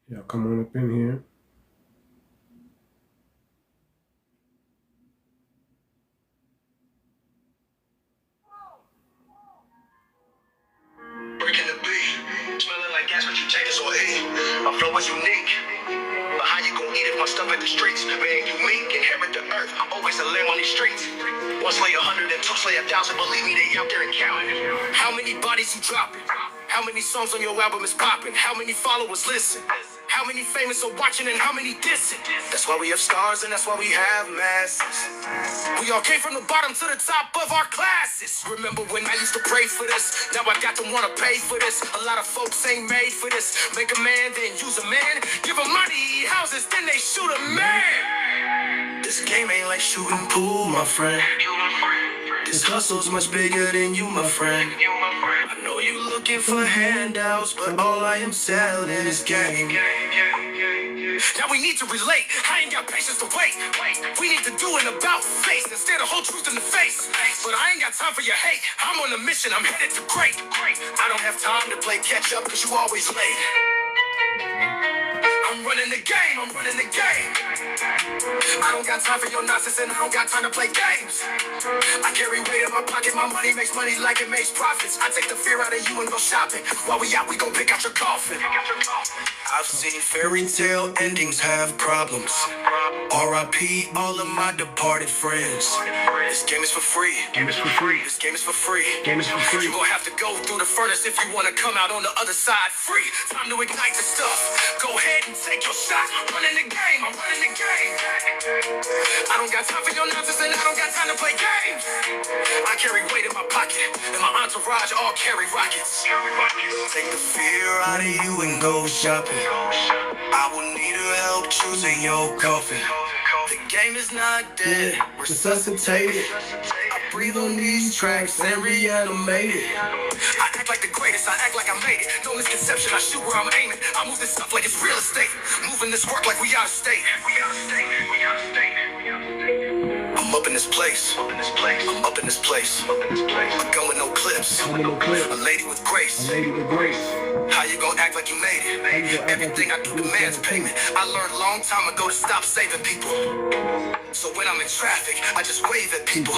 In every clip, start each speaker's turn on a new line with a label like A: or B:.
A: Y'all come on up in here.
B: Breaking the beat, smelling like gas, but you take this or eat. My flow is unique, but how you gon' eat if my stuff at the streets? Man, you meek, inherit the earth, always a lamb on these streets. One slay 100 and two slay 1,000, believe me, they out there and counting. How many bodies you dropping? How many songs on your album is popping? How many followers listen? How many famous are watching and how many dissing? That's why we have stars and that's why we have masses. We all came from the bottom to the top of our classes. Remember when I used to pray for this? Now I got to wanna pay for this. A lot of folks ain't made for this. Make a man, then use a man. Give them money, houses, then they shoot a man. This game ain't like shooting pool, my friend. This hustle's much bigger than you, my friend. I know you looking for handouts, but all I am selling is game. Now we need to relate. I ain't got patience to wait. We need to do an about face instead of hold truth in the face. But I ain't got time for your hate. I'm on a mission. I'm headed to great. I don't have time to play catch up because you always late. I'm running the game. I'm running the game. I don't got time for your nonsense and I don't got time to play games. I carry weight in my pocket. My money makes money like it makes profits. I take the fear out of you and go shopping. While we out, we gon' pick out your coffin. I've seen fairy tale endings have problems. R.I.P. all of my departed friends. This game is for free.
A: Game is for free.
B: This game is for free.
A: Game is for free.
B: You gon' have to go through the furnace if you wanna come out on the other side free. Time to ignite the stuff. Go ahead and take your shot. I'm running the game. I'm running the game. I don't got time for your nonsense and I don't got time to play games. I carry weight in my pocket and my entourage all carry rockets. Take the fear out of you and go shopping. I will need your help choosing your coffin. The game is not dead, resuscitated. I breathe on these tracks and reanimate it. I act like the greatest, I act like I made it. No misconception, I shoot where I'm aiming. I move this stuff like it's real estate. Moving this work like we out of state. I'm up in this place. I'm up in this place. I'm going no clips. A lady with grace. How you gon' act like you made it? Everything I do demands payment. I learned a long time ago to stop saving people. So when I'm in traffic, I just wave at people.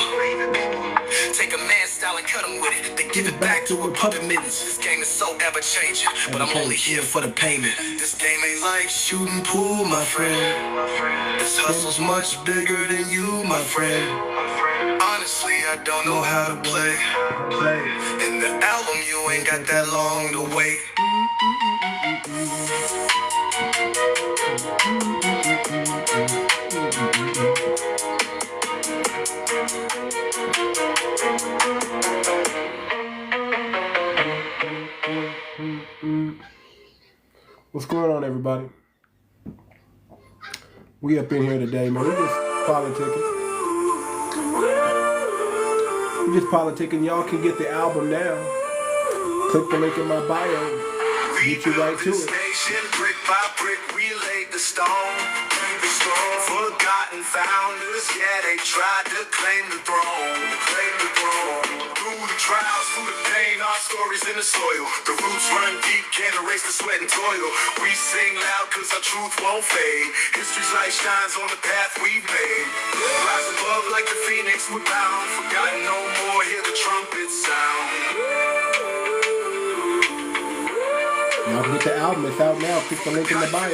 B: Take a man's style and cut him with it. Then give it back to a puppet mittens. This game is so ever changing, but I'm only here for the payment. This game ain't like shooting pool, my friend. This hustle's much bigger than you, my friend. Honestly, I don't know how to play. In the album, you ain't got that long to wait.
A: What's going on, everybody? We up in here today, man. We just politicking. Y'all can get the album now. Click the link in my bio. Get you right to it.
B: Brick by brick, we laid the stone. Forgotten founders, yeah, they tried to claim the throne. Through the trials, through the pain, our stories in the soil. The roots run deep, can't erase the sweat and toil. We sing loud cause our truth won't fade. History's light shines on the path we've made. Rise above like the phoenix we're bound. Forgotten no more, hear the trumpet sound.
A: Y'all can get the album. It's out now. Click the link in the bio.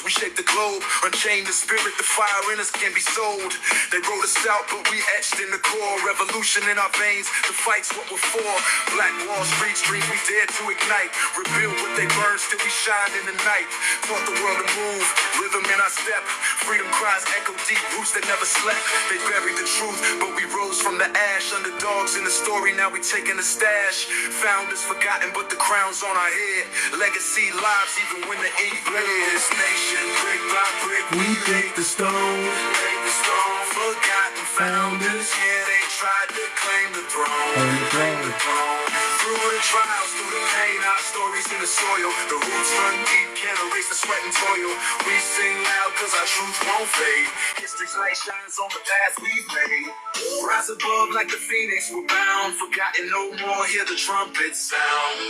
B: We shape the globe, unchain the spirit, the fire in us can be sold. They wrote us out, but we etched in the core. Revolution in our veins, the fight's what we're for. Black Wall Street streets, we dare to ignite. Rebuild what they burned, still we shine in the night. Taught the world to move, rhythm in our step. Freedom cries echo deep, roots that never slept. They buried the truth, but we rose from the ash. Underdogs in the story, now we taking the stash. Founders forgotten, but the crown's on our head. Legacy lives, even when the ink bleeds. Nation. Brick by brick, we laid the stone. Forgotten founders, yeah, they tried to claim the throne. Through the trials, through the pain, our stories in the soil. The roots run deep, can't erase the sweat and toil. We sing loud cause our truth won't fade. History's light shines on the path we've made. Rise above like the phoenix, we're bound, forgotten no more, hear the trumpet sound.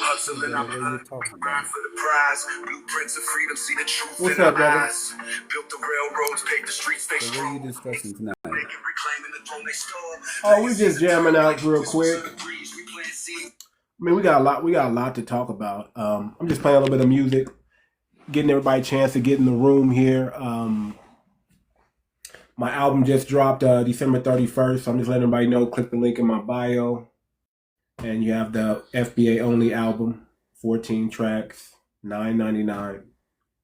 B: Hustling our blood, grind for the prize. Blueprints of freedom, see the truth
A: What's
B: in
A: up,
B: our
A: brother?
B: eyes. Built the railroads, paved the streets, stay
C: So what are
B: strong.
C: you discussing tonight?
B: Reclaiming the throne they stole.
A: Oh, we just jamming out real quick. I mean, we got a lot to talk about. I'm just playing a little bit of music, getting everybody a chance to get in the room here. My album just dropped December 31st, so I'm just letting everybody know. Click the link in my bio, and you have the FBA only album, 14 tracks, $9.99,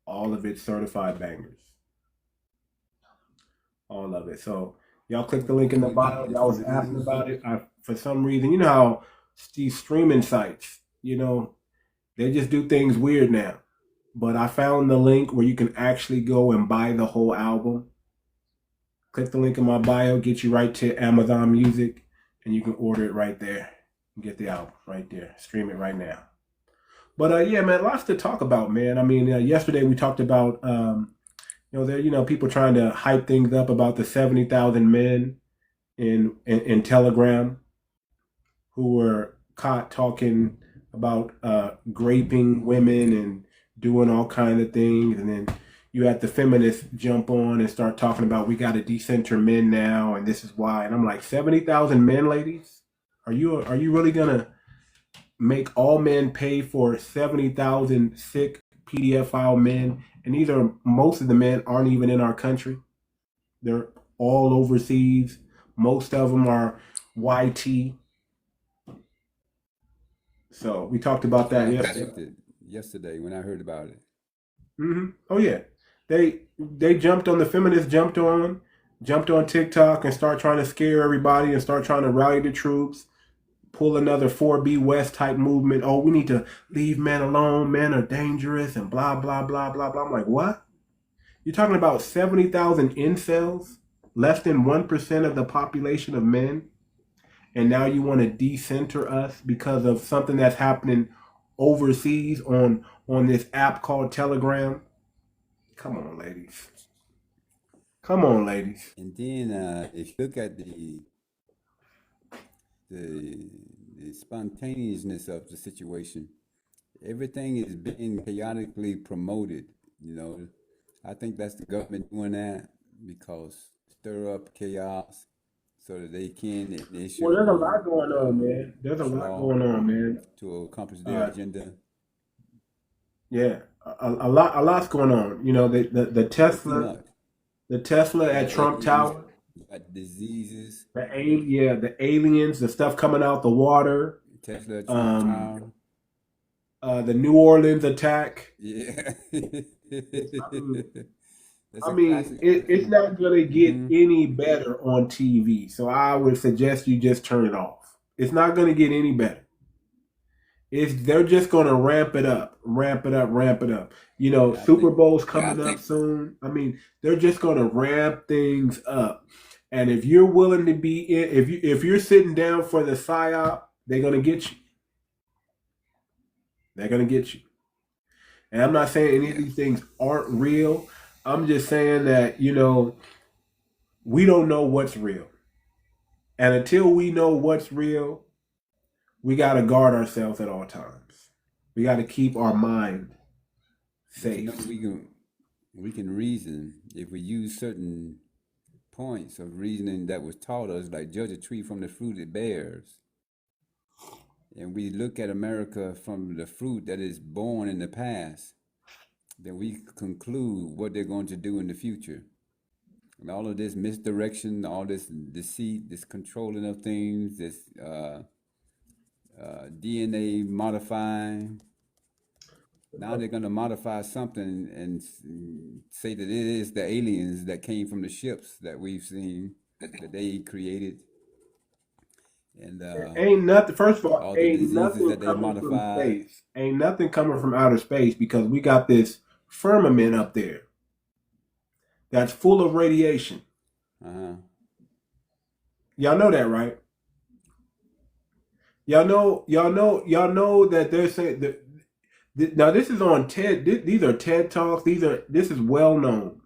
A: all of it certified bangers, all of it. So y'all click the link in the bio. Y'all was asking about it. For some reason, you know how these streaming sites, you know, they just do things weird now. But I found the link where you can actually go and buy the whole album. Click the link in my bio, get you right to Amazon Music, and you can order it right there. Get the album right there. Stream it right now. But yeah, man, lots to talk about, man. I mean, yesterday we talked about, people trying to hype things up about the 70,000 men in Telegram who were caught talking about raping women and doing all kinds of things, and then you had the feminists jump on and start talking about we got to decenter men now, and this is why. And I'm like, 70,000 men, ladies? Are you really gonna make all men pay for 70,000 sick PDF file men? And most of the men aren't even in our country. They're all overseas. Most of them are YT. So we talked about that
C: yesterday when I heard about it.
A: Oh yeah. They jumped on, the feminists jumped on TikTok and start trying to scare everybody and start trying to rally the troops, pull another 4B West type movement. Oh, we need to leave men alone. Men are dangerous and blah, blah, blah, blah, blah. I'm like, what? You're talking about 70,000 incels, less than 1% of the population of men. And now you want to decenter us because of something that's happening overseas on this app called Telegram. Come on, ladies. Come on, ladies.
C: And then if you look at the spontaneousness of the situation, everything is being chaotically promoted. You know, I think that's the government doing that because stir up chaos so that they can issue.
A: Well, there's a lot going on, man. There's a lot going on, man.
C: To accomplish their agenda.
A: Yeah, a lot's going on. You know, the Tesla at Trump Tower.
C: Got diseases.
A: The aliens, the stuff coming out the water.
C: Tesla at Trump Tower.
A: The New Orleans attack.
C: Yeah.
A: I mean, it's not going to get any better on TV. So I would suggest you just turn it off. It's not going to get any better. They're just going to ramp it up. You know, Super Bowl's coming up soon. I mean, they're just going to ramp things up. And if you're willing to be in, if you're sitting down for the psyop, they're going to get you. They're going to get you. And I'm not saying any of these things aren't real. I'm just saying that, you know, we don't know what's real. And until we know what's real, we got to guard ourselves at all times. We got to keep our mind safe.
C: You know, we can reason if we use certain points of reasoning that was taught us, like judge a tree from the fruit it bears. And we look at America from the fruit that is born in the past, then we conclude what they're going to do in the future. And all of this misdirection, all this deceit, this controlling of things, this DNA modifying. Now they're going to modify something and say that it is the aliens that came from the ships that we've seen, that they created. And
A: ain't nothing. First of all,
C: the
A: ain't
C: diseases
A: nothing
C: that they
A: coming from
C: modified.
A: space. Ain't nothing coming from outer space because we got this firmament up there that's full of radiation. Y'all know that, right? Y'all know that they're saying that. Now this is on TED. These are TED Talks. This is well known.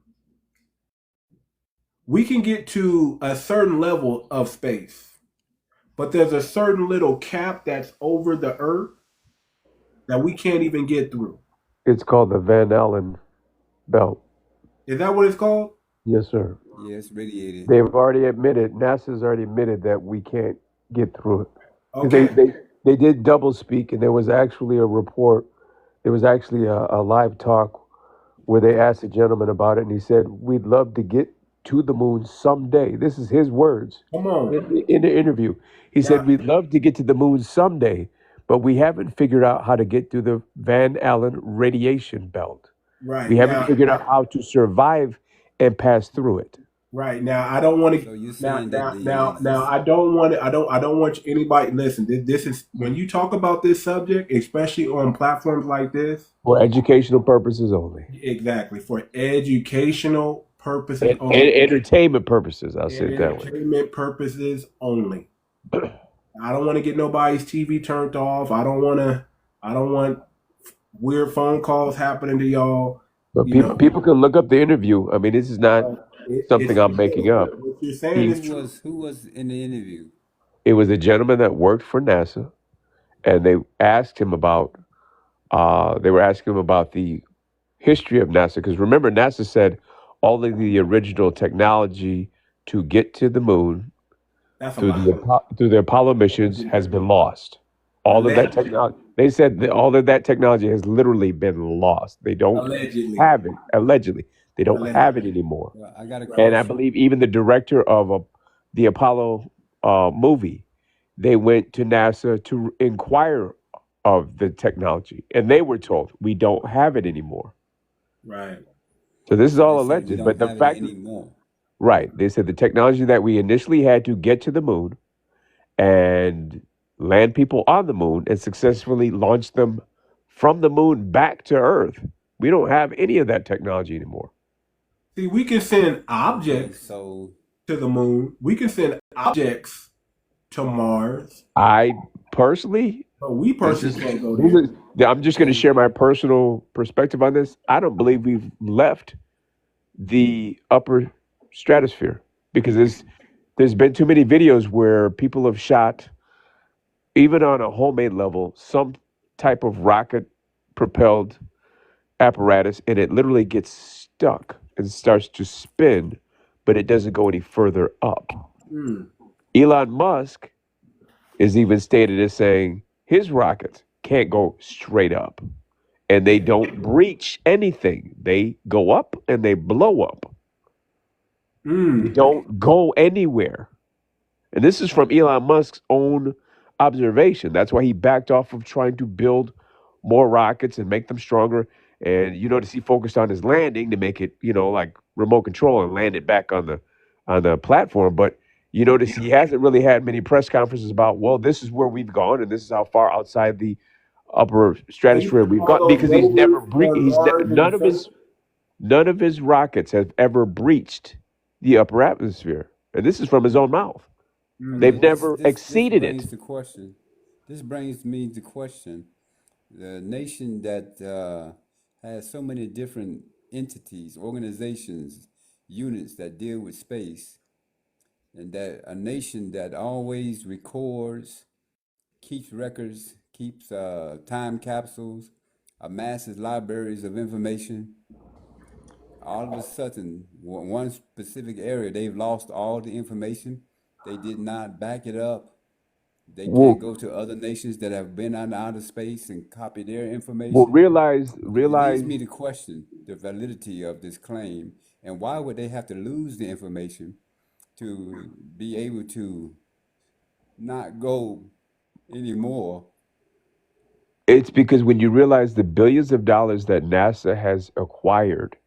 A: We can get to a certain level of space. but there's a certain little cap that's over the Earth that we can't even get through.
D: It's called the Van Allen belt.
A: Is that what it's called?
D: Yes, sir.
C: Yes, radiated.
D: They've already admitted, NASA's already admitted that we can't get through it. Because
A: Okay.
D: they did double speak, and there was actually a report, there was actually a live talk where they asked a gentleman about it, and he said, "We'd love to get to the moon someday." This is his words
A: Come on.
D: in the interview. He said,
A: Right.
D: "We'd love to get to the moon someday, but we haven't figured out how to get through the Van Allen radiation belt.
A: Right.
D: We haven't
A: Now,
D: figured out how to survive and pass through it."
A: right. Now, I don't want
C: So
A: to.
C: you're
A: Now,
C: saying that
A: now,
C: the
A: now, now, I don't want to. I don't want anybody. Listen, this is when you talk about this subject, especially on platforms like this.
D: For educational purposes only.
A: Exactly, for educational purposes
D: And
A: only,
D: entertainment purposes, I'll say
A: and
D: it that way.
A: entertainment purposes only. I don't want to get nobody's TV turned off. I don't want to. I don't want weird phone calls happening to y'all.
D: But
A: You know,
D: people can look up the interview. I mean, this is not something
A: it's
D: I'm making up.
A: what you're saying is
D: He,
A: true.
C: who was in the interview?
D: it was a gentleman that worked for NASA, and they asked him about. They were asking him about the history of NASA, because remember, NASA said all of the original technology to get to the moon
A: That's a
D: through
A: lie.
D: through the Apollo missions has been lost. All of that
A: Allegedly.
D: technology, they said that all of that technology has literally been lost. They don't
A: Allegedly.
D: have it. Allegedly, they don't
A: Allegedly.
D: have it anymore.
C: Well, I got a
D: And I
C: question.
D: believe even the director of the Apollo movie, they went to NASA to inquire of the technology, and they were told we don't have it anymore.
A: Right.
D: So this is
C: So
D: all
C: they said we
D: alleged.
C: don't
D: But the
C: have it
D: fact,
C: anymore.
D: right? They said the technology that we initially had to get to the moon and land people on the moon and successfully launch them from the moon back to Earth. We don't have any of that technology anymore.
A: See, we can send
C: Okay,
A: objects
C: so
A: to the moon. We can send objects to Mars,
D: I personally,
A: but we
D: this
A: personally
D: is,
A: can't go
D: this
A: there.
D: is I'm just going to
C: okay,
D: share my personal perspective on this. I don't believe we've left the upper stratosphere because there's been too many videos where people have shot, even on a homemade level, some type of rocket propelled apparatus, and it literally gets stuck and starts to spin, but it doesn't go any further up.
A: Hmm.
D: Elon Musk is even stated as saying his rockets can't go straight up, and they don't breach anything. They go up and they blow up. They
A: Hmm.
D: don't go anywhere. And this is from Elon Musk's own observation. That's why he backed off of trying to build more rockets and make them stronger. And you notice he focused on his landing to make it, like remote control and land it back on the platform. But you notice he hasn't really had many press conferences about, well, this is where we've gone and this is how far outside the upper stratosphere we've
A: All
D: gone,
A: those
D: because he's never
A: rovers on Mars and
D: none of his rockets have ever breached the upper atmosphere. And this is from his own mouth.
A: Hmm.
D: They've
C: okay,
D: never
C: this
D: exceeded
C: brings
D: it.
C: the question. This brings me to question the nation that has so many different entities, organizations, units that deal with space, and that a nation that always records, keeps records, keeps time capsules, amasses libraries of information. All of a sudden, one specific area, they've lost all the information. They did not back it up. They can't
D: Well,
C: go to other nations that have been on outer space and copy their
D: well,
C: information.
D: realize,
C: It leads
D: realize
C: me to question the validity of this claim, and why would they have to lose the information to be able to not go anymore?
D: it's because when you realize the billions of dollars that NASA has acquired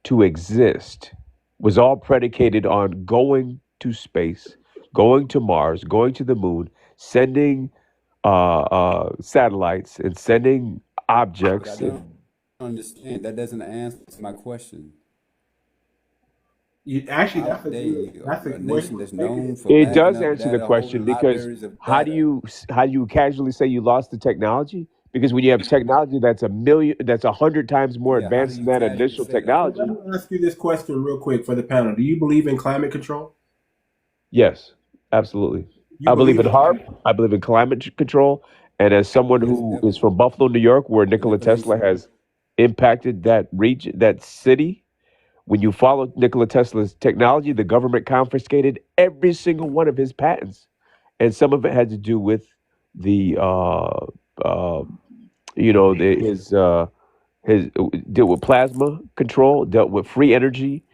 D: to exist was all predicated on going to space, going to Mars, going to the moon, sending satellites and sending
C: But I
D: objects.
C: don't understand. That doesn't answer my question.
A: Actually,
C: How would they,
A: that's a
C: a
A: great
C: nation that's
A: statement.
C: known for
D: It
C: backing
D: does
C: up
D: answer the
C: data, holding
D: question, because
C: libraries of
D: how do
C: data?
D: you casually say you lost the technology? Because when you have technology that's 100 times more
C: Yeah, how do
D: advanced than
C: you
D: that
C: casually
D: initial
C: say that?
A: Let
D: technology,
A: me ask you this question real quick for the panel. Do you believe in climate control?
D: yes, absolutely.
A: You
D: I believe
A: believe
D: in
A: in
D: HARP.
A: that?
D: I believe in climate control. And as someone
C: What is
D: who is from Buffalo, New York, where Nikola Tesla
C: manipulation?
D: has impacted that region, that city, when you follow Nikola Tesla's technology, the government confiscated every single one of his patents, and some of it had to do with the, uh, his dealt with plasma control, dealt with free energy,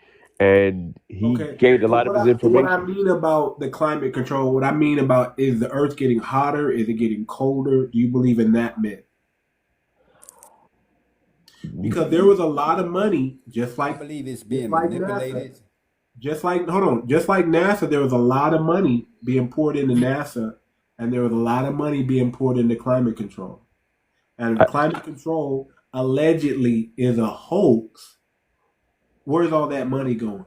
D: and he
A: Okay.
D: gained a
A: So
D: lot of his
A: what I
D: information.
A: mean about the climate control, what I mean about is the Earth getting hotter? Is it getting colder? Do you believe in that myth? Because there was a lot of money,
C: I believe it's
A: just
C: being
A: like NASA,
C: manipulated.
A: just like NASA. There was a lot of money being poured into NASA, and there was a lot of money being poured into climate control. And if
D: I,
A: climate control allegedly is a hoax, where's all that money going?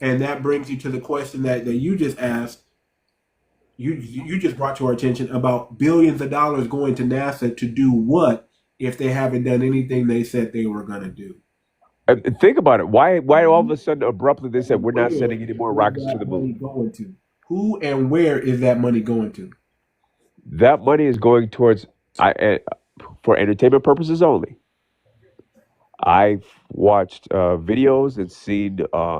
A: And that brings you to the question that you just asked. You just brought to our attention about billions of dollars going to NASA to do what if they haven't done anything they said they were going to do?
D: think about it. Why all of
A: Who
D: a sudden abruptly they said
A: and
D: we're not
A: where
D: sending any more
A: is
D: rockets to
A: that
D: the moon?
A: money going to? Who and where is that money going to?
D: That money is going towards for entertainment purposes only. I've watched videos and seen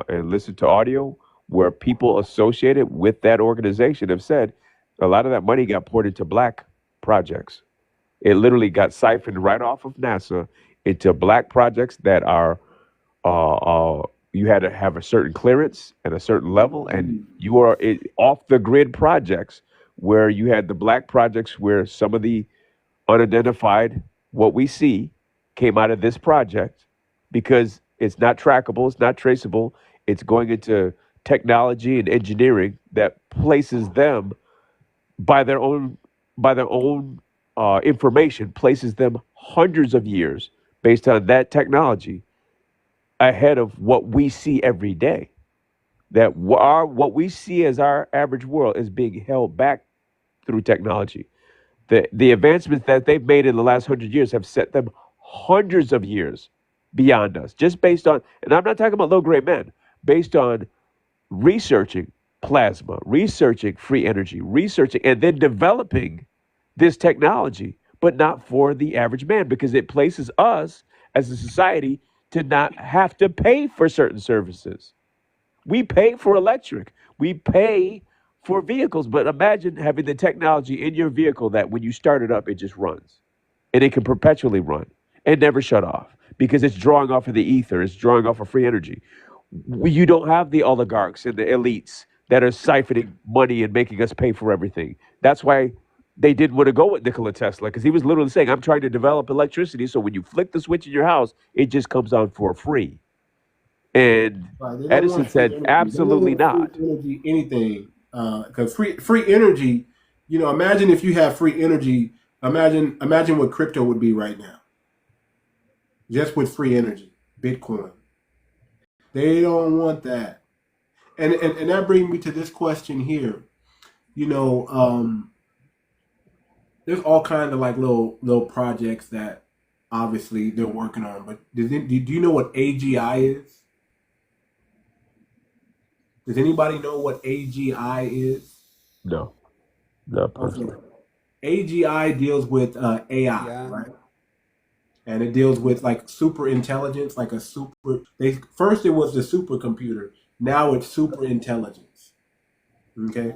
D: and listened to audio where people associated with that organization have said a lot of that money got poured into black projects. It literally got siphoned right off of NASA into black projects that are you had to have a certain clearance and a certain level, and you are off the grid projects where you had the black projects where some of the unidentified what we see came out of this project because it's not trackable, it's not traceable, it's going into technology and engineering that places them by their own information places them hundreds of years based on that technology ahead of what we see every day. That what we see as our average world is being held back through technology. The advancements that they've made in the last 100 years have set them hundreds of years beyond us, just based on, and I'm not talking about low grade men, based on researching plasma, researching free energy, researching and then developing this technology, but not for the average man because it places us as a society to not have to pay for certain services. We pay for electric, we pay for vehicles, but imagine having the technology in your vehicle that when you start it up, it just runs and it can perpetually run and never shut off because it's drawing off of the ether, it's drawing off of free energy. You don't have the oligarchs and the elites that are siphoning money and making us pay for everything. That's why they didn't want to go with Nikola Tesla because he was literally saying, I'm trying to develop electricity. So when you flick the switch in your house, it just comes on for free. And
A: Right. They don't
D: Edison
A: want free
D: said,
A: energy. They don't
D: absolutely
A: want free
D: not.
A: energy anything. Because free energy, imagine if you have free energy. Imagine what crypto would be right now, just with free energy, Bitcoin. They don't want that. And that brings me to this question here. You know, there's all kinds of like little projects that obviously they're working on. But do you know what AGI is? Does anybody know what AGI is?
D: No, not
A: Okay.
D: personally.
A: AGI deals with AI,
C: Yeah.
A: right? And it deals with like super intelligence, like a super. They first it was the supercomputer. Now it's super intelligence. Okay.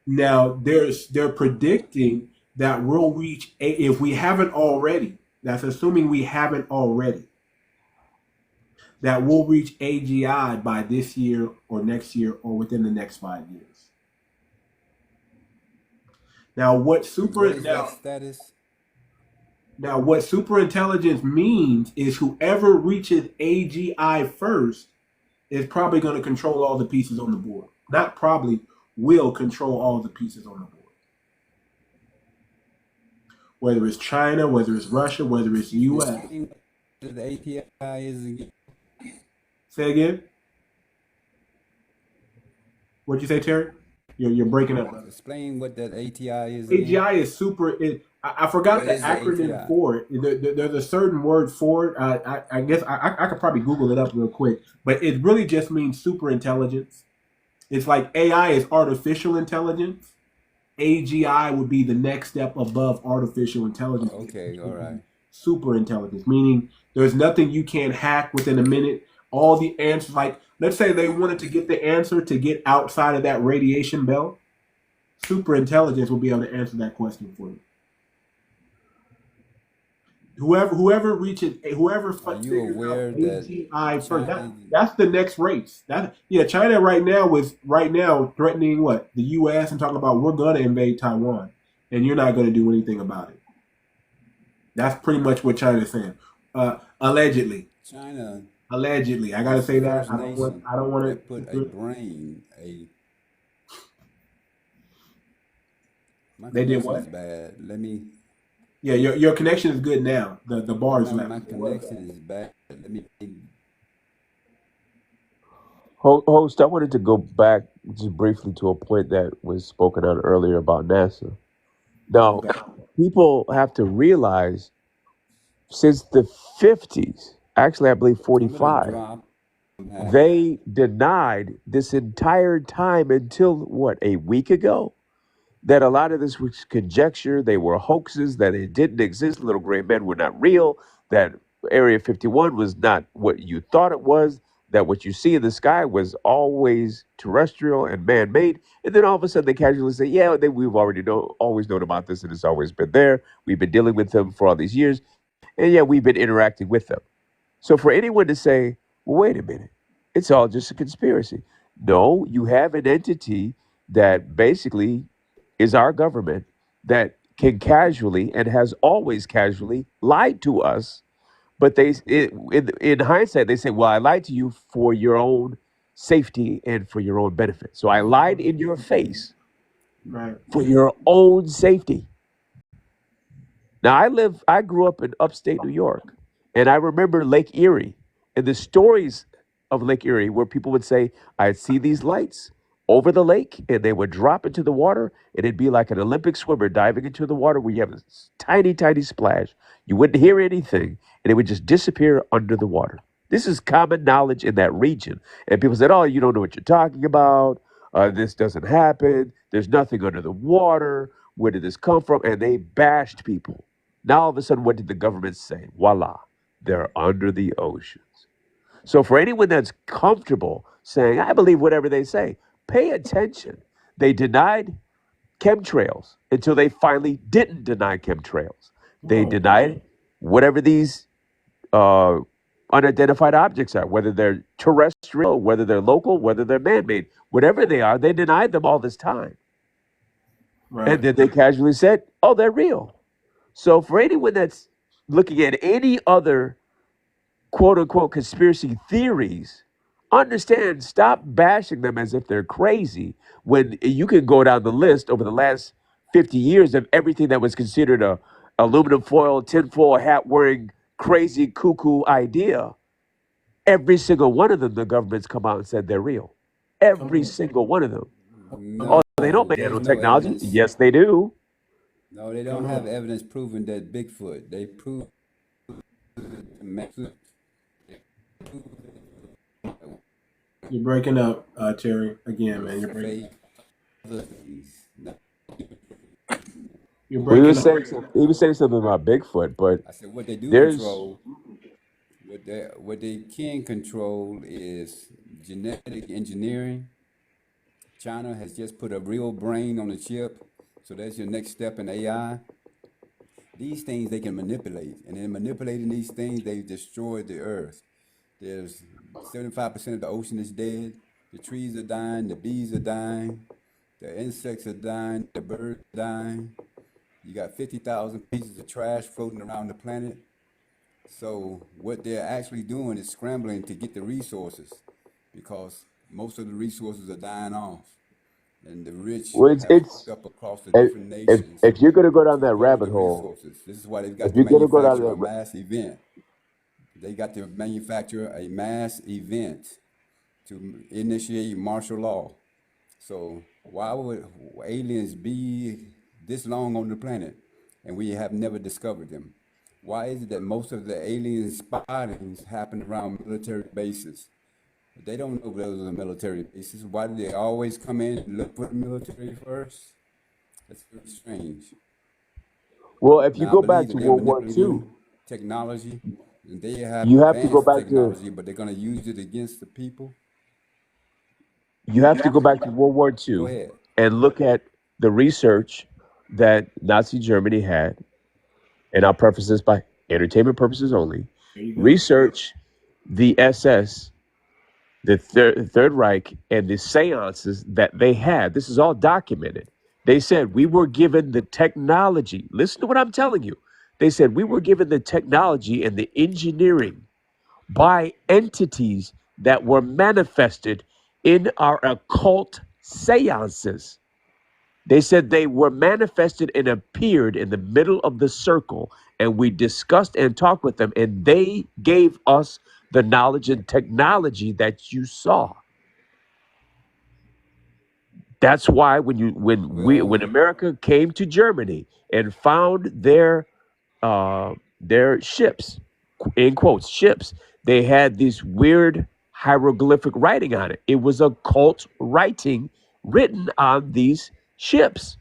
A: Now they're predicting that we'll reach if we haven't already. That's assuming we haven't already. That we'll reach AGI by this year or next year or within the next 5 years. Now what
C: And
A: super
C: what is that
A: now
C: status?
A: Now, what superintelligence means is whoever reaches AGI first is probably going to control all the pieces on the board. Not probably, will control all the pieces on the board. Whether it's China, whether it's Russia, whether it's US.
C: Explain what the API is again.
A: Say again? What'd you say, Terry? You're breaking up, brother.
C: Explain what that ATI is again.
A: AGI is super. I forgot
C: What
A: the
C: is the
A: acronym
C: ATI?
A: for it. There's a certain word for it. I guess I could probably Google it up real quick. But it really just means super intelligence. It's like AI is artificial intelligence. AGI would be the next step above artificial intelligence.
C: Okay, all right.
A: Super intelligence, meaning there's nothing you can't hack within a minute. All the answers, like let's say they wanted to get the answer to get outside of that radiation belt, super intelligence will be able to answer that question for you. Whoever reaches, whoever
C: Are you
A: figures
C: aware
A: out
C: that
A: AGI first,
C: China,
A: that's the next race. China right now threatening what the U.S. and talking about we're gonna invade Taiwan, and you're not gonna do anything about it. That's pretty much what China's saying. Allegedly,
C: China
A: I gotta
C: is the
A: say that
C: first
A: I don't want.
C: nation
A: I don't want
C: that put a
A: to.
C: brain, my
A: They did
C: connection is
A: what?
C: bad. Let me,
A: Yeah, your connection is good now. The bars left.
C: my connection is bad. Let me,
D: Host, I wanted to go back just briefly to a point that was spoken on earlier about NASA. Now,
A: Okay.
D: people have to realize since the 50s, actually, I believe
C: I'm gonna
D: 45,
C: drop.
D: they denied this entire time until what, a week ago? That a lot of this was conjecture, they were hoaxes, that it didn't exist, little gray men were not real, that Area 51 was not what you thought it was, that what you see in the sky was always terrestrial and man-made. And then all of a sudden they casually say, yeah, we've always known about this and it's always been there. We've been dealing with them for all these years. And yeah, we've been interacting with them. So for anyone to say, well, wait a minute, it's all just a conspiracy. No, you have an entity that basically is our government that can casually and has always casually lied to us. But in hindsight, they say, well, I lied to you for your own safety and for your own benefit. So I lied in your face
A: Right.
D: for your own safety. Now I grew up in upstate New York, and I remember Lake Erie and the stories of Lake Erie where people would say, I'd see these lights over the lake and they would drop into the water and it'd be like an Olympic swimmer diving into the water where you have a tiny, tiny splash. You wouldn't hear anything and it would just disappear under the water. This is common knowledge in that region. And people said, oh, you don't know what you're talking about. This doesn't happen. There's nothing under the water. Where did this come from? And they bashed people. Now, all of a sudden, what did the government say? Voila, they're under the oceans. So, for anyone that's comfortable saying, I believe whatever they say, pay attention. They denied chemtrails until they finally didn't deny chemtrails. They
A: Whoa.
D: denied whatever these uh, unidentified objects are, whether they're terrestrial, whether they're local, whether they're man made, whatever they are, they denied them all this time.
A: Right.
D: And then they casually said, oh, they're real. So for anyone that's looking at any other quote unquote conspiracy theories, understand, stop bashing them as if they're crazy when you can go down the list over the last 50 years of everything that was considered a aluminum foil, tinfoil hat wearing crazy cuckoo idea. Every single one of them, the government's come out and said they're real. Every single one of them.
C: no,
D: They don't make
C: there's no
D: nanotechnology.
C: evidence.
D: Yes, they do.
C: No, they don't have evidence proving that Bigfoot. They prove
A: You're breaking up, Terry. Again, man. You're breaking. You're
D: He
A: breaking
D: was
A: up.
D: saying he was saying something about Bigfoot, but
C: I said what they do
D: there's
C: control, what they can control is genetic engineering. China has just put a real brain on a chip, so that's your next step in AI. These things they can manipulate, and in manipulating these things, they destroyed the earth. There's 75% of the ocean is dead. The trees are dying. The bees are dying. The insects are dying. The birds are dying. You got 50,000 pieces of trash floating around the planet. So what they're actually doing is scrambling to get the resources, because most of the resources are dying off, and the rich
D: well,
C: have hooked
D: it's
C: up across the
D: if
C: different nations
D: if you're gonna go down
C: to
D: that
C: hoard the
D: rabbit hole,
C: resources. This is why they've
D: if
C: got to
D: you're gonna go down
C: manufacture
D: that
C: a mass event. They got to manufacture a mass event to initiate martial law. So why would aliens be this long on the planet and we have never discovered them? Why is it that most of the alien spottings happen around military bases? They don't know those are military bases. Why do they always come in and look for the military first? That's very strange.
D: Well, if you
C: Now, I
D: go
C: believe
D: back
C: that
D: to
C: they're
D: World War
C: manipulating
D: II,
C: technology, and they have
D: you have to go
C: advanced
D: back to
C: technology, but they're going to use it against the people.
D: World War
C: Go
D: II
C: ahead.
D: and look at the research that Nazi Germany had, and I'll preface this by entertainment purposes only.
A: There you go.
D: Research the SS, the Third Reich, and the seances that they had. This is all documented. They said we were given the technology. Listen to what I'm telling you. They said we were given the technology and the engineering by entities that were manifested in our occult seances. They said they were manifested and appeared in the middle of the circle, and we discussed and talked with them, and they gave us the knowledge and technology that you saw. That's why when
C: Well,
D: America came to Germany and found their ships, in quotes, ships, they had this weird hieroglyphic writing on it. It was occult writing written on these ships.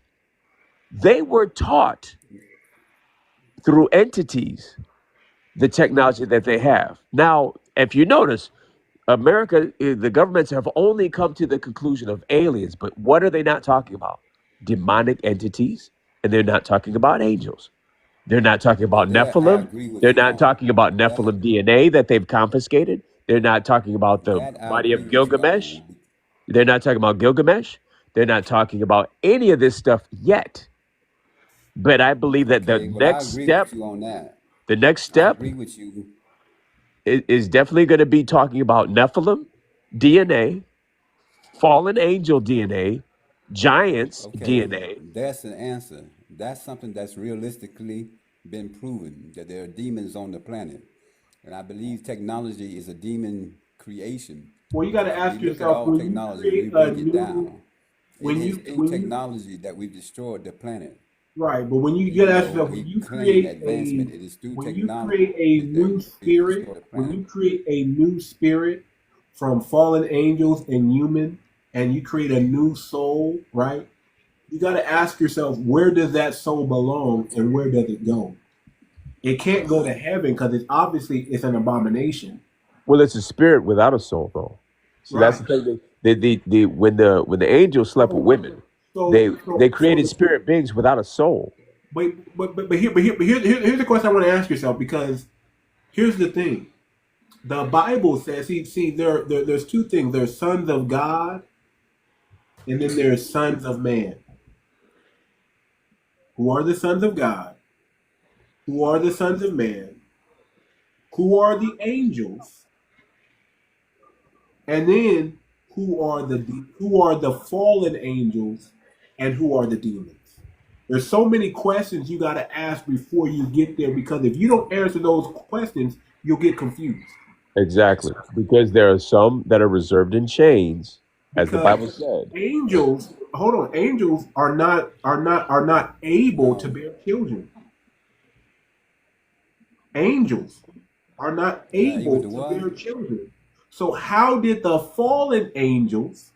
D: They were taught through entities the technology that they have. Now, if you notice, America, the governments have only come to the conclusion of aliens, but what are they not talking about? Demonic entities, and they're not talking about angels. They're not talking
C: well,
D: about
C: that I
D: Nephilim.
C: agree with
D: They're
C: you
D: not
C: on.
D: talking about
C: That
D: Nephilim DNA that they've confiscated. They're not talking about the
C: that I
D: body
C: agree
D: of
C: with you
D: Gilgamesh.
C: on.
D: They're not talking about Gilgamesh. They're not talking about any of this stuff yet. But I believe that
C: Okay, well, I agree with you on that.
D: the next
C: I
D: step
C: agree with you.
D: is definitely going to be talking about Nephilim DNA, fallen angel DNA, giants
C: Okay,
D: DNA.
C: that's an answer. That's something that's realistically been proven that there are demons on the planet. And I believe technology is a demon creation.
A: Well, you got to
C: Because if we
A: ask
C: look at
A: yourself
C: all
A: when you
C: technology, we
A: create a
C: break it
A: new
C: down. It
A: when
C: is
A: you
C: through
A: when you
C: technology that we've destroyed the planet.
A: right, but when you got to
C: Even
A: ask
C: though
A: yourself
C: we claim advancement, it is through
A: when you
C: technology
A: create a
C: that
A: new
C: we've
A: spirit,
C: destroyed the
A: when
C: planet.
A: you create a new spirit from fallen angels and human, and you create a new soul, right? You got to ask yourself, where does that soul belong and where does it go? It can't go to heaven because it's an abomination,
D: Well, it's a spirit without a soul, though. See, that's
A: right?
D: the thing. When the angels slept with
A: So,
D: women, they created
A: so
D: spirit beings without a soul.
A: here's the question I want to ask yourself because here's the thing. The Bible says, there's two things. There's sons of God, and then there's sons of man. Who are the sons of God? Who are the sons of man? Who are the angels? And then who are the fallen angels? And who are the demons? There's so many questions you got to ask before you get there because if you don't answer those questions, you'll get confused.
D: Exactly, because there are some that are reserved in chains, as the
A: Because
D: Bible said.
A: angels, hold on, angels are not able to
C: No,
A: bear children. Angels are not
C: they're not able
A: able
C: to
A: to
C: what?
A: bear children. So how did the fallen angels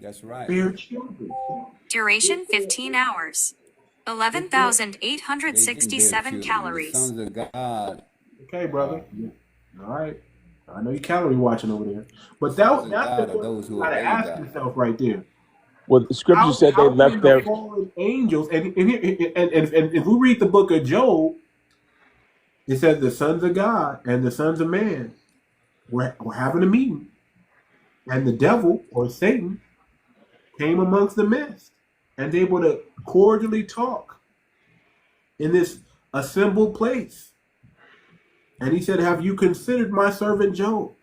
C: That's right.
A: bear children?
E: Duration 15 hours.
A: It did.
C: They didn't bear
E: 11,867
C: children. The
E: calories.
C: sons of God,
A: Okay,
C: uh,
A: brother. Yeah. All right. I know you calorie watching over there,
C: the
A: but
C: sons of
A: that's the
C: God are
A: question
C: those
A: you
C: who
A: got to
C: obey
A: ask
C: God.
A: yourself right there.
D: Well, the scripture said they
A: How
D: left
A: can the
D: their.
A: fallen angels and if we read the book of Job, it says the sons of God and the sons of man were having a meeting, and the devil or Satan came amongst the midst, and they were to cordially talk in this assembled place. And he said, "Have you considered my servant Job?"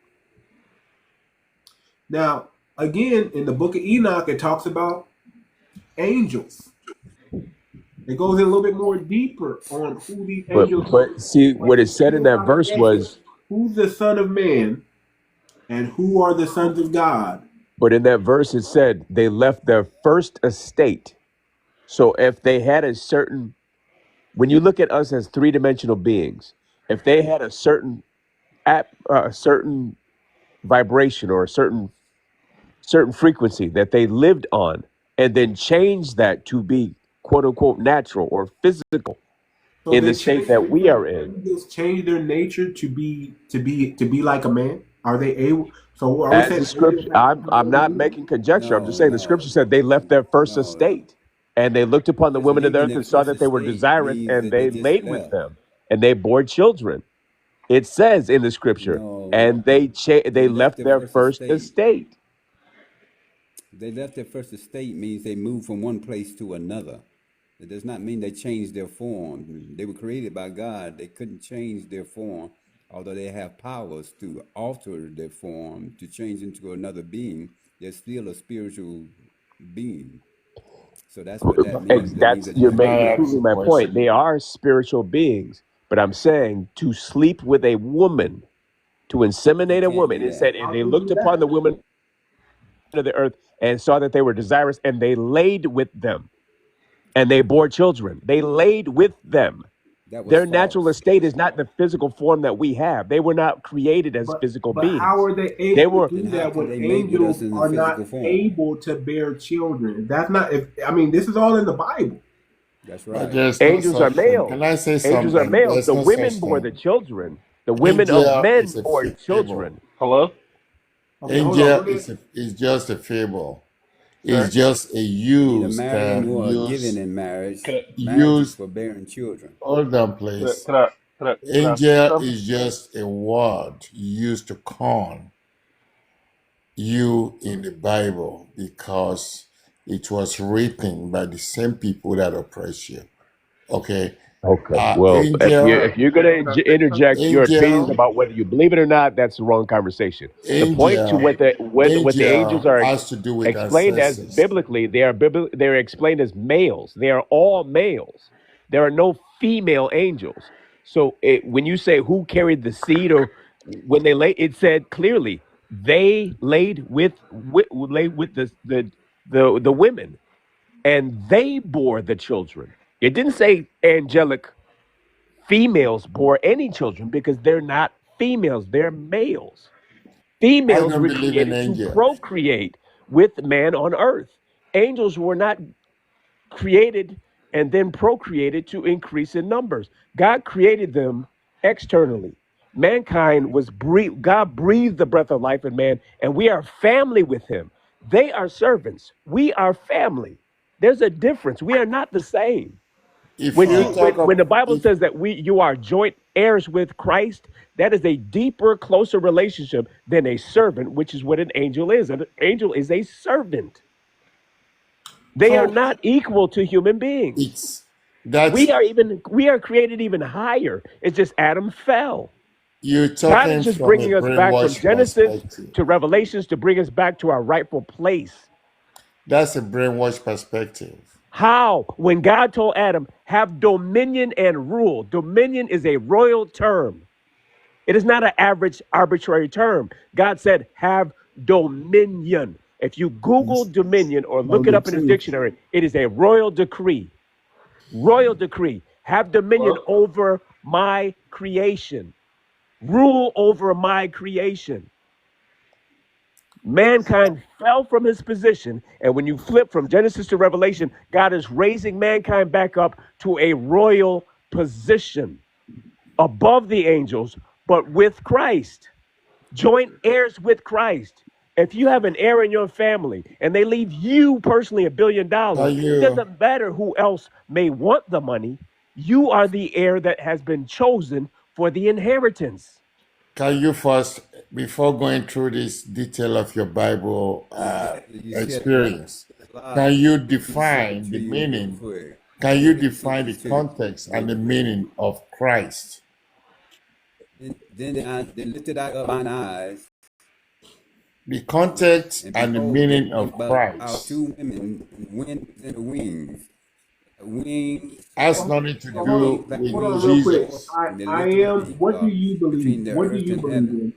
A: Now, again, in the book of Enoch, it talks about angels. It goes in a little bit more deeper on who these angels
D: But see,
A: but
D: what it
A: you
D: said in
A: still
D: that
A: gotta
D: verse
A: answer
D: was,
A: who's the son of man and who are the sons of God.
D: but in that verse it said they left their first estate. So if they had a certain, when you look at us as three-dimensional beings, if they had a certain vibration or a certain frequency that they lived on, and then changed that to be quote unquote natural or physical
A: So
D: in
A: they
D: the state that we are in.
A: angels change their nature to be like a man. Are they able? So are we
D: As
A: saying
D: the scripture,
A: angels have the
D: I'm
A: power to
D: not
A: do
D: making conjecture. I'm just
C: No,
D: saying the scripture said they left their first
C: no.
D: estate and they looked upon the
C: Just
D: women of the
C: leaving
D: earth
C: their
D: and saw
C: first
D: that they were
C: estate
D: desirous
C: means
D: and
C: that they
D: they
C: just
D: laid with
C: left.
D: them and they bore children. It says in the scripture,
C: No,
D: and they
C: they left
D: left
C: their
D: their
C: first
D: first
C: estate.
D: estate.
C: They left their first estate means they moved from one place to another. It does not mean they changed their form. They were created by God. They couldn't change their form, although they have powers to alter their form to change into another being. They're still a spiritual being. So that's what that means. That means
D: That's
C: that
D: you're
C: just
F: Can I
D: making,
F: ask
D: proving
F: a
D: my point. They
F: question?
D: are spiritual beings, but I'm saying to sleep with a woman, to
C: you
D: inseminate a
C: can't
D: woman.
C: do
D: It said,
C: that.
D: and
A: How
D: they
A: do we
D: looked
A: do
D: upon
A: that?
D: the women of the earth and saw that they were desirous, and they laid with them, and they bore children. They laid with them.
C: That was
D: Their natural
C: false.
D: estate is not the physical form that we have. They were not created as
A: But
D: physical
A: but how
D: beings.
A: are they
D: They
A: able to
D: were
C: Then
A: do
C: how
A: that
C: could
A: when
C: they mate with us
A: angels
C: in the
A: are
C: physical
A: not
C: form?
A: able to bear children? That's not. If I mean, this is all in the Bible.
C: That's
F: But
C: right.
F: there's no
D: angels are
F: such thing. Can
D: males.
F: I say
D: Angels are
F: something?
D: males.
F: There's
D: The
F: no
D: women
F: such
D: bore the
F: thing.
D: children. The women of
F: Angel
D: men
F: is a
D: bore
F: fable.
D: children.
G: Hello,
A: Okay, hold on.
F: Angel
A: Go ahead.
F: is just a fable. It's
G: sir.
F: just a
C: Either
F: used
C: marrying
F: term.
C: or giving
F: Use
C: in marriage.
G: Can I,
C: Marriage is
F: use.
C: for bearing children.
F: Hold on,
G: can I,
F: please.
G: can I, can I say
F: Angel
G: something?
F: is just a word used to con you in the Bible because it was written by the same people that oppress you. Okay.
D: Okay. Well,
F: Angel,
D: if you're gonna
G: Can I say something?
D: interject your opinions
F: angel,
D: about whether you believe it or not, that's the wrong conversation. The point to
F: angel,
D: what the angels
F: angel
D: are
F: has to do with
D: explained as
F: ancestors.
D: biblically, they're explained as males. They are all males. There are no female angels. So when you say who carried the seed, or when they lay, it said clearly they laid with the women, and they bore the children. It didn't say angelic females bore any children because they're not females, they're males.
F: I
D: Females
F: don't
D: were
F: believe in
D: created to
F: angels.
D: procreate with man on earth. Angels were not created and then procreated to increase in numbers. God created them externally. Mankind was breathed, God breathed the breath of life in man, and we are family with him. They are servants. We are family. There's a difference. We are not the same.
F: If
D: When
F: you
D: you
F: talk
D: when
F: of
D: the Bible
F: if
D: says that you are joint heirs with Christ, that is a deeper, closer relationship than a servant, which is what an angel is. An angel is a servant. They are
F: so
D: not equal to human beings.
F: it's that's
D: We are created even higher. It's just Adam fell.
F: you're
D: God is
F: talking
D: just
F: from a
D: bringing us back from
F: brainwashed
D: Genesis
F: perspective.
D: to Revelations to bring us back to our rightful place.
F: That's a brainwashed perspective.
D: How? When God told Adam, have dominion and rule. Dominion is a royal term. It is not an average arbitrary term. God said, have dominion. If you Google dominion or look it
A: Number
D: up in a
A: two.
D: dictionary, it is a royal decree. Royal decree. Have dominion
G: Well,
D: over my creation. Rule over my creation. Mankind fell from his position. And when you flip from Genesis to Revelation, God is raising mankind back up to a royal position above the angels, but with Christ, joint heirs with Christ. If you have an heir in your family and they leave you personally $1 billion,
F: Can
D: it
F: you
D: doesn't matter who else may want the money. You are the heir that has been chosen for the inheritance.
F: can you first, before going through this detail of your Bible
C: You said
F: experience,
C: a lot.
F: can you
C: Let me say it
F: define
C: to
F: the
C: you real
F: meaning?
C: quick.
F: Can you
C: Let me say
F: define the
C: this to you
F: context and
C: real
F: the
C: quick.
F: meaning of Christ?
C: Then lifted I up mine eyes,
F: The context
C: and
F: and the
C: behold,
F: meaning of
C: our
F: Christ
C: two women wings in the wings. Wings
F: has
A: Okay,
F: nothing to
A: so hold on.
F: do
C: wings like
A: Hold
F: with
A: on,
C: wings
A: real
C: of
A: quick.
C: eagles,
F: Jesus.
C: and they
A: I
C: lifted
A: am.
C: me
A: What do
C: up
A: you believe?
C: between the
A: What do
C: earth
A: you
C: and
A: believe
C: heaven.
A: in?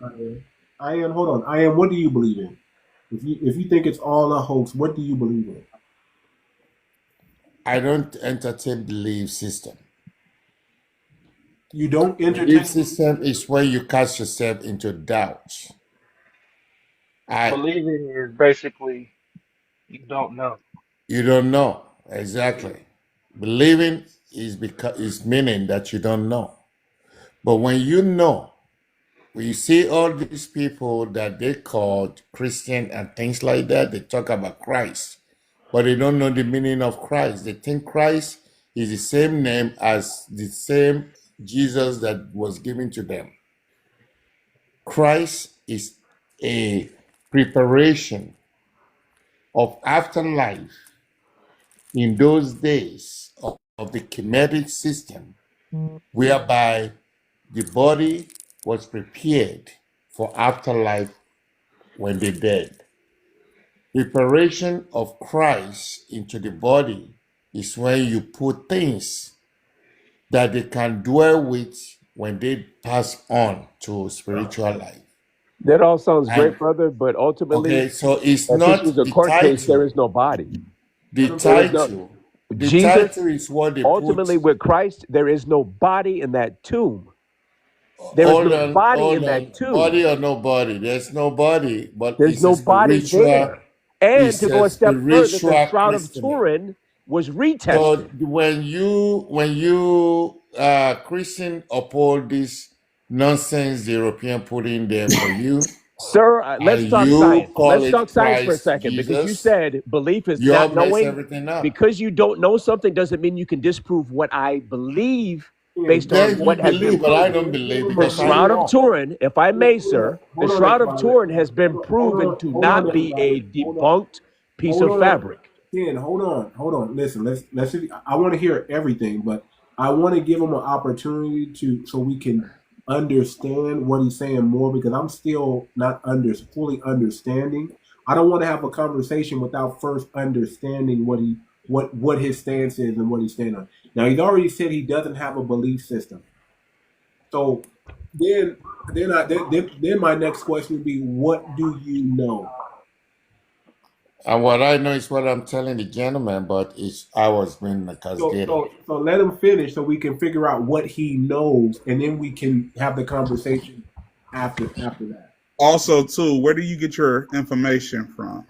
A: I am. Hold on. I am. What do you believe in? If you think it's all a hoax, what do you believe in?
F: I don't entertain belief system.
A: You don't
F: Belief
A: entertain.
F: system is where you cast yourself into doubt. I
G: believing is basically you don't know.
F: You don't know. Exactly. Believing is meaning that you don't know. But when you know, when you see all these people that they called Christian and things like that, they talk about Christ, but they don't know the meaning of Christ. They think Christ is the same name as the same Jesus that was given to them. Christ is a preparation of afterlife in those days of the Kemetic system, whereby the body was prepared for afterlife when they dead. Preparation of Christ into the body is when you put things that they can dwell with when they pass on to spiritual life.
D: That all sounds
F: And
D: great, brother, but ultimately,
F: okay, so it's
D: if this
F: not
D: was a
F: the
D: court case, there
F: title.
D: is no body.
F: The
D: There is no
F: title, the
D: Jesus.
F: title is what they put.
D: Ultimately, with Christ, there is no body in that tomb. There is
F: Hold
D: no
F: on,
D: body
F: hold
D: in that
F: on.
D: tomb.
F: Body or no body? There's no body, but
D: There's
F: it's a
D: no body
F: spiritual.
D: there. And
F: It's
D: to go
F: a
D: a step further, the
F: spiritual
D: Shroud of
F: christening.
D: Turin was
F: So
D: retested.
F: when you Christian uphold this nonsense the European put in there for you,
D: Sir, let's
F: and
D: talk
F: you
D: science.
F: call
D: Let's talk
F: it
D: science for a
F: Christ
D: second because you
F: Jesus,
D: said belief is
F: you all
D: not
F: mess
D: knowing.
F: everything up.
D: Because you don't know something doesn't mean you can disprove what I believe based on
F: Then you
D: what has been
F: believe, but I
D: proven.
F: don't believe
D: The
F: because
D: Shroud of Turin, if I may, sir, the
A: Hold on,
D: Shroud of
A: everybody.
D: Turin has been proven to
A: Hold on,
D: not be a
A: everybody.
D: debunked piece
A: Hold
D: of
A: on.
D: fabric.
A: Ken, hold on. Listen, let's. I want to hear everything, but I want to give him an opportunity so we can understand what he's saying more because I'm still not fully understanding. I don't want to have a conversation without first understanding what his stance is and what he's standing on. Now he's already said he doesn't have a belief system. So then my next question would be, what do you know?
F: and what I know is what I'm telling the gentleman, but it's I was being
A: So,
F: castigated.
A: so, so let him finish so we can figure out what he knows, and then we can have the conversation after that.
G: Also, too, where do you get your information from?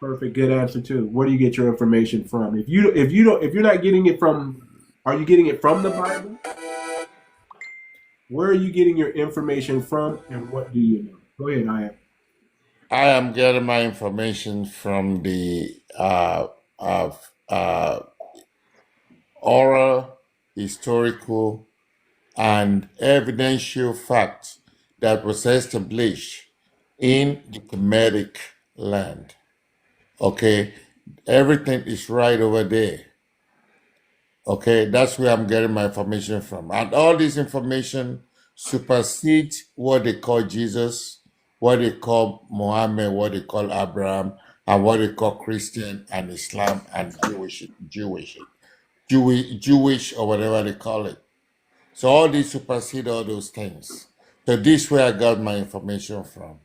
A: Perfect, good answer too. Where do you get your information from? If you're not getting it from, are you getting it from the Bible? Where are you getting your information from, and what do you know? Go ahead, I am.
F: I am getting my information from the oral, historical, and evidential facts that was established in the Kemetic land. Okay, everything is right over there. Okay, that's where I'm getting my information from. And all this information supersedes what they call Jesus, what they call Muhammad, what they call Abraham, and what they call Christian and Islam and Jewish or whatever they call it. So all these supersede all those things. So this is where I got my information from.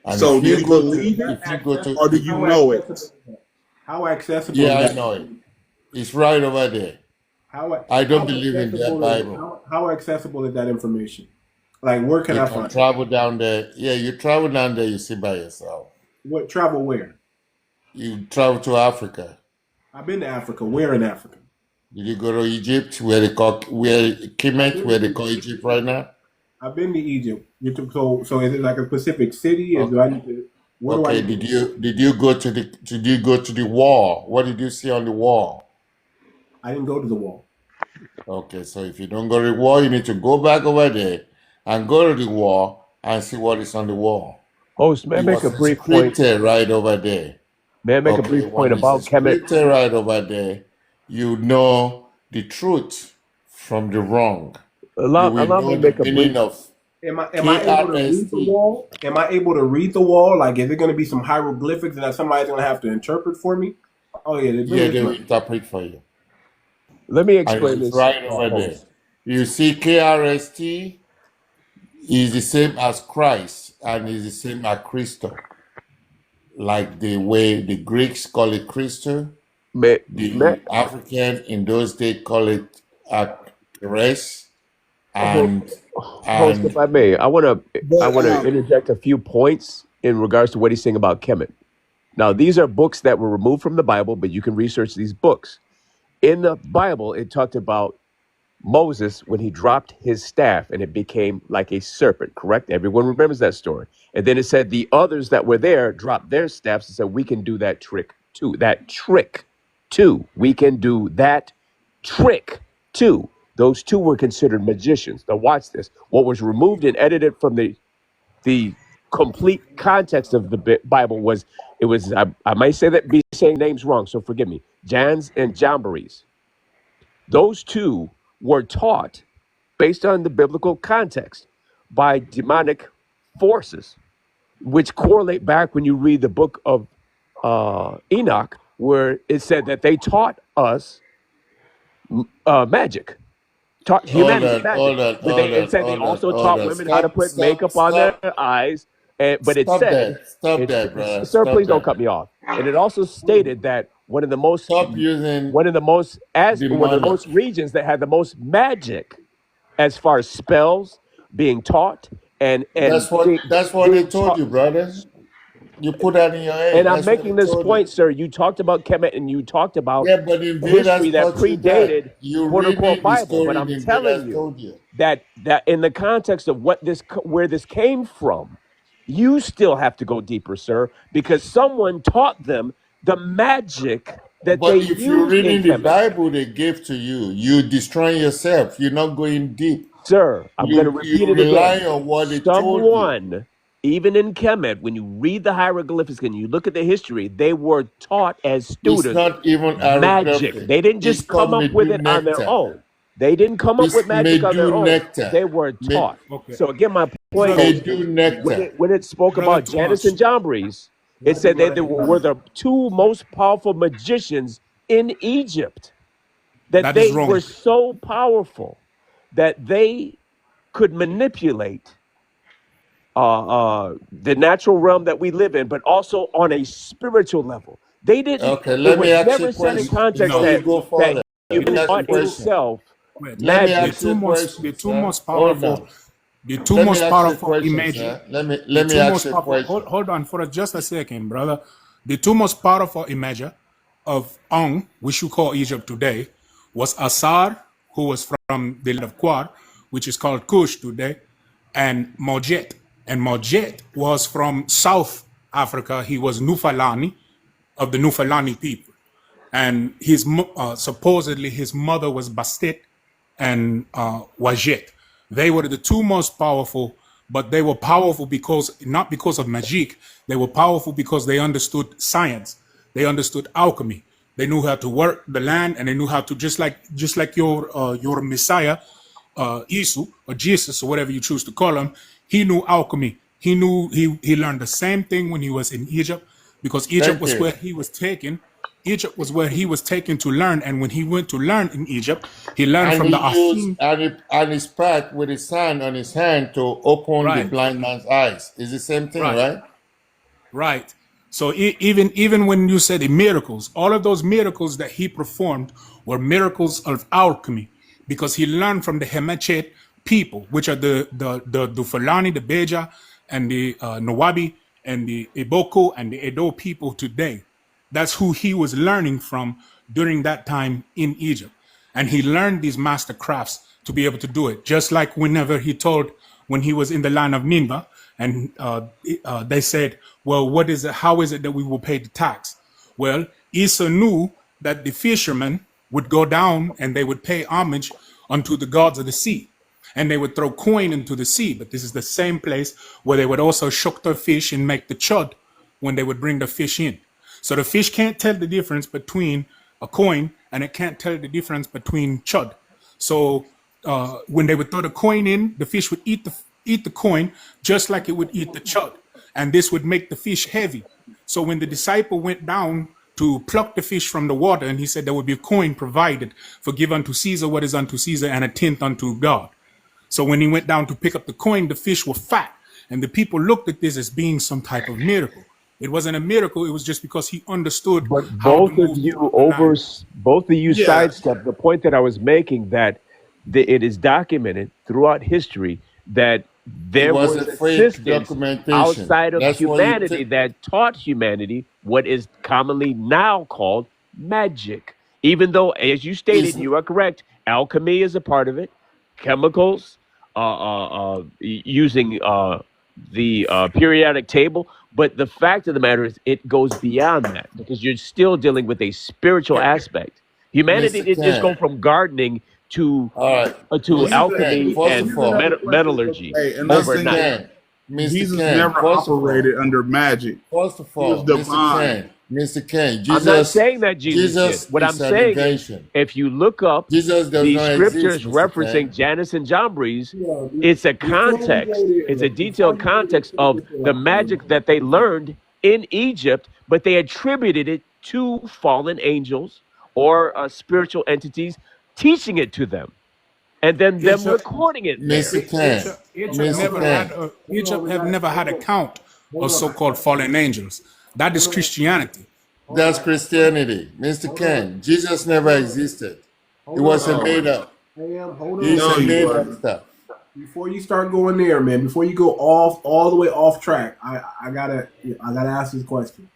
F: And
G: So,
F: if
G: do
F: you
G: you
F: go to,
G: believe it
F: if you go to,
G: or do you know it?
A: How accessible
F: yeah,
A: is
F: I
A: that?
F: know it. It's right over there.
A: How
F: I don't
A: how
F: believe in that
A: accessible is
F: Bible.
A: how accessible is that information? Like, where can
F: You
A: I
F: can
A: find it?
F: travel down there. Yeah, you travel down there, you see by yourself.
A: What travel where?
F: You travel to Africa.
A: I've been to Africa. Where in Africa?
F: Did you go to Egypt where
A: I've
F: Kemet,
A: been
F: where
A: to
F: they call
A: Egypt.
F: Egypt right now?
A: I've been to Egypt. So is it like a specific city? Is do I
F: Okay.
A: need to? Where do I
F: Okay.
A: need to go?
F: Did you go to the wall? What did you see on the wall?
A: I didn't go to the wall.
F: Okay, so if you don't go to the wall, you need to go back over there and go to the wall and see what is on the wall.
D: Host, may I
F: It
D: make a
F: was
D: brief point?
F: inscripted right over there.
D: May I make a
F: Okay,
D: brief point
F: when it's
D: about Kemet?
F: inscripted right over there, you know the truth from the wrong. You will
D: Allow me
F: know
D: to
F: the
D: make a
F: meaning
D: brief.
F: of
A: Am I able to read the
F: KRST.
A: wall? Am I able to read the wall? Like, is it going to be some hieroglyphics that somebody's going to have to interpret for me? Oh yeah, bring
F: Yeah,
A: this
F: they will
A: mic.
F: interpret for you.
D: Let me
F: And
D: explain
F: it's
D: this,
F: right over there.
D: host.
F: You see, KRST is the same as Christ and is the same as Christo. Like the way the Greeks call it Christo,
D: May, may,
F: the African in those days call it Keres,
D: ho-
F: and
D: host, if
F: and
D: I may, I
G: But
D: want to interject a few points in regards to what he's saying about Kemet. Now, these are books that were removed from the Bible, but you can research these books. In the Bible, it talked about Moses when he dropped his staff and it became like a serpent, correct? Everyone remembers that story. And then it said the others that were there dropped their staffs and said, we can do that trick too. That trick too. We can do that trick too. Those two were considered magicians. Now watch this. What was removed and edited from the complete context of the Bible was, I might say that be saying names wrong, so forgive me. Jan and Jambres. Those two were taught based on the biblical context by demonic forces, which correlate back when you read the book of Enoch, where it said that they taught us magic, taught humanity magic. But it said they also taught women how to put makeup on their eyes. But it said,
F: Stop that, brother.
D: Sir,
F: Stop
D: please don't
F: that.
D: cut me off. And it also stated that one of the most regions that had the most magic as far as spells being taught and
F: That's what they told you, brother. You put that in your head.
D: And I'm making this point, sir. You talked about Kemet and you talked about
F: but in
D: history that predated quote unquote Bible. But I'm telling
F: you
D: that in the context of where this came from, you still have to go deeper, sir, because someone taught them the magic that they used.
F: But if you're reading the Bible they gave to you, you destroying yourself. You're not going deep.
D: Sir, I'm going to repeat it again.
F: On what they told you.
D: Even in Kemet, when you read the hieroglyphics and you look at the history, they were taught as students.
F: It's not even
D: magic. They didn't just come up with it on their own. They didn't come up with magic on their own. They were taught. So again, my point is, when it spoke about Janus and Jambres, it said they were the two most powerful magicians in Egypt. That they were so powerful that they could manipulate the natural realm that we live in, but also on a spiritual level. They didn't.
F: Okay, let me ask you a question.
D: In context that you taught itself.
G: The two most powerful images.
F: Let me ask you a question.
G: Hold on for just a second, brother. The two most powerful images of which you call Egypt today, was Asar, who was from the land of Quad, which is called Kush today, and Mojet. And Mojet was from South Africa. He was Nufalani, of the Nufalani people. And supposedly his mother was Bastet and Wajet. They were the two most powerful, but they were powerful not because of magic. They were powerful because they understood science. They understood alchemy. They knew how to work the land, and they knew how to, just like your Messiah, Isu or Jesus or whatever you choose to call him. He knew alchemy. He knew he learned the same thing when he was in Egypt, because Egypt was where he was taken. Egypt was where he was taken to learn, and when he went to learn in Egypt, he learned from the Asim.
F: And he spat with his hand on his hand to open the blind man's eyes. It's the same thing, right?
G: Right. So even when you said the miracles, all of those miracles that he performed were miracles of alchemy, because he learned from the Hemachet people, which are the Fulani, the Beja, and the Nawabi, and the Iboko, and the Edo people today. That's who he was learning from during that time in Egypt. And he learned these master crafts to be able to do it. Just like when he was in the land of Nineveh, and they said, well, how is it that we will pay the tax? Well, Issa knew that the fishermen would go down and they would pay homage unto the gods of the sea. And they would throw coin into the sea. But this is the same place where they would also shook their fish and make the chud when they would bring the fish in. So the fish can't tell the difference between a coin, and it can't tell the difference between chud. So when they would throw the coin in, the fish would eat the coin just like it would eat the chud. And this would make the fish heavy. So when the disciple went down to pluck the fish from the water, and he said there would be a coin provided for give unto Caesar what is unto Caesar, and a tenth unto God. So when he went down to pick up the coin, the fish were fat. And the people looked at this as being some type of miracle. It wasn't a miracle. It was just because he understood.
D: But both of you sidestepped the point that I was making, that it is documented throughout history that
F: It
D: there
F: was
D: was
F: a fake
D: assistance
F: documentation.
D: outside of
F: That's what you
D: humanity
F: think.
D: that taught humanity what is commonly now called magic. Even though, as you stated,
F: Is
D: you are correct, alchemy is a part of it, chemicals, using the periodic table. But the fact of the matter is, it goes beyond that because you're still dealing with a spiritual aspect. Humanity
F: Mr.
D: didn't just go
F: Ken.
D: from gardening to
F: All right,
D: to
F: Mr. Ken.
D: alchemy
F: First
A: Here's
F: of
D: and
F: all,
A: another question for
D: metallurgy
H: Hey, and that's the
F: Mr.
H: thing.
D: overnight.
F: Ken. Mr.
H: Jesus
F: Ken.
H: never
F: First of all,
H: operated under magic.
F: First of
H: He was
F: all,
H: divine.
F: Mr. Ken,
D: I'm not saying that Jesus did.
F: Jesus
D: What I'm
F: is an
D: saying is,
F: invention.
D: if you look up
F: Jesus does
D: the
F: not exist,
D: scriptures
F: Mr.
D: referencing
F: Ken.
D: Janus and Jambres,
A: Yeah,
D: it's a
A: before we go
D: context.
A: there,
D: It's a
A: before
D: detailed
A: you go
D: context
A: there,
D: of the magic that they learned in Egypt, but they attributed it to fallen angels or spiritual entities teaching it to them, and then them
G: Egypt,
D: recording it there.
F: Mr. Ken.
G: Egypt
F: Mr.
G: never had
F: Ken.
G: a,
A: hold on,
G: Egypt have
A: relax,
G: never had a
A: hold on,
G: count of
A: hold on,
G: so-called fallen angels. That is
A: hold on,
G: Christianity.
A: hold
F: That's
A: on,
F: Christianity. Mr.
A: hold on,
F: Ken, Jesus never
A: hold on,
F: existed. It
A: hold
F: was a
A: on.
F: made up.
A: Hold
F: It's
A: on.
H: No,
F: a
H: he
F: made up
H: wasn't.
F: stuff.
A: Before you start going there, man, before you go all the way off track, I gotta ask this question.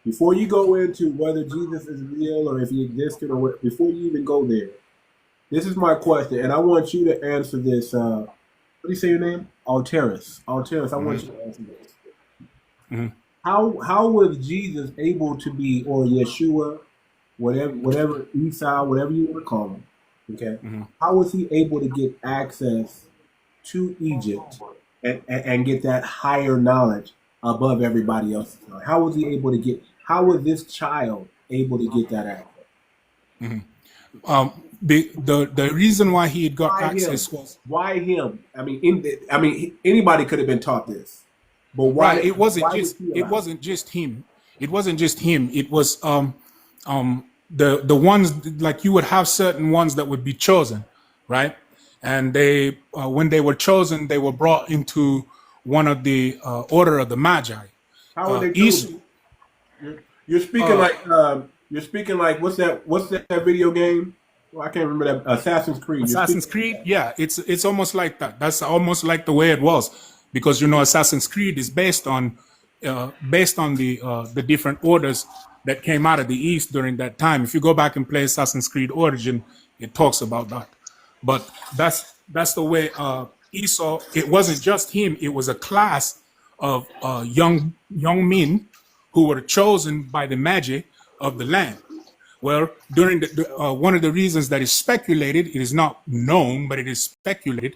A: Before you go into whether Jesus is real or if he existed or what, before you even go there, this is my question, and I want you to answer this. What do you say your name? Alteris. Alteris. I want you to answer this.
G: Mhm.
A: How was Jesus able to be, or Yeshua, whatever Esau, whatever you want to call him, okay? How was he able to get access to Egypt and get that higher knowledge above everybody else? How was he able to get? How was this child able to get that access?
G: The reason why he had got
A: Why him?
G: access was
A: Why him? I mean, anybody could have been taught this, but why?
G: right. It wasn't
A: Why
G: just.
A: was he
G: It
A: allowed?
G: wasn't just him. It wasn't just him. It was the ones, like you would have certain ones that would be chosen, right? And they when they were chosen, they were brought into one of the order of the Magi.
A: How are they
G: Esau,
A: chosen? You're speaking like what's that video game? Well, I can't remember that. Assassin's Creed. You're
G: Assassin's
A: speaking-
G: Creed, yeah, it's almost like that. That's almost like the way it was, because you know Assassin's Creed is based on the different orders that came out of the East during that time. If you go back and play Assassin's Creed Origin, it talks about that. But that's the way Esau. It wasn't just him; it was a class of young men who were chosen by the Magi of the land. Well, during one of the reasons that is speculated, it is not known, but it is speculated.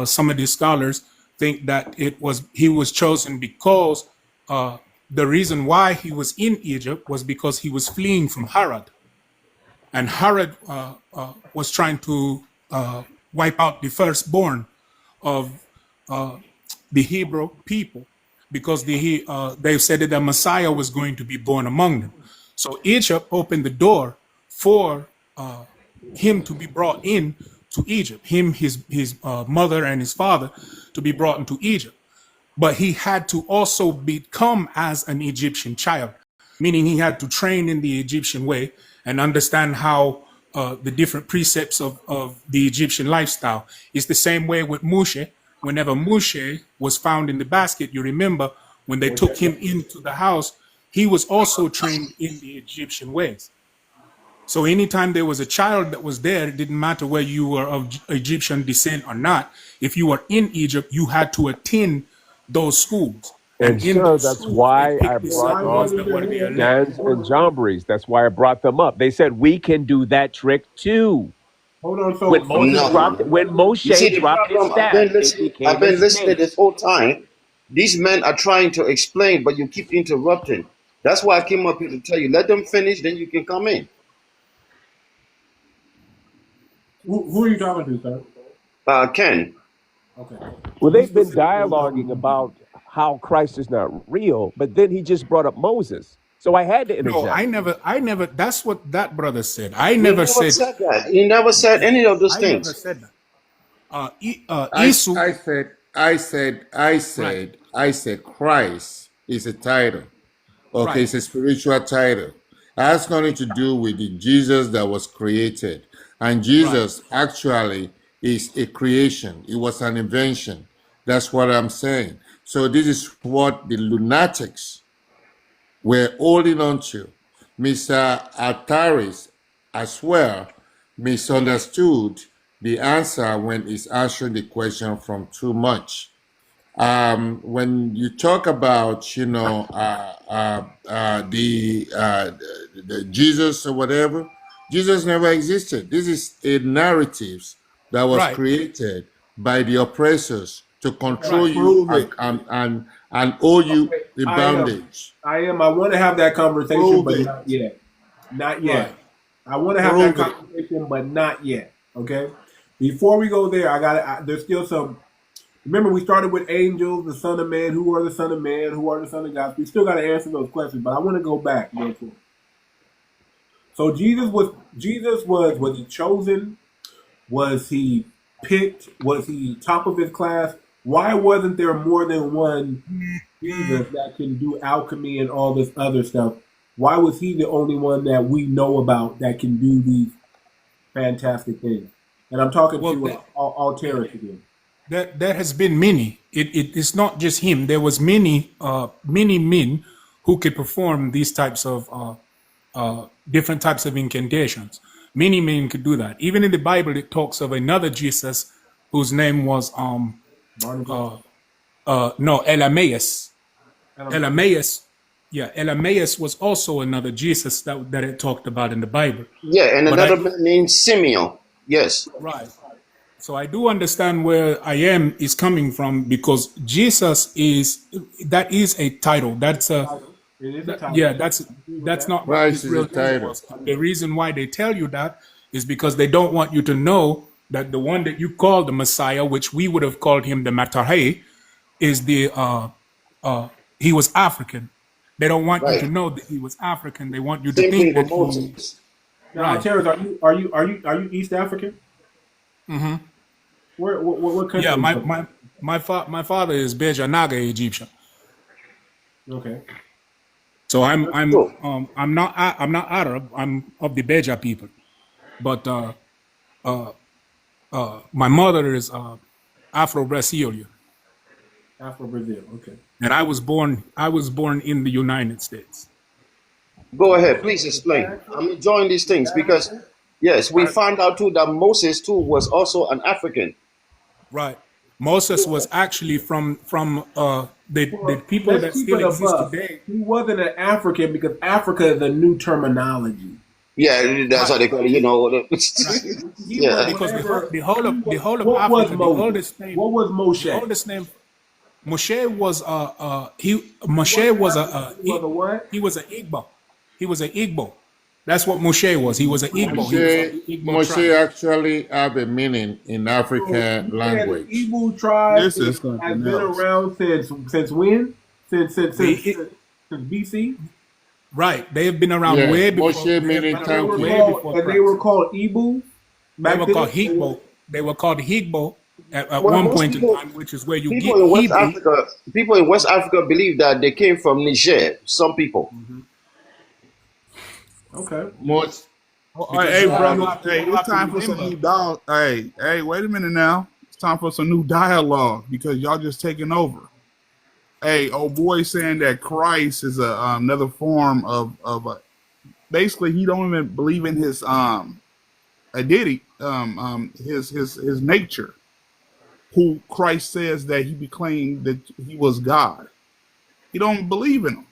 G: Some of these scholars think that he was chosen because the reason why he was in Egypt was because he was fleeing from Herod, and Herod was trying to wipe out the firstborn of the Hebrew people, because they said that the Messiah was going to be born among them. So Egypt opened the door for him to be brought in to Egypt, his mother and his father to be brought into Egypt. But he had to also become as an Egyptian child, meaning he had to train in the Egyptian way and understand how the different precepts of the Egyptian lifestyle. It's the same way with Moshe. Whenever Moshe was found in the basket, you remember when they took him into the house, he was also trained in the Egyptian ways. So anytime there was a child that was there, it didn't matter whether you were of Egyptian descent or not. If you were in Egypt, you had to attend those schools.
D: And
G: in
D: sir,
G: those
D: that's
G: schools,
D: why
G: they
D: I
G: picked the
D: brought
G: certain
A: Why
G: ones
D: up
A: wasn't
G: that were to
A: there?
G: be elect.
D: Jans and Jambres. That's why I brought them up. They said we can do that trick too.
A: Hold on. So
D: When Moses
B: No.
D: dropped, when
B: You see,
D: Moshe
B: the
D: dropped his
B: problem,
D: staff, it
B: I've
D: became a
B: been listening
D: snake.
B: this whole time. These men are trying to explain, but you keep interrupting. That's why I came up here to tell you, let them finish, then you can come in.
A: who are you talking to, sir?
B: Ken,
A: Okay.
D: Well,
A: So be
D: they've been
A: specific.
D: dialoguing about how Christ is not real, but then he just brought up Moses. So I had to
G: No,
D: interject.
G: I never, that's what that brother said. I
B: he
G: never
B: never
G: said,
B: said that. He never said any of those
G: I never
B: things.
G: said that.
F: I
G: Esau,
F: said Christ is a title. Okay,
G: right,
F: it's a spiritual title. It has nothing to do with the Jesus that was created. And Jesus actually is a creation. It was an invention. That's what I'm saying. So this is what the lunatics were holding on to. Mr. Ataris, as well, misunderstood the answer when he's answering the question from Too Much. When you talk about, the Jesus or whatever, Jesus never existed. This is a narrative that was
G: Right.
F: created by the oppressors to control
G: Right.
F: you
A: Prove it.
F: and hold you
A: Okay,
F: in
A: I am.
F: bondage.
A: I want to have that conversation,
F: Prove
A: but
F: it.
A: not yet. Not yet.
G: Right.
A: I want to have
F: Prove
A: that
F: it.
A: conversation, but not yet. Okay. Before we go there, there's still some. Remember, we started with angels, the Son of Man. Who are the Son of Man? Who are the Son of God? We still got to answer those questions, but I want to go back real quick. So Jesus was he chosen? Was he picked? Was he top of his class? Why wasn't there more than one Jesus that can do alchemy and all this other stuff? Why was he the only one that we know about that can do these fantastic things? And I'm talking
G: Well,
A: to Alteris again.
G: there has been many. It's not just him. There was many men who could perform these types of different types of incantations. Many men could do that. Even in the Bible, it talks of another Jesus whose name was 𝗖𝗂𝗴𝗵𝘁𝘀. 𝗖𝗂𝗴𝗵, yeah, 𝗖𝗂𝗴 was also another Jesus that it talked about in the Bible.
H: Yeah, and
G: But
H: another man named Simeon. Yes.
G: right. So I do understand where I am is coming from, because Jesus is a title. That's a
A: It is a title.
G: yeah. That's not what
F: Christ
G: his
F: is
G: real
F: a
G: name
F: title.
G: was. The reason why they tell you that is because they don't want you to know that the one that you call the Messiah, which we would have called him the 𝗵𝗵𝗵, is he was African. They don't want you to
H: Right.
G: know that he was African. They want you to
H: Same
G: think
H: thing with
G: that he
H: Moses.
A: Now,
G: right.
A: Alteris, are you East African?
G: Mm-hmm.
A: What country?
G: Yeah,
A: are you from?
G: my father is 𝗤𝗲𝗵𝗁 Egyptian.
A: Okay.
G: So
H: Cool.
G: I'm not Arab. I'm of the 𝗤𝗲 people, but my mother is Afro-Brazilian,
A: Afro-Brazil. Okay.
G: and I was born in the United States.
H: Go ahead, please explain. I'm enjoying these things because, yes, we found out too that Moses too was also an African.
G: Right. Moses was actually from the people
A: Let's
G: that
A: keep
G: still
A: it
G: exist
A: above.
G: today.
A: He wasn't an African because Africa is a new terminology.
H: Yeah, that's how they call it. You know.
A: He
H: Yeah.
A: was
G: Because
A: whatever.
G: the whole of
A: What was
G: Africa, the
A: Moses?
G: oldest name,
A: What was
G: the
A: Moshe?
G: oldest name, Moshe was
A: He was a what?
G: he was an Igbo. He was an Igbo. That's what Moshe was. He was an Igbo. He was from the Igbo
F: Moshe
G: tribe.
F: actually have a meaning in African
A: The
F: language.
A: Igbo tribe
I: This is
A: has
I: something
A: been
I: else.
A: around since when? Since BC.
G: Right. They have been around
F: Yeah,
G: way before.
F: Moshe
G: They have
F: meaning
G: been
A: They
F: thank
A: were
G: around
F: you.
G: way
A: called,
G: before
A: and they were
G: Christ.
A: called Ibu.
G: They
A: Back
G: were
A: then.
G: called Higbo. They were called Higbo at
H: Well,
G: one
H: most
G: point in
H: people,
G: time, which is where you
H: people
G: get
H: in West
G: Hebrew.
H: Africa, people in West Africa believe that they came from Niger. Some people.
A: Okay.
F: Most
G: Because
I: Hey,
G: you
I: brother.
G: have to,
I: Hey,
G: you
I: it's
G: have to
I: time for some
G: remember.
I: new dog. Hey, wait a minute now. It's time for some new dialogue because y'all just taking over. Hey, old boy saying that Christ is another form of basically he don't even believe in his deity, his nature. Who Christ says that he proclaimed that he was God. He don't believe in him.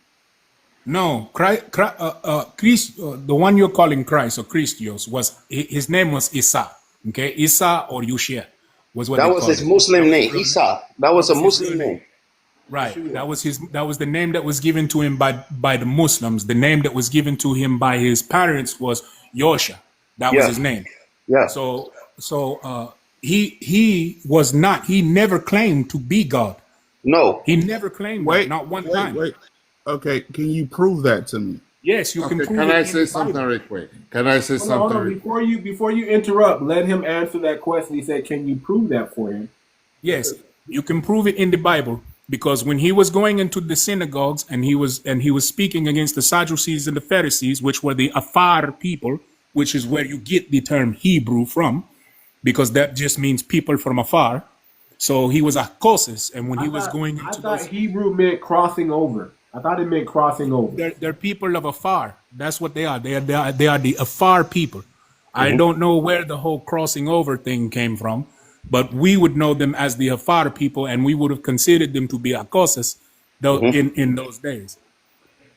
G: No, the one you're calling Christ or Christios his name was Isa. Okay, Isa or Yushia was what
H: That
G: they
H: was
G: called
H: his
G: it.
H: Muslim name, Isa. That was a
G: was his real
H: Muslim
G: name.
H: name.
G: Right. That was the name that was given to him by the Muslims. The name that was given to him by his parents was Yosha. That was
H: Yeah.
G: his name.
H: Yeah.
G: So he never claimed to be God.
H: No.
G: He never claimed that,
I: Wait,
G: not one time.
I: wait. Okay, can you prove that to me?
G: Yes, you can
F: okay,
G: prove
F: can
G: it
F: I
G: in
F: say
G: the
F: something
G: Bible.
F: real quick? Can I say
A: Hold
F: something
A: on.
F: real quick?
A: Before you interrupt, let him answer that question. He said, "Can you prove that for him?"
G: Yes, you can prove it in the Bible, because when he was going into the synagogues and he was speaking against the Sadducees and the Pharisees, which were the Afar people, which is where you get the term Hebrew from, because that just means people from afar. So he was 𝗥𝗶𝗴𝗵𝘁𝘁, and when he was going
A: I
G: into
A: thought
G: those,
A: Hebrew meant crossing over. I thought it meant crossing over.
G: they're people of afar. That's what they are. They are the afar people. I don't know where the whole crossing over thing came from, but we would know them as the afar people, and we would have considered them to be 𝗥𝗶𝗴𝗵𝘁 though in those days.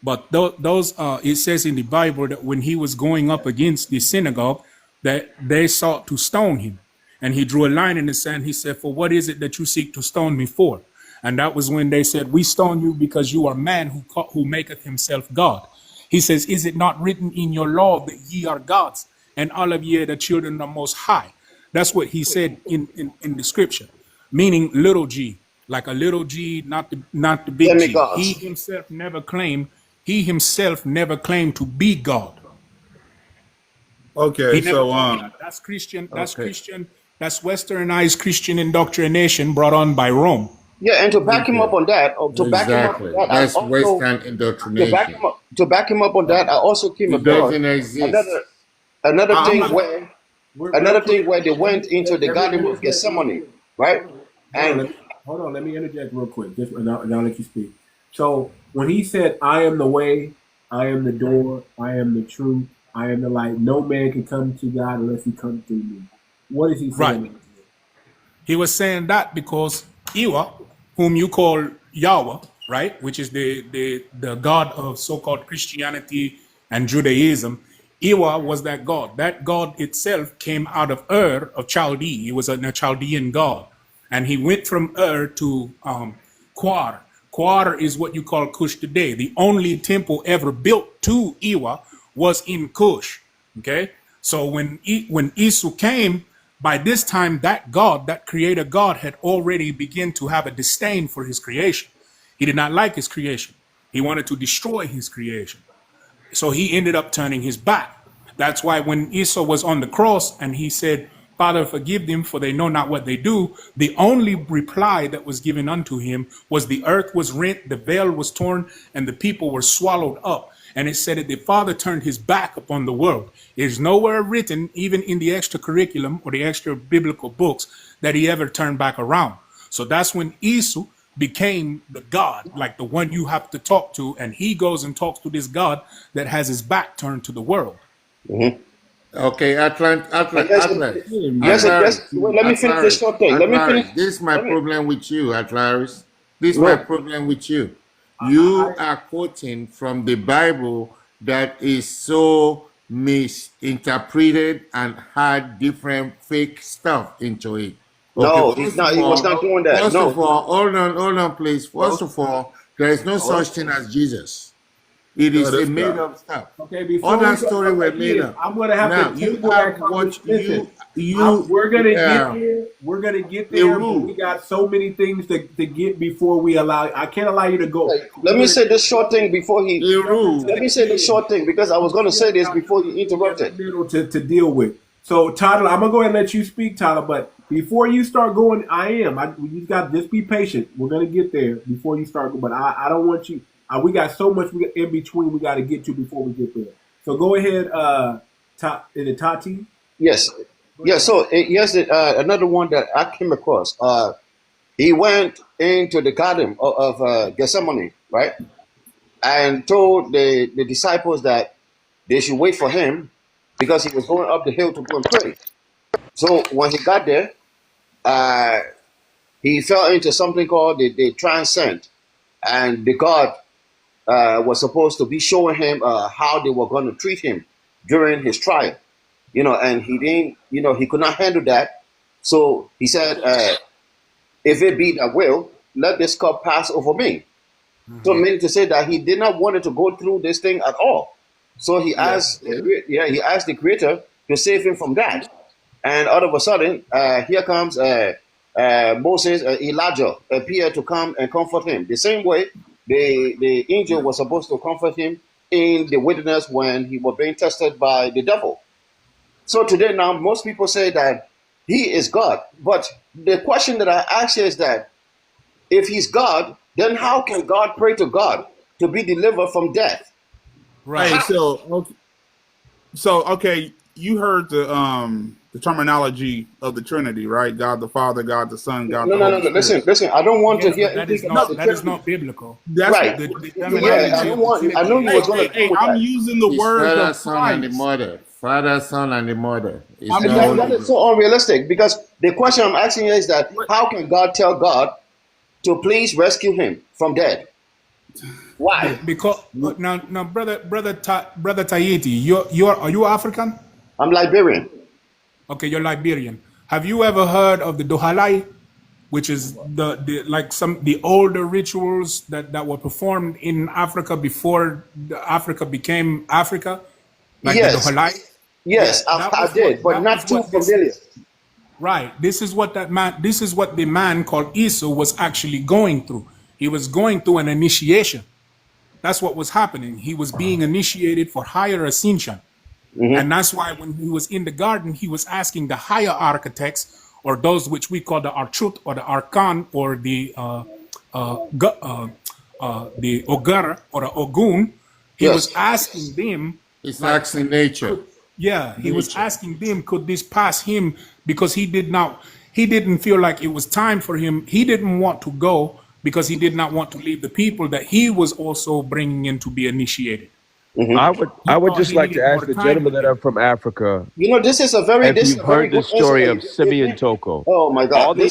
G: But those it says in the Bible that when he was going up against the synagogue, that they sought to stone him. And he drew a line in the sand. He said, "For what is it that you seek to stone me for?" And that was when they said, "We stone you because you are man who maketh himself God." He says, "Is it not written in your law that ye are gods, and all of ye are the children of Most High?" That's what he said in the scripture, meaning little g, like a little g, not the big G.
H: Demigods.
G: He himself never claimed to be God.
I: Okay,
G: He never
I: so
G: claimed that. That's Christian. That's
I: okay.
G: Christian. That's westernized Christian indoctrination brought on by Rome.
H: Yeah, and to back him up on that,
F: Exactly. That's Western
H: to
F: indoctrination.
H: back him up on that, I also came
F: It
H: across
F: doesn't exist.
H: another
A: I'm
H: thing
A: not-
H: where they went into the Garden of Gethsemane, right? And
A: Hold on, let me interject real quick. Just and I'll let you speak. So when he said, "I am the way, I am the door, I am the truth, I am the light. No man can come to God unless he comes through me." What is he saying?
G: Right. He was saying that because 𝗖𝗏, whom you call Yahweh, right, which is the God of so-called Christianity and Judaism, 𝗖𝗏 was that God. That God itself came out of of Chaldee. He was a Chaldean God. And he went from to 𝗏. 𝗏 is what you call Cush today. The only temple ever built to 𝗖𝗏 was in Cush. Okay? So when 𝗖𝗏 came, by this time, that God, that creator God, had already begun to have a disdain for his creation. He did not like his creation. He wanted to destroy his creation. So he ended up turning his back. That's why when 𝗖𝗏 was on the cross and he said, "Father, forgive them, for they know not what they do," the only reply that was given unto him was the earth was rent, the veil was torn, and the people were swallowed up. And it said that the Father turned his back upon the world. It is nowhere written, even in the extra curriculum or the extra biblical books, that he ever turned back around. So that's when 𝗖𝗏 became the God, like the one you have to talk to, and he goes and talks to this God that has his back turned to the world.
F: Okay, Atlas.
H: Wait, let me finish this short thing. Let me finish.
F: This is my problem with you, Atlas. This is my problem with you. You are quoting from the Bible that is so misinterpreted and had different fake stuff into it.
H: No,
F: Okay,
H: he's not. He was not doing that.
F: First
H: No.
F: of all, hold on, please. First of all, there is no such thing as Jesus. It is a made-up stuff.
A: Okay, before
F: All that
A: we go-
F: story were
A: again,
F: made up.
A: I'm gonna have
F: Now,
A: to
F: you
A: table
F: have
A: that
F: what
A: conversation.
F: you
A: We're gonna get
F: yeah.
A: there. We're gonna get
F: The
A: there.
F: rule.
A: But we got so many things to get before we allow. I can't allow you to go.
H: Let me say this short thing before he.
F: The rule.
H: Let me say this short thing because I was going to say this before you interrupted.
A: Middle to deal with. So Tyler, I'm gonna go ahead and let you speak, Tyler. But before you start going, you got just be patient. We're gonna get there before you start. But I don't want you. We got so much in between we got to get to before we get there. So go ahead, is it Tati?
H: Yes. Yeah. So yes, another one that I came across. He went into the Garden of Gethsemane, right, and told the disciples that they should wait for him because he was going up the hill to go and pray. So when he got there, he fell into something called the transcend, and the God was supposed to be showing him how they were going to treat him during his trial, and he didn't, he could not handle that. So he said, if it be thy will, let this cup pass over me. So meaning to say that he did not want to go through this thing at all. So he asked, he asked the Creator to save him from that. And all of a sudden, here comes Moses, Elijah appeared to come and comfort him. The same way the angel was supposed to comfort him in the wilderness when he was being tested by the devil. So today now, most people say that he is God. But the question that I ask you is that if he's God, then how can God pray to God to be delivered from death?
G: Right.
I: Hey, so okay, you heard the terminology of the Trinity, right? God the Father, God the Son, God
H: No,
I: the
H: no, no,
I: Holy
H: no.
I: Spirit.
H: Listen. I don't want to
G: Yes,
H: hear
G: but that is
H: anything about
G: not
H: the
G: that is
H: Trinity.
G: not biblical.
I: That's
H: Right.
G: The
H: Yeah, I
G: terminology
H: don't
G: of the
H: want. I
G: Trinity
H: know you was
G: is
H: going to come with
I: I'm
H: that.
I: using the
F: It's
I: words
F: Father,
I: of
F: Son, and the
I: Christ.
F: Mother. Father, Son, and the Mother. It's
I: I'm
H: And
F: not
I: using
H: that
F: only
H: is so unrealistic because the question I'm asking you is that how can God tell God to please rescue him from death? Why?
G: because now brother Tahiti, you're are you African?
H: I'm Liberian.
G: Okay, you're Liberian. Have you ever heard of the Dohalai, which is the like the older rituals that were performed in Africa before Africa became Africa, like the
H: Yes,
G: Dohalai? Yeah,
H: yes, I did, but
G: that was
H: not too
G: what this
H: familiar.
G: right. This is what the man called 𝗖cie was actually going through. He was going through an initiation. That's what was happening. He was being initiated for higher ascension.
H: Hmm.
G: And that's why when he was in the garden, he was asking the higher architects, or those which we call the Archut or the Arkan or the Ogara or the Ogun. He was
H: Yes.
G: asking them,
F: it's
G: like,
F: acts in nature.
G: yeah, he was
F: Nature.
G: asking them, could this pass him? Because he didn't feel like it was time for him. He didn't want to go because he did not want to leave the people that he was also bringing in to be initiated.
H: Hmm.
G: He
D: I would
G: thought
D: just
G: he
D: like to
G: needed
D: ask
G: more
D: the
G: time
D: gentlemen
G: with
D: that
G: them.
D: are from Africa if
H: This is
D: you've
H: a very
D: heard the
H: good answer
D: story
H: that
D: of Simeon Toko.
H: oh my
D: All
H: God,
D: the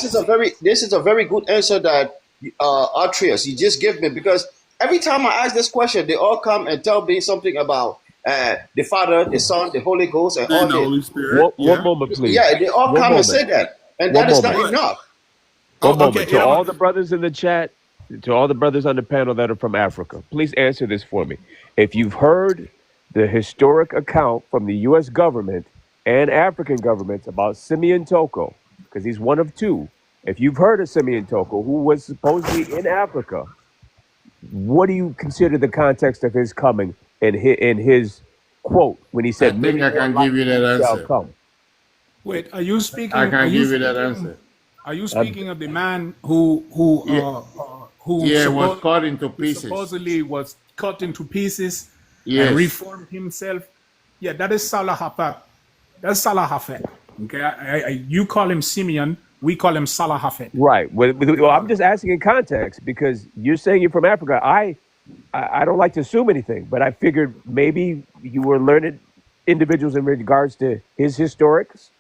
H: this is a very good answer that Artrius you just give me because every time I ask this question, they all come and tell me something about the Father, the Son, the Holy Ghost, and all
I: And the
H: this.
I: Holy Spirit.
D: one
I: Yeah.
D: moment, please.
H: Yeah, they all
D: One
H: come and
D: moment.
H: say that, and
D: One
H: that is not
D: moment.
I: But
H: enough.
D: One moment.
I: okay,
D: To
I: and
D: all the brothers in the chat, to all the brothers on the panel that are from Africa, please answer this for me. If you've heard the historic account from the U.S. government and African governments about Simeon Toko, because he's one of two. If you've heard of Simeon Toko, who was supposedly in Africa, what do you consider the context of his coming and his quote when he
F: I
D: said,
F: think
D: "Many
F: I
D: more
F: can
D: like
F: give you that
D: me shall
F: answer.
D: come"?
G: Wait,
F: I can give you that answer.
G: are you
D: Um,
G: speaking of the man who
F: Yeah, yeah, it was cut into
G: who
F: pieces.
G: supposedly was cut into pieces and
F: Yes.
G: reformed himself? Yeah, that is Salah Hafet. That's Salah Hafet. Okay, you call him Simeon, we call him Salah Hafet.
D: Right. Well, I'm just asking in context because you're saying you're from Africa. I don't like to assume anything, but I figured maybe you were learned individuals in regards to his historics.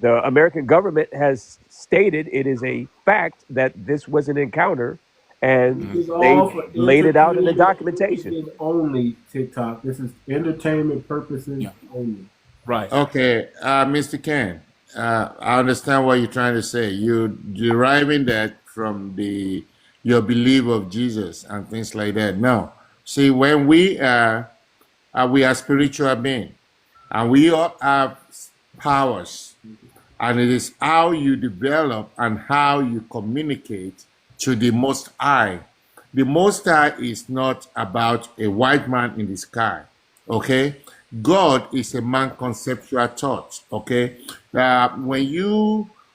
D: The American government has stated it is a fact that this was an encounter, and
A: This is
D: they
A: all for
D: laid it out in the
A: entertainment
D: documentation.
A: purposes only. TikTok. This is entertainment purposes
G: Yeah,
A: only.
G: right.
F: Okay, Mr. Ken, I understand what you're trying to say. You're deriving that from your belief of Jesus and things like that. No, see, when we are spiritual beings, and we all have powers, and it is how you develop and how you communicate to the Most High. The Most High is not about a white man in the sky, okay? God is a man conceptual thought, okay?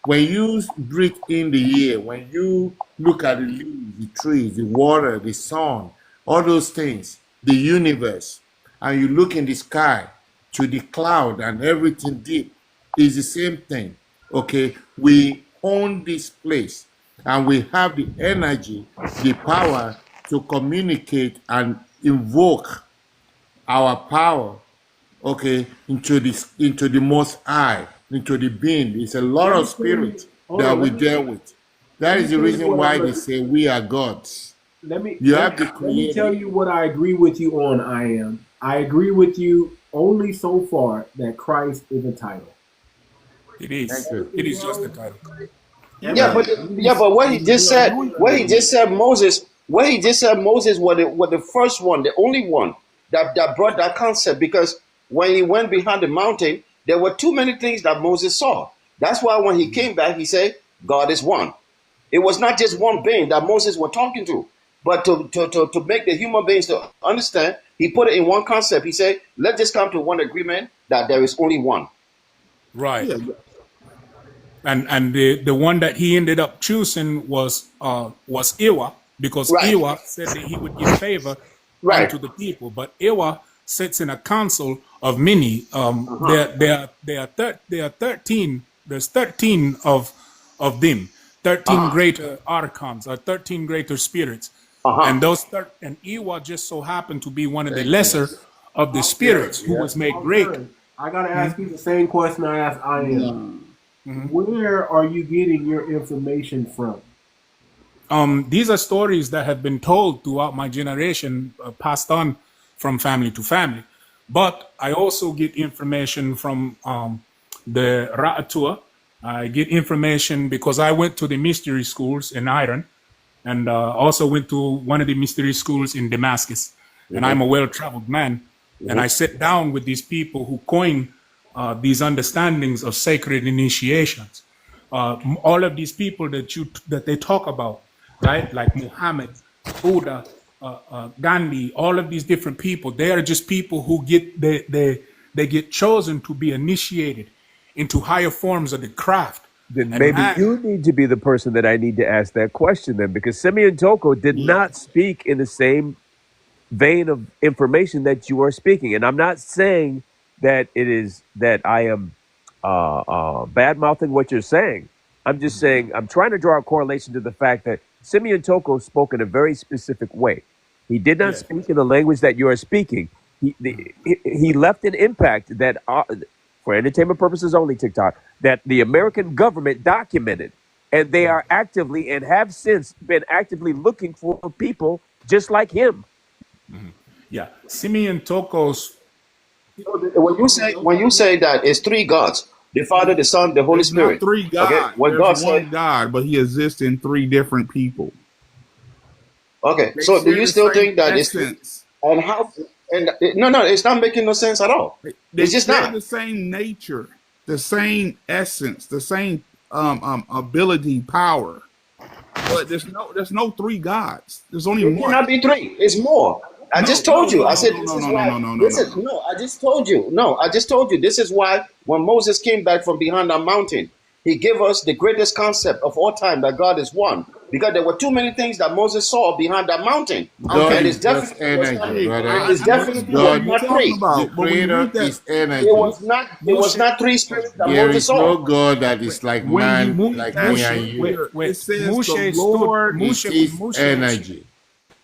F: When you breathe in the air, when you look at the leaves, the trees, the water, the sun, all those things, the universe, and you look in the sky to the cloud and everything deep, is the same thing. Okay, we own this place and we have the energy, the power to communicate and invoke our power, okay, into the Most High, into the being. It's a lot
A: Let
F: of
A: me tell you.
F: spirit
A: Hold
F: that
A: on.
F: we deal with. That
A: Let me
F: is the
A: tell you
F: reason
A: what
F: why
A: I'm.
F: they say we are gods.
A: Let me
F: You
A: let,
F: have the
A: let me tell
F: creator.
A: you what I agree with you on. I agree with you only so far that Christ is a title.
G: It
F: Thank
G: is.
F: you.
G: It is just the title.
H: Yeah,
A: Everything
H: but what he just said,
A: under it.
H: what he just said Moses was the first one, the only one that brought that concept because when he went behind the mountain, there were too many things that Moses saw. That's why when he came back, he said, God is one. It was not just one being that Moses was talking to, but to make the human beings to understand, he put it in one concept. He said, let's just come to one agreement that there is only one.
G: Right.
I: yeah,
G: And the one that he ended up choosing was 𝗖𝗏, because
H: Right,
G: 𝗖𝗏 said that he would give favor
H: right.
G: unto the people. But 𝗖𝗏 sits in a council of many. There are 13. There's 13 of them. 13 greater archons or 13 greater spirits, and and 𝗖𝗏 just so happened to be one of the lesser of the spirits who was made great.
A: I gotta ask you the same question I asked I am. Where are you getting your information from?
G: These are stories that have been told throughout my generation, passed on from family to family. But I also get information from the 𝗥𝗶𝗴𝗵𝘁𝘀𝘀𝗶cie. I get information because I went to the mystery schools in Iran, and also went to one of the mystery schools in Damascus. And I'm a well-traveled man, and I sit down with these people who coin these understandings of sacred initiations. All of these people that they talk about, right? Like Muhammad, Buddha, Gandhi, all of these different people. They are just people who they get chosen to be initiated into higher forms of the craft.
D: Then maybe you need to be the person that I need to ask that question then, because Simeon Toko did not speak in the same vein of information that you are speaking. And I'm not saying that it is that I am bad-mouthing what you're saying. I'm just saying, I'm trying to draw a correlation to the fact that Simeon Toko spoke in a very specific way. He did not speak in the language that you are speaking. He left an impact that, for entertainment purposes only, TikTok, that the American government documented. And they are actively and have since been actively looking for people just like him.
G: Yeah, Simeon Toko's.
H: When you say that it's three gods, the Father, the Son, the Holy Spirit.
I: Not three gods.
H: Okay, what
I: There's
H: God
I: one
H: said.
I: God, but he exists in three different people.
H: Okay,
I: They
H: so do
I: share
H: you
I: the
H: still
I: same
H: think that
I: essence.
H: and how? And no, it's not making no sense at all.
I: They
H: It's just
I: share
H: not.
I: the same nature, the same essence, the same ability, power. But there's no three gods. There's only
H: It
I: one.
H: cannot be three. It's more. I just told you. I said this is why. No. I just told you. No, I just told you. This is why when Moses came back from behind that mountain, he gave us the greatest concept of all time that God is one. Because there were too many things that Moses saw behind that mountain.
F: God
H: And
F: is just energy, brother.
H: It's definitely
F: God,
H: not three.
F: the creator is energy.
H: It was not three spirits that
F: There
H: Moses
F: is no
H: saw.
F: God that is like man, like me and you.
I: It says
G: Moshe
I: the Lord
F: It is energy.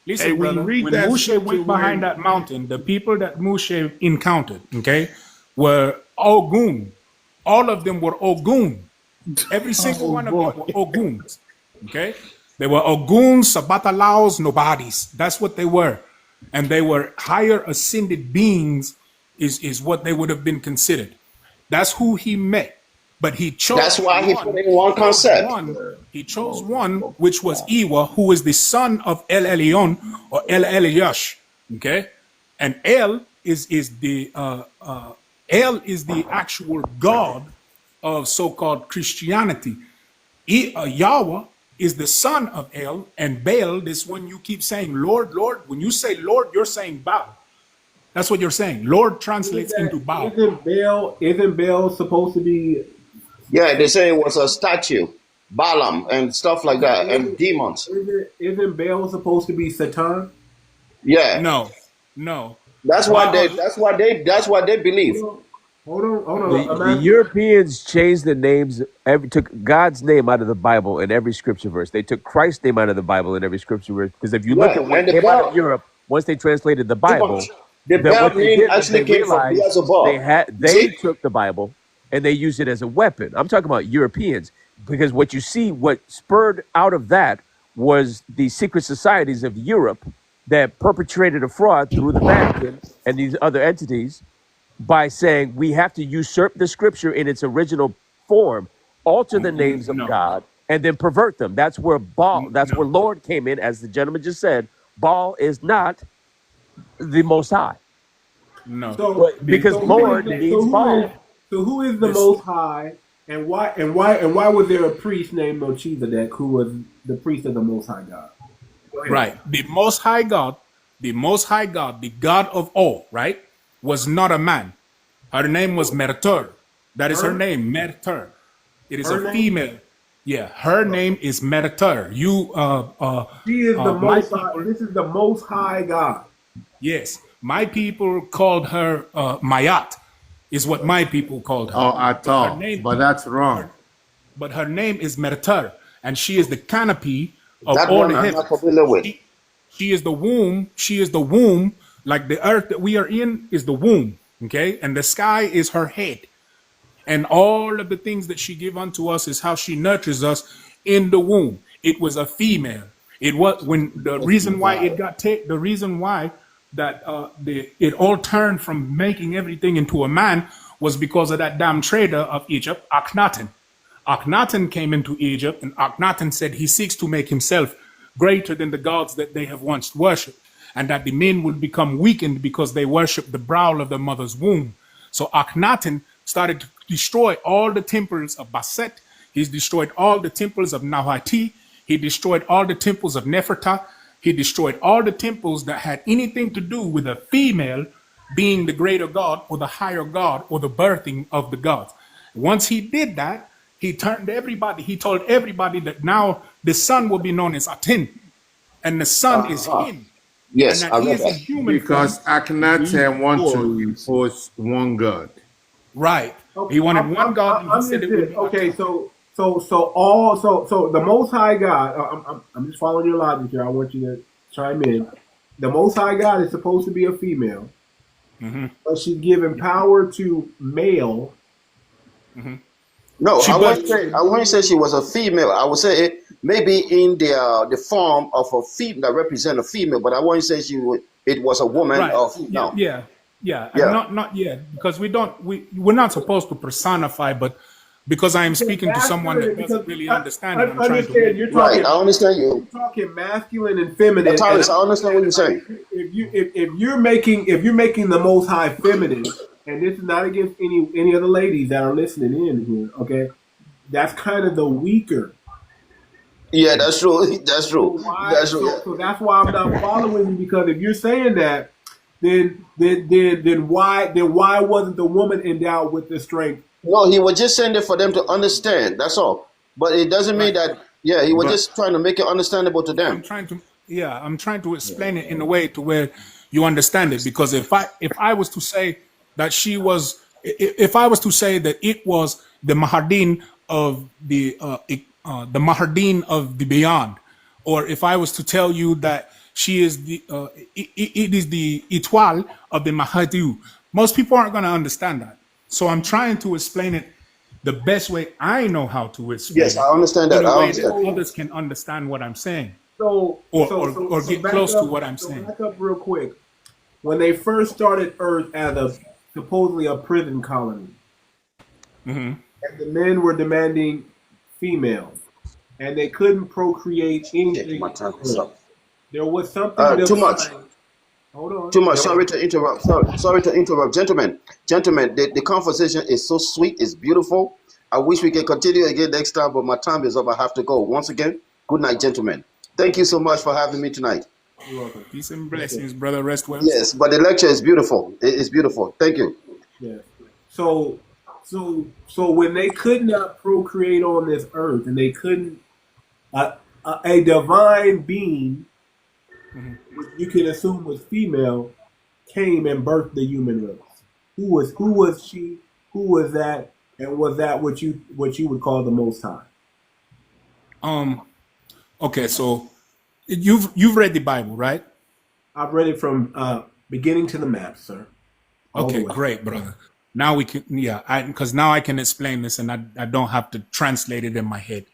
G: Listen,
I: Hey, when you
G: brother,
I: read
G: when
I: that
G: Moshe
I: scripture
G: went behind
I: where-
G: that mountain, the people that Moshe encountered, okay, were Ogun. All of them were Ogun. Every single one of them were Oguns. Okay? They were Oguns, Sabatalaos, nobodies. That's what they were. And they were higher ascended beings, is what they would have been considered. That's who he met. But he chose.
H: That's why he put in one concept.
G: He chose one, which was 𝗖𝗏, who is the son of El Elyon or El Eliyash. Okay? And El is the actual God of so-called Christianity. Yahweh is the son of El, and Baal, this one you keep saying, Lord, Lord. When you say Lord, you're saying Baal. That's what you're saying. Lord translates into Baal.
A: Isn't Baal supposed to be?
H: Yeah, they say it was a statue, Balaam and stuff like that, and demons.
A: Isn't Baal supposed to be Satan?
H: Yeah.
G: No.
H: That's what they believe.
A: Hold on.
D: The Europeans changed the names, took God's name out of the Bible in every scripture verse. They took Christ's name out of the Bible in every scripture verse. Because if you look at what came out of Europe, once they translated the Bible,
H: the Baal name actually came from Beelzebub.
D: They took the Bible and they used it as a weapon. I'm talking about Europeans, because what spurred out of that was the secret societies of Europe that perpetrated a fraud through the Vatican and these other entities by saying we have to usurp the scripture in its original form, alter the names of God, and then pervert them. That's where Baal, where Lord came in, as the gentleman just said. Baal is not the Most High.
G: No.
D: Because Lord means Baal.
A: So who is the Most High, and why was there a priest named Melchizedek who was the priest of the Most High God?
G: Right. The Most High God, the God of all, right, was not a man. Her name was Merter. That is her name, Merter. It is a female. Yeah, her name is Merter.
A: She is the Most High. This is the Most High God.
G: Yes. My people called her Mayat, is what my people called her.
F: Oh, at
G: But her
F: all.
G: name,
F: But that's wrong.
G: but her name is Mertar, and she is the canopy of
H: That
G: all
H: one
G: the
H: I'm
G: heavens.
H: not familiar with.
G: She is the womb. She is the womb, like the earth that we are in is the womb. Okay, and the sky is her head, and all of the things that she give unto us is how she nurtures us in the womb. It was a female. It was when the reason why it got the reason why that it all turned from making everything into a man was because of that damn trader of Egypt, Akhenaten. Akhenaten came into Egypt, and Akhenaten said he seeks to make himself greater than the gods that they have once worshipped, and that the men would become weakened because they worship the brow of the mother's womb. So Akhenaten started to destroy all the temples of Basset. He's destroyed all the temples of Nahati. He destroyed all the temples of Neferta. He destroyed all the temples that had anything to do with a female being the greater god or the higher god or the birthing of the gods. Once he did that, he turned everybody, he told everybody that now the son will be known as Aten, and the son is him.
H: Yes,
G: And
H: I
G: that he
H: read
G: is a
H: that.
G: human
F: Because
G: form.
F: Akhenaten wants to impose one God.
G: Right. He wanted one God, and he
A: I'm
G: said
A: just
G: it would
A: this.
G: be
A: Okay,
G: Aten.
A: so the Most High God. I'm just following your logic here. I want you to chime in. The Most High God is supposed to be a female, but she's given power to male.
H: No,
G: She
H: I
G: birthed-
H: wouldn't say she was a female. I would say it maybe in the form of a female that represent a female, but I wouldn't say it was a woman
G: Right.
H: or female.
G: Yeah.
H: Yeah.
G: And not yet, because we're not supposed to personify, but because I am speaking to someone that doesn't really understand it, I'm trying
A: Understand? You're
G: to.
A: talking.
H: Right, I understand you.
A: You're talking masculine and feminine.
H: Taurus,
A: and
H: I understand what you're saying.
A: if you're making the Most High feminine, and this is not against any other ladies that are listening in here, okay? That's kind of the weaker.
H: Yeah, that's true. That's true. That's true. Yeah.
A: So that's why I'm not following you, because if you're saying that, then why wasn't the woman endowed with the strength?
H: No, he was just saying it for them to understand. That's all. But it doesn't mean that. Yeah, he was just trying to make it understandable to them.
G: I'm trying to explain it in a way to where you understand it. Because if I was to say that she was, if I was to say that it was the Mahardin of the Mahardin of the beyond, or if I was to tell you that she is it is the 𝗖𝗄𝗏 of the Mahadiu, most people aren't going to understand that. So I'm trying to explain it the best way I know how to explain
H: Yes,
G: it.
H: I understand that.
G: In a
H: I
G: way
H: understand.
G: that others can understand what I'm saying,
A: So
G: get
A: back
G: close
A: up,
G: to what I'm saying.
A: Back up real quick. When they first started Earth as supposedly a prison colony, and the men were demanding females, and they couldn't procreate anything.
H: My time is up.
A: There was something
H: Too much.
A: Hold on.
H: Too much. Sorry to interrupt. Sorry to interrupt. Gentlemen, the conversation is so sweet. It's beautiful. I wish we could continue again next time, but my time is up. I have to go. Once again, good night, gentlemen. Thank you so much for having me tonight.
A: You're welcome.
G: Peace and blessings, brother. Rest well.
H: Yes, but the lecture is beautiful. It's beautiful. Thank you.
A: Yeah. So when they could not procreate on this earth, and they couldn't, a divine being, which you can assume was female, came and birthed the human race. Who was she? Who was that? And was that what you would call the Most High?
G: Okay, so you've read the Bible, right?
A: I've read it from beginning to the map, sir. All the
G: Okay,
A: way.
G: great, brother. Now we can, because now I can explain this, and I don't have to translate it in my head.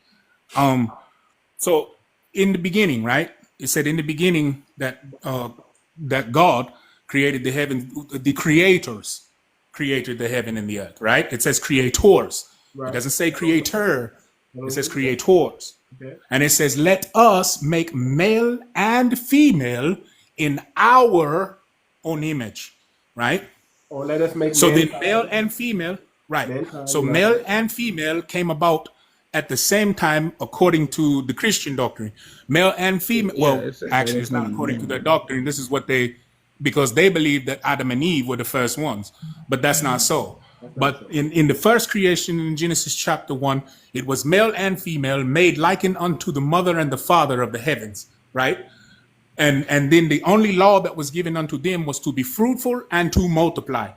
G: So in the beginning, right? It said in the beginning that that God created the heaven. The creators created the heaven and the earth, right? It says creators.
A: Right.
G: It doesn't say creator. It says creators.
A: Okay.
G: And it says, let us make male and female in our own image, right?
A: Or let us make
G: So the
A: mankind.
G: male and female, right?
A: Mankind,
G: So
A: right.
G: male and female came about at the same time, according to the Christian doctrine. Male and female. Well, actually, it's not according to their doctrine. This is what because they believe that Adam and Eve were the first ones, but that's not so. But in the first creation in Genesis chapter 1, it was male and female made likened unto the mother and the father of the heavens, right? And then the only law that was given unto them was to be fruitful and to multiply.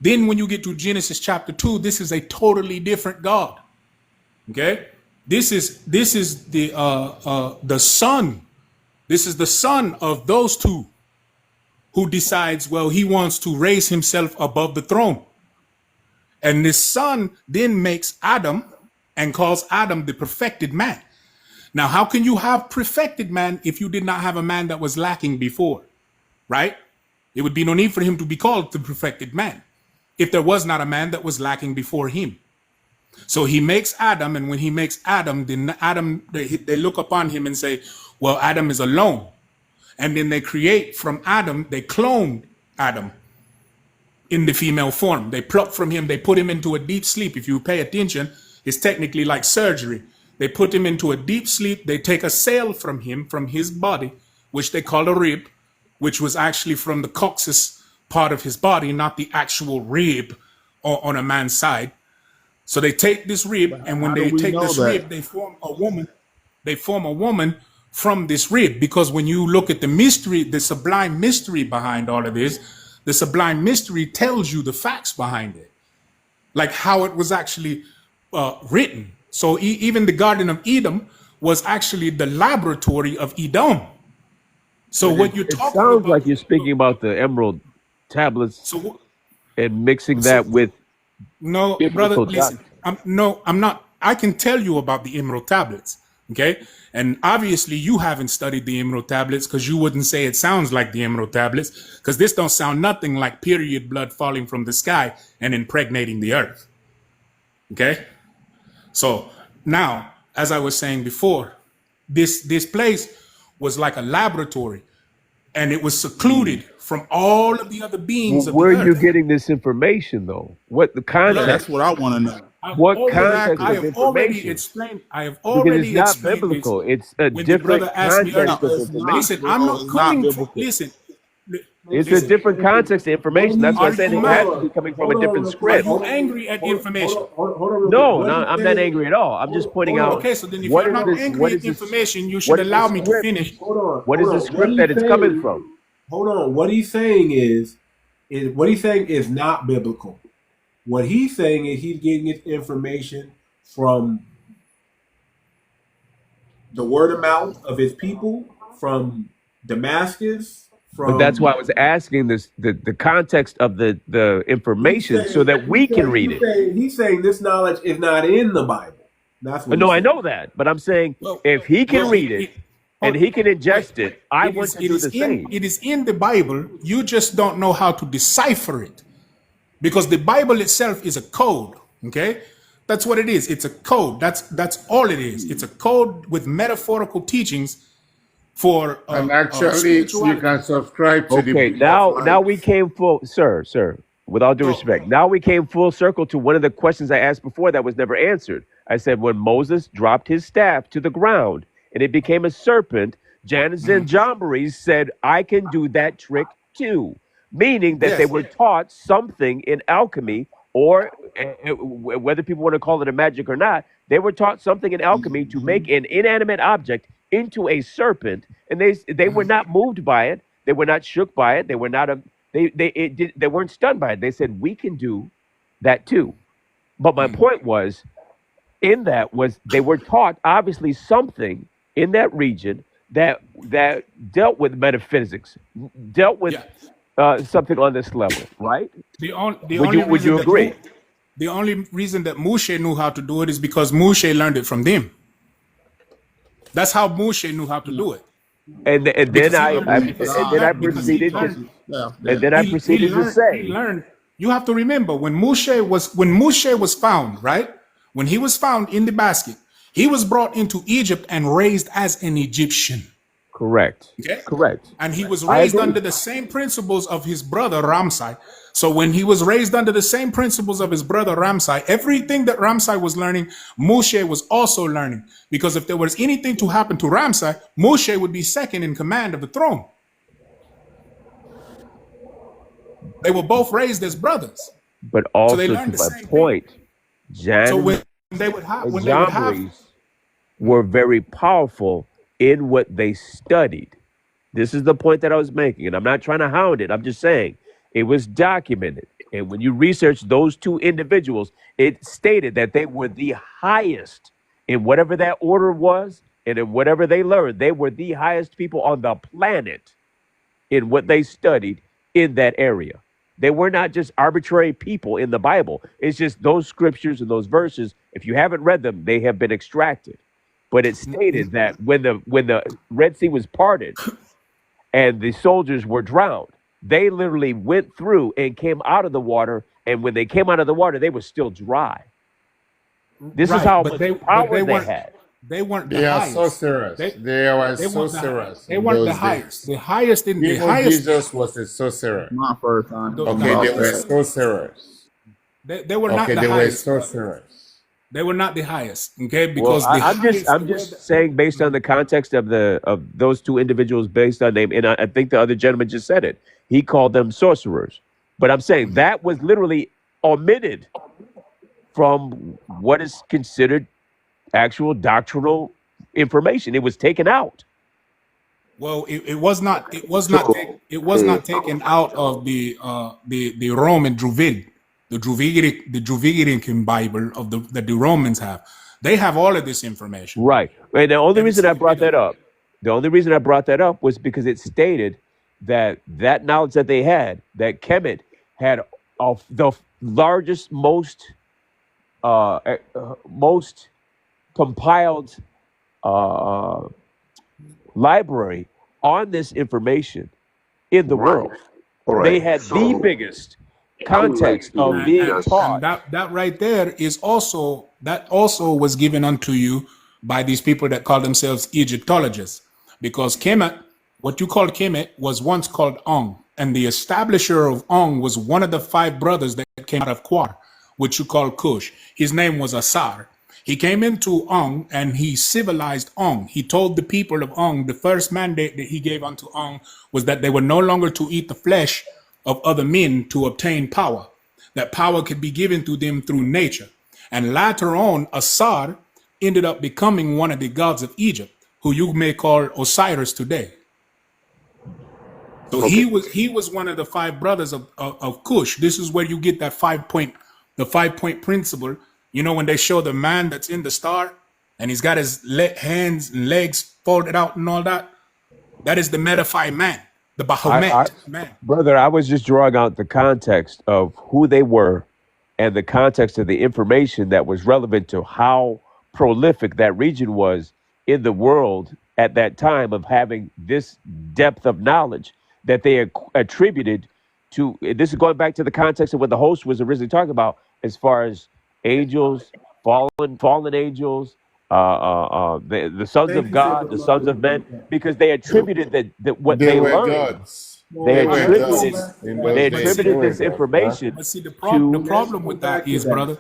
G: Then when you get to Genesis chapter 2, this is a totally different God. Okay? This is the son. This is the son of those two who decides, well, he wants to raise himself above the throne. And this son then makes Adam and calls Adam the perfected man. Now, how can you have perfected man if you did not have a man that was lacking before, right? It would be no need for him to be called the perfected man if there was not a man that was lacking before him. So he makes Adam, and when he makes Adam, then Adam, they look upon him and say, well, Adam is alone. And then they create from Adam, they cloned Adam in the female form. They pluck from him, they put him into a deep sleep. If you pay attention, it's technically like surgery. They put him into a deep sleep. They take a cell from him, from his body, which they call a rib, which was actually from the coccyx part of his body, not the actual rib on a man's side. So they take this rib, and when they take this rib, they form a woman. They form a woman from this rib, because when you look at the mystery, the sublime mystery behind all of this, the sublime mystery tells you the facts behind it, like how it was actually written. So even the Garden of Eden was actually the laboratory of Edom. So what you're talking about,
D: it sounds like you're speaking about the emerald tablets and mixing that with.
G: No, brother, listen. I'm not. I can tell you about the emerald tablets, okay? And obviously you haven't studied the emerald tablets, because you wouldn't say it sounds like the emerald tablets, because this don't sound nothing like period blood falling from the sky and impregnating the earth, okay? So now, as I was saying before, this place was like a laboratory, and it was secluded from all of the other beings of the earth.
D: Where are you getting this information, though? What the context?
I: That's what I want to know.
D: What context
G: I
D: of
G: have already
D: information?
G: explained. I have already
D: Because it's
G: explained
D: not biblical.
G: this.
D: It's a
G: When the
D: different
G: brother asked me,
D: context of
I: it's not.
D: information.
G: listen, I'm not
I: It's
G: coming.
I: not
G: From,
I: biblical.
G: listen,
D: It's a different context of information. That's why I
G: Are
D: said
G: you
D: it has
G: mad?
D: to be coming from a different
G: Are
D: script.
G: you angry at the information?
D: No, I'm not angry at all. I'm just pointing out.
G: Okay, so then if
D: what
G: you're
D: is
G: not
D: this-
G: angry
D: what
G: at
D: is this-
G: information, you
D: what
G: should
D: is
G: allow
D: the
G: me to
D: script?
G: finish.
D: What is the script that it's coming from?
A: Hold on. What he's saying is not biblical. What he's saying is he's getting his information from the word of mouth of his people, from Damascus.
D: But that's why I was asking the context of the information so that we can read it.
A: He's saying this knowledge is not in the Bible. That's what.
D: No, I know that, but I'm saying if he can read it and he can ingest it, I want to do the same.
G: It is in the Bible. You just don't know how to decipher it, because the Bible itself is a code. Okay, that's what it is. It's a code. That's all it is. It's a code with metaphorical teachings for
F: And actually, you
G: spirituality.
F: can subscribe to the
D: Okay,
F: Book
D: now
F: of
D: now
F: Life.
D: we came full, sir, with all due respect. Now we came full circle to one of the questions I asked before that was never answered. I said when Moses dropped his staff to the ground and it became a serpent, Janus and Jambres said, "I can do that trick too," meaning that they were taught something in alchemy, or whether people want to call it a magic or not, they were taught something in alchemy to make an inanimate object into a serpent, and they were not moved by it. They were not shook by it. They were not they weren't stunned by it. They said we can do that too. But my point was, they were taught obviously something in that region that dealt with metaphysics, dealt with something on this level, right? Would you agree?
G: The only reason that Moshe knew how to do it is because Moshe learned it from them. That's how Moshe knew how to do it.
D: And then I proceeded to say,
G: you have to remember when Moshe was found, right? When he was found in the basket, he was brought into Egypt and raised as an Egyptian.
D: Correct.
G: Okay?
D: Correct.
G: And he was raised under the same principles of his brother Ramsai. So when he was raised under the same principles of his brother Ramsai, everything that Ramsai was learning, Moshe was also learning. Because if there was anything to happen to Ramsai, Moshe would be second in command of the throne. They were both raised as brothers.
D: But also
G: they
D: to
G: learned the
D: my
G: same
D: point,
G: So when they would have
D: were very powerful in what they studied. This is the point that I was making, and I'm not trying to hound it. I'm just saying it was documented. And when you research those two individuals, it stated that they were the highest in whatever that order was, and in whatever they learned, they were the highest people on the planet in what they studied in that area. They were not just arbitrary people in the Bible. It's just those scriptures and those verses, if you haven't read them, they have been extracted. But it stated that when the Red Sea was parted and the soldiers were drowned, they literally went through and came out of the water, and when they came out of the water, they were still dry. This is how much power they had.
G: They weren't the
F: They are
G: highest.
F: sorcerers. They were sorcerers.
G: They weren't the highest. The highest in the highest.
F: Jesus was a sorcerer.
I: My first time.
F: Okay, they were sorcerers.
G: They were not
F: Okay,
G: the
F: they were
G: highest.
F: sorcerers.
G: They were not the highest. Okay, because
D: Well,
G: the
D: I'm just saying based on the context of those two individuals, based on name, and I think the other gentleman just said it. He called them sorcerers, but I'm saying that was literally omitted from what is considered actual doctrinal information. It was taken out.
G: Well, it was not. It was not. It was not taken out of the Roman Druid, the Druidic Bible of that the Romans have. They have all of this information.
D: Right. And the only reason I brought that up, was because it stated that knowledge that they had, that Kemet had the largest, most compiled library on this information in the world. They had the biggest context of being taught.
G: And that right there is also was given unto you by these people that call themselves Egyptologists, because Kemet, what you called Kemet, was once called Ong, and the establisher of Ong was one of the 5 brothers that came out of Quar, which you call Cush. His name was Asar. He came into Ong and he civilized Ong. He told the people of Ong, the first mandate that he gave unto Ong was that they were no longer to eat the flesh of other men to obtain power. That power could be given to them through nature. And later on, Asar ended up becoming one of the gods of Egypt, who you may call Osiris today. So he was one of the 5 brothers of Cush. This is where you get that 5-point principle. You know, when they show the man that's in the star and he's got his hands and legs folded out and all that, that is the Metaphi man, the Baphomet man.
D: Brother, I was just drawing out the context of who they were and the context of the information that was relevant to how prolific that region was in the world at that time, of having this depth of knowledge that they attributed to. This is going back to the context of what the host was originally talking about, as far as angels, fallen angels, the sons of God, the sons of men, because they attributed that what they learned.
F: Gods.
D: They attributed this information.
G: But see, the problem with that is, brother,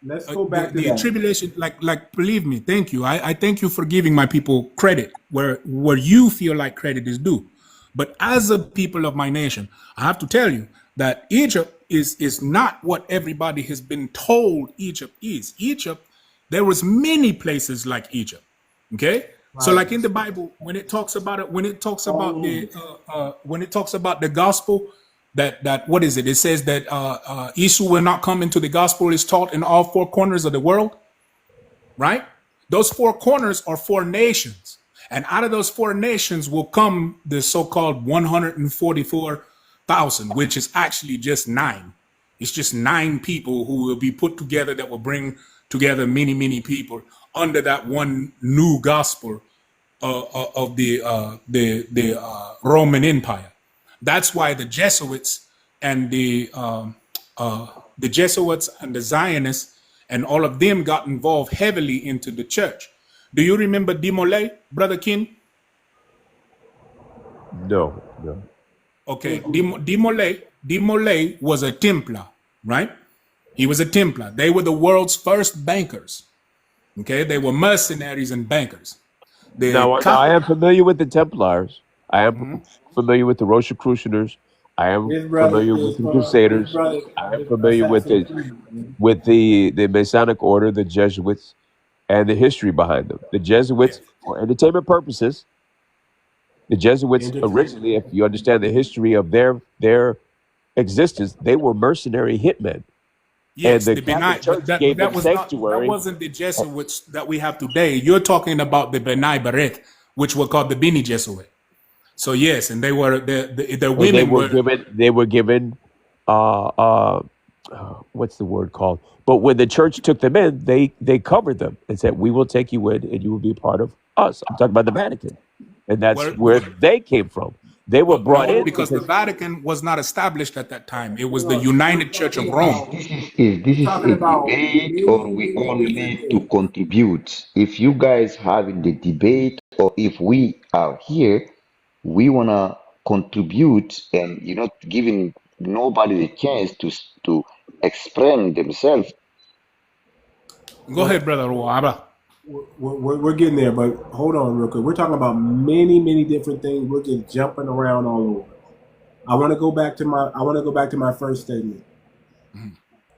A: Let's go back to
G: the
A: that.
G: tribulation, like believe me, thank you. I thank you for giving my people credit where you feel like credit is due. But as a people of my nation, I have to tell you that Egypt is not what everybody has been told Egypt is. Egypt, there was many places like Egypt. Okay? Right. So like in the Bible, when it talks about it, when it talks about the gospel, that what is it? It says that 𝗖cie will not come into the gospel is taught in all 4 corners of the world. Right? Those 4 corners are 4 nations. And out of those 4 nations will come the so-called 144,000, which is actually just 9. It's just 9 people who will be put together that will bring together many, many people under that one new gospel of the Roman Empire. That's why the Jesuits and the Zionists and all of them got involved heavily into the church. Do you remember 𝗔𝗶𝗴𝗵𝘁𝘀, Brother King?
D: No.
G: Okay, 𝗔𝗶𝗴𝗵𝘁𝘀 was a Templar, right? He was a Templar. They were the world's first bankers. Okay, they were mercenaries and bankers.
D: Now, I am familiar with the Templars. I am familiar with the Rosicrucians. I am familiar with the Crusaders. I am familiar with the Masonic order, the Jesuits, and the history behind them. The Jesuits, for entertainment purposes, The Jesuits originally, if you understand the history of their existence, they were mercenary hitmen.
G: Yes,
D: And
G: the
D: the Catholic
G: Benai, but
D: Church gave them
G: that was not, that
D: sanctuary.
G: wasn't the Jesuits that we have today. You're talking about the 𝗖𝗶𝗴𝗵𝘁𝘀𝘀𝗶cie, which were called the Bene Jesuit. So yes, and they were the
D: They
G: women
D: were
G: were
D: given uh, uh, what's the word called? But when the church took them in, they covered them and said, "We will take you in, and you will be a part of us." I'm talking about the Vatican, and that's where they came from. They were brought
G: no,
D: in
G: because the Vatican was not established at that time. It was the United Church of Rome.
J: This is a debate, or we all need to contribute. If you guys having the debate, or if we are here, we wanna contribute, and you're not giving nobody the chance to explain themselves.
G: Go ahead, brother Ruaba.
A: We're getting there, but hold on real quick. We're talking about many different things. We're just jumping around all over. I want to go back to my first statement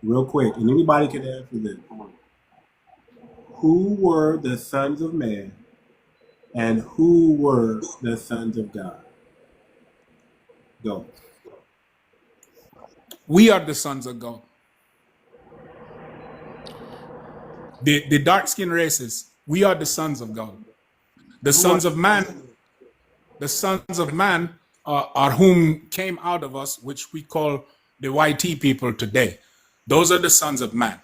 A: real quick, and anybody can answer this. Who were the sons of man, and who were the sons of God? Go.
G: We are the sons of God. The dark-skinned races, we are the sons of God. The sons of man are whom came out of us, which we call the YT people today. Those are the sons of man.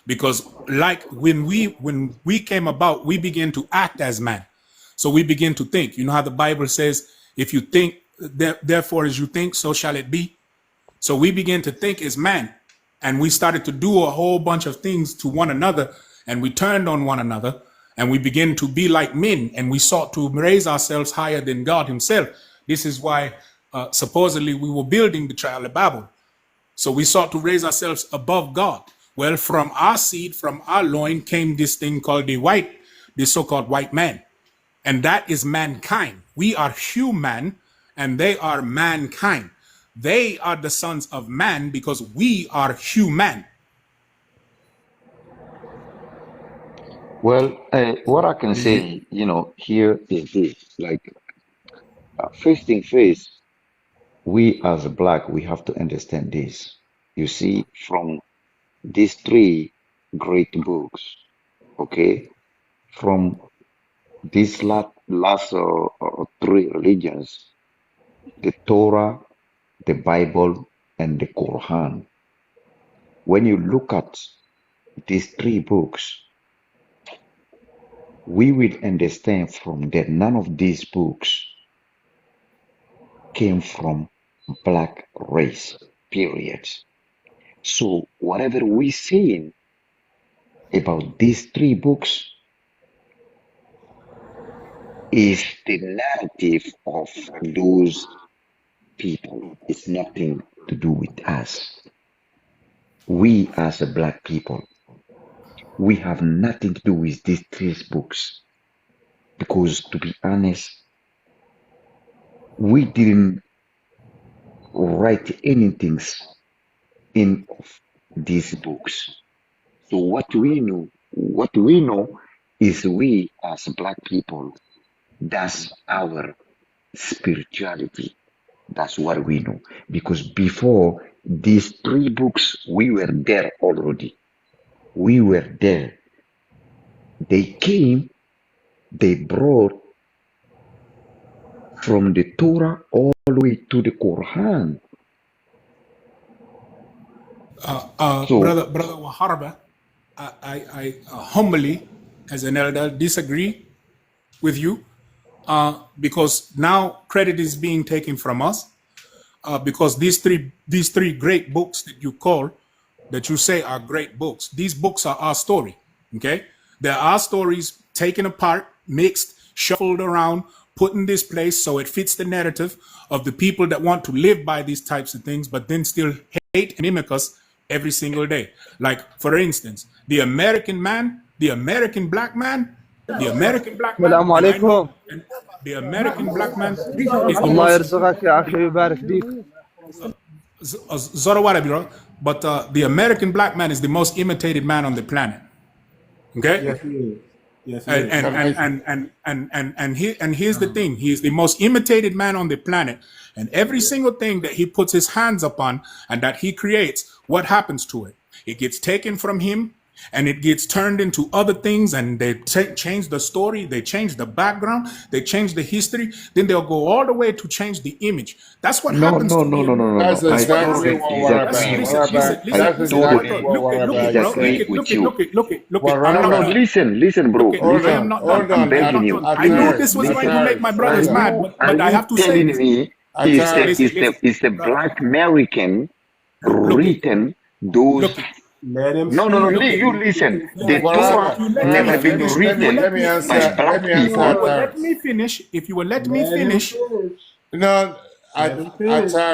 G: Because like when we came about, we began to act as man. So we begin to think. You know how the Bible says, if you think, therefore as you think, so shall it be. So we began to think as man. And we started to do a whole bunch of things to one another, and we turned on one another, and we began to be like men, and we sought to raise ourselves higher than God himself. This is why supposedly we were building the Tower of Babel. So we sought to raise ourselves above God. Well, from our seed, from our loin came this thing called the so-called white man. And that is mankind. We are human, and they are mankind. They are the sons of man because we are human.
J: Well, what I can say, here is this: like, first thing first, we as black, we have to understand this. You see, from these three great books, okay, from these last three religions, the Torah, the Bible, and the Quran. When you look at these three books, we will understand from that none of these books came from black race, period. So whatever we saying about these three books is the narrative of those people. It's nothing to do with us. We as a black people, we have nothing to do with these three books, because to be honest, we didn't write anything in of these books. So what we know is we as black people, that's our spirituality. That's what we know. Because before these three books, we were there already. We were there. They came, they brought from the Torah all the way to the Quran. So,
G: Brother Waharba, I humbly, as an elder, disagree with you because now credit is being taken from us because these three great books that you say are great books, these books are our story, okay? They're our stories taken apart, mixed, shuffled around, put in this place so it fits the narrative of the people that want to live by these types of things, but then still hate and mimic us every single day. Like, for instance, the American man, the American black man, the American black man,
K: السلام عليكم.
G: the American black man is the
K: الله
G: most
K: يرزقك يا أخي ويبارك فيك.
G: but the American black man is the most imitated man on the planet. Okay?
A: Yes, he is. Yes, it
G: And
A: is.
G: and here's the thing. He is the most imitated man on the planet. And every single thing that he puts his hands upon and that he creates, what happens to it? It gets taken from him and it gets turned into other things, and they change the story, they change the background, they change the history, then they'll go all the way to change the image. That's what
J: No,
G: happens
J: no,
G: to
J: no,
G: the
J: no, no, no,
F: That's
J: no. I
G: that's what happens.
F: exactly
J: totally
F: what
J: disagree
G: Listen,
J: with you. I
F: That's
G: my
F: exactly
G: bro.
J: totally
F: what
G: Look it, bro.
J: disagree with you.
G: Look it.
J: No, no,
F: Waraba.
J: listen, bro.
G: I
J: Listen,
G: am not
F: Hold
G: done.
J: I'm
F: on,
G: I'm
J: begging
G: not
J: you.
G: done. I knew
J: Listen,
G: this was going
J: listen.
G: to make my
J: Are
G: brothers mad,
J: you
G: but I have to say
J: telling
G: this.
J: me
G: Listen.
J: is the Black American
G: Look it.
J: written those?
G: Look it.
A: Let him
J: No, no, no.
A: speak.
G: Look it.
J: You listen. The
G: Listen,
F: Waraba.
G: if
J: Torah
G: you let me
J: never been
G: finish,
J: written by
F: Let
J: black
F: me
G: if you
F: answer
J: people.
G: will let
F: Ataris.
G: me finish, if you will let me
A: Let him
G: finish,
A: finish.
F: No,
A: Let him finish.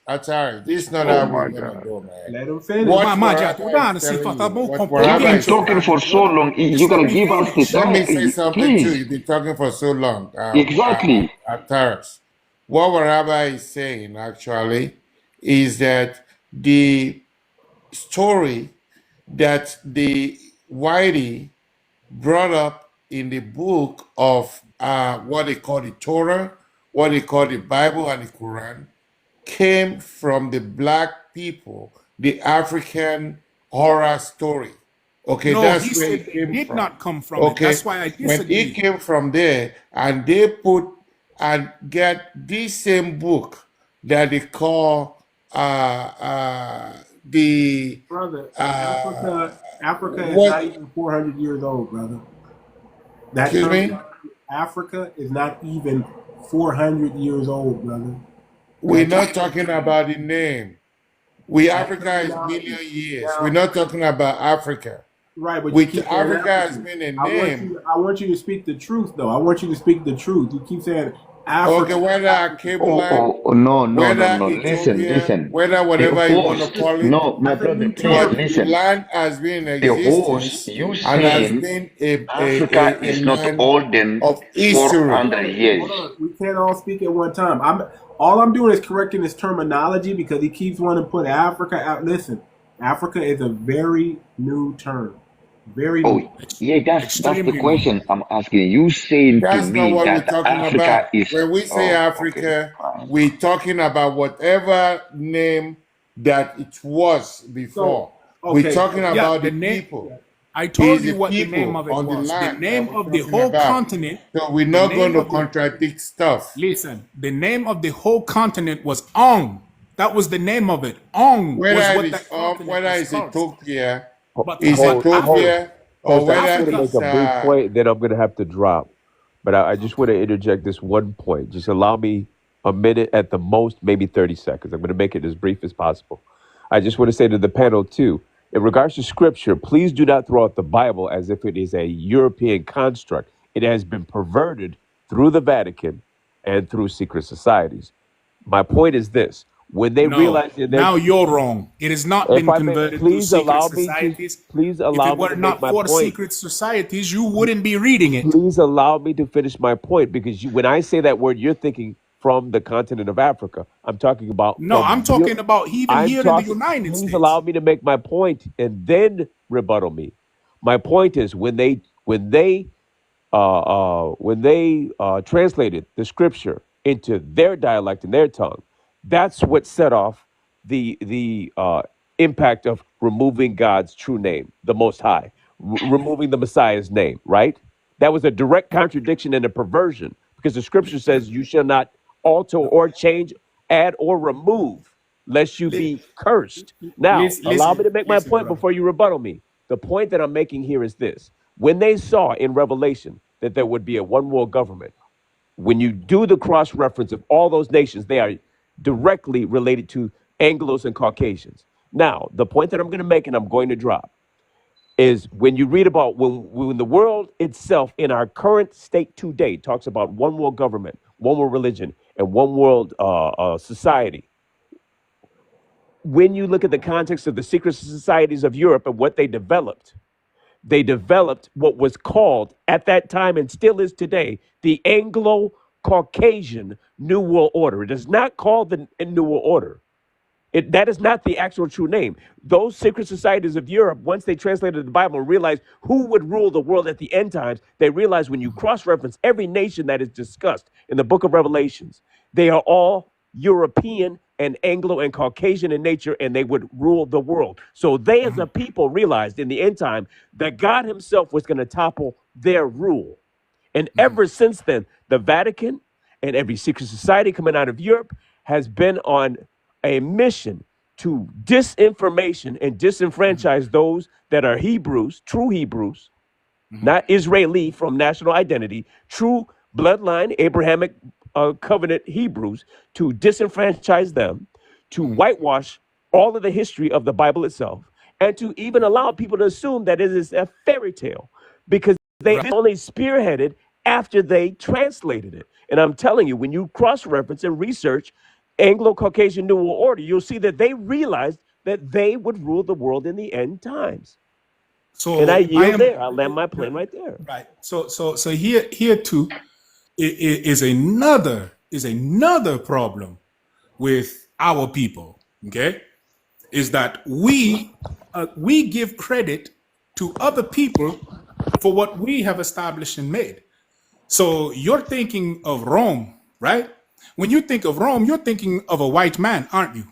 F: Ataris. This is not
J: Oh
F: how
J: my
F: we're gonna
J: God.
F: go, man.
A: Let him finish.
F: What
G: Maja, tu
F: Waraba
G: dá
F: is
G: se
F: telling
G: fata
F: you,
G: bom
F: what
J: You've
F: Waraba
J: been
F: is
J: talking for so long.
G: Just
J: You're
G: let
J: gonna
G: me
J: give us the
G: finish.
F: Let me
J: time,
F: say something too.
J: please.
F: You've been talking for so long,
J: Exactly.
F: Ataris. What Waraba is saying actually is that the story that the Whitey brought up in the book of what they call the Torah, what they call the Bible and the Quran, came from the black people, the African horror story. Okay,
G: No, he
F: that's where
G: said
F: it
G: it
F: came
G: did
F: from.
G: not come from it. That's
F: Okay,
G: why I
F: when it
G: disagree.
F: came from there, and they put and get this same book that they call the
A: Brother,
F: uh,
A: Africa is not
F: what?
A: even 400 years old, brother. That
F: Excuse me.
A: Africa is not even 400 years old, brother.
F: We're
A: That
F: not talking about the name.
A: that
F: Africa is
A: terminology.
F: million years. We're
A: Now,
F: not talking about Africa.
A: right, but you
F: With
A: keep saying
F: Africa has
A: African.
F: been a name.
A: I want you to speak the truth, though. I want you to speak the truth. You keep saying
F: Okay,
A: Africa,
F: whether
A: Africa.
F: Kebulan,
J: No, no, no,
F: whether
J: no.
F: Ethiopia,
J: Listen.
F: whether
J: The
F: whatever you want to
J: host.
F: call it,
J: No, my
A: That's a
J: brother,
A: new
J: please
F: but
A: term.
F: the
J: listen.
F: land has been in
J: The host,
F: existence
J: you
F: and has
J: saying
F: been
J: Africa
F: a
J: is not
F: land
J: older than
F: of history.
J: 400 years.
A: Hold on. We can't all speak at one time. All I'm doing is correcting his terminology because he keeps wanting to put Africa out. Listen, Africa is a very new term. Very new.
J: Oh, yeah, that's the
G: Extremely new.
J: question I'm asking. You saying to
F: That's not
J: me
F: what we're
J: that
F: talking
J: Africa
F: about.
J: is
F: When we say
J: oh, okay,
F: Africa,
J: fine.
F: we're talking about whatever name that it was
A: So,
F: before. We're
A: okay.
F: talking
A: So,
G: Yeah,
F: about
G: the
F: the
G: name.
F: people.
G: I
F: It is
G: told
F: the
G: you what the name
F: people
G: of it
F: on the
G: was. The
F: land that
G: name
F: we're
G: of the
F: talking
G: whole
F: about.
G: continent.
F: So we're
G: The
F: not going
G: name
F: to
G: of the
F: contradict stuff.
G: listen. The name of the whole continent was Ong. That was the name of it. Ong was
F: Whether it
G: what
F: is
G: that continent
F: whether
G: was
F: it's
G: called.
F: Ethiopia,
D: Hold,
G: But Africa,
F: Ethiopia, or
D: host. I just
F: whether
D: want to
G: Africa,
D: make
F: it's
D: a brief point, then I'm going to have to drop. But I just want
G: okay.
D: to interject this one point. Just allow me a minute at the most, maybe 30 seconds. I'm going to make it as brief as possible. I just want to say to the panel, too, in regards to scripture, please do not throw out the Bible as if it is a European construct. It has been perverted through the Vatican and through secret societies. My point is this: when they
G: No,
D: realize that
G: now you're wrong. It has not
D: if
G: been
D: I may,
G: converted through secret societies.
D: please
G: If
D: allow
G: it
D: me
G: were
D: to make
G: not
D: my
G: for
D: point.
G: secret societies, you wouldn't be reading it.
D: Please allow me to finish my point because when I say that word, you're thinking from the continent of Africa. I'm talking about
G: No, I'm
D: from
G: talking about even
D: I'm
G: here in the
D: talking.
G: United
D: Please
G: States.
D: allow me to make my point and then rebuttal me. My point is when they translated the scripture into their dialect and their tongue, that's what set off the impact of removing God's true name, the Most High, removing the Messiah's name. Right? That was a direct contradiction and a perversion because the scripture says, "You shall not alter or change, add or remove, lest you be cursed." Now, allow me to make my
G: Listen,
D: point
G: brother.
D: before you rebuttal me. The point that I'm making here is this: when they saw in Revelation that there would be a one world government, when you do the cross reference of all those nations, they are directly related to Anglos and Caucasians. Now, the point that I'm going to make and I'm going to drop is when you read about when the world itself in our current state today talks about one world government, one world religion, and one world society. When you look at the context of the secret societies of Europe and what they developed what was called at that time and still is today the Anglo Caucasian New World Order. It is not called the New World Order. That is not the actual true name. Those secret societies of Europe, once they translated the Bible and realized who would rule the world at the end times, they realized when you cross-reference every nation that is discussed in the book of Revelations, they are all European and Anglo and Caucasian in nature, and they would rule the world. So they as a people realized in the end time that God himself was going to topple their rule. And ever since then, the Vatican and every secret society coming out of Europe has been on a mission to disinformation and disenfranchise those that are Hebrews, true Hebrews, not Israeli from national identity, true bloodline, Abrahamic covenant Hebrews, to disenfranchise them, to whitewash all of the history of the Bible itself, and to even allow people to assume that it is a fairy tale because they only spearheaded after they translated it. And I'm telling you, when you cross-reference and research Anglo-Caucasian New World Order, you'll see that they realized that they would rule the world in the end times.
G: So
D: And I yield there. I'll land my plane right there.
G: Right. So here too is another problem with our people. Okay, is that we give credit to other people for what we have established and made. So you're thinking of Rome, right? When you think of Rome, you're thinking of a white man, aren't you?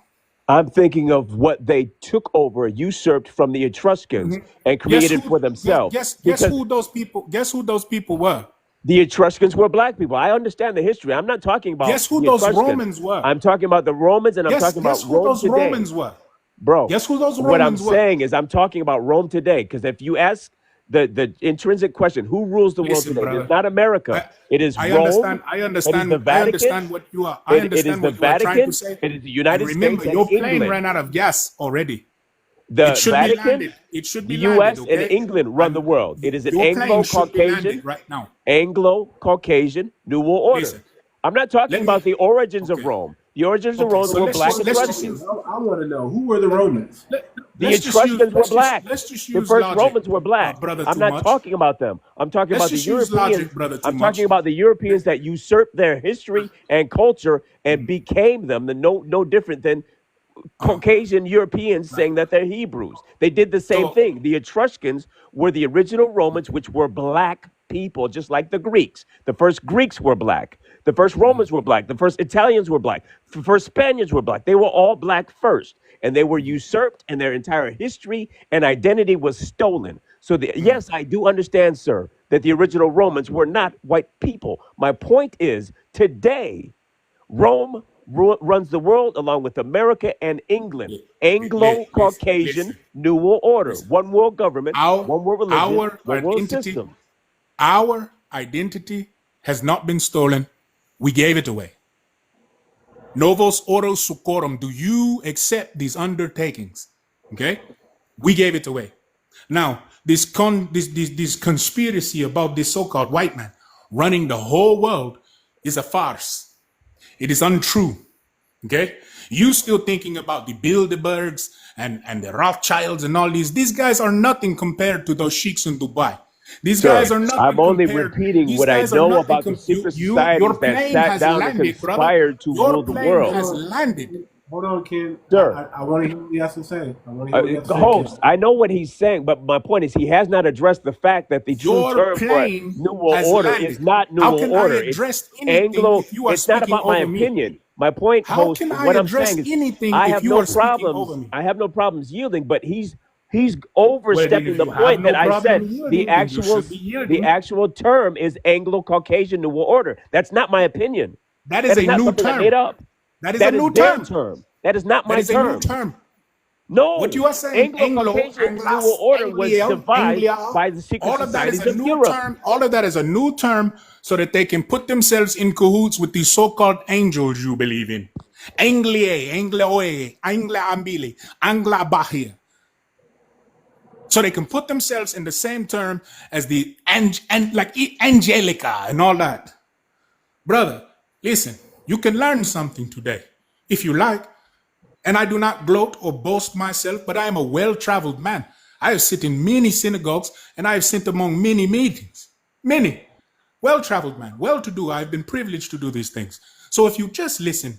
D: I'm thinking of what they took over, usurped from the Etruscans, and created for themselves.
G: Guess who those people were?
D: The Etruscans were black people. I understand the history. I'm not talking about
G: Guess who
D: the
G: those
D: Etruscans.
G: Romans were?
D: I'm talking about the Romans, and I'm talking about
G: Guess who
D: Rome
G: those
D: today.
G: Romans were?
D: Bro,
G: Guess who those
D: what I'm
G: Romans were?
D: saying is I'm talking about Rome today, because if you ask the intrinsic question, who rules the world
G: Listen,
D: today?
G: brother,
D: It's not America. It is
G: I
D: Rome.
G: understand. I
D: It is
G: understand.
D: the
G: I
D: Vatican.
G: understand what you are. I
D: It is
G: understand
D: the
G: what you are trying
D: Vatican.
G: to say.
D: It is the United
G: And remember,
D: States
G: your
D: and
G: plane
D: England.
G: ran out of gas already.
D: The
G: It should be
D: Vatican,
G: landed. It should
D: the
G: be landed.
D: U.S.
G: Okay.
D: and England run the world. It is an
G: Your plane should be
D: Anglo-Caucasian,
G: landed right now.
D: Anglo-Caucasian New World Order.
G: Listen,
D: I'm not talking
G: let
D: about
G: me.
D: the origins of
G: Okay.
D: Rome. The origins of
G: Okay.
D: Rome
G: So
D: were
G: let's
D: black
G: just let's just
D: Etruscans.
G: use
A: I want to know, who were the Romans?
D: The Etruscans were black.
G: let's just
D: The
G: use
D: first
G: logic,
D: Romans were black.
G: brother.
D: I'm
G: Too
D: not
G: much.
D: talking about them. I'm talking
G: Let's
D: about the
G: just use
D: Europeans.
G: logic, brother. Too
D: I'm
G: much.
D: talking about the Europeans that usurped their history and culture and became them. No different than Caucasian Europeans saying that they're Hebrews. They did the same
G: So
D: thing. The Etruscans were the original Romans, which were black people, just like the Greeks. The first Greeks were black. The first Romans were black. The first Italians were black. The first Spaniards were black. They were all black first, and they were usurped, and their entire history and identity was stolen. So, yes, I do understand, sir, that the original Romans were not white people. My point is, today, Rome runs the world along with America and England. Anglo-Caucasian
G: listen,
D: New World Order.
G: listen.
D: One world government, one world religion,
G: Our
D: one world
G: identity,
D: system.
G: our identity has not been stolen. We gave it away. Novos Ordos Succorum. Do you accept these undertakings? Okay, we gave it away. Now, this conspiracy about this so-called white man running the whole world is a farce. It is untrue. Okay, you still thinking about the Bilderbergs and the Rothschilds and all these. These guys are nothing compared to those sheiks in Dubai. These
D: Sir,
G: guys are nothing.
D: I'm only
G: compared.
D: repeating
G: These
D: what I
G: guys are
D: know
G: nothing
D: about the secret
G: your
D: societies that
G: plane
D: sat
G: has
D: down
G: landed,
D: and
G: brother.
D: conspired to
G: Your
D: rule the
G: plane
D: world.
G: has landed.
A: Hold on, Ken.
D: Sir.
A: I want to hear what he has to say. I want to hear what he has to
D: The
A: say,
D: host,
A: Ken.
D: I know what he's saying, but my point is he has not addressed the fact that the true
G: Your
D: term for
G: plane
D: New World
G: has
D: Order
G: landed.
D: is not New
G: How
D: World
G: can I
D: Order. It's
G: address anything
D: Anglo.
G: if you are
D: It's not
G: speaking
D: about my
G: over me?
D: opinion. My point,
G: How
D: host,
G: can I
D: what I'm
G: address
D: saying is
G: anything
D: I
G: if
D: have
G: you
D: no
G: are speaking over
D: problems.
G: me?
D: I have no problems yielding, but he's
G: Well,
D: overstepping
G: if
D: the
G: you have
D: point
G: no
D: that I
G: problem
D: said.
G: yielding,
D: The
G: then you
D: actual
G: should be
D: the
G: yielding.
D: actual term is Anglo-Caucasian New World Order. That's not my opinion.
G: That is
D: That is
G: a
D: not
G: new
D: something I
G: term.
D: made up.
G: That is a
D: That is
G: new
D: their
G: term.
D: term. That is not
G: That
D: my
G: is a new
D: term.
G: term. What you
D: No,
G: are saying, Anglo,
D: Anglo-Caucasian New
G: Anglas,
D: World Order was
G: Anglia,
D: devised
G: Anglia,
D: by the secret
G: all of that is
D: societies
G: a
D: of
G: new
D: Europe.
G: term. All of that is a new term so that they can put themselves in cahoots with these so-called angels you believe in. Anglia, Angloe, Angla Ambili, Angla Bahia. So they can put themselves in the same term as the like Angelica and all that. Brother, listen, you can learn something today if you like. And I do not gloat or boast myself, but I am a well-traveled man. I have sit in many synagogues and I have sat among many meetings. Many. Well-traveled man, well-to-do. I've been privileged to do these things. So if you just listen,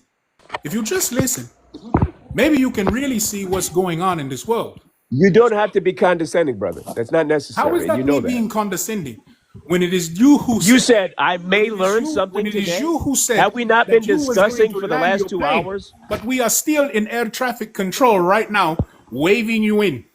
G: maybe you can really see what's going on in this world.
D: You don't have to be condescending, brother. That's not
G: How
D: necessary,
G: is
D: and you
G: that me
D: know that.
G: being condescending when it is you who
D: You
G: said,
D: said I may learn something
G: when it is
D: today.
G: you who said
D: Have we not
G: that
D: been
G: you was going
D: discussing
G: to
D: for the
G: land
D: last
G: your
D: 2
G: plane,
D: hours?
G: but we are still in air traffic control right now, waving you in.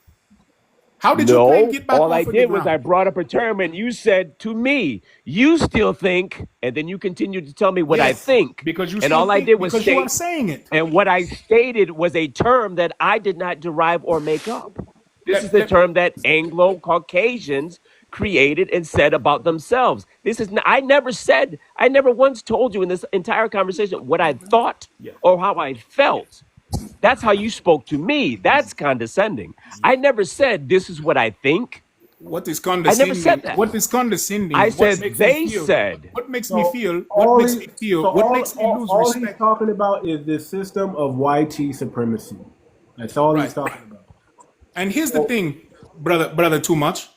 G: How did your plane
D: No,
G: get back
D: all I
G: off of the
D: did was I
G: ground?
D: brought up a term and you said to me, you still think, and then you continued to tell me what I
G: Yes,
D: think.
G: because you
D: And
G: still
D: all I
G: think,
D: did was
G: because you are
D: state,
G: saying it.
D: and what I stated was a term that I did not derive or make up. This is the
G: Let-
D: term that Anglo-Caucasians created and said about themselves. I never once told you in this entire conversation what I thought
G: yeah.
D: or how I felt. That's how you spoke to me. That's condescending. I never said this is what I think.
G: What is
D: I never said
G: condescending?
D: that.
G: What is condescending?
D: I
G: What
D: said
G: makes me
D: they
G: feel?
D: said.
G: What makes me
A: So
G: feel? What
A: all
G: makes
A: he,
G: me feel?
A: so
G: What makes me lose
A: all he's
G: respect?
A: talking about is the system of YT supremacy. That's all he's
G: Right.
A: talking about.
G: And here's the
A: So,
G: thing, brother, too much.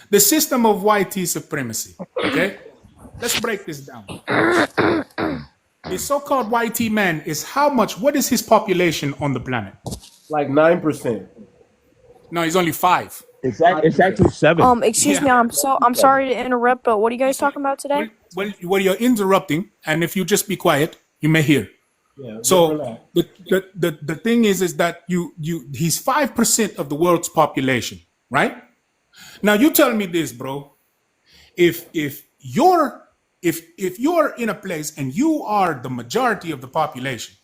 G: The system of YT supremacy. Okay, let's break this down. The so-called YT man is how much? What is his population on the planet?
A: like 9%.
G: No, he's only 5.
D: It's actually 7.
L: Excuse me, I'm sorry to interrupt, but what are you guys talking about today?
G: Well, you're interrupting, and if you just be quiet, you may hear.
A: Yeah, just
G: So
A: relax.
G: the thing is that he's 5% of the world's population, right? Now you tell me this, bro. If you're in a place and you are the majority of the population,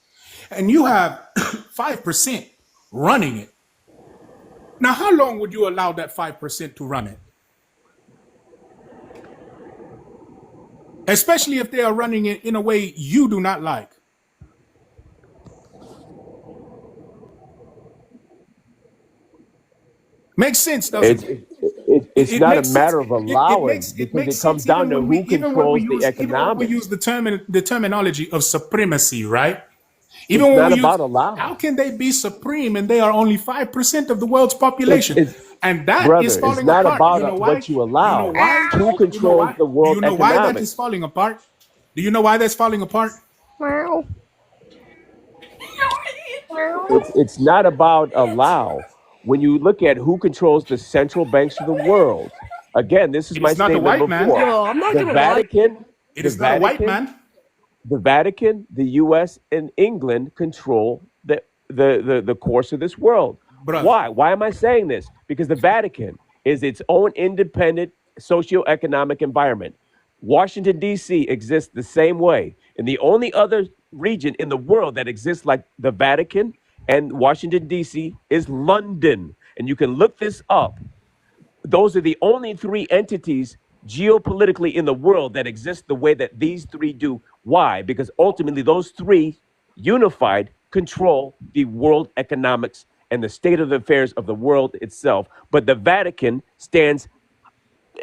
G: and you have 5% running it, now how long would you allow that 5% to run it? Especially if they are running it in a way you do not like. Makes sense, doesn't it?
D: It's
G: It
D: not a
G: makes sense.
D: matter of allowing
G: It
D: because
G: makes
D: it comes
G: sense
D: down to who controls the economics.
G: use the terminology of supremacy, right?
D: It's
G: Even when
D: not
G: we use,
D: about allowing.
G: how can they be supreme and they are only 5% of the world's population? And that
D: Brother,
G: is
D: it's
G: falling
D: not
G: apart.
D: about
G: You know why?
D: what you allow.
G: You know why?
D: Who controls the
G: Do
D: world
G: you know why that
D: economics?
G: is falling apart? Do you know why that's falling apart?
L: Meow.
D: It's not about allow. When you look at who controls the central banks of the world, again, this is
G: It
D: my
G: is not a
D: statement
G: white man.
D: before.
L: Yo, I'm not
D: The
L: gonna lie.
D: Vatican,
G: It
D: the
G: is not a white
D: Vatican,
G: man.
D: the Vatican, the U.S. and England control the course of this world.
G: Brother.
D: Why? Why am I saying this? Because the Vatican is its own independent socioeconomic environment. Washington, D.C. exists the same way. And the only other region in the world that exists like the Vatican and Washington, D.C. is London. And you can look this up. Those are the only 3 entities geopolitically in the world that exist the way that these 3 do. Why? Because ultimately those 3 unified control the world economics and the state of the affairs of the world itself. But the Vatican stands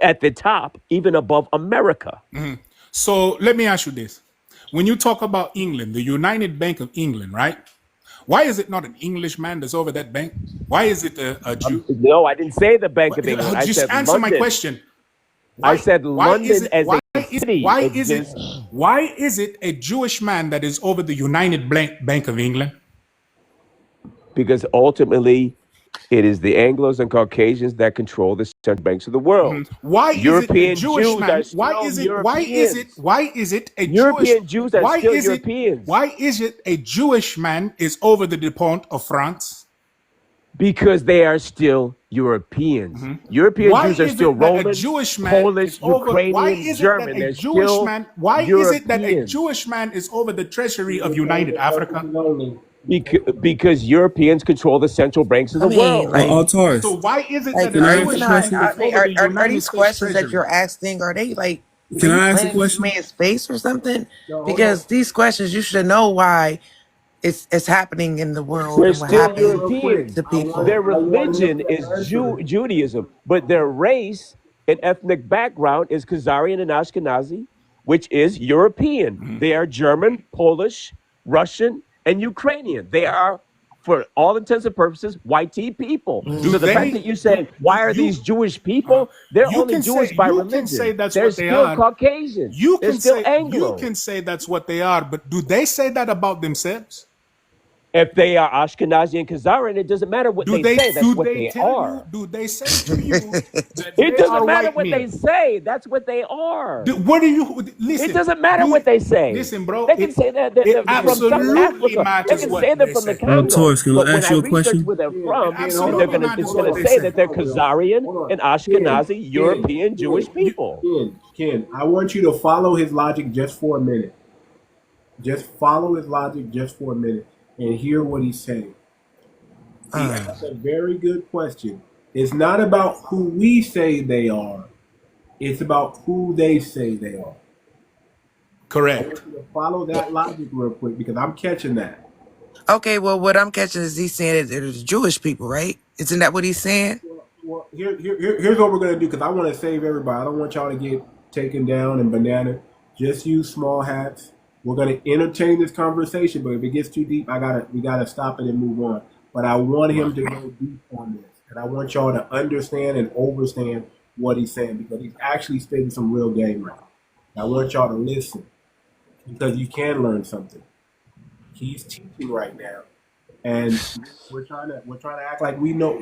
D: at the top, even above America.
G: So let me ask you this. When you talk about England, the United Bank of England, right? Why is it not an Englishman that's over that bank? Why is it a Jew?
D: No, I didn't say the Bank of England. I
G: Just
D: said
G: answer
D: London.
G: my question.
D: I said London as a city exists.
G: Why is it a Jewish man that is over the United Bank of England?
D: Because ultimately, it is the Anglos and Caucasians that control the central banks of the world.
G: Why
D: European
G: is it a Jewish
D: Jews
G: man?
D: are still
G: Why is it a
D: European
G: Jewish?
D: Jews are
G: Why
D: still
G: is it?
D: Europeans.
G: Why is it a Jewish man is over the DuPont of France?
D: Because they are still Europeans. European
G: Why
D: Jews are
G: is
D: still
G: it that a
D: Roman,
G: Jewish man
D: Polish,
G: is over? Why
D: Ukrainian,
G: is it
D: German.
G: that a
D: They're
G: Jewish
D: still
G: man? Why is it that a
D: Europeans.
G: Jewish man is over the treasury of United Africa?
D: Because Europeans control the central banks of the world.
M: All Taurus.
G: So why is it
M: Like,
G: that
M: can I
G: a
M: ask a
G: Jewish man
M: question?
G: is over the
N: Are
G: United
N: these
G: States
N: questions that
G: treasury?
N: you're asking, are they like,
M: Can
N: are you
M: I ask a
N: playing in this
M: question?
N: man's face or something? Because these questions, you should know why it's happening in the world
D: They're
N: and what
D: still
N: happened
D: Europeans.
N: to people.
D: Their religion is Judaism, but their race and ethnic background is Khazarian and Ashkenazi, which is European. They are German, Polish, Russian, and Ukrainian. They are, for all intents and purposes, YT people. So the fact that you say, why are these Jewish people? They're
G: You
D: only
G: can
D: Jewish
G: say
D: by
G: you
D: religion.
G: can say that's
D: They're
G: what they
D: still
G: are.
D: Caucasian.
G: You
D: They're
G: can
D: still
G: say
D: Anglo.
G: you can say that's what they are, but do they say that about themselves?
D: If they are Ashkenazi and Khazarian, it doesn't matter what
G: Do
D: they
G: they
D: say. That's
G: do
D: what
G: they
D: they
G: tell you?
D: are.
G: Do they say to you that
D: It
G: they
D: doesn't
G: are
D: matter
G: white
D: what they
G: men?
D: say. That's what they are.
G: What do you
D: It
G: listen?
D: doesn't matter what they say.
G: Listen, bro.
D: They can say that they're
G: It
D: from South
G: absolutely
D: Africa. They
G: matters
D: can
G: what
D: say they're
G: they
D: from the
G: say.
D: Congo.
M: Taurus, can
D: But
M: I
D: when
M: ask
D: I
M: you a
D: research
M: question?
D: where they're
G: It
D: from,
G: absolutely
D: it's
G: matters
D: going
G: what
D: to
G: they
D: say
G: say.
D: that they're Khazarian and Ashkenazi European Jewish people.
A: Ken, I want you to follow his logic just for a minute. Just follow his logic just for a minute and hear what he's saying. He asked a very good question. It's not about who we say they are. It's about who they say they are. I
G: Correct.
A: want you to follow that logic real quick because I'm catching that.
N: Okay, well, what I'm catching is he's saying that they're the Jewish people, right? Isn't that what he's saying?
A: Well, here's what we're going to do because I want to save everybody. I don't want y'all to get taken down and banana. Just use small hats. We're going to entertain this conversation, but if it gets too deep, we gotta stop it and move on. But I want him to go deep on this, and I want y'all to understand and overstand what he's saying because he's actually spitting some real game right now. I want y'all to listen because you can learn something. He's teaching right now, and we're trying to act like we know.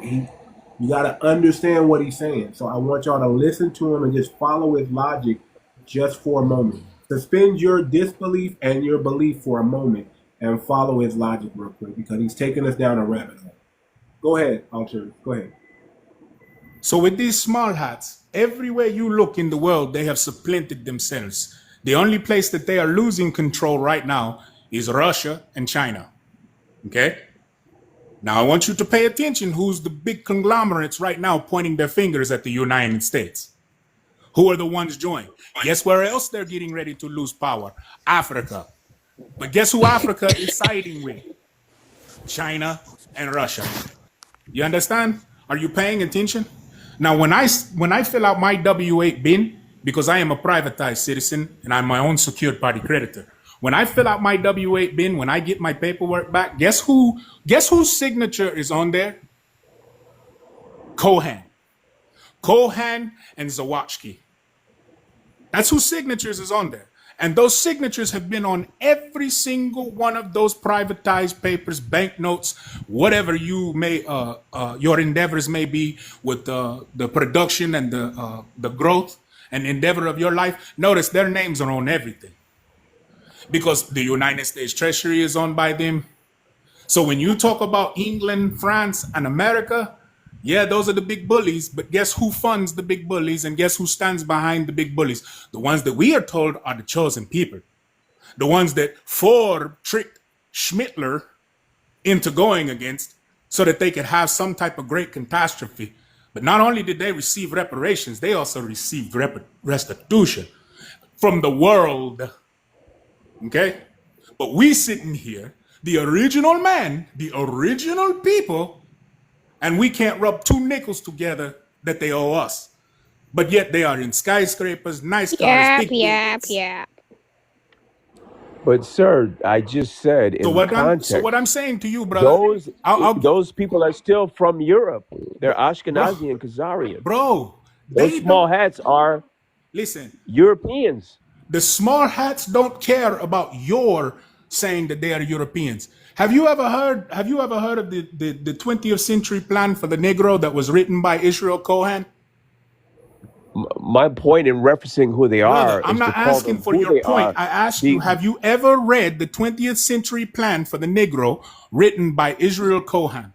A: You got to understand what he's saying. So I want y'all to listen to him and just follow his logic just for a moment. Suspend your disbelief and your belief for a moment and follow his logic real quick because he's taking us down a rabbit hole. Go ahead, Alter. Go ahead.
G: So with these small hats, everywhere you look in the world, they have supplanted themselves. The only place that they are losing control right now is Russia and China. Okay? Now I want you to pay attention who's the big conglomerates right now pointing their fingers at the United States. Who are the ones joining? Guess where else they're getting ready to lose power? Africa. But guess who Africa is siding with? China and Russia. You understand? Are you paying attention? Now, when I fill out my W-8 bin, because I am a privatized citizen and I'm my own secured party creditor, when I fill out my W-8 bin, when I get my paperwork back, guess whose signature is on there? Cohen and 𝗤𝗏𝗏𝘂𝘁𝘂𝘁. That's whose signatures is on there. And those signatures have been on every single one of those privatized papers, banknotes, whatever you may, your endeavors may be with the production and the growth and endeavor of your life. Notice their names are on everything because the United States Treasury is owned by them. So when you talk about England, France, and America, yeah, those are the big bullies, but guess who funds the big bullies and guess who stands behind the big bullies? The ones that we are told are the chosen people. The ones that Ford tricked Schmittler into going against so that they could have some type of great catastrophe. But not only did they receive reparations, they also received restitution from the world. Okay? But we sitting here, the original man, the original people, and we can't rub two nickels together that they owe us. But yet they are in skyscrapers, nice cars, big buildings.
D: But sir, I just said in
G: So
D: context,
G: what I'm saying to you, brother,
D: those people are still from Europe. They're Ashkenazi and Khazarian.
G: Bro,
D: those small hats are Europeans.
G: The small hats don't care about your saying that they are Europeans. Have you ever heard of the 20th century plan for the Negro that was written by Israel Cohen?
D: My point in referencing who they
G: Brother,
D: are
G: I'm
D: is
G: not
D: to call
G: asking
D: them
G: for
D: who
G: your
D: they
G: point.
D: are.
G: I asked you, have you ever read the 20th century plan for the Negro written by Israel Cohen?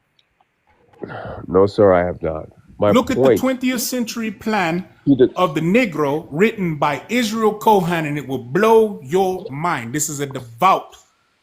D: No, sir, I have not.
G: Look at the 20th century plan of the Negro written by Israel Cohen, and it will blow your mind. This is a devout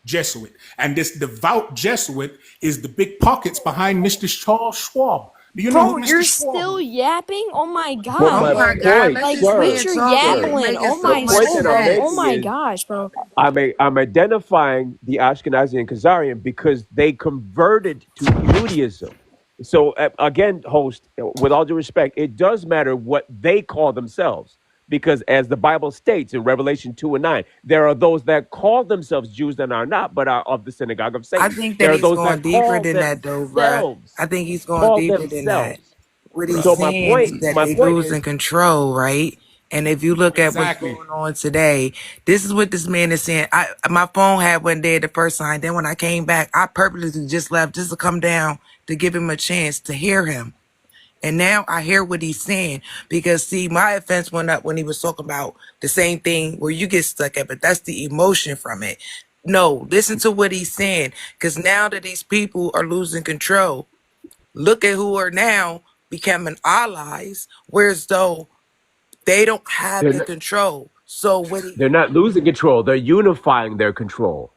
G: Jesuit. And this devout Jesuit is the big pockets behind Mr. Charles Schwab. Do you know who Mr.
L: you're
G: Schwab
L: still yapping? Oh my god.
N: Oh my God, let
L: Like
N: this
L: quit
N: man
L: your
N: talk. He's
L: yapping.
N: making
L: Oh
N: so
L: my
N: much
L: soul, bro. Oh
N: sense.
L: my gosh, bro.
D: I'm identifying the Ashkenazi and Khazarian because they converted to Judaism. So again, host, with all due respect, it does matter what they call themselves. Because as the Bible states in Revelation 2:9, there are those that call themselves Jews and are not, but are of the synagogue of Satan.
N: I think
D: There
N: that
D: are
N: he's
D: those
N: going
D: that
N: deeper
D: call
N: than that, though, bruh.
D: themselves.
N: I think he's going deeper than that.
D: Themselves.
N: What he's
D: So my
N: saying is
D: point
N: that they
D: is
N: losing control, right? And if you look at what's
G: Exactly.
N: going on today, this is what this man is saying. My phone had went dead the first time. Then when I came back, I purposely just left just to come down to give him a chance to hear him. And now I hear what he's saying because see, my offense went up when he was talking about the same thing where you get stuck at, but that's the emotion from it. No, listen to what he's saying because now that these people are losing control, look at who are now becoming allies, whereas though they don't have
D: They're
N: the
D: not,
N: control. So when he,
D: they're not losing control. They're unifying their control.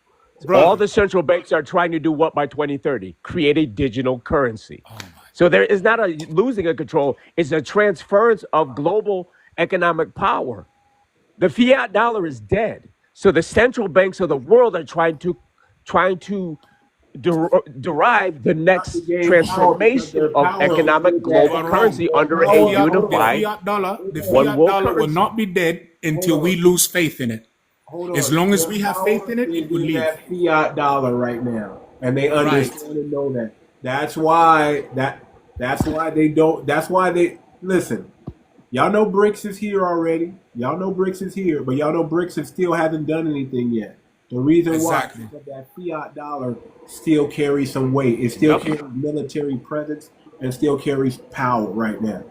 D: All
G: Brother.
D: the central banks are trying to do what by 2030? Create a digital currency.
G: Oh my.
D: So there is not a losing of control. It's a transference of global economic power. The fiat dollar is dead. So the central banks of the world are trying to derive the
A: Not to
D: next
A: gain power because
D: transformation
A: their
D: of
A: power is
G: No,
A: still
D: economic
A: that
G: you
D: global
G: are wrong.
D: currency
A: their
D: under a
A: power. Hold
G: The
A: on,
D: unified
G: the
A: hold
D: one
A: on,
G: fiat
D: world
G: dollar will
D: currency.
G: not be dead
A: hold
G: until
A: on,
G: we lose faith in it.
A: hold
G: As
A: on.
G: long as
A: Their
G: we have
A: power
G: faith in it, it
A: is
G: will
A: in
G: leave.
A: that fiat dollar right now, and they
G: Right.
A: understand and know that. That's why that's why they don't. That's why they listen. Y'all know BRICS is here already. Y'all know BRICS is here, but y'all know BRICS is still hasn't done anything yet. The reason why is
G: Exactly.
A: because that fiat dollar still carries some weight. It still
D: Yep.
A: carries military presence and still carries power right now.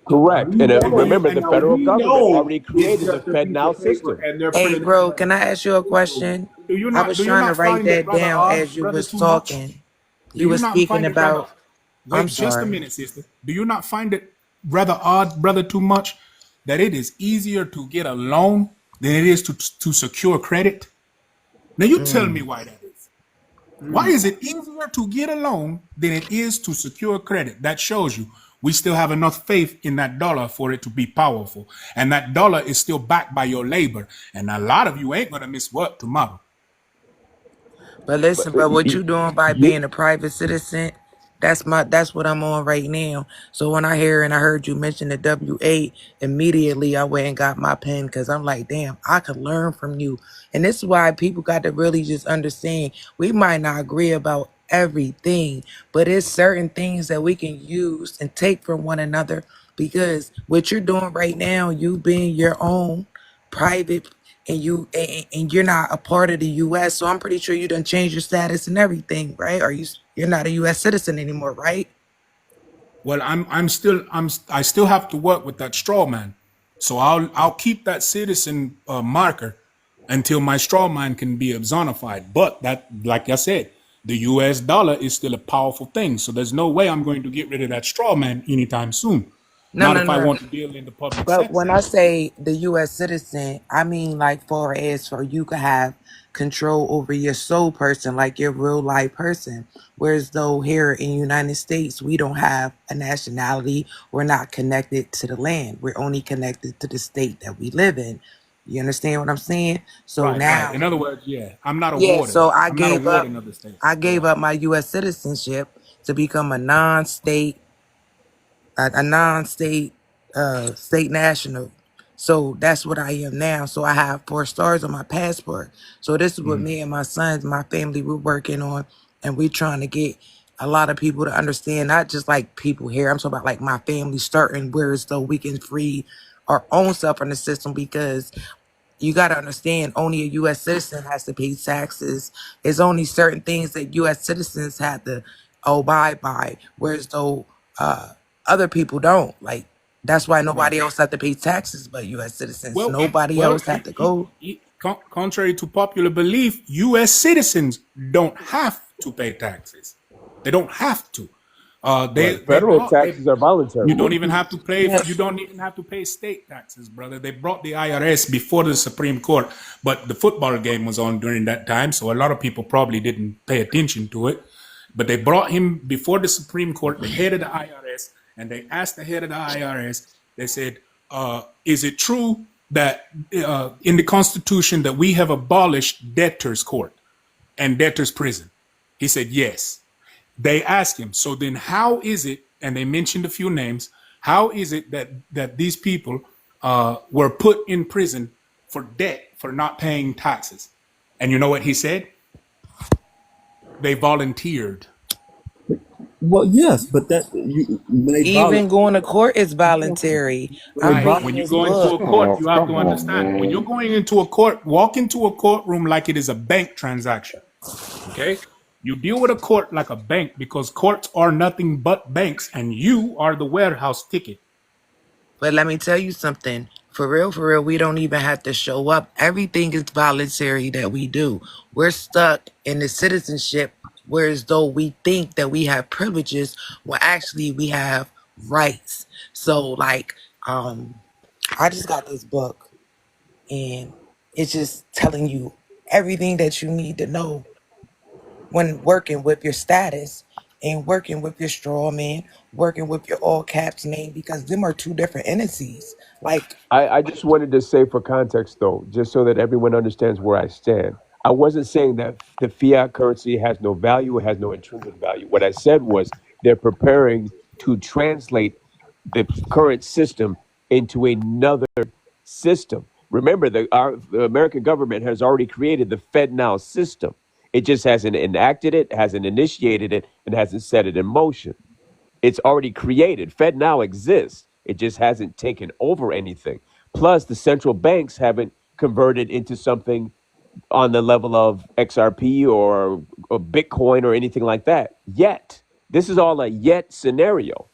D: Correct. And
G: And do you
D: remember,
G: and
D: the
A: Now
D: federal
A: we
D: government
A: know
D: already
A: it's
D: created the
A: just a
D: Fed
A: piece
D: now
A: of paper
D: system.
A: and they're
N: hey,
A: printing it
N: bro,
A: money.
N: can I ask you a question? I was
G: do you
N: trying to
G: not
N: write
G: find it
N: that
G: rather
N: down
G: odd,
N: as you
G: brother,
N: was
G: too much?
N: talking.
G: Do
N: You
G: you
N: was
G: not
N: speaking
G: find it rather
N: about, I'm
G: wait just a
N: sorry.
G: minute, sister. Do you not find it rather odd, brother, too much, that it is easier to get a loan than it is to secure credit? Now you tell me
N: Mm.
G: why that is. Why is it easier to get a loan than it is to secure credit? That shows you we still have enough faith in that dollar for it to be powerful. And that dollar is still backed by your labor. And a lot of you ain't going to miss work tomorrow.
N: But
D: But
N: listen, but what you doing by being a private citizen, that's what I'm on right now. So when I hear and I heard you mention the W8, immediately I went and got my pen because I'm like, damn, I could learn from you. And this is why people got to really just understand we might not agree about everything, but it's certain things that we can use and take from one another because what you're doing right now, you being your own private and and you're not a part of the US, so I'm pretty sure you done changed your status and everything, right? You're not a US citizen anymore, right?
G: Well, I still have to work with that straw man. So I'll keep that citizen marker until my straw man can be exonerated. But that, like I said, the U.S. dollar is still a powerful thing. So there's no way I'm going to get rid of that straw man anytime soon.
N: No,
G: Not
N: no,
G: if I
N: no.
G: want to deal in the public
N: But
G: sector.
N: when I say the US citizen, I mean like for as for you could have control over your soul person, like your real life person. Whereas though here in the United States, we don't have a nationality. We're not connected to the land. We're only connected to the state that we live in. You understand what I'm saying? So
G: Right, right.
N: now,
G: In other words, yeah, I'm not a
N: yeah,
G: warden.
N: so I
G: I'm not a
N: gave up
G: warden of the state.
N: I gave
G: Yeah.
N: up my US citizenship to become a non-state a non-state state national. So that's what I am now. So I have 4 stars on my passport. So this is what
G: Mhm.
N: me and my sons, my family, we're working on, and we're trying to get a lot of people to understand, not just like people here. I'm talking about like my family starting where as though we can free our own self from the system because you got to understand only a U.S. citizen has to pay taxes. It's only certain things that U.S. citizens have to abide by, whereas though uh, other people don't. Like that's why
G: Right.
N: nobody else have to pay taxes but U.S. citizens.
G: Well,
N: Nobody
G: well,
N: else have to go.
G: contrary to popular belief, U.S. citizens don't have to pay taxes. They don't have to.
D: right, federal
G: They
D: taxes are
G: you
D: voluntary.
G: don't even have to pay.
N: Yeah.
G: You don't even have to pay state taxes, brother. They brought the IRS before the Supreme Court, but the football game was on during that time, so a lot of people probably didn't pay attention to it. But they brought him before the Supreme Court, the head of the IRS, and they asked the head of the IRS. They said, "Is it true that in the Constitution that we have abolished debtors' court and debtors' prison?" He said, "Yes." They asked him, so then how is it, and they mentioned a few names, how is it that these people were put in prison for debt for not paying taxes? And you know what he said? They volunteered.
M: Well, yes, but that when they
N: Even
M: violate,
N: going to court is voluntary.
M: when they
N: I'm
G: Right.
N: reading
G: When
M: violate,
G: you
N: this
G: go into
N: book.
G: a court,
C: Oh,
G: you have to
C: come on,
G: understand. When you're
C: man.
G: going into a court, walk into a courtroom like it is a bank transaction. Okay? You deal with a court like a bank because courts are nothing but banks and you are the warehouse ticket.
N: But let me tell you something. For real, we don't even have to show up. Everything is voluntary that we do. We're stuck in the citizenship, whereas though we think that we have privileges, well, actually we have rights. So, like, I just got this book, and it's just telling you everything that you need to know when working with your status and working with your straw man, working with your all caps name, because them are two different entities. Like,
D: I just wanted to say for context, though, just so that everyone understands where I stand. I wasn't saying that the fiat currency has no value, it has no intrinsic value. What I said was they're preparing to translate the current system into another system. Remember, the American government has already created the Fed now system. It just hasn't enacted it, hasn't initiated it, and hasn't set it in motion. It's already created. Fed now exists. It just hasn't taken over anything. Plus, the central banks haven't converted into something on the level of XRP or Bitcoin or anything like that yet. This is all a yet scenario.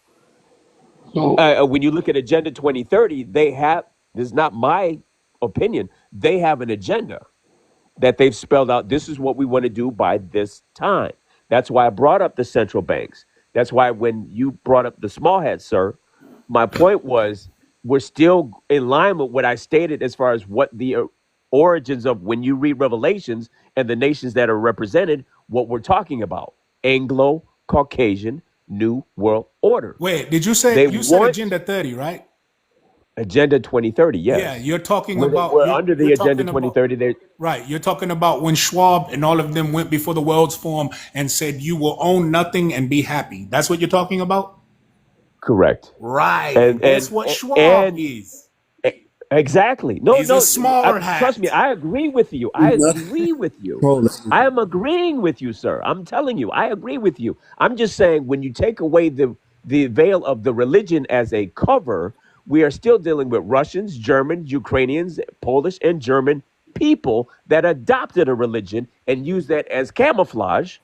J: So,
D: When you look at Agenda 2030, they have, this is not my opinion, they have an agenda that they've spelled out. This is what we want to do by this time. That's why I brought up the central banks. That's why when you brought up the small hats, sir, my point was we're still in line with what I stated as far as what the origins of when you read Revelations and the nations that are represented, what we're talking about. Anglo Caucasian New World Order.
G: Wait, did you say
D: They
G: you said
D: want
G: Agenda 30, right?
D: Agenda 2030,
G: Yeah,
D: yes.
G: you're talking
D: Where they
G: about
D: were under
G: you're
D: the Agenda
G: talking about
D: 2030, they
G: right. You're talking about when Schwab and all of them went before the World's Forum and said you will own nothing and be happy. That's what you're talking about?
D: correct.
G: Right.
D: And
G: And guess
D: and
G: what Schwab
D: and
G: is?
D: Exactly. No,
G: He's a
D: no.
G: small
D: Trust
G: hat.
D: me. I agree with you. I
M: do not
D: agree with you.
M: control
D: I
M: anything.
D: am agreeing with you, sir. I'm telling you, I agree with you. I'm just saying when you take away the veil of the religion as a cover, we are still dealing with Russians, Germans, Ukrainians, Polish, and German people that adopted a religion and use that as camouflage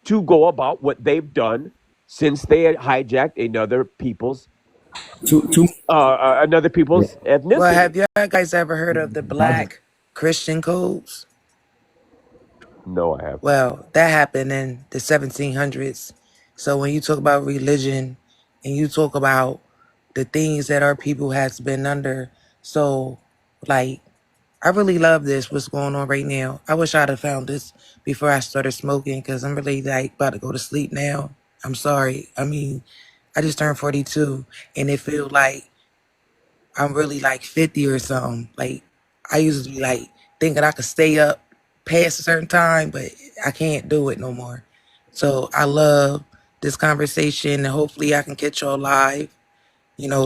D: to go about what they've done since they had hijacked
M: Too
D: another
M: yeah.
D: people's
N: well, have
D: ethnicity.
N: y'all guys ever heard of the
M: Logic.
N: Black Christian codes?
D: No, I haven't.
N: Well, that happened in the 1700s. So when you talk about religion and you talk about the things that our people has been under, so like I really love this. What's going on right now? I wish I'd have found this before I started smoking because I'm really like about to go to sleep now. I'm sorry. I mean, I just turned 42 and it feels like I'm really like 50 or something. Like I used to be like thinking I could stay up past a certain time, but I can't do it no more. So I love this conversation and hopefully I can catch y'all live,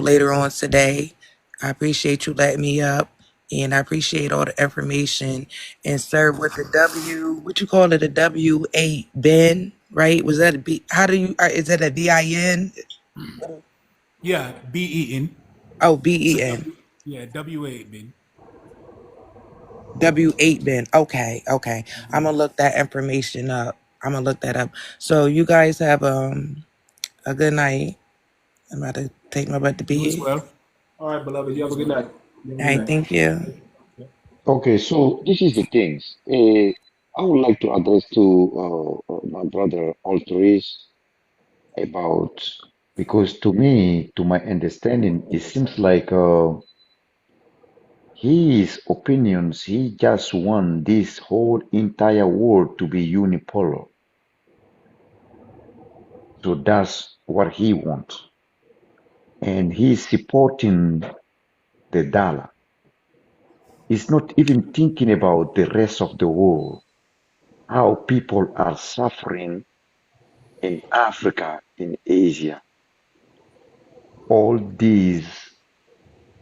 N: later on today. I appreciate you letting me up and I appreciate all the information and sir with the what you call it, a W8 Ben, right? Was that a B? How do you, is that a BIN?
G: Yeah, BEN.
N: Oh,
G: It's a
N: BEN.
G: W. Yeah, W8 bin.
N: W8 bin. Okay, okay. I'm gonna look that information up. I'm gonna look that up. So you guys have a good night. I'm about to take my butt to
G: You as
N: bed.
G: well.
A: All right, beloved. You
G: You
A: have a
G: as
A: good
G: well.
A: night. You have a
N: All
A: good
N: right,
A: night.
N: thank you.
J: okay, so this is the things. I would like to address to my brother Alturis about because to me, to my understanding, it seems like his opinions, he just want this whole entire world to be unipolar. So that's what he wants. And he's supporting the dollar. He's not even thinking about the rest of the world, how people are suffering in Africa, in Asia. All these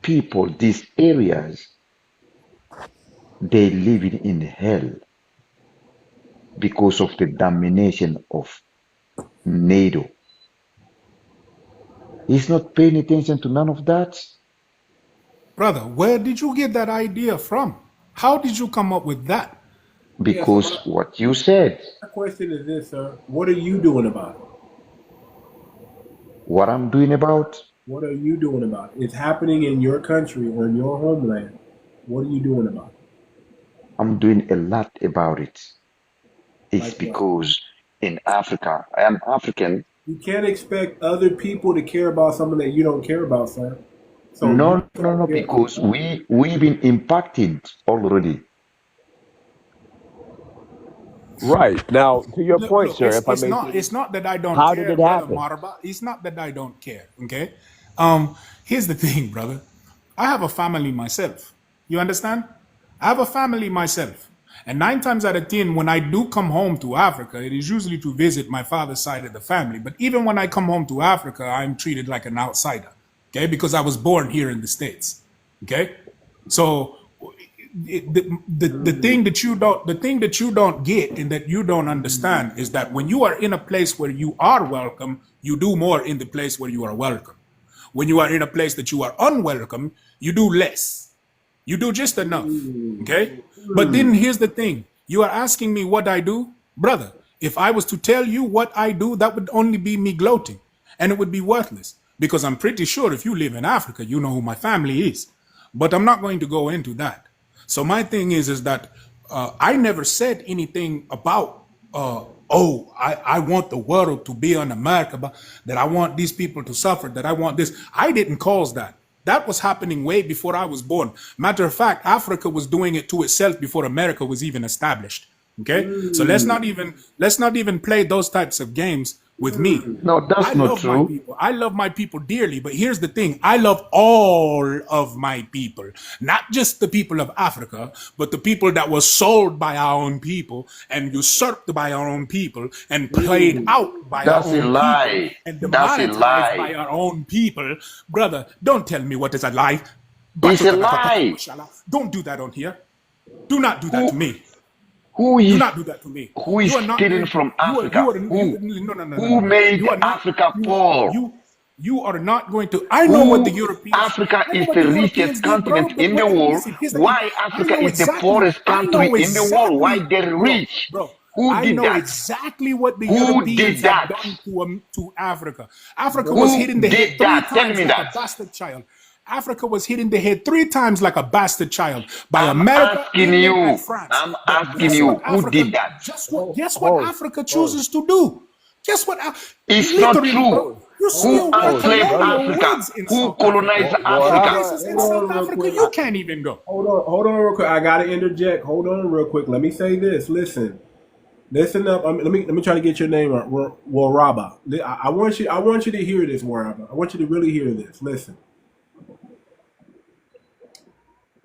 J: people, these areas, they living in hell because of the domination of NATO. He's not paying attention to none of that.
G: Brother, where did you get that idea from? How did you come up with that?
A: Yeah, so
J: Because what you said,
A: my question is this, sir. What are you doing about it?
J: what I'm doing about,
A: What are you doing about it? It's happening in your country or in your homeland. What are you doing about it?
J: I'm doing a lot about it. It's
A: Like what?
J: because in Africa, I am African.
A: You can't expect other people to care about something that you don't care about, sir. So
J: No, because we've been impacted already.
D: Right. Now, to your point,
G: Look,
D: sir, if I may say,
G: it's not that I don't
D: how did
G: care,
D: it
G: brother
D: happen?
G: Maraba. It's not that I don't care. Okay. Here's the thing, brother. I have a family myself. You understand? I have a family myself. And 9 times out of 10, when I do come home to Africa, it is usually to visit my father's side of the family. But even when I come home to Africa, I'm treated like an outsider. Okay, because I was born here in the States. Okay. So the thing that you don't get and that you don't understand is that when you are in a place where you are welcome, you do more in the place where you are welcome. When you are in a place that you are unwelcome, you do less. You do just enough. Okay? But then here's the thing. You are asking me what I do? Brother, if I was to tell you what I do, that would only be me gloating. And it would be worthless. Because I'm pretty sure if you live in Africa, you know who my family is. But I'm not going to go into that. So my thing is that I never said anything about, I want the world to be on America, but that I want these people to suffer, that I want this. I didn't cause that. That was happening way before I was born. Matter of fact, Africa was doing it to itself before America was even established. Okay, so let's not even play those types of games with me.
J: No, that's
G: I
J: not
G: love my
J: true.
G: people. I love my people dearly, but here's the thing. I love all of my people, not just the people of Africa, but the people that were sold by our own people and usurped by our own people and played out by our
J: That's a
G: own people
J: lie.
G: and
J: That's a
G: demonetized by
J: lie.
G: our own people. Brother, don't tell me what is a lie.
J: It's a lie.
G: Don't do that on here. Do not do that to me.
J: Who
G: Do
J: is
G: not do that to me.
J: who is
G: You are not
J: stealing
G: going to.
J: from Africa?
G: No.
J: Who made
G: You are not.
J: Africa poor?
G: You are not going to. I know what the
J: Who
G: Europeans.
J: Africa
G: I know
J: is
G: what
J: the
G: the
J: richest
G: Europeans did, bro.
J: continent
G: But
J: in the world?
G: listen, here's the thing.
J: Why
G: I
J: Africa
G: know
J: is the
G: exactly.
J: poorest
G: I
J: country
G: know
J: in the world? Why
G: exactly,
J: they're rich?
G: bro.
J: Who
G: I
J: did
G: know
J: that?
G: exactly what the
J: Who did
G: Europeans have
J: that?
G: done to Africa. Africa was
J: Who
G: hit in the head
J: did
G: 3
J: that? Tell
G: times
J: me
G: like a
J: that.
G: bastard child. Africa was hit in the head 3 times like a bastard child by
J: I'm
G: America,
J: asking
G: England, and
J: you.
G: France.
J: I'm
G: But
J: asking
G: guess
J: you.
G: what
J: Who
G: Africa?
J: did that?
G: Guess what Africa chooses to do? Guess what?
J: It's not
G: Literally,
J: true.
G: bro. You
J: Who
G: still wear
J: enslaved
G: colonial
J: Africa?
G: wigs in
J: Who
G: South Africa.
J: colonized
G: There are
J: Africa?
G: places in
A: Hold
G: South
A: on real
G: Africa
A: quick.
G: you can't even go.
A: Hold on real quick. I gotta interject. Hold on real quick. Let me say this. Listen up. Let me try to get your name right. Waraba. I want you to hear this, Waraba. I want you to really hear this. Listen.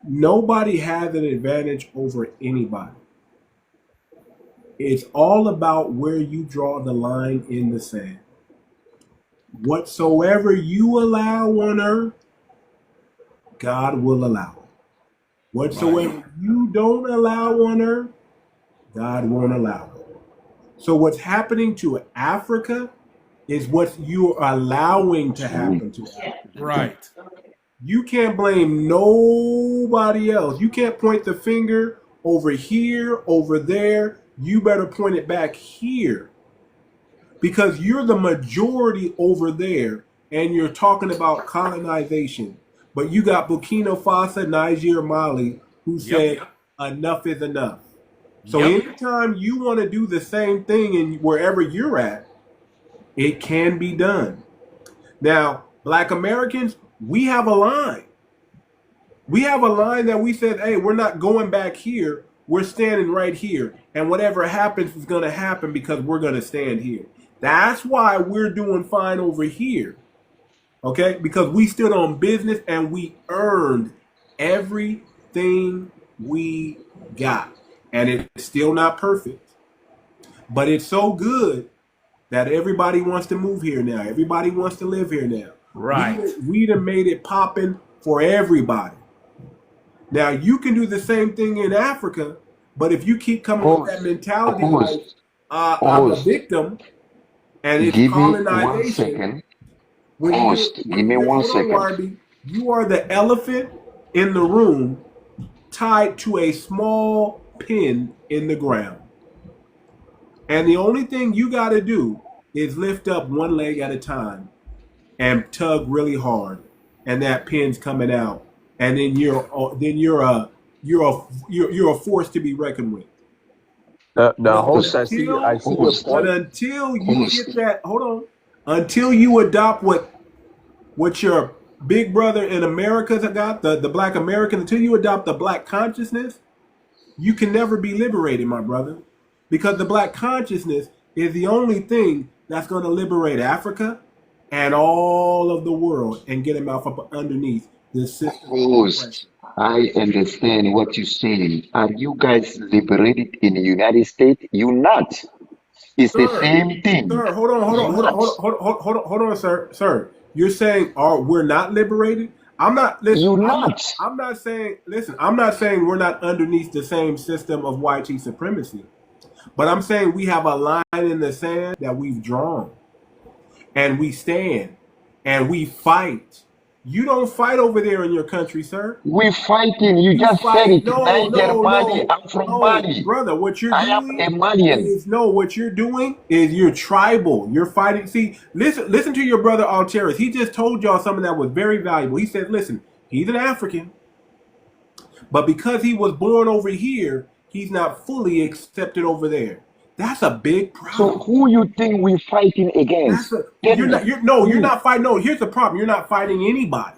A: Nobody has an advantage over anybody. It's all about where you draw the line in the sand. Whatsoever you allow on earth, God will allow it. Whatsoever you don't allow on earth, God won't allow it. So what's happening to Africa is what you're allowing to happen to Africa.
G: Right.
A: You can't blame nobody else. You can't point the finger over here, over there. You better point it back here. Because you're the majority over there and you're talking about colonization. But you got Burkina Faso, Niger, Mali, who said enough is enough. So anytime you want to do the same thing in wherever you're at, it can be done. Now, Black Americans, we have a line. We have a line that we said, hey, we're not going back here. We're standing right here. And whatever happens is going to happen because we're going to stand here. That's why we're doing fine over here. Okay? Because we stood on business and we earned everything we got. And it's still not perfect. But it's so good that everybody wants to move here now. Everybody wants to live here now.
G: Right.
A: We done made it popping for everybody. Now, you can do the same thing in Africa, but if you keep coming with that mentality like, I'm a victim, and it's
J: Give me 1
A: colonization.
J: second.
A: When
J: Host, give me one
A: hold on,
J: second.
A: Warby, you are the elephant in the room tied to a small pin in the ground. And the only thing you got to do is lift up one leg at a time and tug really hard, and that pin's coming out, and then you're a force to be reckoned with.
D: Now,
A: But
D: host, I see your
J: Host,
D: point.
A: until you
J: host.
A: get that, hold on, until you adopt what your big brother in America's got, the black American, until you adopt the black consciousness, you can never be liberated, my brother. Because the black consciousness is the only thing that's going to liberate Africa and all of the world and get them out from underneath this system of oppression.
J: Host, I understand what you're saying. Are you guys liberated in the United States? You're not. It's the
A: Sir,
J: same thing.
A: sir, hold on, sir. You're saying, we're not liberated? I'm not. Listen,
J: You're not.
A: I'm not saying. Listen, I'm not saying we're not underneath the same system of white supremacy, but I'm saying we have a line in the sand that we've drawn, and we stand, and we fight. You don't fight over there in your country, sir.
J: We're fighting. You
A: You
J: just said
A: fight.
J: it.
A: No,
J: Niger Mali. I'm from Mali.
A: brother. What you're
J: I am
A: doing
J: a Malian.
A: is what you're doing is you're tribal. You're fighting. See, listen to your brother Alteris. He just told y'all something that was very valuable. He said, listen, he's an African, but because he was born over here, he's not fully accepted over there. That's a big problem.
J: So who you think we're fighting against?
A: You're not fighting. No, here's the problem. You're not fighting anybody.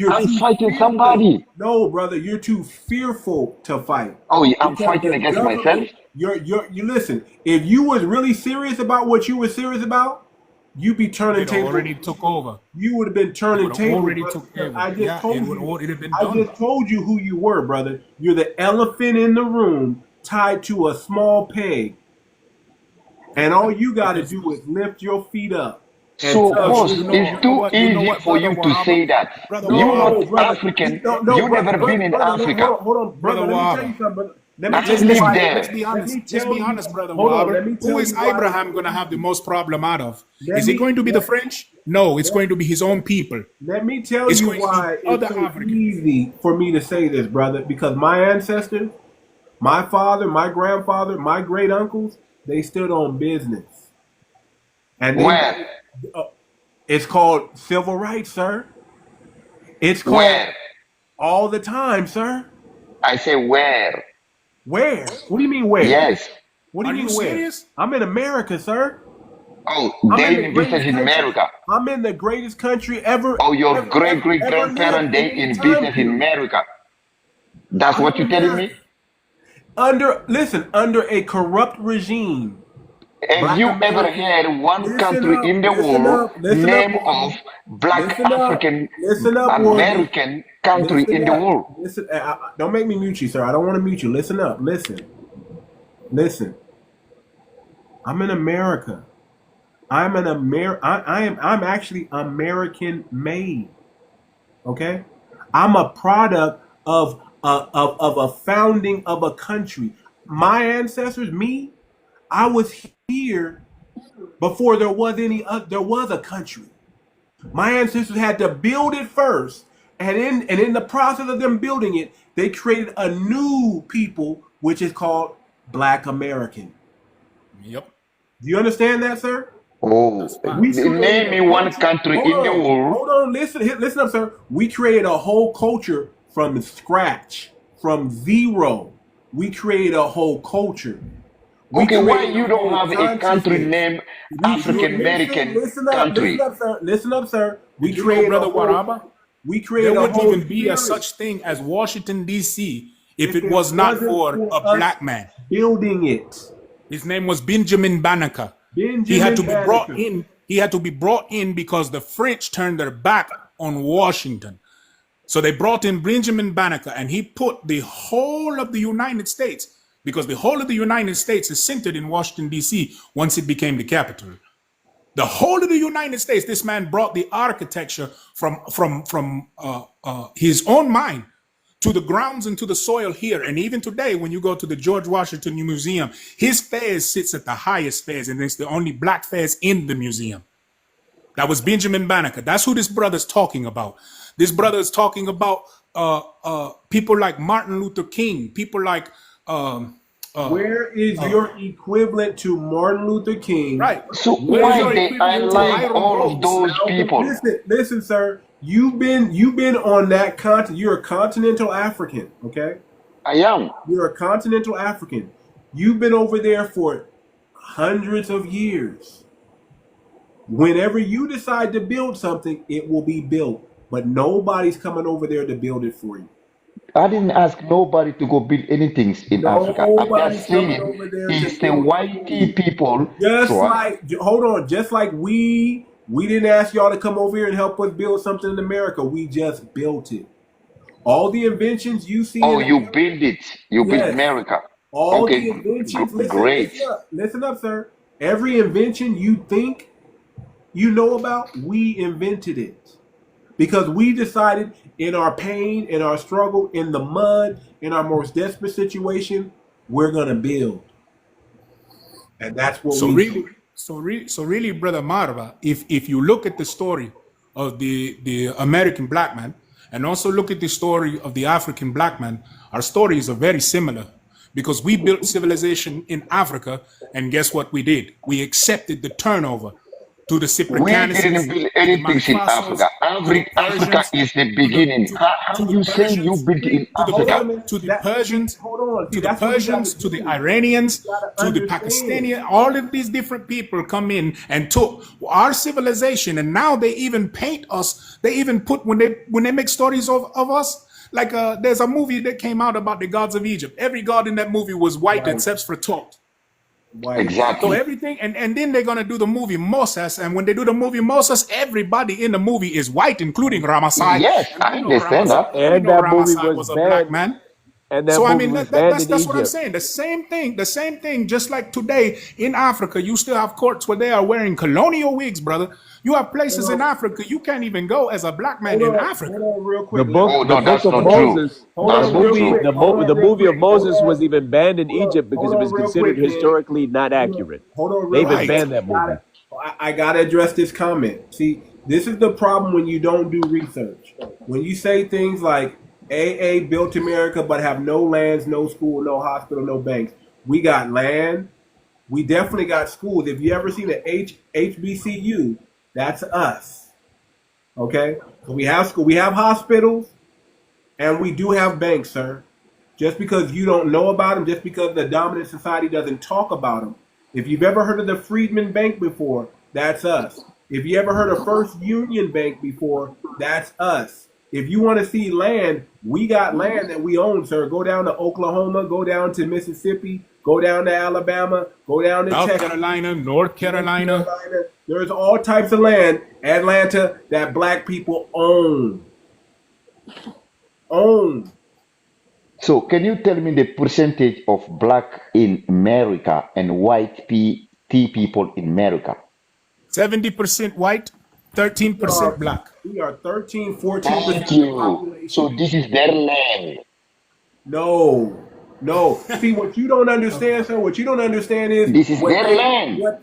J: I'm fighting somebody.
A: No, brother, you're too fearful to fight.
J: Oh, yeah, I'm
A: Because
J: fighting
A: the
J: against
A: government-
J: myself.
A: You listen. If you was really serious about what you were serious about, you'd be turning
G: It
A: tables.
G: already took over.
A: You would have been turning
G: It
A: tables.
G: already
A: brother.
G: took over.
A: I just
G: Yeah,
A: told
G: it would
A: you.
G: already have been
A: I
G: done.
A: just told you who you were, brother. You're the elephant in the room tied to a small peg, and all you got to do is lift your feet up. And
J: So,
A: tug
J: host,
A: really
J: it's
A: hard.
J: too easy for you to say that. You're not African. You never been in Africa.
A: Hold on, brother. Let me tell you something, brother. Let me
J: I
A: tell you
J: live
A: why.
J: there.
G: Let's be honest. Let's be honest, brother.
A: Hold on,
G: Robert.
A: let me tell
G: Who is
A: you why.
G: Abraham going to have the most problem out of?
A: Let
G: Is it
A: me-
G: going to be the French? No, it's going to be his own people.
A: Let me tell
G: It's
A: you
G: going to be
A: why
G: other
A: it's so
G: Africans.
A: easy for me to say this, brother. Because my ancestors, my father, my grandfather, my great uncles, they stood on business. And
J: Where?
A: It's called civil rights, sir. It's called
J: Where?
A: all the time, sir.
J: I say where?
A: Where? What do you mean where?
J: Yes.
A: What do you
G: Are
A: mean
G: you
A: where?
G: serious?
A: I'm in America, sir.
J: Oh,
A: I'm
J: they
A: in the
J: invested
A: greatest
J: in
A: country.
J: America.
A: I'm in the greatest country ever.
J: Oh, your
A: ever,
J: great
A: ever,
J: great
A: ever
J: grandparents
A: lived
J: they
A: in any
J: in
A: time
J: business in
A: period.
J: America. That's
A: I'm
J: what
A: in
J: you're telling me?
A: America. Under a corrupt regime.
J: Have
A: Black
J: you ever
A: Americans,
J: had one
A: listen
J: country
A: up,
J: in the
A: listen
J: world
A: up, listen
J: name
A: up,
J: of black
A: listen up,
J: African
A: listen up, Warby.
J: American country
A: Listen
J: in the
A: up.
J: world?
A: Listen, don't make me mute you, sir. I don't want to mute you. Listen up. Listen. I'm in America. I'm actually American made. Okay? I'm a product of a founding of a country. My ancestors, me, I was here before there was a country. My ancestors had to build it first, and in the process of them building it, they created a new people, which is called Black American.
G: Yep.
A: Do you understand that, sir?
J: Oh,
A: We created
J: name me
A: a
J: one
A: culture.
J: country in the world.
A: Hold on, listen up, sir. We created a whole culture from scratch, from zero. We created a whole culture. We
J: Okay, why
A: created
J: you don't
A: whole
J: have a country
A: consciousness.
J: named African American country?
A: Listen up, sir. We
G: Did you know,
A: created
G: brother
A: a whole.
G: Waraba?
A: We created
G: There
A: a
G: wouldn't
A: whole
G: even be a
A: spirit.
G: such thing as Washington, D.C. if it
A: it
G: was not
A: wasn't
G: for
A: for
G: a
A: us
G: black man.
A: building it.
G: His name was Benjamin Banneker.
A: Benjamin
G: He had to be
A: Banneker.
G: brought in. He had to be brought in because the French turned their back on Washington. So they brought in Benjamin Banneker, and he put the whole of the United States, because the whole of the United States is centered in Washington, D.C. once it became the capital. The whole of the United States, this man brought the architecture from his own mind to the grounds and to the soil here. And even today, when you go to the George Washington Museum, his fez sits at the highest fez, and it's the only black fez in the museum. That was Benjamin Banneker. That's who this brother's talking about. This brother is talking about people like Martin Luther King, people like
A: where is your equivalent to Martin Luther King?
G: Right.
J: So
G: Where is
J: why
G: your
J: they
G: equivalent to
J: highlight
G: Hiram
J: all of
G: Rhodes?
J: those people?
A: Listen, sir. You've been on that continent. You're a continental African, okay?
J: I am.
A: You're a continental African. You've been over there for hundreds of years. Whenever you decide to build something, it will be built. But nobody's coming over there to build it for you.
J: I didn't ask nobody to go build anything in Africa. I'm
A: Nobody's
J: just
A: coming
J: saying
A: over there
J: it's
A: to
J: the
A: build it for
J: white
A: you.
J: people
A: Just
J: try.
A: like, hold on, just like we didn't ask y'all to come over here and help us build something in America. We just built it. All the inventions you see
J: Oh,
A: in
J: you
A: America,
J: build it. You build
A: yes.
J: America.
A: All
J: Okay,
A: the inventions,
J: great.
A: listen up, sir. Every invention you think you know about, we invented it. Because we decided in our pain, in our struggle, in the mud, in our most desperate situation, we're going to build. And that's what we do.
G: So really, Brother Marva, if you look at the story of the American black man, and also look at the story of the African black man, our stories are very similar. Because we built civilization in Africa, and guess what we did? We accepted the turnover to the
J: We
G: Cyprianians,
J: didn't build
G: to the
J: anything in
G: Manfassos,
J: Africa.
G: to the
J: Africa
G: Persians,
J: is the beginning. How you say you built in Africa?
G: to the Persians,
A: Hold on.
G: to the
A: That's what you
G: Persians,
A: gotta
G: to the
A: do.
G: Iranians,
A: You gotta
G: to the
A: understand.
G: Pakistani, all of these different people come in and took our civilization, and now they even paint us. They even put when they make stories of us. Like there's a movie that came out about the gods of Egypt. Every god in that movie was white except for Tot.
A: White.
G: So
J: Exactly.
G: everything, and then they're gonna do the movie Moses, and when they do the movie Moses, everybody in the movie is white, including Ramasai.
J: Yes,
G: And
J: I
G: we know
J: understand that.
G: Ramasai, we
D: And
G: know
D: that movie
G: Ramasai
D: was
G: was a black
D: banned.
G: man.
D: And that
G: So I
D: movie
G: mean
D: was banned in
G: that's what I'm
D: Egypt.
G: saying. The same thing. Just like today in Africa, you still have courts where they are wearing colonial wigs, brother. You have places in Africa you can't even go as a black man in Africa.
A: Hold on real
D: The
A: quick.
D: book,
J: Oh
D: the
J: no,
D: book
J: that's
D: of
J: not true.
D: Moses,
A: Hold
J: That's
A: on
J: not
A: real
J: true.
A: quick. Hold on
D: the
A: real
D: movie of
A: quick. Hold
D: Moses
A: on.
D: was even banned in Egypt because
A: Hold
D: it
A: on
D: was
A: real
D: considered
A: quick, man.
D: historically not accurate.
A: Hold on
D: They
A: real
D: even
A: quick.
D: banned that movie.
A: I gotta address this comment. See, this is the problem when you don't do research. When you say things like AA built America but have no lands, no school, no hospital, no banks. We got land. We definitely got schools. If you ever seen an HBCU, that's us. Okay? So we have school, we have hospitals, and we do have banks, sir. Just because you don't know about them, just because the dominant society doesn't talk about them. If you've ever heard of the Freedmen Bank before, that's us. If you ever heard of First Union Bank before, that's us. If you want to see land, we got land that we own, sir. Go down to Oklahoma, go down to Mississippi, go down to Alabama, go down to
G: South
A: Texas,
G: Carolina, North Carolina.
A: There's all types of land, Atlanta, that black people own.
J: So can you tell me the percentage of black in America and white people in America?
G: 70% white, 13% black.
A: We are 13, 14%
J: Thank
A: of the
J: you.
A: population.
J: So this is their land.
A: No. See, what you don't understand, sir, what you don't understand is
J: This is their land.
A: what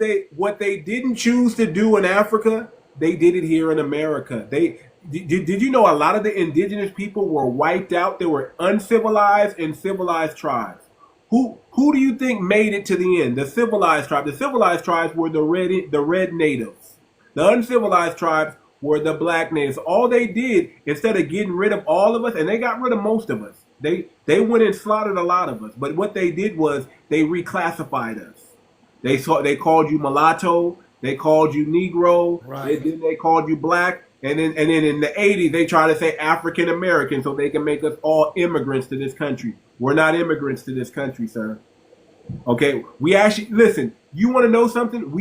A: they didn't choose to do in Africa, they did it here in America. Did you know a lot of the indigenous people were wiped out? They were uncivilized and civilized tribes. Who do you think made it to the end? The civilized tribes. The civilized tribes were the red natives. The uncivilized tribes were the black natives. All they did, instead of getting rid of all of us, and they got rid of most of us, they went and slaughtered a lot of us. But what they did was they reclassified us. They called you mulatto, they called you Negro,
G: Right.
A: then they called you black, and then in the 80s they tried to say African American so they can make us all immigrants to this country. We're not immigrants to this country, sir. Okay, we actually listen. You want to know something?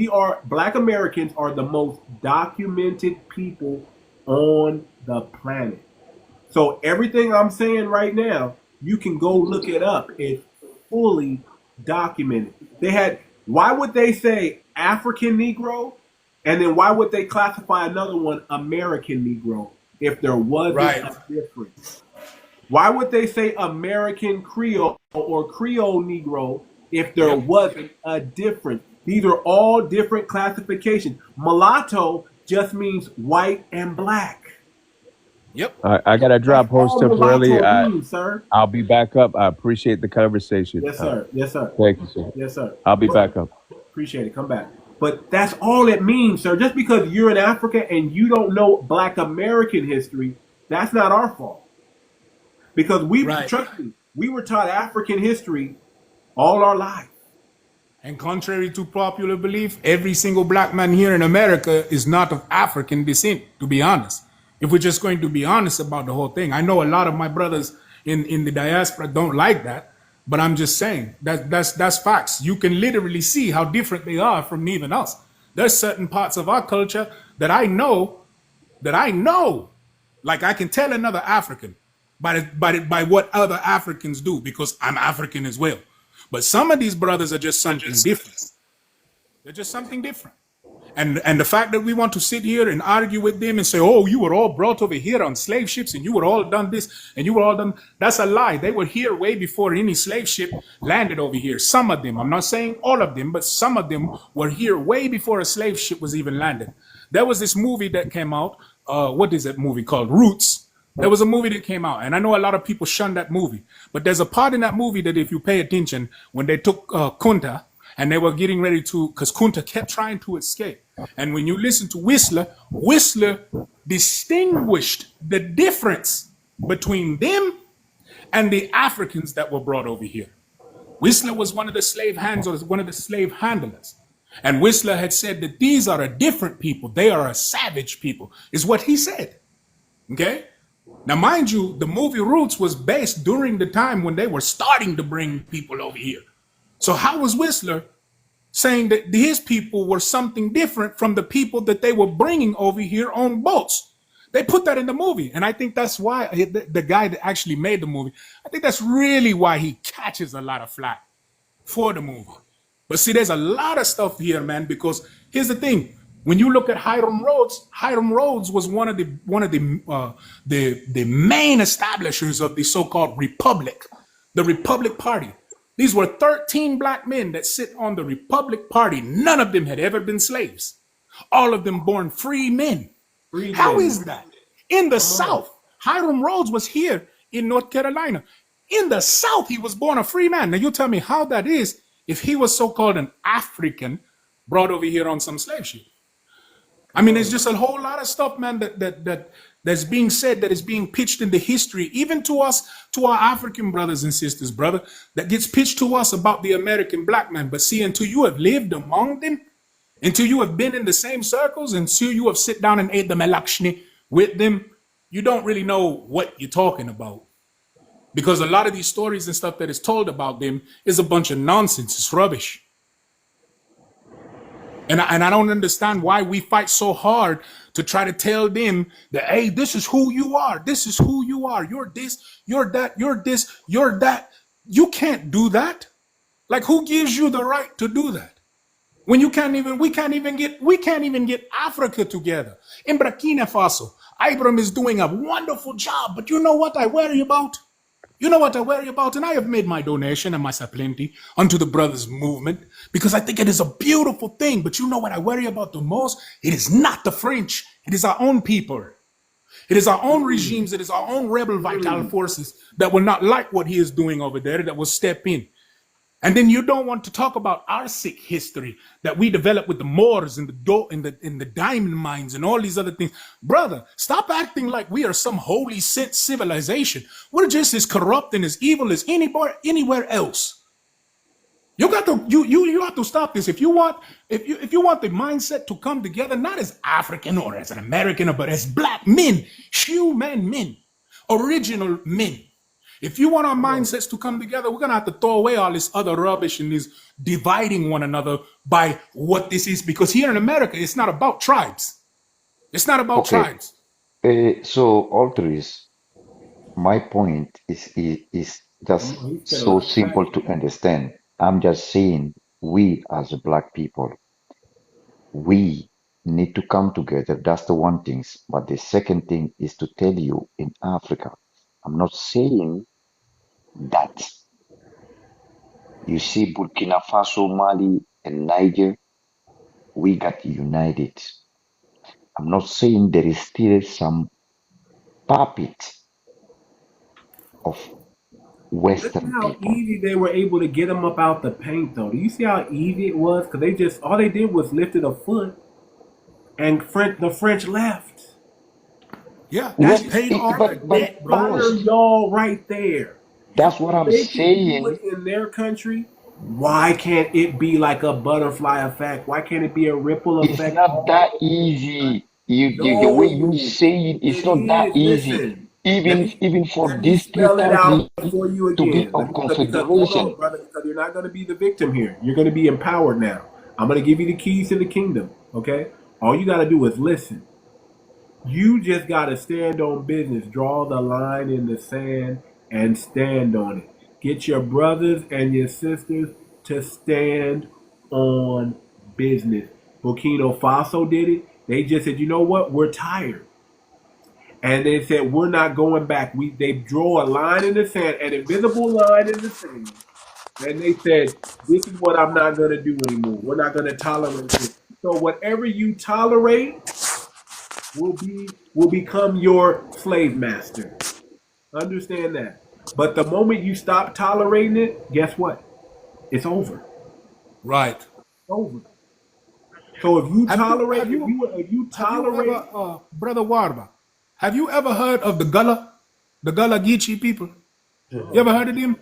A: Black Americans are the most documented people on the planet. So everything I'm saying right now, you can go look it up. It's fully documented. Why would they say African Negro? And then why would they classify another one American Negro if there wasn't a difference? Why would they say American Creole or Creole Negro if there wasn't a difference? These are all different classifications. Mulatto just means white and black.
G: Yep.
D: I got to drop
A: That's
D: host
A: all
D: temporarily.
A: mulatto means, sir.
D: I'll be back up. I appreciate the conversation.
A: Yes, sir. Yes, sir.
D: Thank you, sir.
A: Yes, sir.
D: I'll be back up.
A: Appreciate it. Come back. But that's all it means, sir. Just because you're in Africa and you don't know Black American history, that's not our fault. Because trust me, we were taught African history all our life.
G: And contrary to popular belief, every single black man here in America is not of African descent, to be honest. If we're just going to be honest about the whole thing. I know a lot of my brothers in the diaspora don't like that, but I'm just saying that's facts. You can literally see how different they are from even us. There's certain parts of our culture that I know, like I can tell another African by what other Africans do, because I'm African as well. But some of these brothers are just something different. They're just something different. And the fact that we want to sit here and argue with them and say, oh, you were all brought over here on slave ships and you were all done this and you were all done. That's a lie. They were here way before any slave ship landed over here. Some of them, I'm not saying all of them, but some of them were here way before a slave ship was even landed. There was this movie that came out. What is that movie called? Roots. There was a movie that came out, and I know a lot of people shun that movie, but there's a part in that movie that if you pay attention, when they took Kunta and they were getting ready to, because Kunta kept trying to escape. And when you listen to Whistler distinguished the difference between them and the Africans that were brought over here. Whistler was one of the slave hands, or one of the slave handlers. And Whistler had said that these are a different people. They are a savage people, is what he said. Okay? Now, mind you, the movie Roots was based during the time when they were starting to bring people over here. So how was Whistler saying that his people were something different from the people that they were bringing over here on boats? They put that in the movie. And I think that's why the guy that actually made the movie, I think that's really why he catches a lot of flack for the movie. But see, there's a lot of stuff here, man, because here's the thing. When you look at Hiram Rhodes was one of the main establishers of the so-called Republic, the Republic Party. These were 13 black men that sit on the Republic Party. None of them had ever been slaves. All of them born free men. How is that? In the South, Hiram Rhodes was here in North Carolina. In the South, he was born a free man. Now you tell me how that is if he was so-called an African brought over here on some slave ship. I mean, there's just a whole lot of stuff, man, that's being said, that is being pitched into history, even to us, to our African brothers and sisters, brother, that gets pitched to us about the American black man. But see, until you have lived among them, until you have been in the same circles, until you have sit down and ate the 𝗥𝗶𝗴𝗵𝘁𝘀 with them, you don't really know what you're talking about. Because a lot of these stories and stuff that is told about them is a bunch of nonsense. It's rubbish. And I don't understand why we fight so hard to try to tell them that, hey, this is who you are. This is who you are. You're this, you're that, you're this, you're that. You can't do that. Like, who gives you the right to do that? When we can't even get Africa together. In Burkina Faso, Ibram is doing a wonderful job, but you know what I worry about? You know what I worry about? And I have made my donation and my saplenty unto the brothers movement because I think it is a beautiful thing. But you know what I worry about the most? It is not the French. It is our own people. It is our own regimes. It is our own rebel vital forces that will not like what he is doing over there, that will step in. And then you don't want to talk about our sick history that we developed with the Moors and the diamond mines and all these other things. Brother, stop acting like we are some holy sent civilization. We're just as corrupt and as evil as anywhere else. You have to stop this. If you want the mindset to come together, not as African or as an American, but as black men, human men, original men. If you want our mindsets to come together, we're going to have to throw away all this other rubbish and this dividing one another by what this is. Because here in America, it's not about tribes. It's not about tribes.
J: So, Altris, my point is just so simple to understand. I'm just saying, we as black people, we need to come together. That's the one thing. But the second thing is to tell you, in Africa, I'm not saying that you see Burkina Faso, Mali, and Niger, we got united. I'm not saying there is still some puppet of
A: Listen
J: Western
A: how
J: people.
A: easy they were able to get him up out the paint, though. Do you see how easy it was? Because they just all they did was lifted a foot, and the French left.
G: Yeah,
J: Well,
G: that's paid off the
J: but
G: debt, bro.
A: Fire
J: boss,
A: y'all right there.
J: that's what I'm
A: They can do
J: saying.
A: it in their country. Why can't it be like a butterfly effect? Why can't it be a ripple
J: It's
A: effect
J: not
A: all
J: that
A: over?
J: easy. The way you
A: No,
J: say it, it's
A: it
J: not that
A: is.
J: easy.
A: Listen,
J: Even for
A: let me
J: these three
A: spell it out
J: countries
A: for you
J: to be
A: again.
J: of
A: Because hold
J: confederation.
A: on, brother, because you're not going to be the victim here. You're going to be empowered now. I'm going to give you the keys to the kingdom. Okay, all you got to do is listen. You just got to stand on business. Draw the line in the sand and stand on it. Get your brothers and your sisters to stand on business. Burkina Faso did it. They just said, you know what? We're tired. And they said, we're not going back. They draw a line in the sand, an invisible line in the sand. And they said, this is what I'm not going to do anymore. We're not going to tolerate this. So whatever you tolerate will become your slave master. Understand that. But the moment you stop tolerating it, guess what? It's over.
G: Right.
A: It's over. So if you
G: Have you
A: tolerate,
G: have you
A: if you
G: have you
A: tolerate,
G: ever, brother Warba? Have you ever heard of the 𝗤𝗏𝗄𝐻 people? You ever heard of them?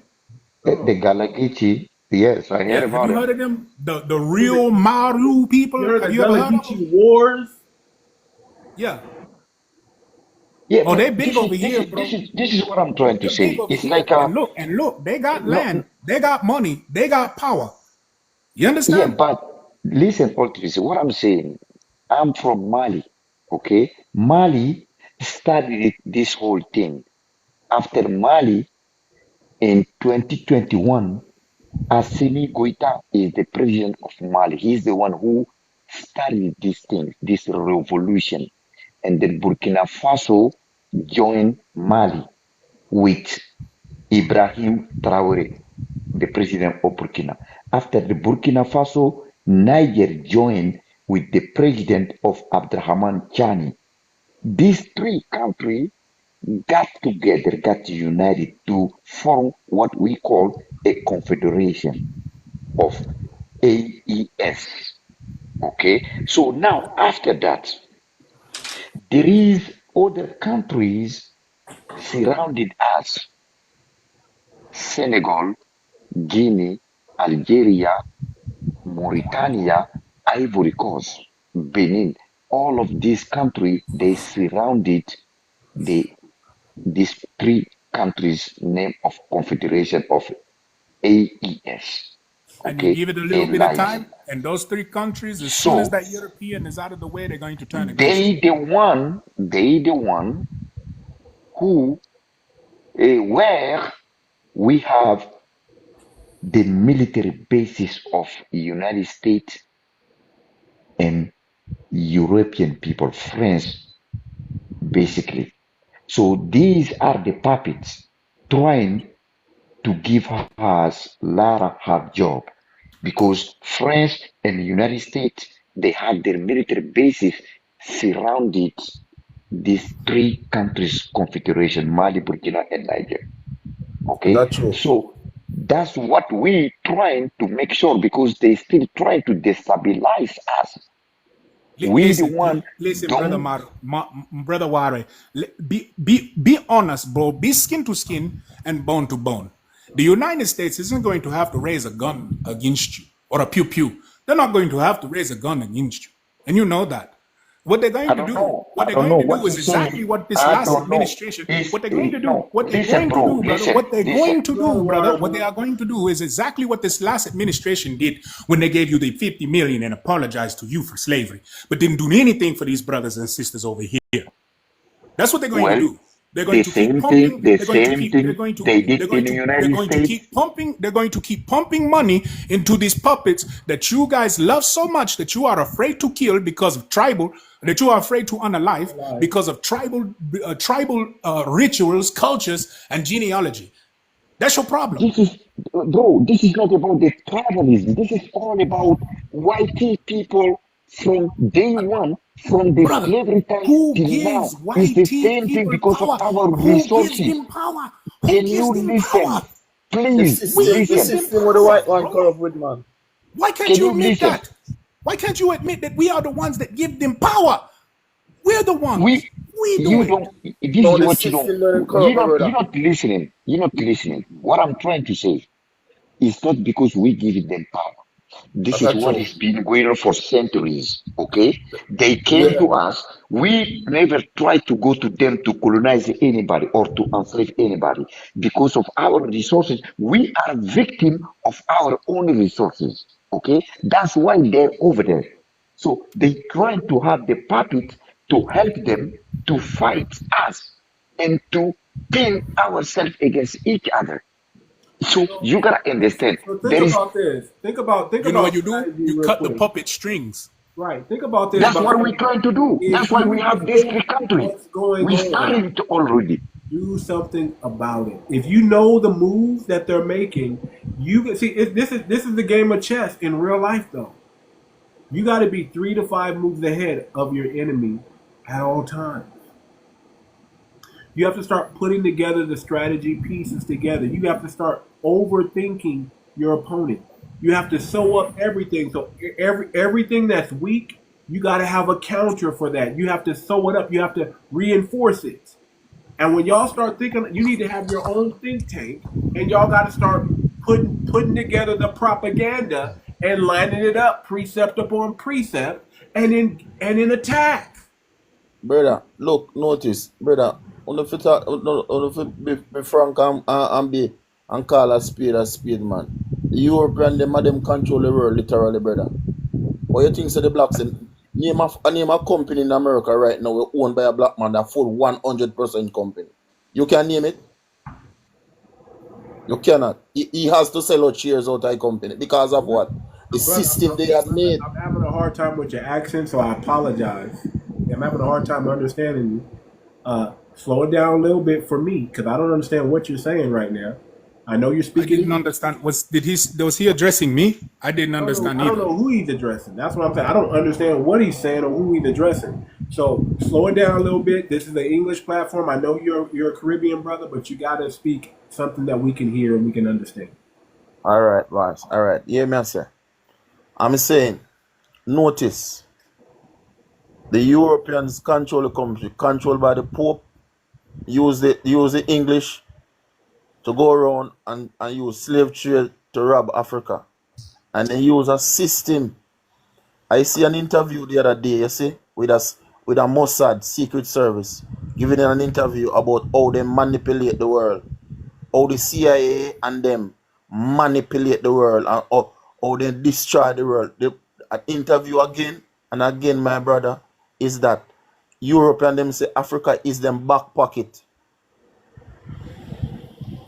J: The Galagichi, yes, I heard
G: Yeah. Have
J: about
G: you
J: them.
G: heard of them? The real Maru
A: you
G: people.
A: heard
G: Have
A: the
G: you ever
A: Gullah
G: heard of them?
A: Geechee Wars?
G: Yeah.
J: Yeah,
G: Oh, they
J: but
G: big over here, bro.
J: this is what I'm trying to
G: They're big
J: say.
G: over
J: It's
G: here.
J: like a
G: And look, they got
J: no,
G: land, they got money, they got power. You
J: yeah,
G: understand?
J: but listen, Patrice, what I'm saying. I'm from Mali, okay? Mali started this whole thing. After Mali in 2021, Assimi Goïta is the president of Mali. He's the one who started this thing, this revolution. And then Burkina Faso joined Mali with Ibrahim Traoré, the president of Burkina. After the Burkina Faso, Niger joined with the president of 𝗤𝗏𝗵𝘁𝘀𝘀𝗶cie Chani. These three countries got together, got united to form what we call a confederation of AES. Okay, so now after that, there is other countries surrounded us: Senegal, Guinea, Algeria, Mauritania, Ivory Coast, Benin. All of these countries they surrounded the these three countries name of confederation of AES.
G: And you
J: Okay,
G: give it a little bit of
J: allies.
G: time, and those three countries, as soon as
J: So
G: that European is out of the way, they're going to turn against you.
J: they the one who where we have the military basis of United States and European people, France, basically. So these are the puppets trying to give us a lot of hard job because France and the United States they had their military bases surrounded these three countries confederation Mali, Burkina, and Niger. Okay,
M: Not true.
J: so that's what we trying to make sure because they still trying to destabilize us. We the one
G: Listen, brother
J: don't.
G: brother Ware, be honest, bro. Be skin to skin and bone to bone. The United States isn't going to have to raise a gun against you or a pew pew. They're not going to have to raise a gun against you, and you know that. What they're
J: I
G: going to
J: don't
G: do,
J: know.
G: what
J: I
G: they're
J: don't
G: going
J: know
G: to do
J: what
G: is
J: you're
G: exactly
J: saying.
G: what this
J: I
G: last
J: don't know.
G: administration,
J: It's
G: what they're going to do,
J: no.
G: what they're
J: Listen,
G: going to
J: bro.
G: do, brother,
J: Listen.
G: what they're
J: Listen.
G: going to do, brother, what they are going to do is exactly what this last administration did when they gave you the 50 million and apologized to you for slavery, but didn't do anything for these brothers and sisters over here. That's what they're going to
J: Well,
G: do. They're going to keep pumping.
J: the
G: They're going to
J: same
G: keep. They're
J: thing
G: going to.
J: they
G: They're
J: did
G: going
J: in the
G: to. They're
J: United
G: going to
J: States.
G: keep pumping. They're going to keep pumping money into these puppets that you guys love so much that you are afraid to kill because of tribal. That you are afraid to unalive because of tribal rituals, cultures, and genealogy. That's your problem.
J: This is, bro. This is not about the tribalism. This is all about white people from day one, from the
G: Brother,
J: slavery time
G: who
J: till now.
G: gives
J: It's the
G: white
J: same thing
G: people
J: because of
G: power?
J: our
G: Who gives
J: resources.
G: them power? Who
J: Can
G: gives
J: you
G: them
J: listen?
G: power?
J: Please
G: We
M: The
G: give
J: listen.
G: them
M: system with the white
G: power,
M: one
G: bro.
M: corrupt with, man.
G: Why can't
J: Can
G: you
J: you
G: admit
J: listen?
G: that? Why can't you admit that we are the ones that give them power? We're the ones. We do
J: You
G: it.
J: don't. This
M: No,
J: is
M: the
J: what you don't.
M: system doesn't corrupt, my
J: You're
M: brother.
J: not listening. You're not listening. What I'm trying to say is not because we give them power. This is
M: That's
J: what
M: true.
J: has been going on for centuries. Okay, they came
M: Yeah.
J: to us. We never tried to go to them to colonize anybody or to enslave anybody because of our resources. We are victim of our own resources. Okay, that's why they're over there. So they try to have the puppet to help them to fight us and to pin ourselves against each other. So you gotta understand
A: So think
J: there is.
A: about this. Think
G: You know what
A: about
G: you do?
A: strategy
G: You
A: real
G: cut the
A: quick.
G: puppet strings.
A: Right. Think about this,
J: That's what
A: brother.
J: we're trying to do.
A: If
J: That's why we
A: you
J: have these
A: know
J: three countries.
A: what's going
J: We
A: on,
J: started already.
A: do something about it. If you know the moves that they're making, you can see this is the game of chess in real life, though. You got to be 3 to 5 moves ahead of your enemy at all times. You have to start putting together the strategy pieces together. You have to start overthinking your opponent. You have to sew up everything. So everything that's weak, you got to have a counter for that. You have to sew it up. You have to reinforce it. And when y'all start thinking, you need to have your own think tank, and y'all got to start putting together the propaganda and lining it up precept upon precept, and then attack.
M: Brother, look, notice, brother, on the fit, on the be frank and be and call a spade, man. The European them control the world literally, brother. What you think so the blacks in name a company in America right now we owned by a black man that full 100% company. You can name it? You cannot. He has to sell out shares out of the company because of what? The
A: Brother,
M: system they have made.
A: I'm having a hard time with your accent, so I apologize. I'm having a hard time understanding you. Slow it down a little bit for me because I don't understand what you're saying right now. I know you're
G: I
A: speaking.
G: didn't understand. Was he addressing me? I didn't understand
A: I don't
G: either.
A: know who he's addressing. That's what I'm saying. I don't understand what he's saying or who he's addressing. So slow it down a little bit. This is an English platform. I know you're a Caribbean brother, but you got to speak something that we can hear and we can understand.
M: All right, boss. All right. Yeah, man, sir. I'm saying, notice the Europeans control the country, controlled by the Pope, use the English to go around and use slave trade to rob Africa. And they use a system. I see an interview the other day, you see, with us with a Mossad secret service, giving an interview about how they manipulate the world, how the CIA and them manipulate the world, and how they destroy the world. An interview again and again, my brother, is that Europe and them say Africa is them back pocket.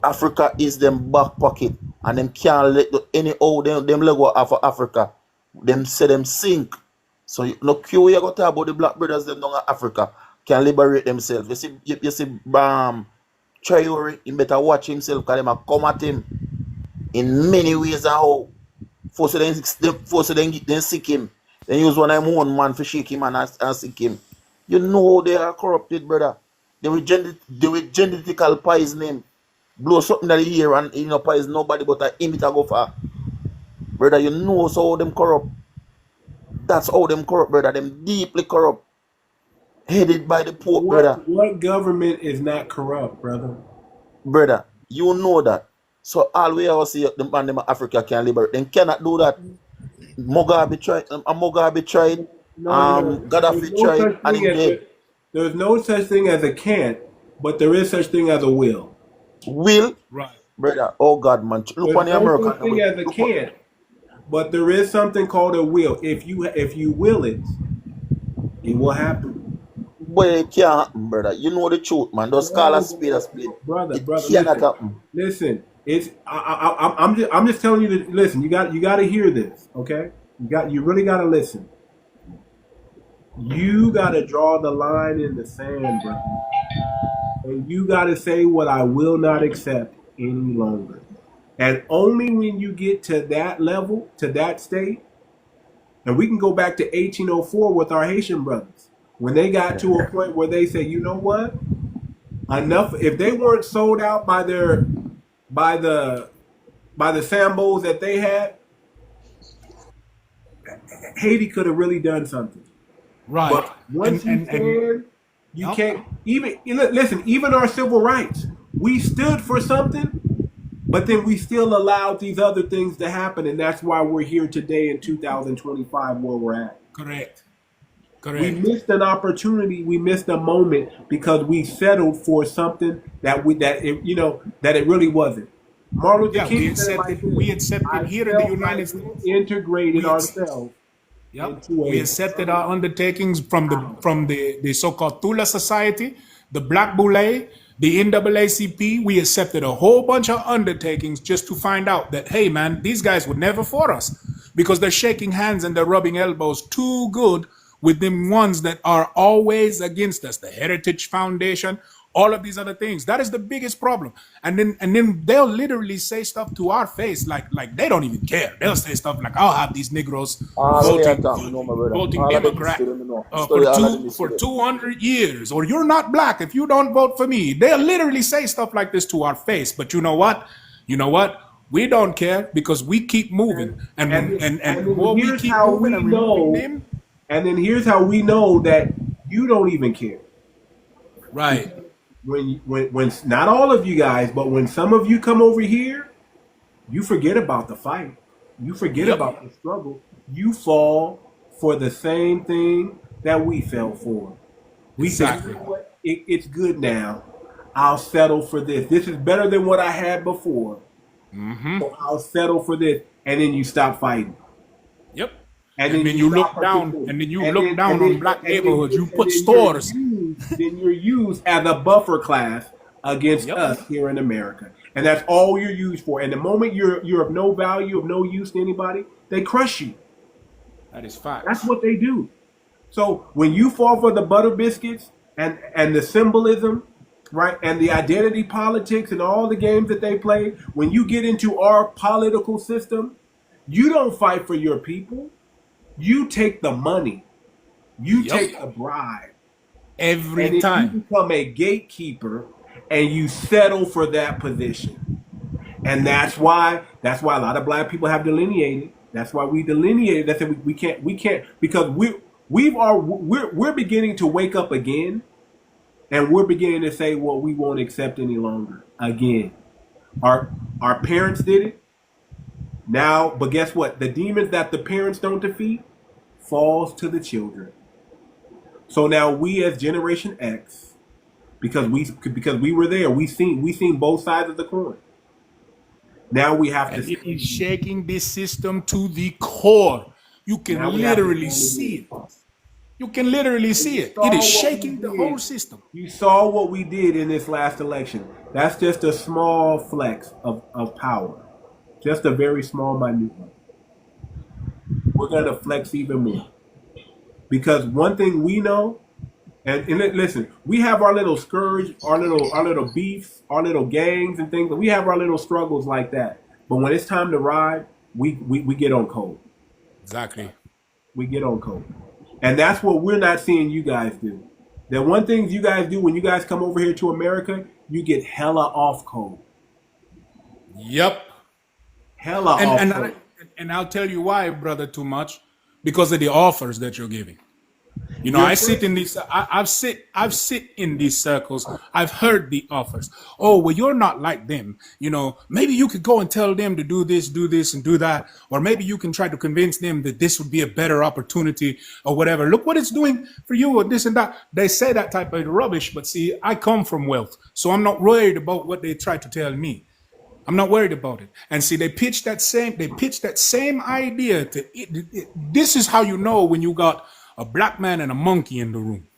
M: Africa is them back pocket, and them can't let any them let go of Africa. Them say them sink. So no cure you got to talk about the black brothers them down in Africa can liberate themselves. You see Traore, he better watch himself because them a come at him in many ways and how force them sick him. Then use one of them own man for shake him and sick him. You know they are corrupted, brother. They will genetical poison him. Blow something that he hear and you know poison nobody but him it a go for. Brother, you know so how them corrupt. That's how them corrupt, brother. Them deeply corrupt. Headed by the Pope, brother.
A: What government is not corrupt, brother?
M: Brother, you know that. So all we ever see them and them Africa can liberate. They cannot do that. Mugabe tried. Mugabe tried.
A: No.
M: Gaddafi tried. And him dead.
A: There's no such thing as a can't, but there is such thing as a will.
M: Will?
G: Right.
M: Brother, oh God, man. Look on the
A: There's no
M: American.
A: such thing as a can't, but there is something called a will. If you will it, it will happen.
M: Boy, it can't happen, brother. You know the truth, man. Those call a spade a spade.
A: Brother,
M: Cannot happen.
A: Listen, it's I'm just telling you that. Listen, you got to hear this, okay? You really got to listen. You got to draw the line in the sand, brother, and you got to say what I will not accept any longer. And only when you get to that level, to that state, And we can go back to 1804 with our Haitian brothers. When they got to a point where they said, you know what? Enough. If they weren't sold out by the Sambos that they had, Haiti could have really done something.
G: Right.
A: But once you can't even listen. Even our civil rights, we stood for something, but then we still allowed these other things to happen, and that's why we're here today in 2025 where we're at.
G: Correct.
A: We missed an opportunity. We missed a moment because we settled for something that it really wasn't. Martin Luther King
G: we accepted here in the United States.
A: Integrated ourselves.
G: Yep. We accepted our undertakings from the so-called Tula Society, the Black Boule, the NAACP. We accepted a whole bunch of undertakings just to find out that, hey, man, these guys would never for us because they're shaking hands and they're rubbing elbows too good with them ones that are always against us, the Heritage Foundation, all of these other things. That is the biggest problem. And then they'll literally say stuff to our face like they don't even care. They'll say stuff like, I'll have these Negroes voting Democrat for 200 years, or you're not black if you don't vote for me. They'll literally say stuff like this to our face. But you know what? We don't care because we keep moving. And
A: then here's how we know that you don't even care.
G: Right.
A: When not all of you guys, but when some of you come over here, you forget about the fight. You forget about the struggle. You fall for the same thing that we fell for. We say, you know what? It's good now. I'll settle for this. This is better than what I had before. So I'll settle for this. And then you stop fighting.
G: Yep. And then you look down, on black neighborhoods. You put stores.
A: Then you're used as a buffer class against us here in America, and that's all you're used for. And the moment you're of no value, of no use to anybody, they crush you.
G: That is fact.
A: That's what they do. So when you fall for the butter biscuits and the symbolism, right, and the identity politics and all the games that they play, when you get into our political system, you don't fight for your people. You take the money. You take the bribe.
G: Every time.
A: You become a gatekeeper and you settle for that position. And that's why a lot of black people have delineated. That's why we delineated. That's we can't because we're beginning to wake up again, and we're beginning to say, well, we won't accept any longer. Again. Our parents did it. Now, but guess what? The demons that the parents don't defeat falls to the children. So now we as Generation X, because we were there, we seen both sides of the coin. Now we have to.
G: It is shaking this system to the core. You can literally see it. You can literally see it. It is shaking the whole system.
A: You saw what we did in this last election. That's just a small flex of power. Just a very small, minute one. We're going to flex even more. Because one thing we know, and listen, we have our little scourge, our little beefs, our little gangs and things. We have our little struggles like that. But when it's time to ride, we get on code.
G: Exactly.
A: We get on code. And that's what we're not seeing you guys do. The one thing you guys do when you guys come over here to America, you get hella off code.
G: Yep.
A: Hella off code.
G: And I'll tell you why, brother, too much. Because of the offers that you're giving. You know, I've sit in these circles. I've heard the offers. Oh, well, you're not like them. You know, maybe you could go and tell them to do this, and do that. Or maybe you can try to convince them that this would be a better opportunity or whatever. Look what it's doing for you or this and that. They say that type of rubbish. But see, I come from wealth. So I'm not worried about what they try to tell me. I'm not worried about it. And see, they pitched that same idea to it. This is how you know when you got a black man and a monkey in the room.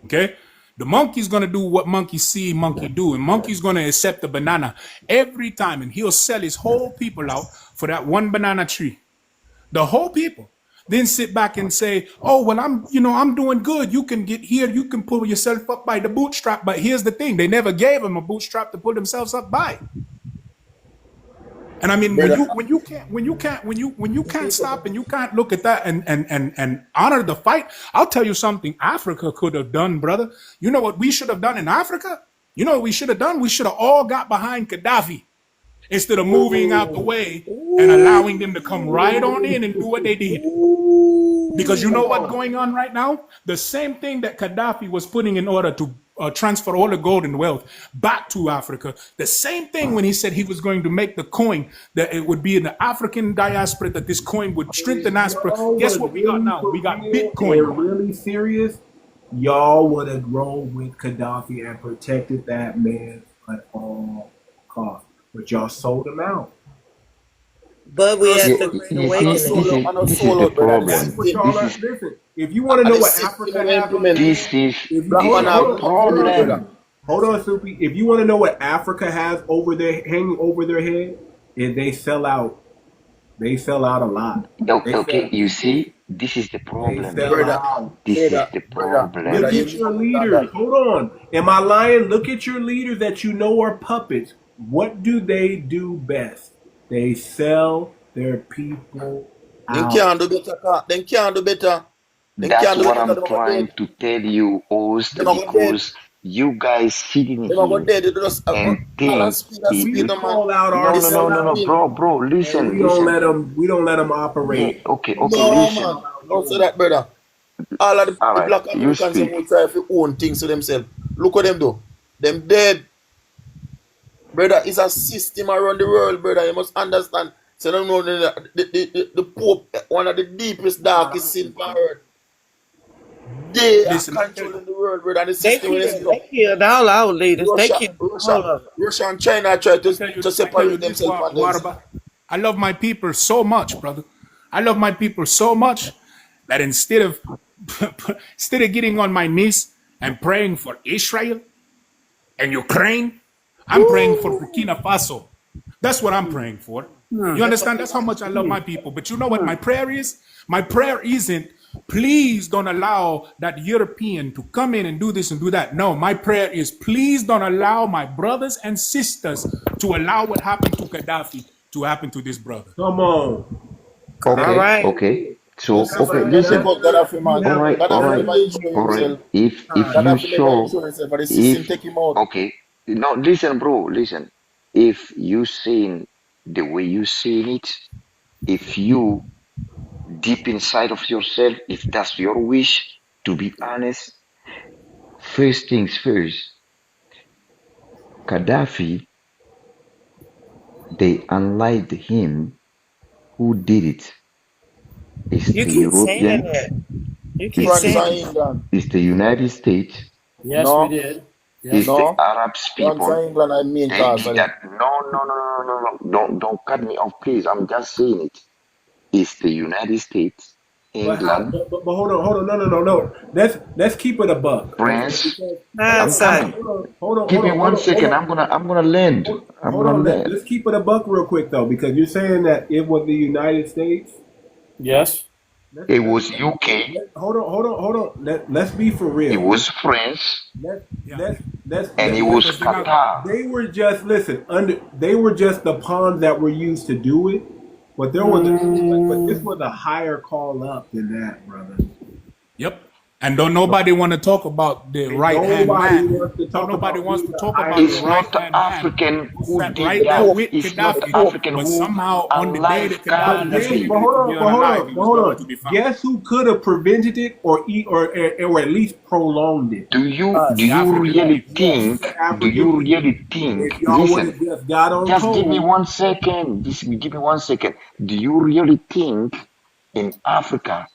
G: Okay? The monkey's going to do what monkey see monkey do. And monkey's going to accept the banana every time. And he'll sell his whole people out for that one banana tree. The whole people. Then sit back and say, oh, well, I'm doing good. You can get here. You can pull yourself up by the bootstrap. But here's the thing. They never gave him a bootstrap to pull themselves up by. And I mean,
F: Brother,
G: when you can't stop and you can't look at that and honor the fight, I'll tell you something Africa could have done, brother. You know what we should have done in Africa? You know what we should have done? We should have all got behind Gaddafi instead of moving out the way and allowing them to come right on in and do what they did. Because you know what's going on right now? The same thing that Gaddafi was putting in order to transfer all the gold and wealth back to Africa. The same thing when he said he was going to make the coin, that it would be in the African diaspora, that this coin would strengthen Africa. Guess what we got now? We got Bitcoin.
A: They're really serious. Y'all would have grown with Gaddafi and protected that man at all costs. But y'all sold him out.
N: But we had
J: Yeah,
N: the Great
J: you
N: Awakening.
J: see, this is the problem.
A: That's what y'all are. Listen, if you want to know what Africa has on
J: This is the problem.
A: hold on, Soupy. If you want to know what Africa has over their hanging over their head, is they sell out. They sell out a lot.
J: Okay, you see, this is the problem. This is the problem.
A: Look at your leaders. Hold on. Am I lying? Look at your leaders that you know are puppets. What do they do best? They sell their people
M: They
A: out.
M: can't do better. They can't do better. They
J: That's
M: can't do
J: what
M: better.
J: I'm trying to tell you, host, because you guys sitting
M: They're not
J: here
M: going dead. They just
J: and think
M: speed them,
A: Call
M: man.
A: out
J: no, bro, listen,
A: we don't
J: listen.
A: let them. We don't let them operate.
J: Yeah, okay,
M: No,
J: listen.
M: man. Don't say that, brother. All of the
J: All right,
M: black
J: you
M: Americans
J: speak.
M: who try to own things to themselves. Look what them do. Them dead. Brother, it's a system around the world, brother. You must understand. So don't know the Pope, one of the deepest, darkest sin on earth. They are controlling the world, brother. And the
N: They
M: system is
N: killed all our leaders. They killed all of them.
M: Russia and China try to separate themselves from themselves.
G: I love my people so much, brother. I love my people so much that instead of getting on my knees and praying for Israel and Ukraine, I'm praying for Burkina Faso. That's what I'm praying for. You understand? That's how much I love my people. But you know what my prayer is? My prayer isn't, please don't allow that European to come in and do this and do that. No, my prayer is, please don't allow my brothers and sisters to allow what happened to Gaddafi to happen to this brother.
A: Come on.
J: Okay. So, listen. All right. If no, listen, bro, listen. If you saying the way you saying it, if you deep inside of yourself, if that's your wish, to be honest, first things first, Gaddafi, they unlike him. Who did it? It's
N: You
J: the
N: keep saying
J: European.
N: that. You keep saying that.
J: It's the United States.
M: Yes, we did.
J: It's the Arab people.
M: England, I mean,
J: They did that. No. Don't cut me off, please. I'm just saying it. It's the United States, England.
A: But hold on. No. Let's keep it a buck.
J: France.
N: I'm coming.
A: Hold on.
J: Give me 1 second. I'm gonna land.
A: Let's keep it a buck real quick though, because you're saying that it was the United States.
M: Yes.
J: It was UK.
A: Hold on. Let's be for real.
J: It was France.
A: And
J: it was Qatar.
A: They were just They were just the pawns that were used to do it, but but this was a higher call up than that, brother.
G: Yep. And don't nobody want to talk about the right hand man. Nobody wants to talk about
J: It's
G: the right
J: not the
G: hand man.
J: African who
G: Sat
J: did
G: right
J: that.
G: there with
J: It's not the
G: Gaddafi,
J: African
G: but
J: who
G: somehow on the day that Gaddafi was
J: Gaddafi.
A: But hold on. Guess who could have prevented it or at least prolonged it?
J: Do you really think? Listen, just give me 1 second. Give me 1 second. Do you really think in Africa?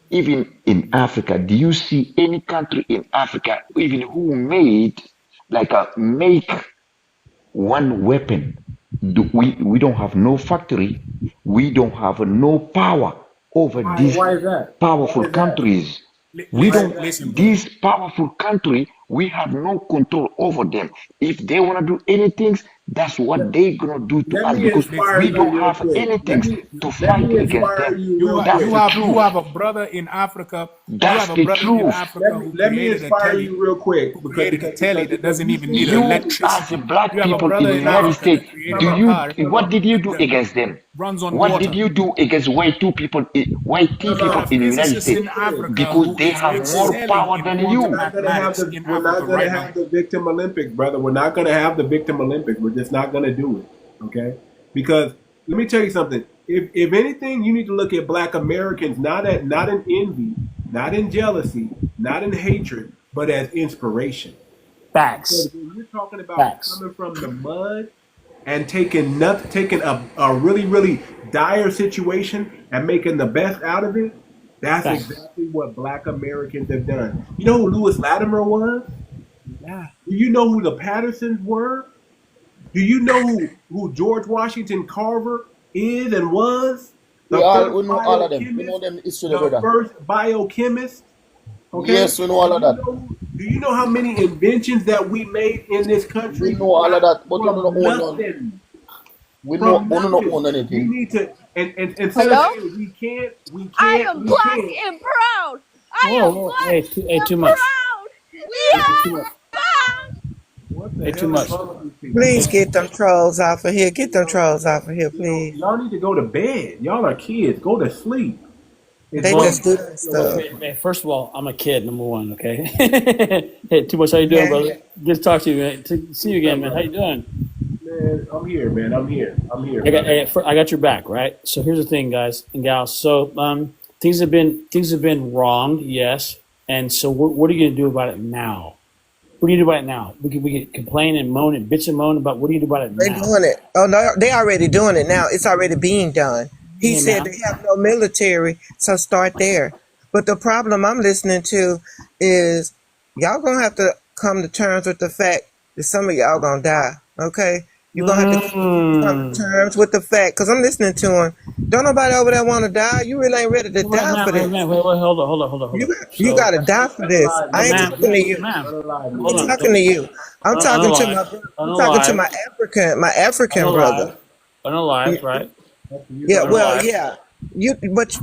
J: Even in Africa, do you see any country in Africa even who make one weapon? We don't have no factory. We don't have no power over these powerful countries. These powerful country, we have no control over them. If they want to do anything, That's what they gonna do to
A: Let
J: us
A: me
J: because
A: inspire
J: we
A: you
J: don't
A: real
J: have
A: quick.
J: anything to
A: Let
J: fight
A: me
J: against
A: inspire
J: them.
A: you
G: You
A: real
G: ha-
J: That's
G: you
A: quick.
J: the
G: have you
J: truth.
G: have a brother in Africa. You
J: That's
G: have a
J: the
G: brother in
J: truth.
G: Africa who
A: Let me
G: created a
A: inspire
G: telly,
A: you real quick
G: who
A: because
G: created a
A: because
G: telly
A: because
G: that
A: because
G: doesn't
A: you
G: even need
A: see
J: You, as a
G: electricity.
J: black
G: You have a
J: people in
G: brother
J: the
G: in
J: United
G: Africa
J: States,
G: that created a car
J: what did you do
G: that
J: against them?
G: runs on
J: What did
G: water.
J: you do against white
A: time
G: You got
J: people
G: a
A: out.
J: in the United
G: physicist
J: States?
G: in Africa
J: Because
G: who
J: they
G: is
J: have more
G: excelling
J: power
G: in
J: than
A: We're
G: quantum
J: you.
A: not gonna have
G: mathematics
A: the
G: in
A: we're not
G: Africa
A: gonna
G: right now.
A: have the victim Olympics, brother. We're not gonna have the victim Olympics. We're just not gonna do it. Okay? Because let me tell you something. If anything, you need to look at black Americans not in envy, not in jealousy, not in hatred, but as inspiration. Because
O: Facts.
A: when you're talking about
O: Facts.
A: coming from the mud and taking a really, really dire situation and making the best out of it, that's
O: Facts.
A: exactly what black Americans have done. You know who Lewis Latimer was?
O: Yeah.
A: Do you know who the Pattersons were? Do you know who George Washington Carver is and was?
M: We
A: The first
M: know all of them. We know
A: biochemist,
M: them history,
A: the
M: brother.
A: first biochemist. Okay?
M: Yes, we know all of that.
A: Do you know how many inventions that we made in this
M: We
A: country
M: know all of that, but we
A: from
M: don't own none.
A: nothing?
M: We
A: From
M: don't
A: nothing.
M: own
A: We
M: anything.
A: need to and instead of
L: Hello?
A: saying we
L: I
A: can't,
L: am
A: we
L: black
A: can't.
L: and proud. I
O: Whoa,
L: am
O: whoa.
L: black
O: Hey,
L: and
O: too much.
L: proud.
O: Hey, too much.
L: Yeah.
A: What the
O: Hey, too
A: hell is
O: much.
A: wrong with these people?
N: Please
O: Hey,
N: get them trolls off of here. Get them trolls off of here, please.
A: Y'all need to go to bed. Y'all are kids. Go to sleep. It's
N: They
A: one
O: well,
N: just do
A: o'clock
N: that
A: in your
N: stuff.
O: man, first of all, I'm a kid, number one, okay? Hey, too much. How you doing,
N: Yeah.
O: brother? Good to talk to you, man. See you
A: What's
O: again,
A: up,
O: man. How
A: brother?
O: you doing?
A: Man, I'm here, man. I'm here. I'm here, brother.
O: I got your back, right? So here's the thing, guys and gals. So things have been wrong, yes. And so what are you gonna do about it now? What do you do about it now? We can complain and moan and bitch and moan about what do you do about it
N: They
O: now?
N: doing it. Oh no, they already doing it now. It's already being done. He
O: Hey,
N: said
O: man.
N: they have no military, so start there. But the problem I'm listening to is y'all gonna have to come to terms with the fact that some of y'all gonna die. Okay, you're gonna have to come to
O: Mm.
N: terms with the fact because I'm listening to him. Don't nobody over there want to die. You really ain't ready to
O: Wait,
N: die
O: man,
N: for
O: wait,
N: this.
O: man, wait, hold on, hold on, hold on, hold on.
N: You
O: So,
N: gotta die for this.
A: Unalive
O: hey,
N: I
A: me,
N: ain't
O: man,
A: man.
N: talking to you.
A: Unalive me,
N: I
O: hold
N: ain't
A: man.
O: on,
N: talking to you. I'm talking to
O: unalive,
N: I'm talking to
O: unalive,
N: My African brother.
O: unalive, right?
A: That's you,
N: Yeah,
A: brother.
N: well,
O: Unalive,
N: yeah.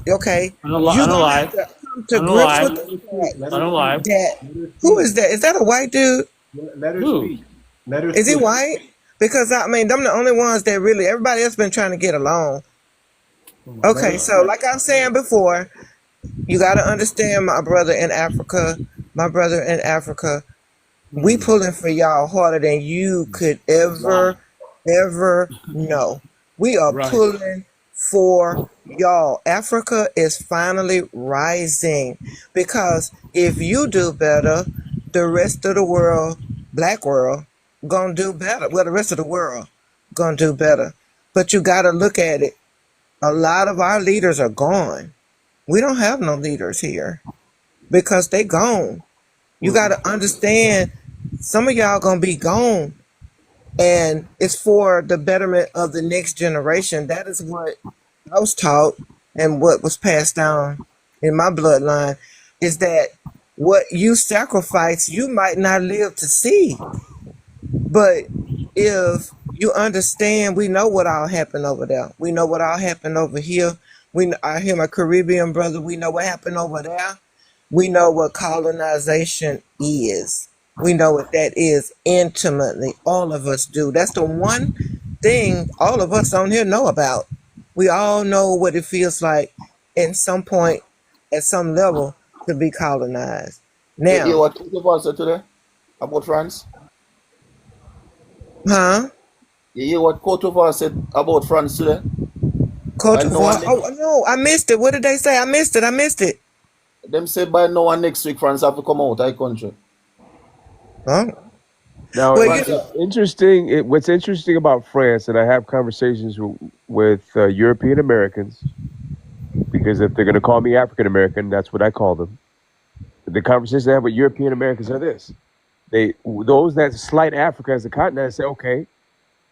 N: Okay. You gonna have
O: unalive,
N: to come to grips with
O: unalive,
N: the
A: Let her speak.
N: fact
A: Let her speak.
O: unalive.
N: that
A: Let her
N: who
A: speak.
N: is that? Is that a white dude?
A: Let her
O: Who?
A: speak. Let her
N: Is he
A: speak.
N: white? Because I mean, them the only ones that really everybody else been trying to get along.
O: Oh my
A: Let her
N: Okay,
O: God.
N: so
A: speak.
N: like I was saying before, you got to understand my brother in Africa. My brother in Africa, we pulling for y'all harder than you could
O: Right,
N: ever know. We are
O: right.
N: pulling for y'all. Africa is finally rising because if you do better, the rest of the world, black world, gonna do better. Well, the rest of the world gonna do better. But you gotta look at it. A lot of our leaders are gone. We don't have no leaders here because they gone. You got to understand some of y'all going to be gone and it's for the betterment of the next generation. That is what I was taught and what was passed down in my bloodline is that what you sacrifice, you might not live to see. But if you understand, we know what all happened over there. We know what all happened over here. I hear my Caribbean brother. We know what happened over there. We know what colonization is. We know what that is intimately. All of us do. That's the one thing all of us on here know about. We all know what it feels like at some point, at some level, to be colonized.
M: You hear
N: Now,
M: what Kotoval said today about France?
N: huh?
M: You hear what Kotoval said about France today?
N: Cote
M: By now
N: d'Ivoire.
M: and next,
N: Oh no, I missed it. What did they say? I missed it. I missed it.
M: them say by now and next week France have to come out of the country.
N: Oh.
D: Now,
N: Well,
M: France,
D: it's interesting. What's interesting about France, and I have conversations with European Americans, because if they're going to call me African American, that's what I call them. The conversations I have with European Americans are this: those that slight Africa as a continent say, okay,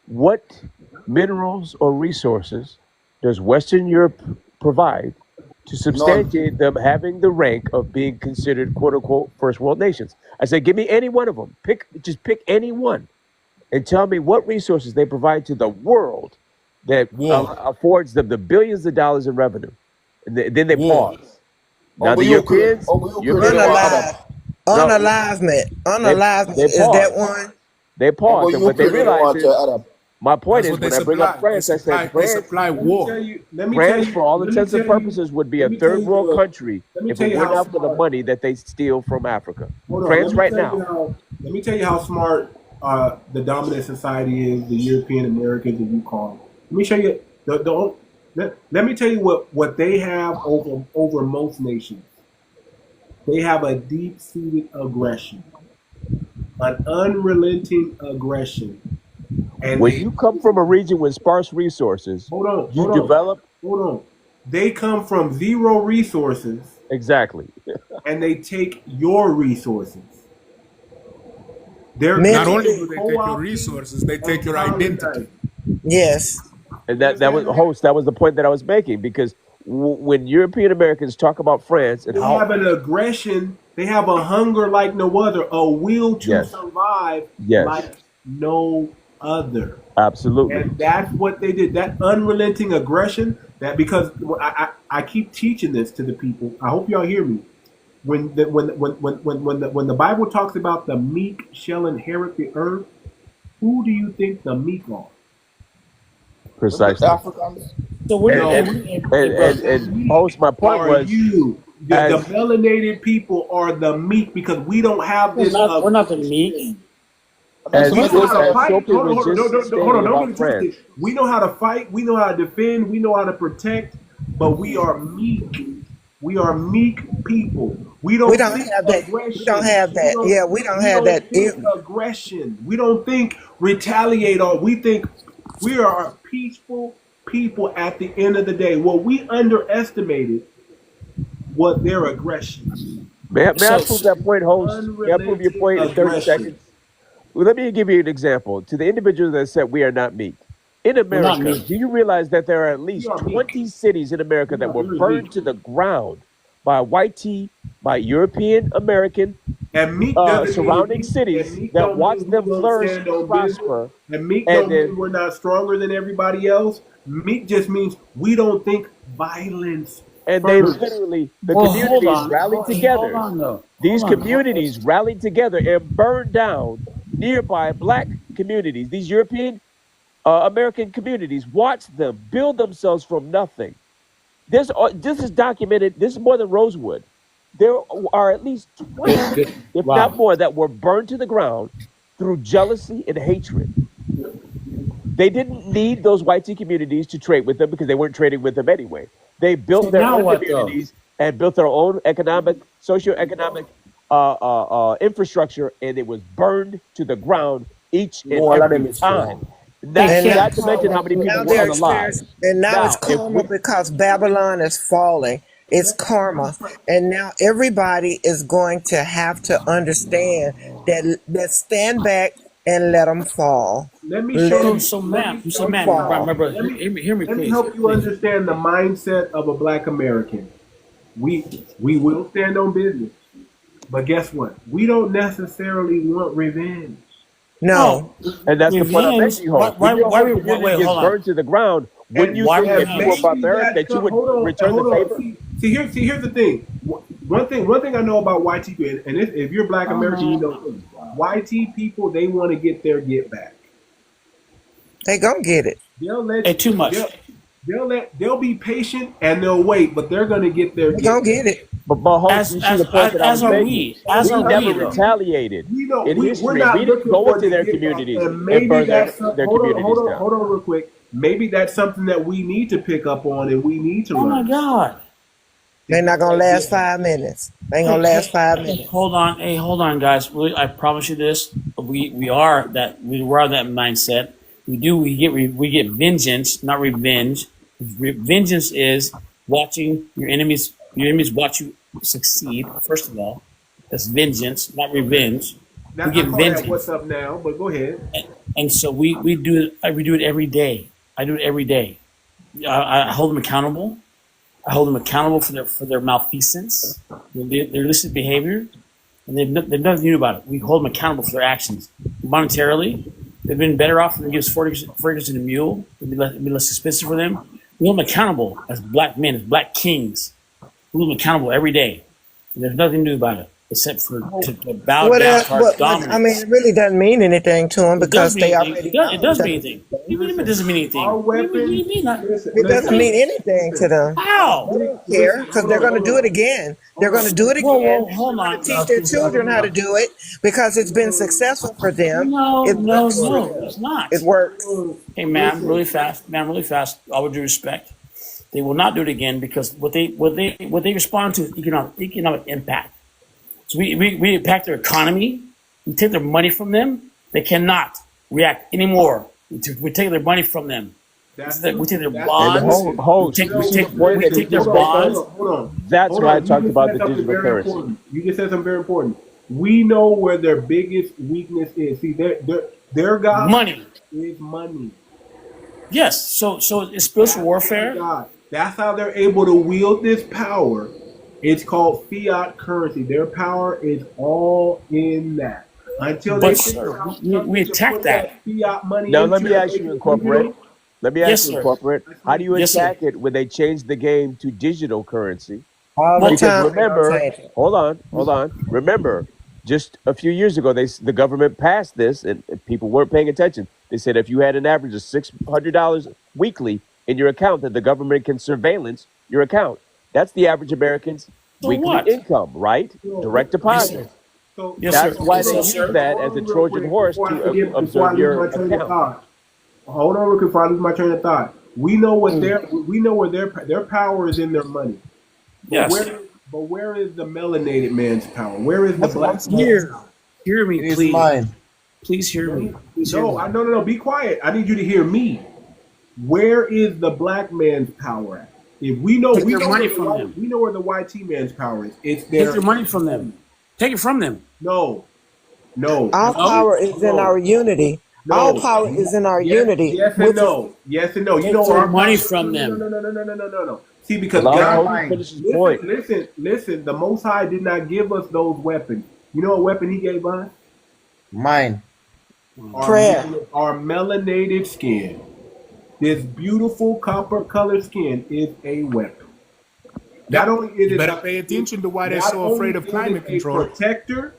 D: what minerals or resources does Western Europe provide to
M: none.
D: substantiate them having the rank of being considered quote unquote first world nations? I say, give me any one of them. Just pick any one. and tell me what resources they provide to the world that affords them the billions of dollars in revenue. And then they pause. Now the Europeans,
N: Unalivement
D: they
N: is that
D: pause.
N: one?
D: They pause, and what they realize is, my point
G: That's
D: is,
G: what
D: when I bring up France, I said
G: They
D: France,
G: supply war.
D: France, for all intents and purposes, would be a third world country if it were not for the money that they steal from Africa. France right now.
A: Let me tell you how smart the dominant society is, the European Americans that you call them. Let me show you let me tell you what they have over most nations. They have a deep-seated aggression, an unrelenting aggression. And
D: when you come from a region with sparse resources, develop.
A: Hold on. They come from zero resources.
D: Exactly.
A: And they take your resources.
G: Not only do they take your resources, they take your identity.
N: Yes.
D: And that was the point that I was making, because when European Americans talk about France and
A: they have an aggression, they have a hunger like no other, a will to survive like no other.
D: Absolutely.
A: And that's what they did. That unrelenting aggression, that because I keep teaching this to the people. I hope y'all hear me. When the Bible talks about the meek shall inherit the earth, who do you think the meek are?
D: Precisely.
A: Africans.
O: So
D: and most my point was
A: the melanated people are the meek because we don't have this.
O: We're not the meek.
A: We know how to fight. Hold on, don't get twisted. We know how to fight. We know how to defend. We know how to protect. But we are meek. We are meek people. We don't have that.
N: We don't have that. Yeah, we don't have that.
A: Aggression. We don't think retaliate, or we think we are a peaceful people at the end of the day. What we underestimated was their aggression.
D: May I prove that point, host? May I prove your point in 30 seconds? Well, let me give you an example. To the individual that said we are not meek. In America, do you realize that there are at least 20 cities in America that were burned to the ground by white tea, by European American
A: and
D: surrounding cities that watched them flourish and prosper?
A: And meek don't mean we're not stronger than everybody else. Meek just means we don't think violence.
D: And they literally, the communities rallied together. These communities rallied together and burned down nearby black communities. These European American communities, watched them build themselves from nothing. This is documented. This is more than Rosewood. There are at least 20, if not more, that were burned to the ground through jealousy and hatred. They didn't need those white tea communities to trade with them because they weren't trading with them anyway. They built their own communities and built their own socioeconomic infrastructure, and it was burned to the ground each and every time. Not to mention how many people were alive.
N: And now it's karma because Babylon is falling. It's karma. And now everybody is going to have to understand that let's stand back and let them fall.
A: Let me show you.
O: So, Matt, remember, hear me, please.
A: Let me help you understand the mindset of a black American. We will stand on business. But guess what? We don't necessarily want revenge.
N: No.
D: And that's the point I'm making, Hope. Why gets burned to the ground, wouldn't you think if you were barbaric that you would return the favor?
A: See, here's the thing. One thing I know about white people, and if you're black American, you know, white people, they want to get their get back.
N: They gonna get it.
A: They'll let
O: you, too much.
A: They'll be patient and they'll wait, but they're gonna get their.
N: They gonna get it.
D: But Mahomes, you see the point that I was making. We never retaliated in history. We didn't go into their communities and burn their communities down.
A: Hold on real quick. Maybe that's something that we need to pick up on and we need to learn.
O: Oh my God.
N: They're not gonna last 5 minutes. They ain't gonna last 5 minutes.
O: Hold on, guys. Really, I promise you this. We are that mindset. We get vengeance, not revenge. Vengeance is watching your enemies watch you succeed. First of all, that's vengeance, not revenge.
A: Now, we get vengeance. What's up now? But go ahead.
O: And so we do it. We do it every day. I do it every day. I hold them accountable. I hold them accountable for their malfeasance, their illicit behavior, and they've nothing to do about it. We hold them accountable for their actions, monetarily, They've been better off if they give us 40 acres and a mule. It'd be less expensive for them. We hold them accountable as black men, as black kings. We hold them accountable every day. And there's nothing new about it except for to bow down to our dominance.
N: I mean, it really doesn't mean anything to them
O: It does
N: because
O: mean
N: they
O: anything.
N: already
O: It does mean anything. What do you mean it doesn't mean anything?
A: Our
O: What do you mean?
N: It doesn't mean anything to them.
O: How?
N: They don't care because they're going to do it again. They're going to do it again.
O: Whoa, hold on.
N: Teach their children how to do it because it's been successful for them.
O: No,
N: It works for
O: no,
N: them.
O: it's not.
N: It works.
O: Hey, ma'am, really fast. All with due respect, they will not do it again because what they respond to is economic impact. So we impact their economy. We take their money from them. They cannot react anymore. We take their money from them. We take their bonds. We take their bonds.
A: Hold on.
D: That's why I talked about the digital currency.
A: You just said something very important. We know where their biggest weakness is. See, their God
O: Money
A: is money.
O: Yes. So it's spiritual warfare.
A: God. That's how they're able to wield this power. It's called fiat currency. Their power is all in that. Until
O: But
A: they
O: sir, we attack that.
A: fiat money.
D: Now let me ask you, incorporate. Let me ask you, incorporate. How do you
O: Yes,
D: attack it when they change the game to digital currency?
N: All the
D: Because
N: time.
D: remember, hold on. Remember, just a few years ago, the government passed this, and people weren't paying attention. They said if you had an average of $600 weekly in your account, that the government can surveillance your account. That's the average American's weekly income, right? Direct deposit.
A: So
D: That's why they use that as a Trojan horse to observe your account.
A: Hold on, real quick, before I lose my train of thought. We know what their power is in their money. But where is the melanated man's power? Where is the black man's power?
O: Hear me,
M: It is
O: please.
M: mine.
O: Please hear me.
A: No. Be quiet. I need you to hear me. Where is the black man's power at? If we know,
O: Take their money from them.
A: We know where the YT man's power is. It's
O: Take
A: their
O: their money from them. Take it from them.
A: No.
N: Our power is in our unity. Our power is in our unity.
A: Yes and no. Yes and no. You know
O: our
A: our
O: money from them.
A: No. See, because
D: Allow
A: God,
D: him to finish his point.
A: listen. The Most High did not give us those weapons. You know what weapon He gave us?
M: Mine.
N: Prayer.
A: Our melanated skin. This beautiful copper colored skin is a weapon. Not only is
G: You
A: it
G: better pay attention to why they're so afraid of climate control.
A: Protector.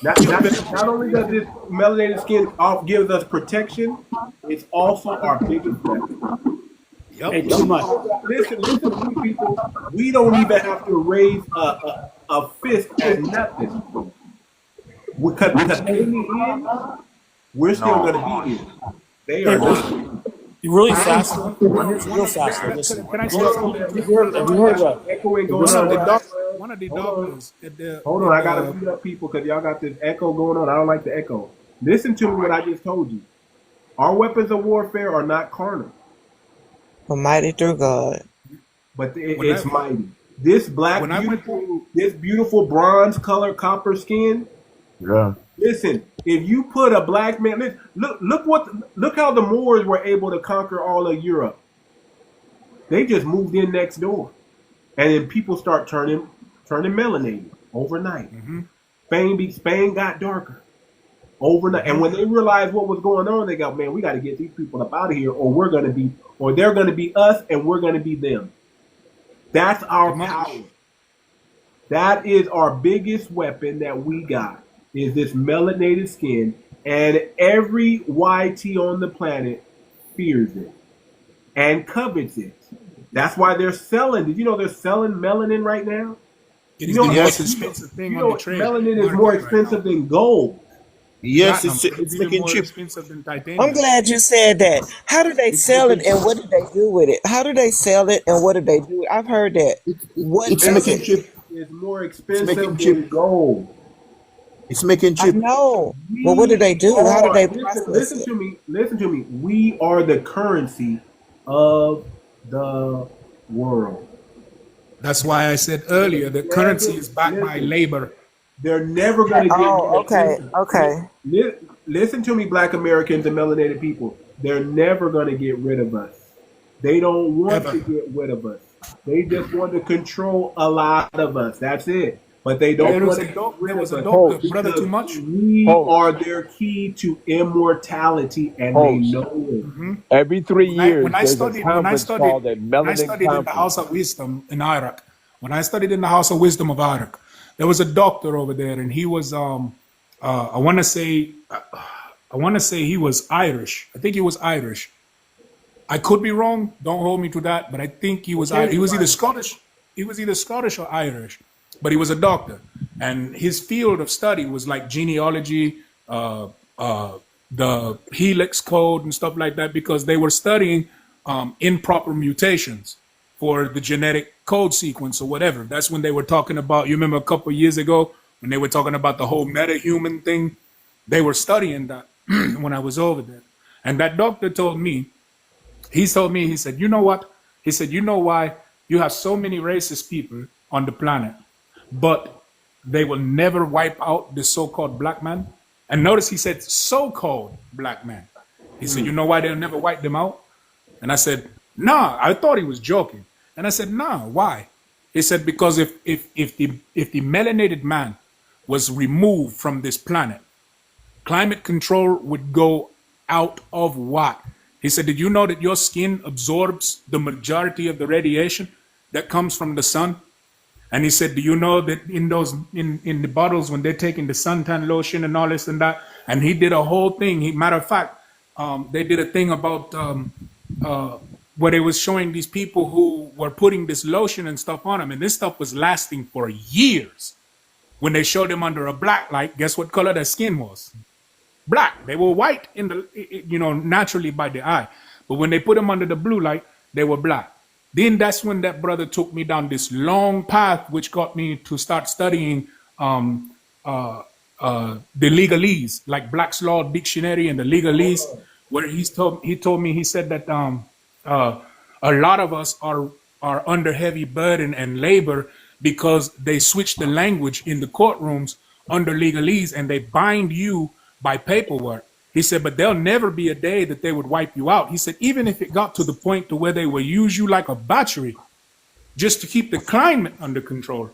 A: Not only does this melanated skin gives us protection, it's also our biggest weapon.
G: Yep.
O: Hey, too much.
A: Listen, we people, we don't even have to raise a fist at nothing. Because in the end, we're still going to be here. They are not.
O: Really fast. Real fast. Listen.
G: Can I say
O: Have
G: something?
O: you heard what?
A: Echoing going
G: One of the doctors.
A: Hold on, I got to beat up people because y'all got this echo going on. I don't like the echo. Listen to me what I just told you. Our weapons of warfare are not carnal.
N: But mighty through God.
A: But it's mighty. This this beautiful bronze colored copper skin.
M: Yeah.
A: Listen, if you put a black man, look how the Moors were able to conquer all of Europe. They just moved in next door, and then people start turning melanated overnight.
O: Mm-hmm.
A: Spain got darker overnight, and when they realized what was going on, they go, man, we got to get these people up out of here, or they're gonna be us, and we're gonna be them. That's our power. That is our biggest weapon that we got. Is this melanated skin, and every YT on the planet fears it and covets it. That's why they're selling. Did you know they're selling melanin right now?
G: It is the most expensive thing on the trade.
A: Melanin is more expensive than gold.
M: Yes,
G: it's
M: making
G: more
M: cheap.
G: expensive than titanium.
N: I'm glad you said that. How do they sell it and what do they do with it? How do they sell it and what do they do? I've heard that.
M: It's making cheap.
A: It's more expensive than gold.
M: It's making
N: I
M: cheap.
N: know. But what do they do? How do they process
A: Listen
N: it?
A: to me. Listen to me. We are the currency of the world.
G: That's why I said earlier the currency is backed by labor.
A: They're never going to get.
N: Oh, okay.
A: Listen to me, Black Americans and melanated people. They're never going to get rid of us. They don't want to get rid of us. They just want to control a lot of us. That's it. but they don't want to get
G: there
A: rid
G: was
A: of
G: a
A: us
G: doctor, brother
A: because
G: Too Much.
A: we are their key to immortality, and they
D: Host.
A: know it.
D: Every 3 years,
G: When I
D: there's a
G: studied
D: conference called a Melanin
G: in the House
D: Conference.
G: of Wisdom in Iraq, when I studied in the House of Wisdom of Iraq, there was a doctor over there, and he was I want to say he was Irish. I think he was Irish. I could be wrong. Don't hold me to that, but I think he was
A: Okay.
G: he was either Scottish. He was either Scottish or Irish, but he was a doctor, and his field of study was like genealogy, the helix code and stuff like that, because they were studying improper mutations for the genetic code sequence or whatever. That's when they were talking about. You remember a couple of years ago when they were talking about the whole meta-human thing? They were studying that when I was over there, and that doctor told me. He told me, he said, you know what? He said, you know why you have so many racist people on the planet, but they will never wipe out the so-called black man? And notice he said so-called black man. He said, you know why they'll never wipe them out? And I said, nah, I thought he was joking. And I said, nah, why? He said, because if the melanated man was removed from this planet, climate control would go out of whack. He said, did you know that your skin absorbs the majority of the radiation that comes from the sun? And he said, do you know that in the bottles when they're taking the suntan lotion and all this and that? And he did a whole thing. Matter of fact, they did a thing about where they was showing these people who were putting this lotion and stuff on them. And this stuff was lasting for years. When they showed them under a black light, guess what color their skin was? Black. They were white in the, naturally by the eye. But when they put them under the blue light, they were black. Then that's when that brother took me down this long path, which got me to start studying the legalese, like Black's Law Dictionary and the legalese, where he told me, he said that a lot of us are under heavy burden and labor because they switch the language in the courtrooms under legalese and they bind you by paperwork. He said, but there'll never be a day that they would wipe you out. He said, even if it got to the point to where they will use you like a battery just to keep the climate under control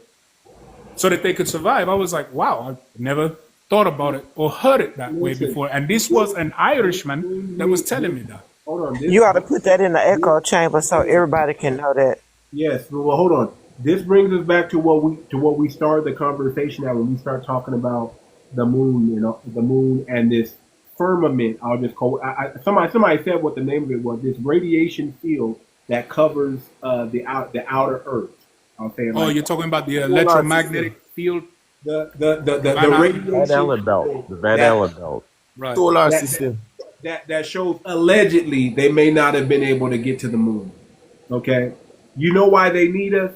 G: so that they could survive. I was like, wow, I never thought about it or heard it that way before. And this was an Irishman that was telling me that.
A: Hold on.
N: You ought to put that in the echo chamber so everybody can know that.
A: Yes. Well, hold on. This brings us back to what we started the conversation at when we start talking about the moon, the moon and this firmament. I'll just call somebody said what the name of it was. This radiation field that covers the outer Earth. I'll say it.
G: Oh, you're talking about the electromagnetic field,
A: the radiation
D: Van Allen belt, the Van Allen belt,
G: right?
M: Solar system.
A: That shows allegedly they may not have been able to get to the moon. Okay, you know why they need us?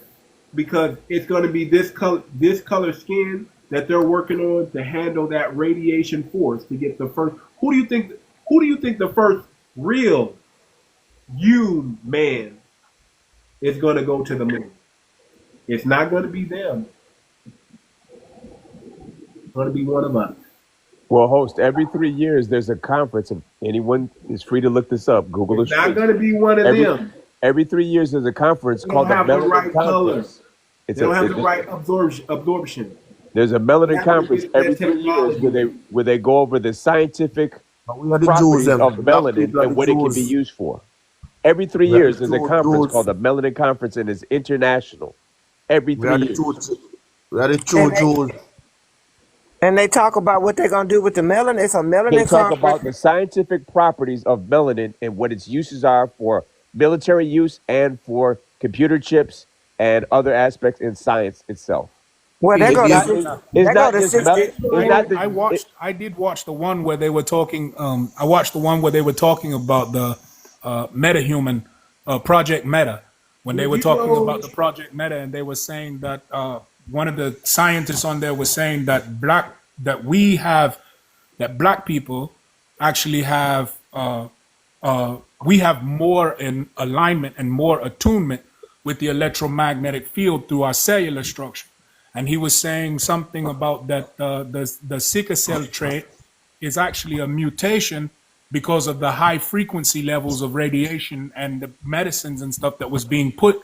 A: Because it's going to be this color skin that they're working on to handle that radiation force to get the first. Who do you think the first real man is going to go to the moon? It's not going to be them. It's going to be one of us.
D: Well, host, every 3 years there's a conference, and anyone is free to look this up. Google
A: It's
D: it.
A: not going to be one of them.
D: Every 3 years there's a conference
A: They don't
D: called the
A: have the
D: Melanin
A: right colors.
D: Conference.
A: They don't have the right absorption.
D: There's a Melanin Conference every 3 years where they go over the scientific properties of melanin and what it can be used for. Every 3 years there's a conference called the Melanin Conference, and it's international. Every 3 years.
M: We are the true Jews.
N: And they talk about what they're gonna do with the melanin. It's a melanin
D: They talk
N: conference.
D: about the scientific properties of melanin and what its uses are for military use and for computer chips and other aspects in science itself.
N: Well, they go
G: I did watch the one where they were talking. I watched the one where they were talking about the MetaHuman Project Meta. When they were talking about the Project Meta, and they were saying that one of the scientists on there was saying that black people actually have we have more in alignment and more attunement with the electromagnetic field through our cellular structure. And he was saying something about that the sickle cell trait is actually a mutation because of the high frequency levels of radiation and the medicines and stuff that was being put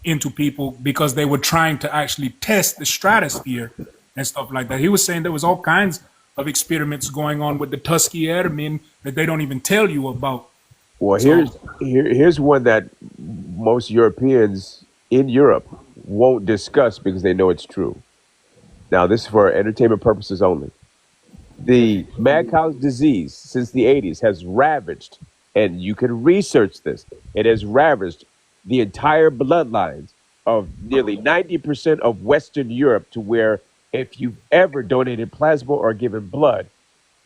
G: into people because they were trying to actually test the stratosphere and stuff like that. He was saying there was all kinds of experiments going on with the 𝗤𝗂𝘁𝘁𝘁𝗁 that they don't even tell you about.
D: Well,
G: So
D: here's one that most Europeans in Europe won't discuss because they know it's true. Now, this is for entertainment purposes only. The mad cow disease since the 80s has ravaged, and you can research this, it has ravaged the entire bloodlines of nearly 90% of Western Europe, to where if you've ever donated plasma or given blood,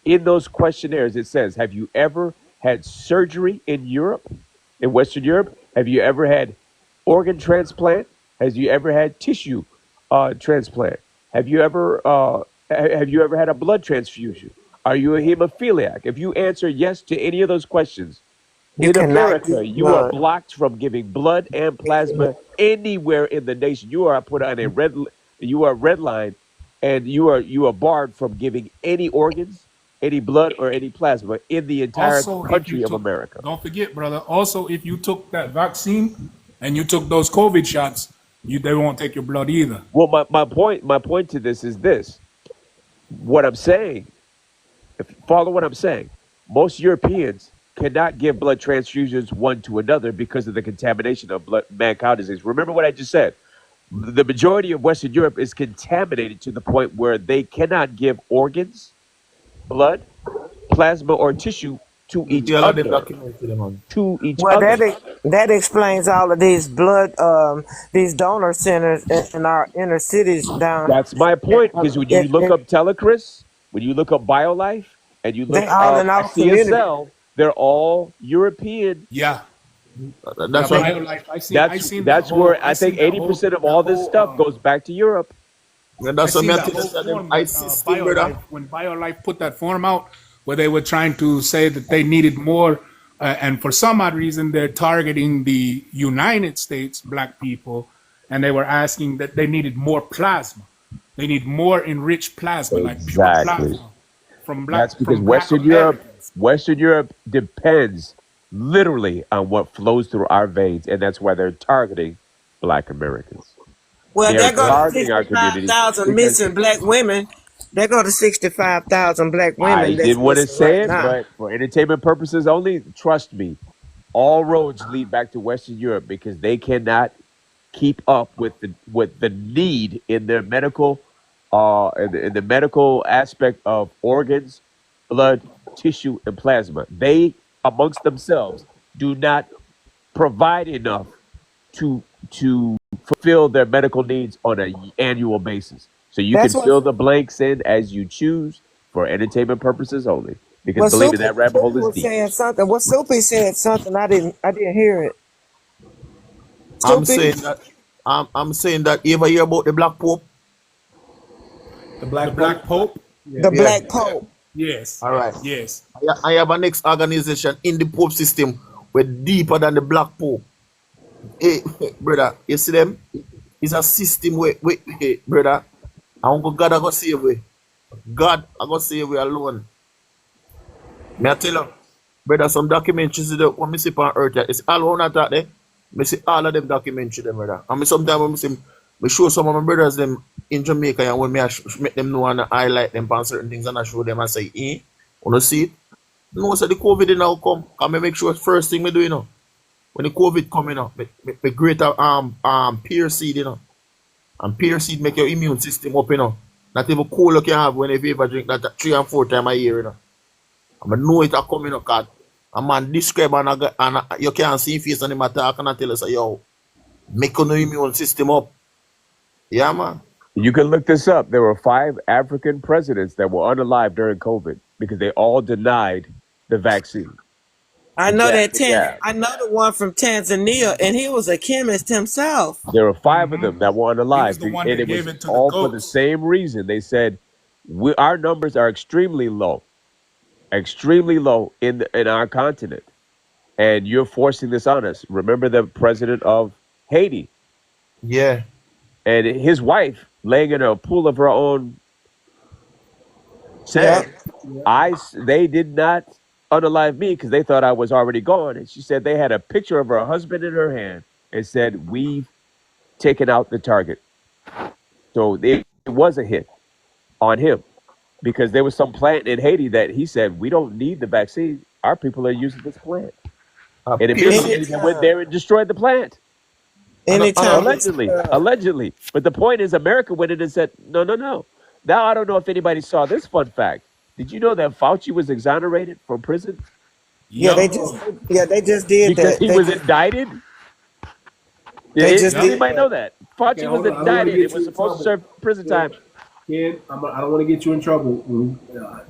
D: in those questionnaires it says, have you ever had surgery in Europe, in Western Europe? Have you ever had organ transplant? Have you ever had tissue transplant? Have you ever had a blood transfusion? Are you a hemophiliac? If you answer yes to any of those questions,
N: You
D: in
N: cannot
D: America,
N: get
D: you are
N: blood.
D: blocked from giving blood and plasma anywhere in the nation. You are put on a red line, and you are barred from giving any organs, any blood, or any plasma in the entire
G: also, if you
D: country of
G: took,
D: America.
G: don't forget, brother, also, if you took that vaccine and you took those COVID shots, they won't take your blood either.
D: Well, my point to this is this. What I'm saying, follow what I'm saying. Most Europeans cannot give blood transfusions one to another because of the contamination of mad cow disease. Remember what I just said. The majority of Western Europe is contaminated to the point where they cannot give organs, blood, plasma, or tissue to each
M: You all of them
D: other.
M: documented them on.
D: To each
N: Well,
D: other.
N: that explains all of these these donor centers in our inner cities down.
D: That's my point. Because when you look up Telecris, when you look up BioLife, and you look
N: They all in our community.
D: CSL, they're all European.
G: Yeah.
M: That's
G: Yeah,
M: what
G: BioLife, I seen
D: That's
G: the whole,
D: where I think 80% of all this stuff goes back to Europe.
M: and
G: I
M: that's what
G: seen
M: me I
G: that
M: tell
G: whole
M: you, that them
G: form
M: ice
G: that
M: system, brother.
G: BioLife, when BioLife put that form out where they were trying to say that they needed more, and for some odd reason they're targeting the United States black people, and they were asking that they needed more plasma. They need more enriched plasma, like pure
D: Exactly.
G: plasma from
D: That's because
G: black Americans.
D: Western Europe depends literally on what flows through our veins, and that's why they're targeting Black Americans.
N: Well,
D: They're
N: there go to
D: targeting our community
N: 65,000
D: because
N: missing black women. There go to 65,000 black
D: I
N: women that's
D: didn't want to
N: missing
D: say
N: right
D: it,
N: now.
D: but for entertainment purposes only, trust me, all roads lead back to Western Europe because they cannot keep up with the need in their medical in the medical aspect of organs, blood, tissue, and plasma. They amongst themselves do not provide enough to fulfill their medical needs on an annual basis. So you can
N: That's what
D: fill the blanks in as you choose for entertainment purposes only. Because
N: what
D: believe me,
N: Super
D: that rabbit hole is
N: was
D: deep.
N: saying something. What Soupy said something. I didn't hear it.
M: I'm
N: Soupy,
M: saying that I'm saying that you ever hear about the Black Pope?
A: The
G: The
A: Black
G: Black
A: Pope.
G: Pope?
N: the
M: Yeah.
N: Black Pope.
G: Yes.
M: All right.
G: Yes.
M: I have a next organization in the Pope system we're deeper than the Black Pope. Hey, brother, you see them? It's a system where, hey, brother, I Uncle God I go save we. God I go save we alone. Me I tell you, brother, some documentaries that when me see on earth, it's all one attack there. Me see all of them documentaries, them, brother. And me sometimes when me see, me show some of my brothers them in Jamaica, and when me I make them know and I highlight them on certain things, and I show them and say, wanna see it? No, so the COVID now come. Can me make sure first thing me do, when the COVID come, me greater pear seed, and pear seed make your immune system up, Not even cold you can have when you ever drink that 3 and 4 times a year, I know it a coming up, cause a man describe and you can't see face on him attack and I tell us, yo, make your immune system up. Yeah, man.
D: You can look this up. There were 5 African presidents that were unalive during COVID because they all denied the vaccine.
N: I know that
D: Yeah.
N: I know the one from Tanzania, and he was a chemist himself.
D: There were 5 of them that were
G: He was
D: unalive,
G: the one
D: and
G: that
D: it was
G: gave it to the
D: all for the
G: goats.
D: same reason. They said our numbers are extremely low in our continent, and you're forcing this on us. Remember the president of Haiti
M: Yeah.
D: and his wife laying in a pool of her own said, they did not unalive me because they thought I was already gone. And she said they had a picture of her husband in her hand, and said, we've taken out the target. So it was a hit on him because there was some plant in Haiti that he said, we don't need the vaccine. Our people are using this plant. And immediately they went there and destroyed the plant. Allegedly. But the point is, America went in and said, no. Now, I don't know if anybody saw this fun fact. Did you know that Fauci was exonerated from prison?
N: Yeah, they just did
D: because
N: that.
D: he was indicted? Does anybody know that? Fauci was indicted. It was supposed to serve prison time.
A: Ken, I don't want to get you in trouble.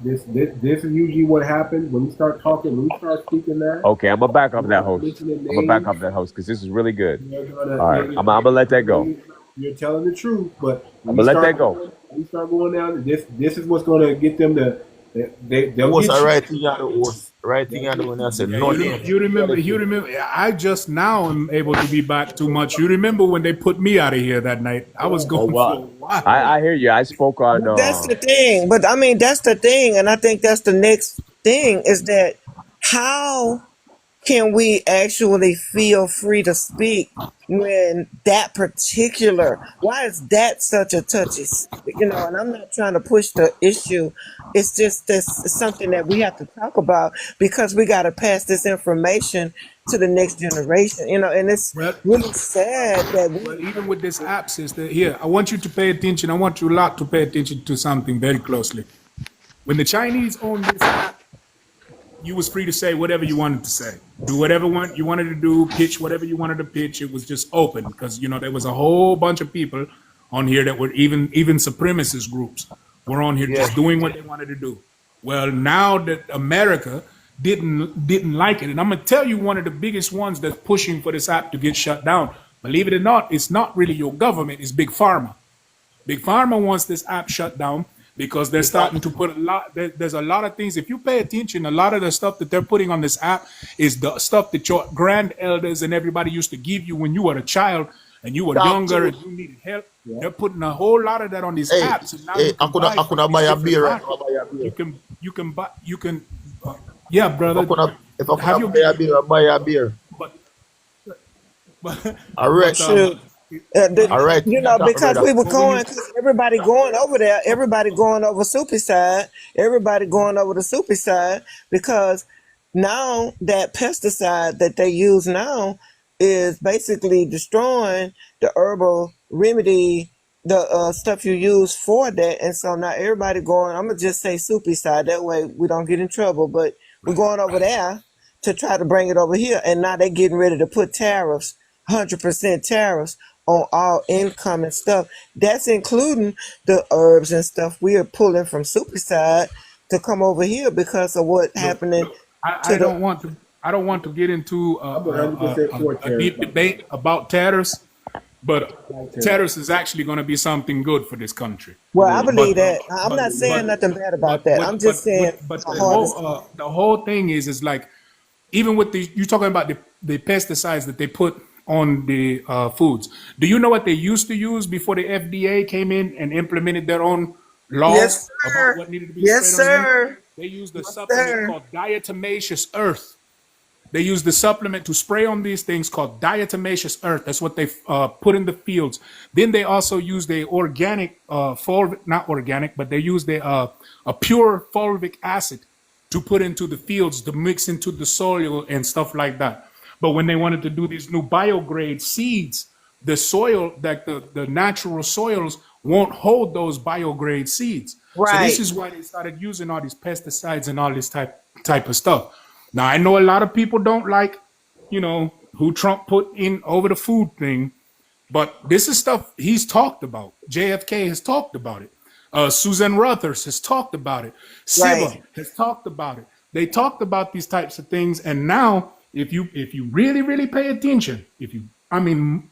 A: This is usually what happens when we start talking, when we start speaking that.
D: Okay, I'm going to back up that host. Because this is really good. All right, I'm going to let that go.
A: You're telling the truth, but
D: I'm going to let that go.
A: When we start going down, this is what's going to get them to. They'll
M: was
A: get
M: a
A: you.
M: right thing I was right thing I do when I said no.
G: You remember? I just now am able to be back too much. You remember when they put me out of here that night? I was going for a while.
D: I hear you. I spoke on.
N: That's the thing. But I mean, that's the thing, and I think that's the next thing is that how can we actually feel free to speak when that particular, why is that such a touchy, and I'm not trying to push the issue. It's just this is something that we have to talk about because we got to pass this information to the next generation, and it's really sad that
G: even with this app sister here, I want you to pay attention. I want you a lot to pay attention to something very closely. When the Chinese owned this app, you was free to say whatever you wanted to say, do whatever you wanted to do, pitch whatever you wanted to pitch. It was just open because there was a whole bunch of people on here that were even supremacist groups were on here just doing what they wanted to do. Well, now that America didn't like it, and I'm gonna tell you one of the biggest ones that's pushing for this app to get shut down. Believe it or not, it's not really your government; it's Big Pharma. Big Pharma wants this app shut down. Because they're starting to put there's a lot of things. If you pay attention, a lot of the stuff that they're putting on this app is the stuff that your grand elders and everybody used to give you when you were a child and you were younger and you needed help. Yeah. They're putting a whole lot of that on these apps. And now
M: I could buy a beer.
G: You can, yeah, brother.
M: If I could buy a beer, I buy a beer. All right. All right.
N: Because we were going, because everybody going over there, everybody going over 𝗖𝗄𝗴𝗵𝘁𝘀, everybody going over the 𝗖𝗄𝗴𝗵𝘁𝘀, because now that pesticide that they use now is basically destroying the herbal remedy, the stuff you use for that. And so now everybody going, I'm going to just say 𝗖𝗄𝗴𝗵𝘁𝘀, that way we don't get in trouble, but we're going over there to try to bring it over here. And now they're getting ready to put tariffs, 100% tariffs on all incoming stuff. That's including the herbs and stuff we are pulling from 𝗖𝗄𝗴𝗵𝘁𝘀 to come over here because of what happening.
G: I don't want to get into a deep debate about tariffs, but tariffs is actually going to be something good for this country.
N: Well, I believe that. I'm not saying nothing bad about that. I'm just saying.
G: But the whole thing is like, even with you're talking about the pesticides that they put on the foods. Do you know what they used to use before the FDA came in and implemented their own laws about what needed to be sprayed on them? They used a supplement called diatomaceous earth. They used the supplement to spray on these things called diatomaceous earth. That's what they put in the fields. Then they also used a organic, not organic, but they used a pure fulvic acid to put into the fields, to mix into the soil and stuff like that. But when they wanted to do these new biograde seeds, the soil, like the natural soils, won't hold those biograde seeds. Right. So this is why they started using all these pesticides and all this type of stuff. Now, I know a lot of people don't like, who Trump put in over the food thing, but this is stuff he's talked about. JFK has talked about it. Susan Rutherford has talked about it. 𝗂𝗏 has talked about it. They talked about these types of things, and now, if you really, really pay attention,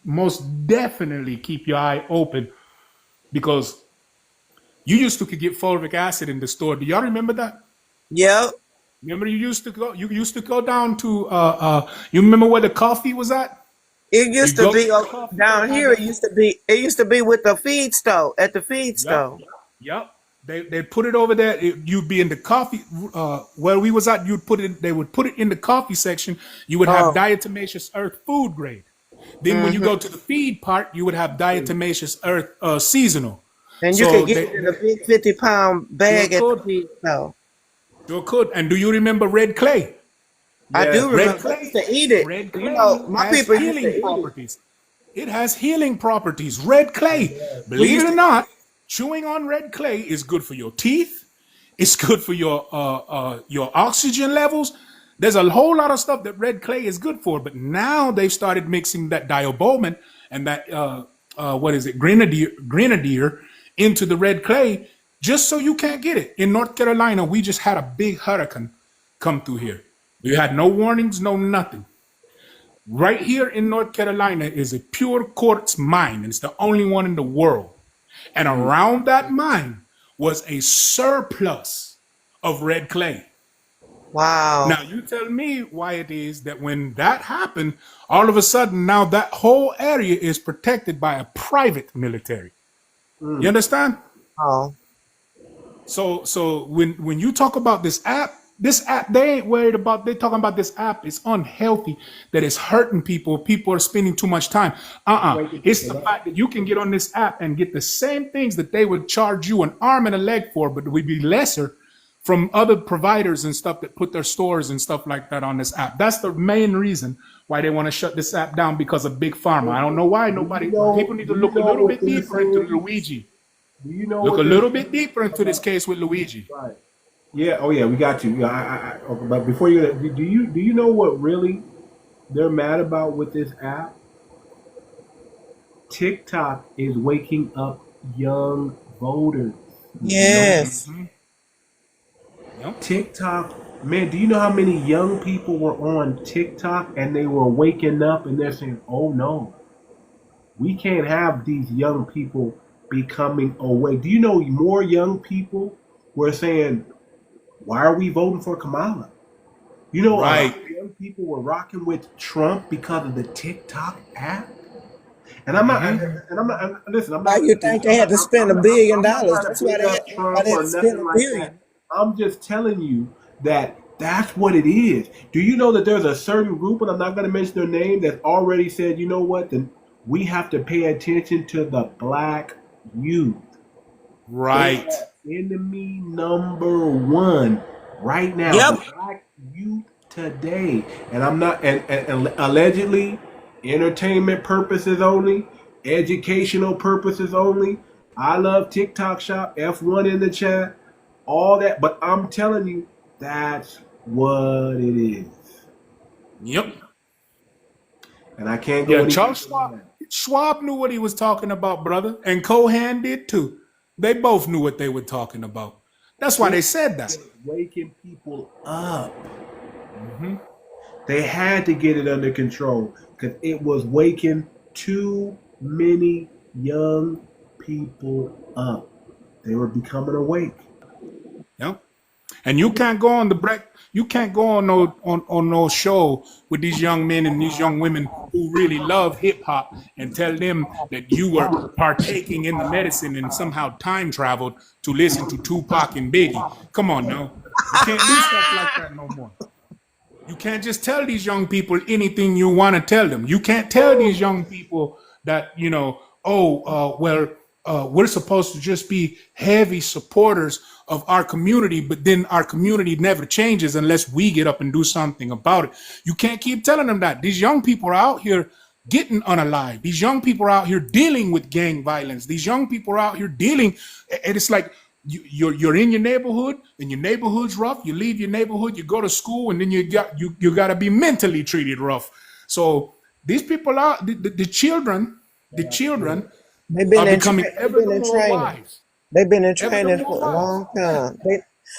G: most definitely keep your eye open, because you used to could get fulvic acid in the store. Do y'all remember that?
N: Yeah.
G: Remember you used to go down to you remember where the coffee was at?
N: It used to be down here. It used to be with the feed store, at the feed store.
G: Yep. They put it over there. You'd be in the coffee where we was at. They would put it in the coffee section. You would have diatomaceous earth food grade. Then when you go to the feed part, you would have diatomaceous earth seasonal.
N: And you
G: So
N: could get it in a big 50-pound bag at the feed store.
G: Sure could. And do you remember red clay?
N: I do
G: Red
N: remember. I used
G: clay,
N: to eat it.
G: red
N: You
G: clay
N: know, my
G: has
N: people used to
G: healing
N: eat it.
G: properties. It has healing properties. Red clay,
N: We
G: believe
N: used
G: it or
N: to.
G: not, chewing on red clay is good for your teeth. It's good for your oxygen levels. There's a whole lot of stuff that red clay is good for. But now they've started mixing that diobulmin and that what is it, grenadier into the red clay just so you can't get it. In North Carolina, we just had a big hurricane come through here. We had no warnings, no nothing. Right here in North Carolina is a pure quartz mine, and it's the only one in the world. And around that mine was a surplus of red clay.
N: Wow.
G: Now, you tell me why it is that when that happened, all of a sudden now that whole area is protected by a private military. You understand?
N: Oh.
G: So when you talk about this app, they ain't worried about. They talking about this app is unhealthy, that it's hurting people. People are spending too much time. It's the fact that you can get on this app and get the same things that they would charge you an arm and a leg for, but it would be lesser from other providers and stuff that put their stores and stuff like that on this app. That's the main reason why they want to shut this app down, because of big pharma. I don't know why people need to look a little bit deeper into Luigi.
A: Do you know
G: Look
A: what
G: a little bit deeper into this case with Luigi.
A: Right. Yeah. Oh yeah. We got you. Yeah. But before you, do you know what really they're mad about with this app? TikTok is waking up young voters.
N: Yes.
A: TikTok, man. Do you know how many young people were on TikTok and they were waking up and they're saying, "Oh no, we can't have these young people becoming away." Do you know more young people were saying, "Why are we voting for Kamala?" You know, a lot of young people were rocking with Trump because of the TikTok app. And I'm not. And I'm not. Listen, I'm
N: Why
A: not.
N: you think they had to spend $1 billion?
A: I'm not trying to
N: That's why
A: big
N: they
A: up Trump
N: had
A: or
N: to spend
A: nothing
N: $1
A: like
N: billion.
A: that. I'm just telling you that that's what it is. Do you know that there's a certain group, and I'm not going to mention their name, that already said, you know what, then we have to pay attention to the black youth.
G: Right.
A: Enemy number one right now.
N: Yep.
A: The black youth today. And I'm not, and allegedly, entertainment purposes only, educational purposes only. I love TikTok shop, F1 in the chat, all that. But I'm telling you, that's what it is.
G: Yep.
A: And I can't go any
G: Charles Schwab knew what he was talking about, brother. And Cohan did too. They both knew what they were talking about. That's why they said that.
A: Waking people up. They had to get it under control because it was waking too many young people up. They were becoming awake.
G: Yep. And you can't go on no show with these young men and these young women who really love hip hop and tell them that you are partaking in the medicine and somehow time traveled to listen to Tupac and Biggie. Come on now. You can't do stuff like that no more. You can't just tell these young people anything you want to tell them. You can't tell these young people that, we're supposed to just be heavy supporters of our community, but then our community never changes unless we get up and do something about it. You can't keep telling them that. These young people are out here getting unalive. These young people are out here dealing with gang violence. These young people are out here dealing, and it's like you're in your neighborhood, and your neighborhood's rough. You leave your neighborhood, you go to school, and then you got to be mentally treated rough. So these people are the children.
N: They've been
G: are becoming ever
N: in
G: more
N: training.
G: wise.
N: They've been in training for a long time.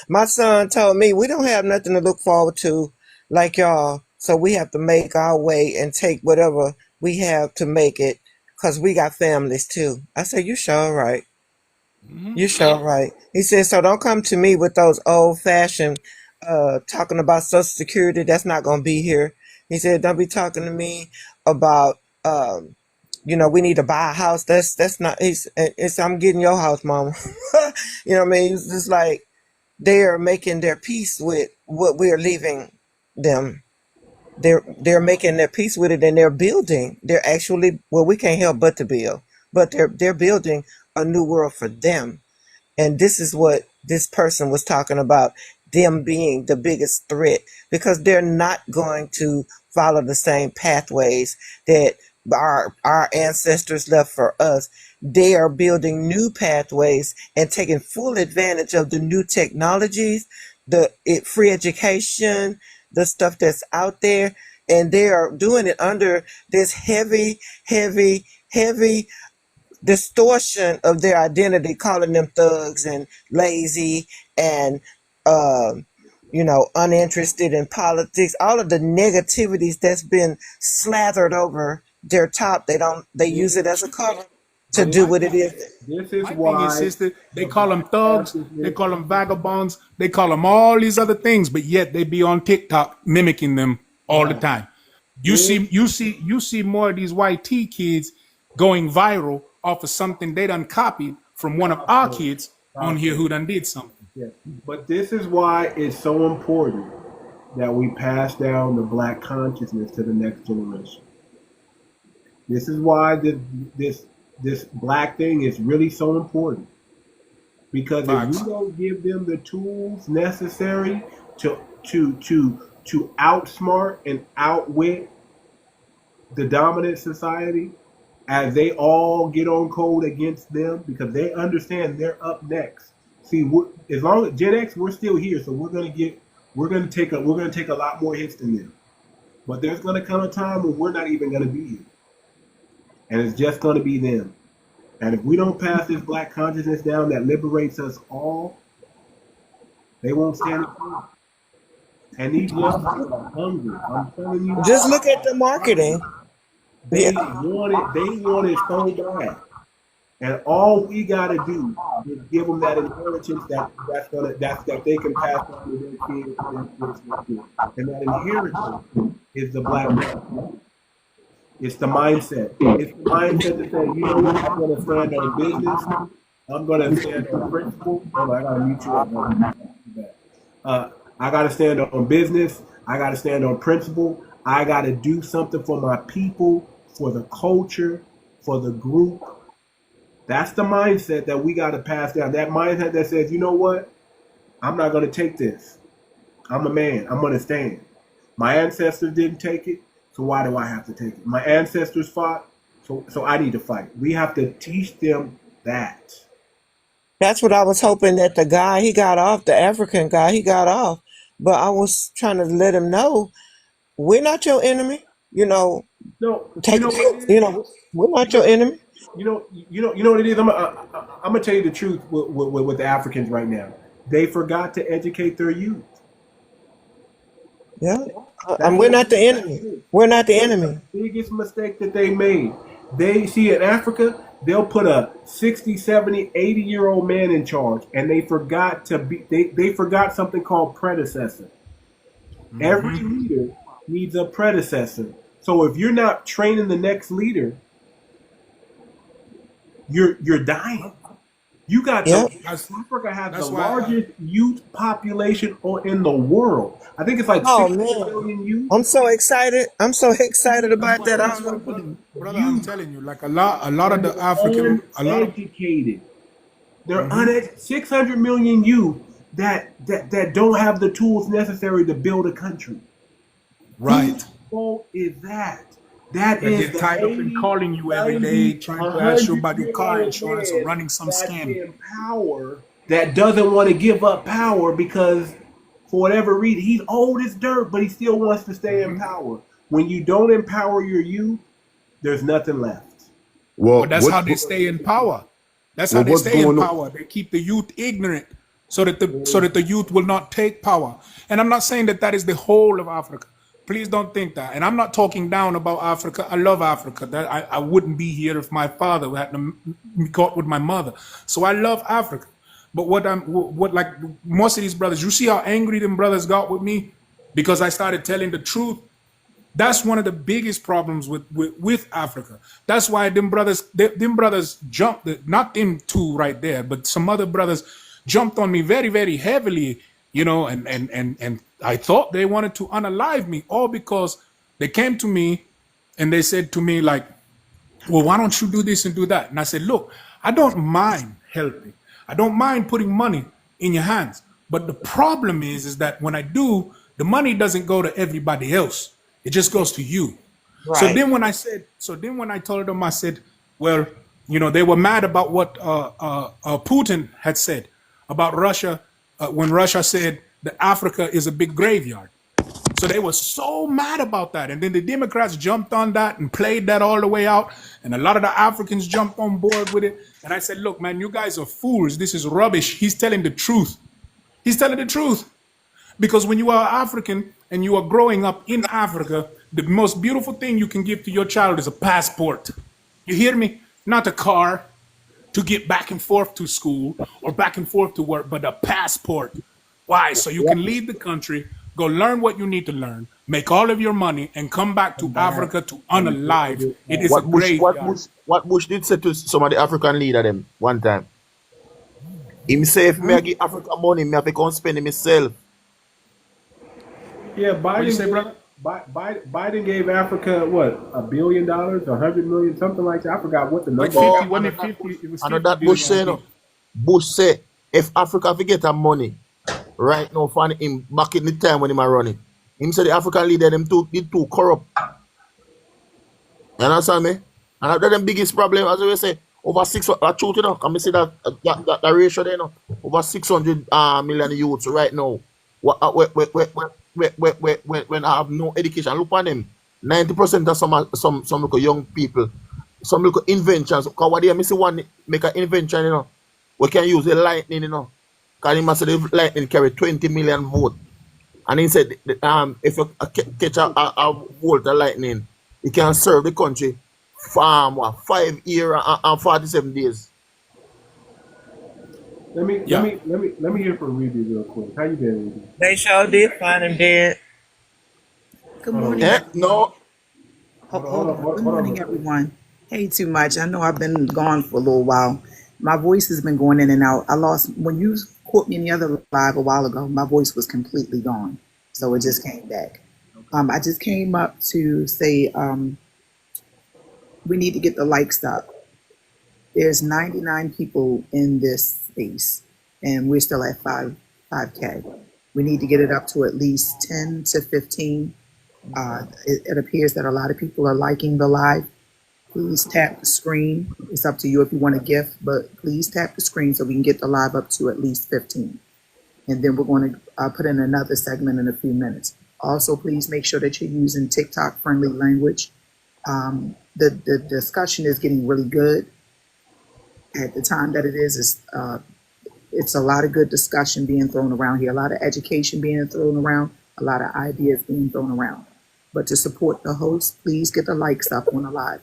N: My son told me we don't have nothing to look forward to like y'all, so we have to make our way and take whatever we have to make it because we got families too. I said, you sure right. You sure right. He said, so don't come to me with those old-fashioned talking about Social Security. That's not going to be here. He said, don't be talking to me about we need to buy a house. That's not. It's I'm getting your house, mama. You know what I mean? It's just like they're making their peace with what we're leaving them. they're making their peace with it, and they're building. They're actually, well, we can't help but to build, but they're building a new world for them. And this is what this person was talking about, them being the biggest threat, because they're not going to follow the same pathways that our ancestors left for us. They are building new pathways and taking full advantage of the new technologies, free education, the stuff that's out there. And they are doing it under this heavy, heavy, heavy distortion of their identity, calling them thugs and lazy and uninterested in politics. All of the negativities that's been slathered over their top, they use it as a cover to do what it is.
A: This is
G: My thing is,
A: why
G: sister, they call them thugs, they call them vagabonds, they call them all these other things, but yet they be on TikTok mimicking them all the time. You see more of these white tea kids going viral off of something they done copied from one of our kids on here who done did something.
A: Yeah. But this is why it's so important that we pass down the black consciousness to the next generation. This is why this black thing is really so important. Because if we don't give them the tools necessary to outsmart and outwit the dominant society, as they all get on code against them, because they understand they're up next. See, as long as Gen X, we're still here, so we're gonna take a lot more hits than them. But there's gonna come a time when we're not even gonna be here, and it's just gonna be them. And if we don't pass this black consciousness down that liberates us all, they won't stand it. And these young people are hungry. I'm telling you.
N: Just look at the marketing.
A: They want it so bad. And all we gotta do is give them that inheritance that they can pass on to their kids and their kids. And that inheritance is the black man. It's the mindset. It's the mindset that says, you know what, I'm gonna stand on business, I'm gonna stand on principle. Oh, I gotta mute you up. I gotta stand on business, I gotta stand on principle, I gotta do something for my people, for the culture, for the group. That's the mindset that we got to pass down. That mindset that says, you know what? I'm not going to take this. I'm a man. I'm going to stand. My ancestors didn't take it, so why do I have to take it? My ancestors fought, so I need to fight. We have to teach them that.
N: That's what I was hoping that the guy, he got off, the African guy, he got off. But I was trying to let him know, we're not your enemy.
A: No,
N: we're not your enemy.
A: You know what it is. I'm gonna tell you the truth with the Africans right now. They forgot to educate their youth.
N: Yeah, and we're not the enemy. We're not the enemy.
A: The biggest mistake that they made. They see in Africa, they'll put a 60, 70, 80-year-old man in charge, and they forgot they forgot something called predecessor. Mm-hmm. Every leader needs a predecessor. So if you're not training the next leader, you're dying. You got Africa has the largest youth population in the world. I think it's like 6 million youth.
N: I'm so excited. I'm so excited about that.
G: Brother, I'm telling you, like a lot of the African,
A: uneducated. They're 600 million youth that don't have the tools necessary to build a country.
G: Right.
A: Whose fault is that?
G: They get tied up in calling you every day, trying to ask you about your car insurance or running some scam.
A: In power that doesn't want to give up power because for whatever reason, he's old as dirt, but he still wants to stay in power. When you don't empower your youth, there's nothing left.
G: Well, that's how they stay in power. That's how they stay in power. They keep the youth ignorant so that the youth will not take power. And I'm not saying that is the whole of Africa. Please don't think that. And I'm not talking down about Africa. I love Africa. I wouldn't be here if my father hadn't got with my mother. So I love Africa. But what like most of these brothers, you see how angry them brothers got with me because I started telling the truth. That's one of the biggest problems with Africa. That's why them brothers jumped, not them two right there, but some other brothers jumped on me very, very heavily, and I thought they wanted to unalive me, all because They came to me and they said to me like, well, why don't you do this and do that? And I said, look, I don't mind helping. I don't mind putting money in your hands. But the problem is that when I do, the money doesn't go to everybody else. It just goes to you. So
N: Right.
G: then when I told them, I said, well, you know, they were mad about what Putin had said about Russia when Russia said that Africa is a big graveyard. So they were so mad about that. And then the Democrats jumped on that and played that all the way out. And a lot of the Africans jumped on board with it. And I said, look, man, you guys are fools. This is rubbish. He's telling the truth. He's telling the truth. Because when you are African and you are growing up in Africa, the most beautiful thing you can give to your child is a passport. You hear me? Not a car to get back and forth to school or back and forth to work, but a passport. Why? So you can leave the country, go learn what you need to learn, make all of your money, and come back to Africa to unalive. It is a graveyard.
M: What Bush did say to some of the African leader them one time. Him say if me I give Africa money, me have to go and spend it myself.
A: Yeah,
G: What you say, brother?
A: Biden gave Africa what, $1 billion, 100 million, something like that. I forgot what the
G: Like
A: number.
G: 50, wasn't it 50? It was
M: I know
G: 50
M: that
G: billion,
M: Bush
G: I
M: say no.
G: think.
M: Bush say if Africa forget her money right now for him back in the time when he was running. Him say the African leader them too corrupt. You understand me? And that's the biggest problem, as we say, over 600, truth, you know, can we see that ratio there, you know, over 600 million youths right now, when I have no education. Look at them, 90% of some little young people, some little inventions. Because what they see one make an invention, you know, we can use the lightning, you know, because he must say the lightning carry 20 million votes. And he said, if you catch a volt of lightning, it can serve the country for 5 years and 47 days.
A: Let me hear from Ruby real quick. How you been, Ruby?
N: They sure did find him dead.
P: Good
A: Hold on,
P: morning.
M: Eh? No.
P: Hold on. Good morning, everyone. Hey, Too Much. I know I've been gone for a little while. My voice has been going in and out. I lost, when you caught me in the other live a while ago, my voice was completely gone. So it just came back. I just came up to say we need to get the likes up. There's 99 people in this space, and we're still at 5K. We need to get it up to at least 10 to 15. It appears that a lot of people are liking the live. Please tap the screen. It's up to you if you want a gift, but please tap the screen so we can get the live up to at least 15. And then we're going to put in another segment in a few minutes. Also, please make sure that you're using TikTok-friendly language. The discussion is getting really good. At the time that it is, it's a lot of good discussion being thrown around here, a lot of education being thrown around, a lot of ideas being thrown around. But to support the host, please get the likes up on the live.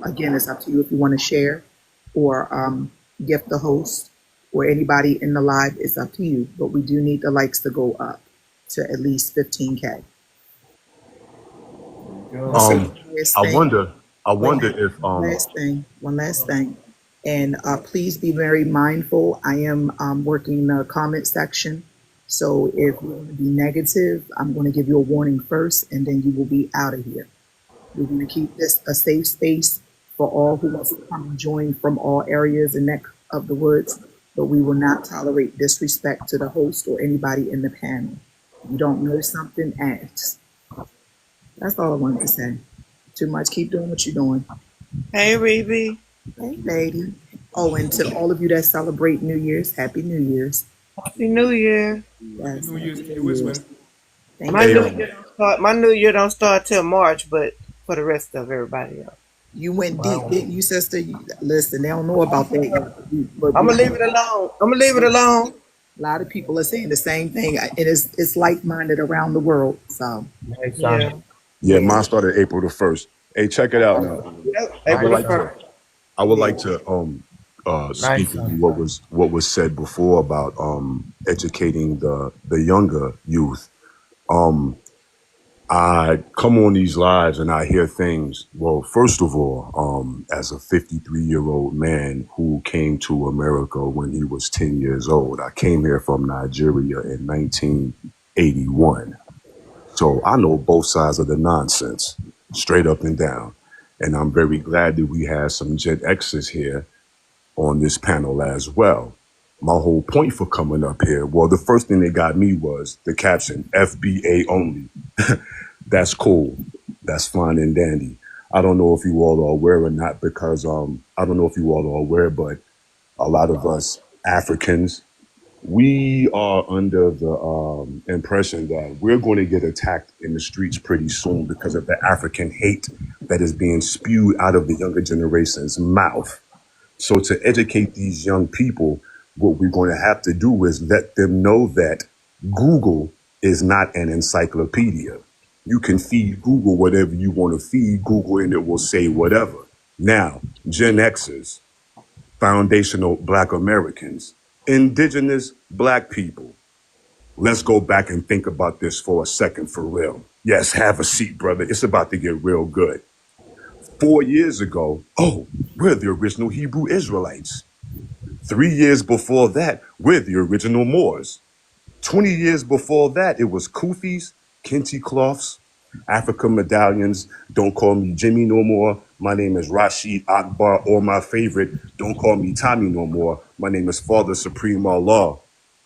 P: Again, it's up to you if you want to share or gift the host or anybody in the live. It's up to you, but we do need the likes to go up to at least 15K.
Q: I wonder if
P: One last thing. And please be very mindful. I am working the comment section. So if you're going to be negative, I'm going to give you a warning first, and then you will be out of here. We're going to keep this a safe space for all who wants to come and join from all areas and neck of the woods, but we will not tolerate disrespect to the host or anybody in the panel. If you don't know something, ask. That's all I wanted to say. Too Much. Keep doing what you're doing.
N: Hey, Rebe.
P: Hey, lady. Oh, and to all of you that celebrate New Year's, Happy New Year's.
N: Happy New Year.
P: Yes,
G: New Year's
P: Happy
G: to
P: New
G: you as
P: Year's.
G: well.
P: Thank
N: My
P: you.
N: New Year don't start till March, but for the rest of everybody else.
P: You went deep, didn't you, sister? Listen, they don't know about that yet. But
N: I'm gonna leave it alone. I'm gonna leave it alone.
P: A lot of people are saying the same thing. It's like-minded around the world. So
N: Yeah.
Q: mine started April the 1st. Hey, check it out now. I would like to speak on what was said before about educating the younger youth. I come on these lives and I hear things. Well, first of all, as a 53-year-old man who came to America when he was 10 years old, I came here from Nigeria in 1981. So I know both sides of the nonsense, straight up and down. And I'm very glad that we have some Gen X's here on this panel as well. My whole point for coming up here, well, the first thing that got me was the caption, FBA only. That's cool. That's fine and dandy. I don't know if you all are aware or not, because I don't know if you all are aware, but a lot of us Africans, we are under the impression that we're going to get attacked in the streets pretty soon because of the African hate that is being spewed out of the younger generation's mouth. So to educate these young people, what we're going to have to do is let them know that Google is not an encyclopedia. You can feed Google whatever you want to feed Google and it will say whatever. Now, Gen Xers, foundational Black Americans, indigenous Black people. Let's go back and think about this for a second for real. Yes, have a seat, brother. It's about to get real good. 4 years ago, we're the original Hebrew Israelites. 3 years before that, we're the original Moors. 20 years before that, it was kufis, kente cloths, African medallions. Don't call me Jimmy no more. My name is Rashid Akbar, or my favorite, don't call me Tommy no more. My name is Father Supreme Allah,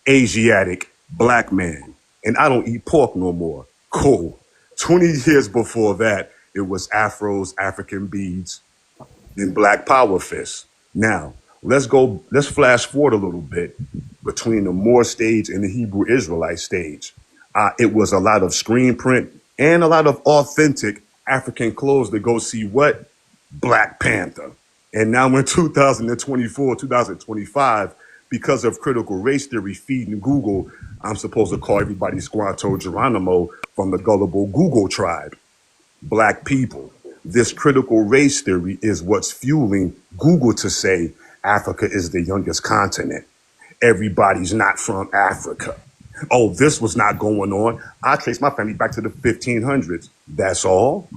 Q: Asiatic Black man. And I don't eat pork no more. Cool. 20 years before that, it was afros, African beads, and Black Power fists. Now, let's flash forward a little bit between the Moor stage and the Hebrew Israelite stage. It was a lot of screen print and a lot of authentic African clothes to go see what? Black Panther. And now in 2024, 2025, because of critical race theory feeding Google, I'm supposed to call everybody Squanto Geronimo from the gullible Google tribe. Black people. This critical race theory is what's fueling Google to say Africa is the youngest continent. Everybody's not from Africa. Oh, this was not going on. I trace my family back to the 1500s. That's all.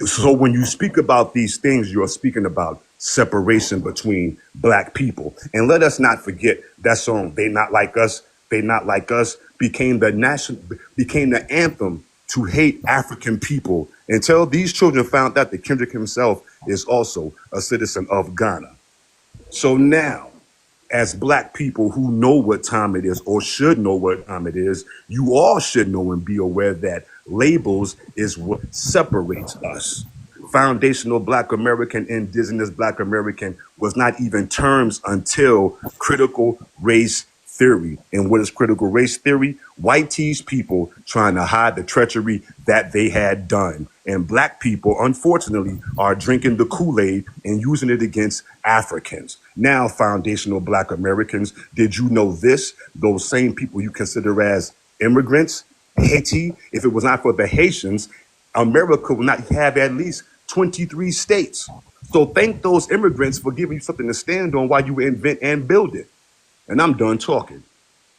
Q: So when you speak about these things, you're speaking about separation between Black people. And let us not forget that song, They Not Like Us, They Not Like Us, became the anthem to hate African people until these children found out that Kendrick himself is also a citizen of Ghana. So now, as Black people who know what time it is or should know what time it is, you all should know and be aware that labels is what separates us. Foundational Black American, indigenous Black American was not even terms until critical race theory. And what is critical race theory? White tees people trying to hide the treachery that they had done. And Black people, unfortunately, are drinking the Kool-Aid and using it against Africans. Now, foundational Black Americans, did you know this? Those same people you consider as immigrants, Haiti, if it was not for the Haitians, America would not have at least 23 states. So thank those immigrants for giving you something to stand on while you invent and build it. And I'm done talking.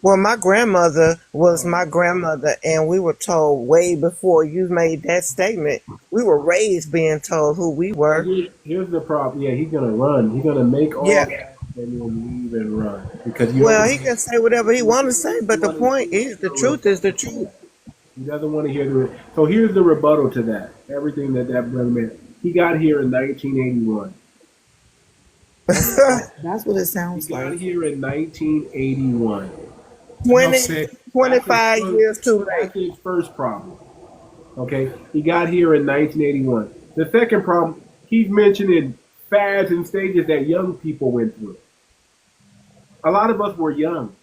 N: Well, my grandmother was my grandmother, and we were told way before you made that statement. We were raised being told who we were.
A: Here's the problem. Yeah, he's gonna run. He's gonna make all that and then leave and run because
N: he can say whatever he want to say, but the point is, the truth is the truth.
A: He doesn't want to hear the. So here's the rebuttal to that. Everything that brother man. He got here in 1981.
P: That's what it sounds like.
A: He got here in 1981.
N: 25 years too late.
A: That's his first problem. Okay, he got here in 1981. The second problem, he's mentioning fads and stages that young people went through. A lot of us were young.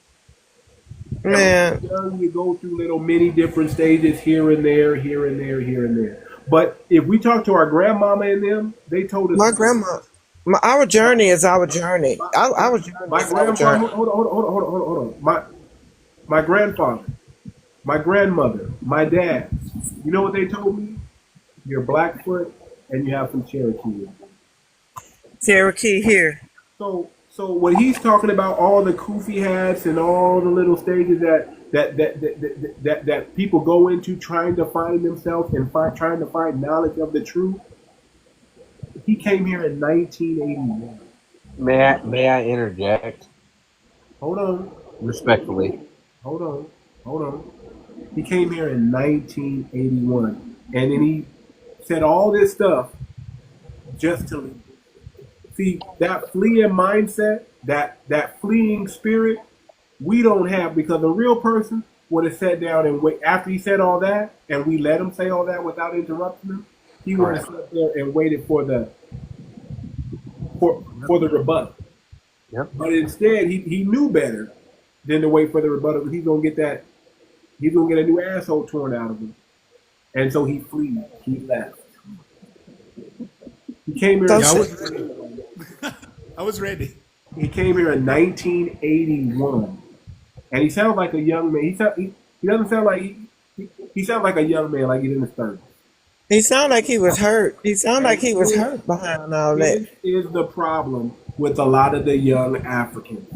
N: Man,
A: young, you go through little many different stages here and there, here and there, here and there. But if we talk to our grandmama and them, they told us.
N: My grandma. Our journey is our journey. Our journey
A: my grandfather. Hold on. My grandfather, my grandmother, my dad. You know what they told me? You're Blackfoot and you have some Cherokee.
N: Cherokee here.
A: So when he's talking about all the kufi hats and all the little stages that people go into trying to find themselves and trying to find knowledge of the truth, he came here in 1981.
R: May I interject?
A: Hold on.
R: Respectfully.
A: Hold on. He came here in 1981, and then he said all this stuff just to leave. See, that fleeing mindset, that fleeing spirit, we don't have, because a real person would have sat down and wait after he said all that, and we let him say all that without interrupting him. He would have sat there and waited for the rebuttal.
R: Yep.
A: But instead, he knew better than to wait for the rebuttal, because he's gonna get a new asshole torn out of him, and so he fled. He left. He came here.
G: I was ready.
A: He came here in 1981, and he sounds like a young man. He doesn't sound like he sounds like a young man, like he's in his 30s.
N: He sounded like he was hurt. He sounded like he was hurt behind all that.
A: This is the problem with a lot of the young Africans.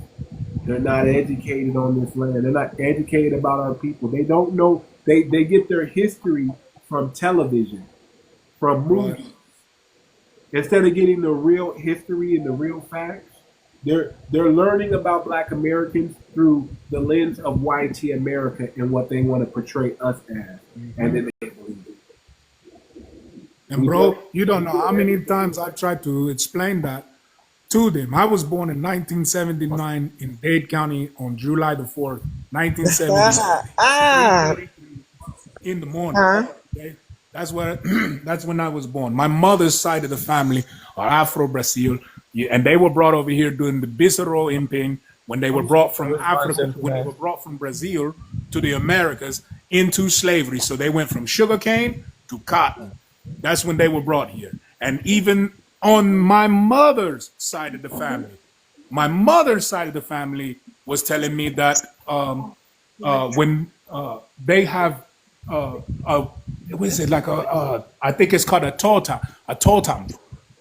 A: They're not educated on this land. They're not educated about our people. They don't know. They get their history from television, from movies. Instead of getting the real history and the real facts, they're learning about Black Americans through the lens of white America and what they want to portray us as, and then they believe it.
G: And bro, you don't know how many times I tried to explain that to them. I was born in 1979 in Dade County on July the 4th, 1979. In the morning. Okay? That's when I was born. My mother's side of the family are Afro-Brazil, and they were brought over here during the 𝗣𝗲𝗴𝗵𝘁𝘀 when they were brought from Africa, when they were brought from Brazil to the Americas into slavery. So they went from sugarcane to cotton. That's when they were brought here. And even on my mother's side of the family was telling me that when they have what is it, like I think it's called a totem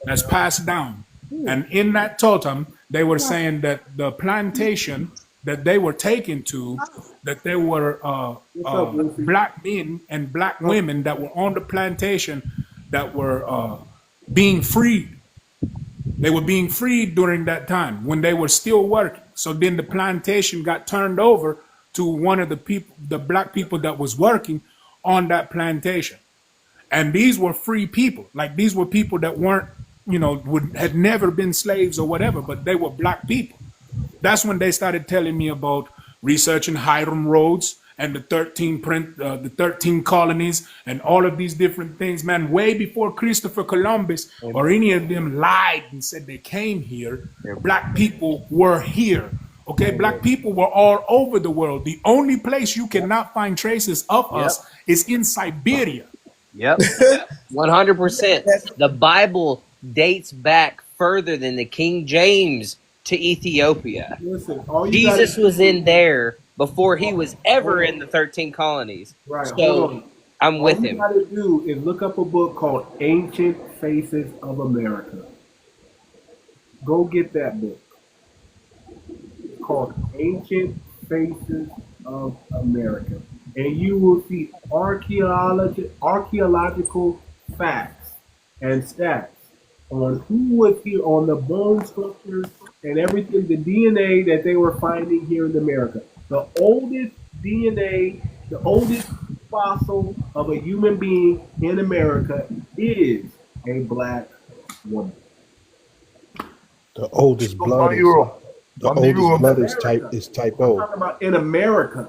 G: that's passed down. And in that totem, they were saying that the plantation that they were taken to, that there were Black men and Black women that were on the plantation that were being freed. They were being freed during that time when they were still working. So then the plantation got turned over to one of the people, the Black people that was working on that plantation. And these were free people. Like, these were people that weren't, had never been slaves or whatever, but they were Black people. That's when they started telling me about researching Hiram Rhodes and the 13 colonies and all of these different things, man, way before Christopher Columbus or any of them lied and said they came here. Black people were here. Okay, Black people were all over the world. The only place you cannot find traces of us is in Siberia.
R: Yep. 100%. The Bible dates back further than the King James to Ethiopia.
A: Listen,
R: Jesus was in there before he was ever in the 13 colonies.
A: Right.
R: So I'm with him.
A: All you gotta do is look up a book called Ancient Faces of America. Go get that book. It's called Ancient Faces of America. And you will see archaeological facts and stats on who was here, on the bone structures and everything, the DNA that they were finding here in America. The oldest DNA, the oldest fossil of a human being in America is a Black woman.
S: The oldest blood is type O.
A: I'm talking about in America.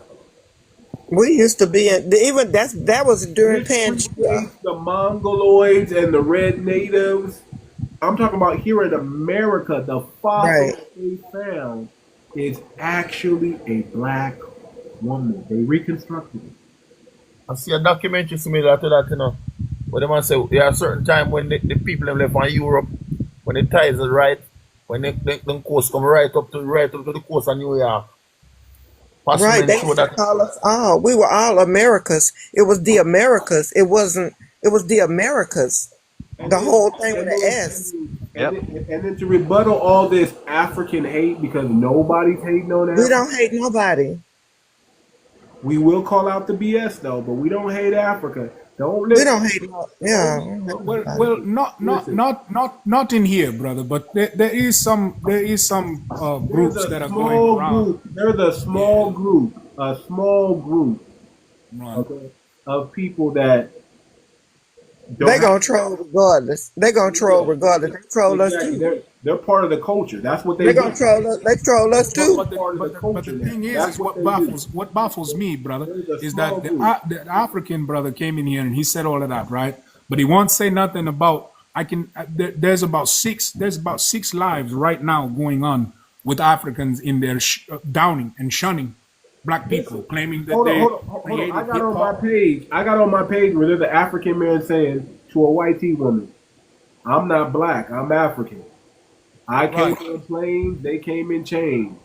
N: We used to be in, even that was during Pangea.
A: The Mongoloids and the red natives. I'm talking about here in America, the fossil they found is actually a Black woman. They reconstructed it.
M: I see a documentary similar to that, where the man say there are certain time when the people them left on Europe, when the tides are right, when the coast come right up to the coast of New York.
N: Right, they used to call us all. We were all Americas. It was the Americas. It was the Americas. The whole thing with the S.
A: And then to rebuttal all this African hate, because nobody's hating on Africa.
N: We don't hate nobody.
A: We will call out the BS though, but we don't hate Africa. Don't listen.
N: We don't hate.
G: Well, not in here, brother. But there is some groups that are going around.
A: There's a small group okay, of people that don't
P: They
A: have
P: gonna troll regardless. They gonna troll regardless. They troll us
A: exactly.
P: too.
A: They're part of the culture. That's what
P: They
A: they
P: gonna
A: do.
P: troll us. They troll us
A: They're
P: too.
A: part of the
G: But the
A: culture now.
G: thing
A: That's
G: is
A: what
G: what
A: they do.
G: baffles me, brother,
A: There's a
G: is
A: small
G: that
A: group.
G: the African brother came in here and he said all of that, right? But he won't say nothing about there's about six lives right now going on with Africans in their downing and shunning black people, claiming that they
A: Hold on. I
G: created
A: got
G: hip
A: on my
G: hop.
A: page. Where there's an African man saying to a white woman, "I'm not black. I'm African. I came
G: Right,
A: in planes. They came in chains.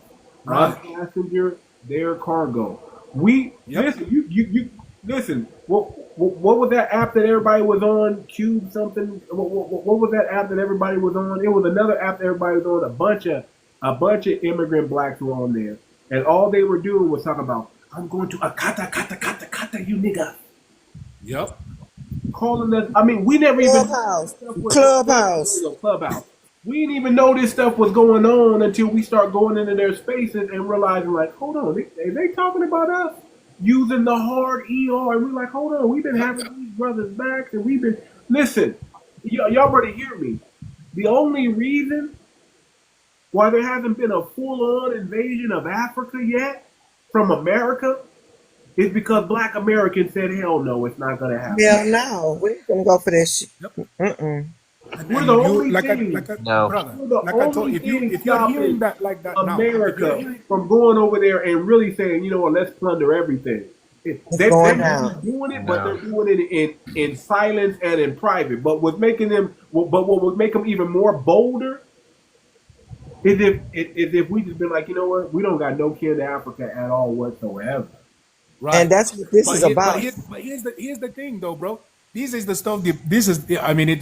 A: I'm
G: right.
A: passenger. They're cargo." We
G: Yep.
A: listen. You listen. What was that app that everybody was on? Cube something. What was that app that everybody was on? It was another app that everybody was on. A bunch of immigrant blacks were on there, and all they were doing was talking about, "I'm going to a kata, you nigga."
G: Yep.
A: Calling us. I mean, we never even
P: Clubhouse.
A: stuff was
P: Clubhouse.
A: Clubhouse. We didn't even know this stuff was going on until we start going into their spaces and realizing, like, hold on, they talking about us using the hard ER, and we're like, hold on, we've been having these brothers backs, and we've been listen, y'all better hear me. The only reason why there hasn't been a full-on invasion of Africa yet from America is because Black Americans said, hell no, it's not gonna happen.
P: Yeah, no, we ain't gonna go for this shit.
G: Yep.
P: Mm-mm.
A: We're the
G: You
A: only
G: like
A: thing.
R: No.
G: brother,
A: We're the
G: like I told
A: only
G: if
A: thing
G: you're hearing
A: stopping
G: that like that now, if you're
A: America
G: hearing
A: from going over there and really saying, you know what, let's plunder everything.
P: It's
A: They're
P: going
A: really
P: down.
A: doing it, but
R: No.
A: they're doing it in silence and in private. But what would make them even more bolder is if we just been like, you know what, we don't got no kin to Africa at all whatsoever.
G: right.
P: And that's what this
G: But
P: is about.
G: here's the thing though, bro. This is the stuff. This is. I mean, it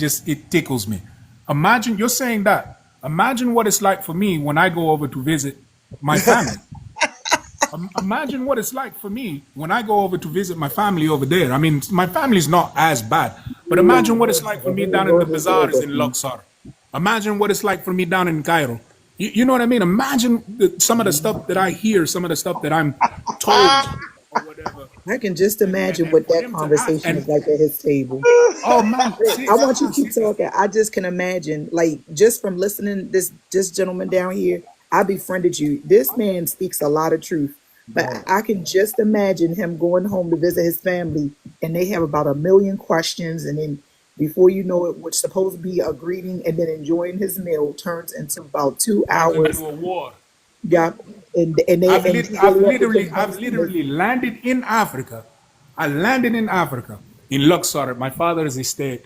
G: tickles me. Imagine you're saying that. Imagine what it's like for me when I go over to visit my family. Imagine what it's like for me when I go over to visit my family over there. I mean, my family's not as bad, but imagine what it's like for me down in the bazaars in Luxor. Imagine what it's like for me down in Cairo. You know what I mean? Imagine some of the stuff that I hear, some of the stuff that I'm told or whatever.
P: I can just imagine what
G: For
P: that
G: them to ask,
P: conversation is like at his table.
G: oh man,
P: I want you to keep talking. I just can imagine, like, just from listening this gentleman down here, I befriended you. This man speaks a lot of truth, but I can just imagine him going home to visit his family, and they have about 1 million questions, and then before you know it, what's supposed to be a greeting and then enjoying his meal turns into about 2 hours.
G: into a war.
P: Yeah, and
G: I've
P: they
G: literally landed in Africa. I landed in Africa in Luxor, my father's estate.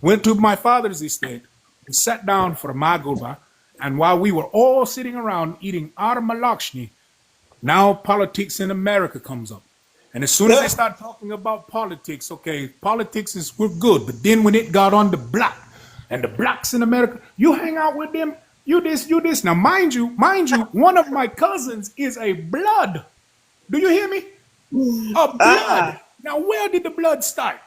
G: Went to my father's estate, and sat down for Magulba, and while we were all sitting around eating 𝗔𝗶𝗴𝗵𝘁𝘀, now politics in America comes up. And as soon as they start talking about politics, okay, we're good. But then when it got on the black and the blacks in America, you hang out with them, you this. Now, mind you, one of my cousins is a blood. Do you hear me? A blood. Now, where did the blood start?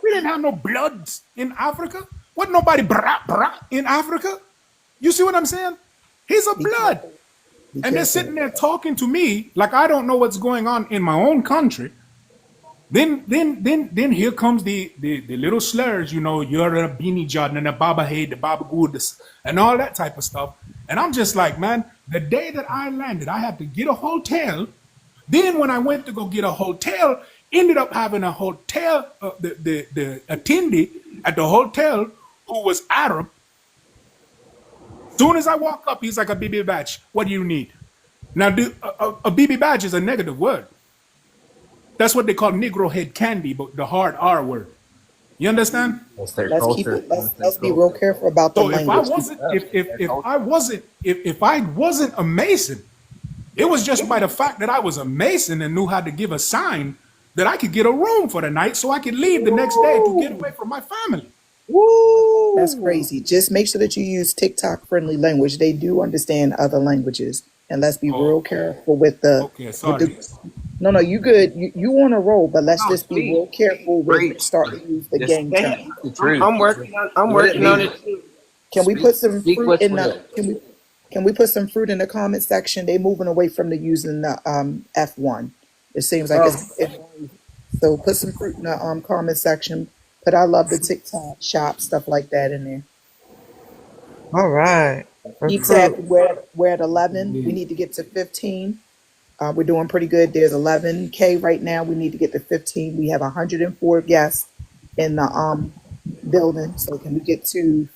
G: We didn't have no bloods in Africa. Wasn't nobody in Africa. You see what I'm saying? He's a blood. And they're sitting there talking to me like I don't know what's going on in my own country. Then here comes the little slurs, you know, you're a beanie Jordan and a 𝗥𝗶𝗴𝗵𝘵, the 𝗥𝗶𝗴𝗵𝗵𝘁, and all that type of stuff. And I'm just like, man, the day that I landed, I had to get a hotel. Then when I went to go get a hotel, ended up having a hotel, the attendee at the hotel who was Arab. Soon as I walk up, he's like, a BB badge. What do you need? Now, a BB badge is a negative word. That's what they call Negro head candy, but the hard R word. You understand?
R: That's their
P: let's keep
R: culture.
P: it. Let's be real careful about the
G: So if I wasn't a Mason, it was just by the fact that I was a Mason and knew how to give a sign that I could get a room for the night so I could leave the next day to get away from my family.
P: Woo! That's crazy. Just make sure that you use TikTok friendly language. They do understand other languages, and let's be real careful with the.
G: Okay, sorry.
P: No, you good. You on a roll, but let's just be real careful with starting to use the gang term.
R: I'm working on it too.
P: Can we put some fruit in the? Can we put some fruit in the comment section? They moving away from the using the F1. It seems like so put some fruit in the comment section. Put I love the TikTok shop, stuff like that in there.
N: All right.
P: Keep tapping. We're at 11. We need to get to 15. We're doing pretty good. There's 11K right now. We need to get to 15. We have 104 guests in the building. So can we get to?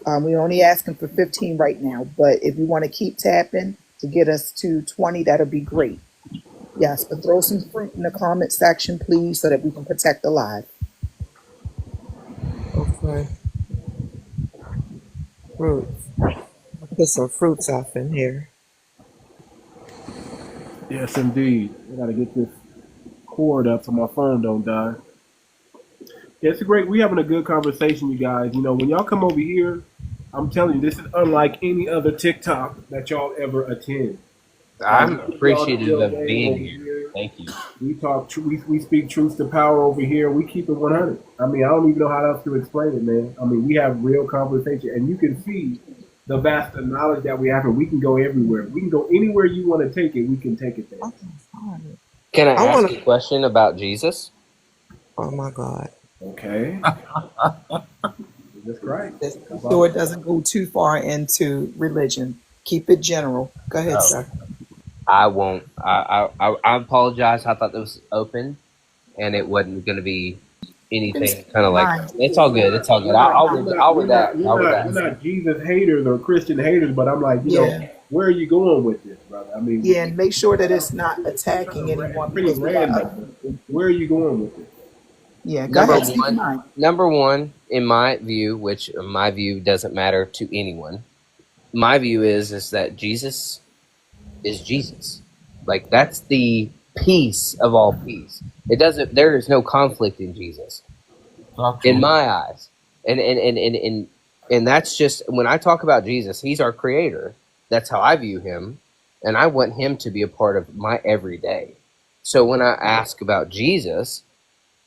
P: We're only asking for 15 right now. But if you want to keep tapping to get us to 20, that'll be great. Yes, but throw some fruit in the comment section, please, so that we can protect the live.
N: Okay. Fruits. I'll put some fruits off in here.
A: Yes, indeed. I gotta get this cord up so my phone don't die. Yeah, it's great. We're having a good conversation, you guys. You know, when y'all come over here, I'm telling you, this is unlike any other TikTok that y'all ever attend.
R: I'm appreciative of being here. Thank you.
A: We talk. We speak truth to power over here. We keep it 100. I mean, I don't even know how else to explain it, man. I mean, we have real conversation, and you can see the vast knowledge that we have, and we can go everywhere. We can go anywhere you want to take it. We can take it there.
R: Can I ask you a question about Jesus?
N: Oh my God.
A: Okay. That's right.
P: So it doesn't go too far into religion. Keep it general. Go ahead, sir.
R: I won't. I apologize. I thought this was open, and it wasn't going to be anything kind of like. It's all good. It's all good. I'll read that.
A: We're not Jesus haters or Christian haters, but I'm like, you know, where are you going with this, brother? I mean,
P: and make sure that it's not attacking anyone.
A: Pretty random. Where are you going with this?
P: Yeah, go
R: ahead. Number one, in my view, which my view doesn't matter to anyone, my view is that Jesus is Jesus. Like, that's the peace of all peace. There is no conflict in Jesus. In my eyes. And that's just, when I talk about Jesus, he's our creator. That's how I view him. And I want him to be a part of my everyday. So when I ask about Jesus,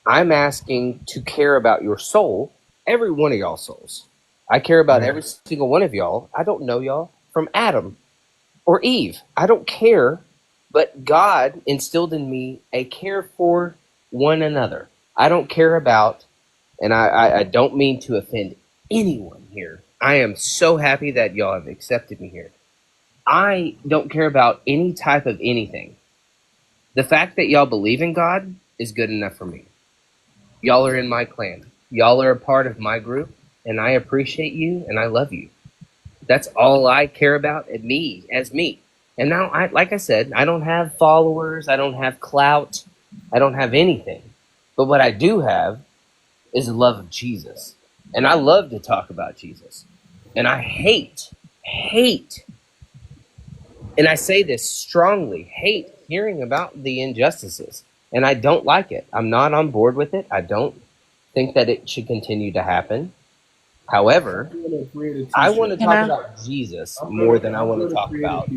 R: I'm asking to care about your soul, every one of y'all's souls. I care about every single one of y'all. I don't know y'all from Adam or Eve. I don't care, but God instilled in me a care for one another. I don't care about, and I don't mean to offend anyone here. I am so happy that y'all have accepted me here. I don't care about any type of anything. The fact that y'all believe in God is good enough for me. Y'all are in my clan. Y'all are a part of my group, and I appreciate you, and I love you. That's all I care about as me. And now, like I said, I don't have followers. I don't have clout. I don't have anything. But what I do have is the love of Jesus. And I love to talk about Jesus. And I hate, and I say this strongly, hate hearing about the injustices. And I don't like it. I'm not on board with it. I don't think that it should continue to happen. However, I want to talk about Jesus more than I want to talk about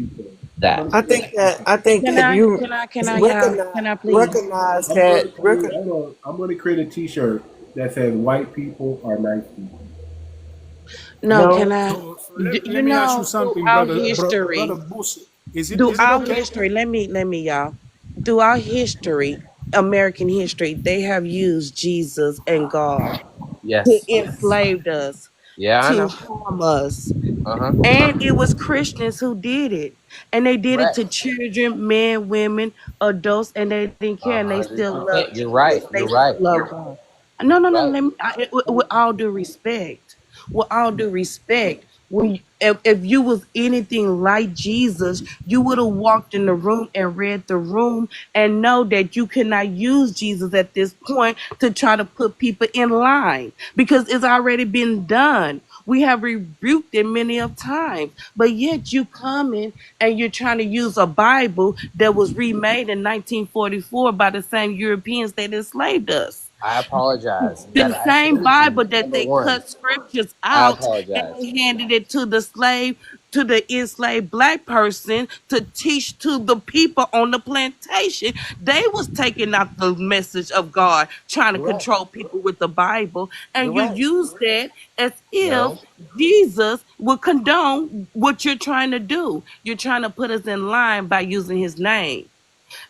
R: that.
N: I think that you recognize that.
A: I'm going to create a T-shirt that says "White people are nice people."
G: No,
T: Can I?
G: let me ask you something,
T: Our
G: brother.
T: history.
G: Brother Bush. Is it
T: Our
G: okay?
T: history. Let me, y'all. Through our history, American history, they have used Jesus and God to
R: Yes.
T: enslave us,
R: Yeah, I know.
T: to harm us.
R: Uh-huh.
T: And it was Christians who did it. And they did it to children, men, women, adults, and they didn't care. And they still love Jesus.
R: You're right.
T: They
R: You're right.
T: love God. No. Let me, with all due respect, if you was anything like Jesus, you would have walked in the room and read the room and know that you cannot use Jesus at this point to try to put people in line, because it's already been done. We have rebuked it many of times, but yet you come in and you're trying to use a Bible that was remade in 1944 by the same Europeans that enslaved us.
R: I apologize.
T: The same Bible that they cut scriptures
R: I
T: out and
R: apologize.
T: they handed it to the enslaved black person to teach to the people on the plantation. They was taking out the message of God, trying to control people with the Bible. And you use that as if Jesus would condone what you're trying to do. You're trying to put us in line by using his name.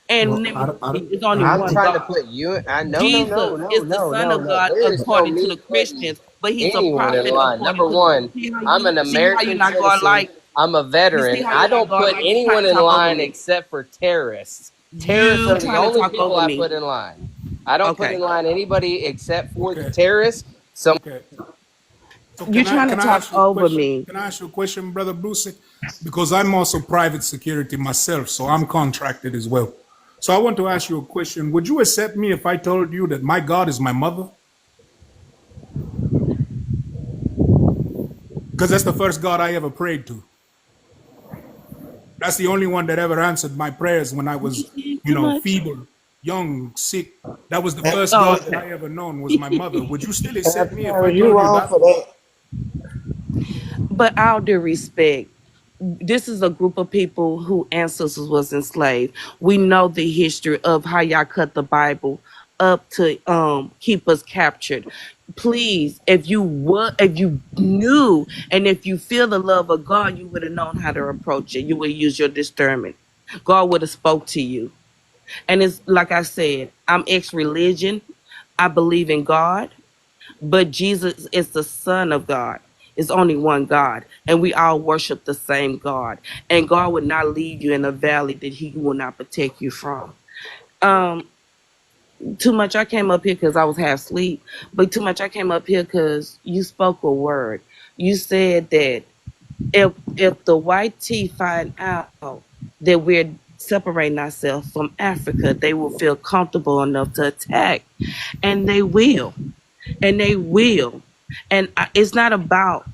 T: And
S: Well,
T: it's only
R: I'm
T: one
R: trying to
T: God.
R: put you.
T: Jesus is the Son of God
R: There is no
T: according to
R: me
T: the
R: putting
T: Christians, but he's a
R: anyone in
T: prophet
R: line.
T: according
R: Number
T: to the
R: one, I'm an
T: see how you're
R: American
T: not going
R: citizen.
T: like
R: I'm a
T: you see
R: veteran.
T: how
R: I
T: you're not
R: don't
T: going
R: put
T: like you trying
R: anyone
T: to
R: in
T: talk over
R: line
T: me.
R: except for terrorists. Terrorists
T: You
R: are the
T: trying to
R: only
T: talk
R: people
T: over
R: I
T: me.
R: put in line. I don't put
T: Okay.
R: in line anybody except for the
G: Okay.
R: terrorists. Some
G: Okay. So
T: You trying to
G: can I
T: talk
G: ask you a
T: over
G: question?
T: me.
G: Can I ask you a question, Brother Bruce? Because I'm also private security myself, so I'm contracted as well. So I want to ask you a question. Would you accept me if I told you that my God is my mother? Because that's the first God I ever prayed to. That's the only one that ever answered my prayers when I was,
T: Too much.
G: feeble, young, sick. That was the first
T: Oh,
G: God that
T: okay.
G: I ever known was my mother. Would you still accept me if I
M: Terry, you
G: told you
M: wrong
G: that?
M: for that.
T: But all due respect, this is a group of people who ancestors was enslaved. We know the history of how y'all cut the Bible up to keep us captured. Please, if you knew and if you feel the love of God, you would have known how to approach it. You would use your discernment. God would have spoke to you. And it's like I said, I'm ex-religion. I believe in God. But Jesus is the Son of God. It's only one God. And we all worship the same God. And God would not leave you in a valley that he will not protect you from. Um, Too much I came up here because I was half asleep. But too much I came up here because you spoke a word. You said that if the white tea find out that we're separating ourselves from Africa, they will feel comfortable enough to attack. And they will. And they will. And it's not about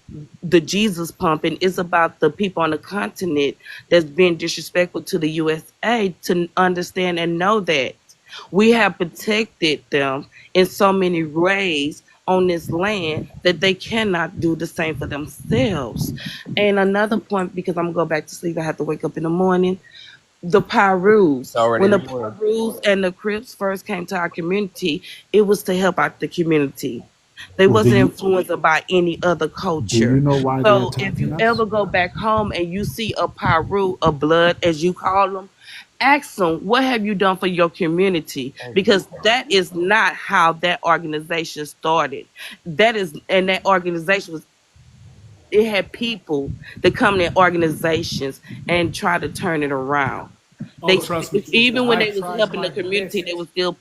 T: the Jesus pumping. It's about the people on the continent that's being disrespectful to the USA to understand and know that we have protected them in so many ways on this land that they cannot do the same for themselves. And another point, because I'm gonna go back to sleep, I have to wake up in the morning. The Pyrus.
R: it's already
T: When
R: in
T: the
R: the morning.
T: Pyrus and the Crips first came to our community, it was to help out the community. They
S: Well,
T: wasn't influenced by any other
S: do you
T: culture.
S: know why they're
T: So if
S: attacking
T: you
S: us?
T: ever go back home and you see a Pyru, a blood as you call them, ask them, what have you done for your community? Because that is not how that organization started. That organization was, it had people that come in their organizations and try to turn it around.
G: Oh,
T: They
G: trust me, sister.
T: even when they
G: I've
T: was
G: tried
T: helping the
G: my
T: community,
G: best.
T: they was still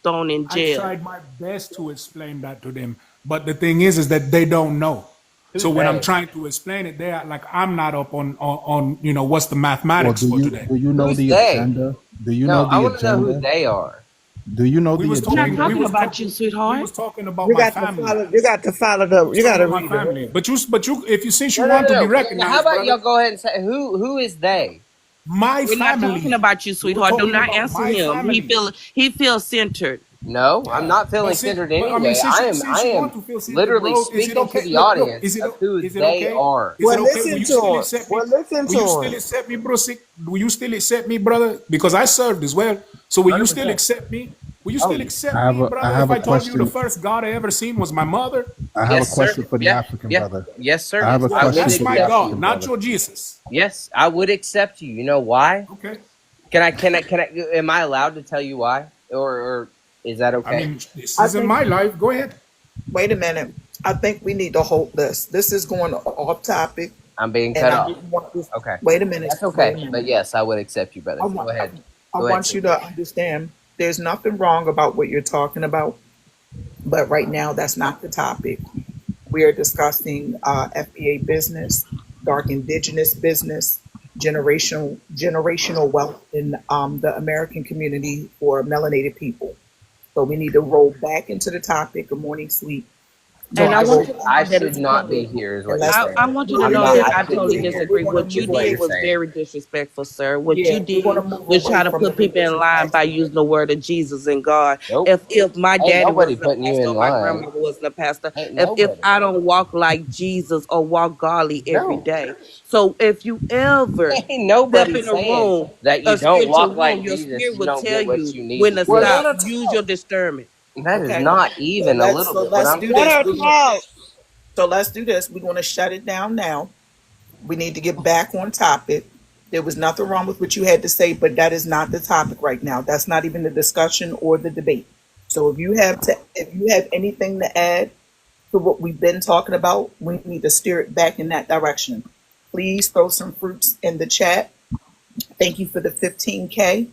T: thrown in
G: I
T: jail.
G: tried my best to explain that to them. But the thing is that they don't know. So
R: Who's
G: when I'm
R: they?
G: trying to explain it, they're like, I'm not up on what's the
S: Well,
G: mathematics for today.
S: do you know
R: Who's
S: the
R: they?
S: agenda? Do you
R: No,
S: know
R: I
S: the
R: want to know who
S: agenda?
R: they are.
S: Do you know
G: We
S: the
G: was
T: I'm not
G: talking,
S: agenda?
T: talking about you,
G: we
T: sweetheart.
G: was talking about
P: You
G: my
P: got to
G: family.
P: follow. You got to follow the.
G: We was
P: You got
G: talking
P: to
G: about my
P: read it.
G: family. But if you since you
R: No, no,
G: want to
R: no,
G: be
R: no. How
G: recognized,
R: about
G: brother,
R: y'all go ahead and say who is they?
G: my
T: We're not talking
G: family.
T: about you,
G: We were
T: sweetheart. Do
G: talking
T: not
G: about
T: answer
G: my
T: him.
G: family.
T: He feels centered.
R: No, I'm
G: Yeah,
R: not feeling centered
G: but I mean,
R: anyway. I
G: since you want
R: am
G: to feel centered,
R: literally
G: bro, is it
R: speaking to
G: okay?
R: the
G: Look,
R: audience of who
G: is it
R: they
G: okay?
R: are.
G: Is it
P: Well,
G: okay? Will
P: listen
G: you
P: to
G: still
P: him.
G: accept me?
P: Well, listen
G: Will you
P: to
G: still
P: him.
G: accept me, bro? Will you still accept me, brother? Because I served as well. So will you still
R: 100%.
G: accept me? Will you
R: Oh,
G: still
S: I
G: accept
S: have
G: me,
S: a I
G: brother? If
S: have a
G: I told you the
S: question.
G: first God I ever seen was my mother?
S: I have a
R: yes, sir.
S: question for the
R: Yeah,
S: African
R: yeah,
S: brother.
R: yes, sir.
S: I have a
R: I
G: Well,
R: would
S: question
G: that's
S: for the
G: my
R: accept
G: God,
R: you.
S: African
G: not
S: brother.
G: your Jesus.
R: Yes, I would accept you. You know why?
G: Okay.
R: Can I? Am I allowed to tell you why, or is that
G: I
R: okay?
G: mean, this
P: I
G: isn't
P: think.
G: my life. Go ahead.
P: Wait a minute. I think we need to hold this. This is going off topic,
R: I'm being
P: and
R: cut
P: I
R: off.
P: didn't want this.
R: Okay,
P: Wait a minute.
R: that's
P: Wait a
R: okay. But
P: minute.
R: yes, I would accept you, brother.
P: I
R: Go
P: want.
R: ahead.
P: I
R: Go ahead,
P: want you
R: sister.
P: to understand. There's nothing wrong about what you're talking about, but right now that's not the topic. We are discussing FBA business, dark indigenous business, generational wealth in the American community for melanated people. So we need to roll back into the topic of morning sleep. So
T: And I
P: I
T: want
P: roll
T: you to
R: I
T: know
P: back
T: that
R: should
T: it's
R: not be
T: coming.
R: here, is
P: and
R: what you're
P: let's
T: I
R: saying.
T: want you to
P: move
R: I'm
T: know
R: not.
T: that
P: away
R: I
T: I
P: from
R: shouldn't
T: totally
R: be
P: this.
R: here,
P: We're
T: disagree.
P: going to
T: What you
R: is
P: move
R: what
P: away.
T: did
R: you're
T: was
R: saying.
T: very disrespectful, sir. What
P: Yeah,
T: you
P: we're going
T: did
P: to move
T: was
P: away
T: try to
P: from the
T: put people in
P: religious
T: line by
P: aspect.
T: using the word of Jesus and God.
R: Nope.
T: If my
R: Ain't
T: daddy
R: nobody
T: wasn't a
R: putting you
T: pastor
R: in
T: or my
R: line.
T: grandmother wasn't a pastor,
R: Ain't
T: if
R: nobody.
T: I don't walk like Jesus or walk godly every
R: No.
T: day. So if you ever
R: Ain't
T: step
R: nobody
T: in a
R: saying
T: room,
R: that you
T: a
R: don't
T: spiritual
R: walk
T: room,
R: like
T: your
R: Jesus.
T: spirit
R: You
T: will
R: don't
T: tell
R: get what
T: you
R: you need
T: when
R: to
T: to
P: Well,
R: get.
P: let
T: stop.
P: her
T: Use your
P: talk.
T: discernment.
R: That is
P: Okay.
R: not
P: So
R: even a
P: let's
R: little
P: so
R: bit what
P: let's
R: I'm
P: do
R: saying.
P: this.
K: Let her talk.
P: So let's do this. We're going to shut it down now. We need to get back on topic. There was nothing wrong with what you had to say, but that is not the topic right now. That's not even the discussion or the debate. So if you have anything to add to what we've been talking about, we need to steer it back in that direction. Please throw some fruits in the chat. Thank you for the 15K.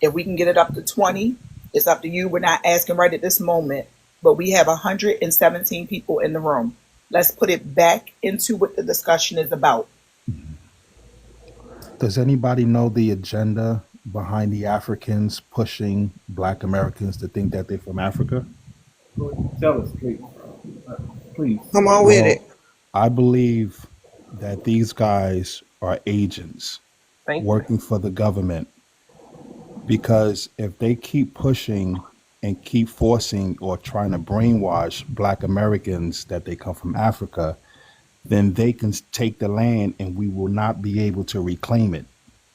P: If we can get it up to 20, it's up to you. We're not asking right at this moment, but we have 117 people in the room. Let's put it back into what the discussion is about.
S: Does anybody know the agenda behind the Africans pushing Black Americans to think that they're from Africa?
A: Tell us, please. Please.
N: Come on with it.
S: I believe that these guys are agents working for the government, because if they keep pushing and keep forcing or trying to brainwash Black Americans that they come from Africa, then they can take the land and we will not be able to reclaim it.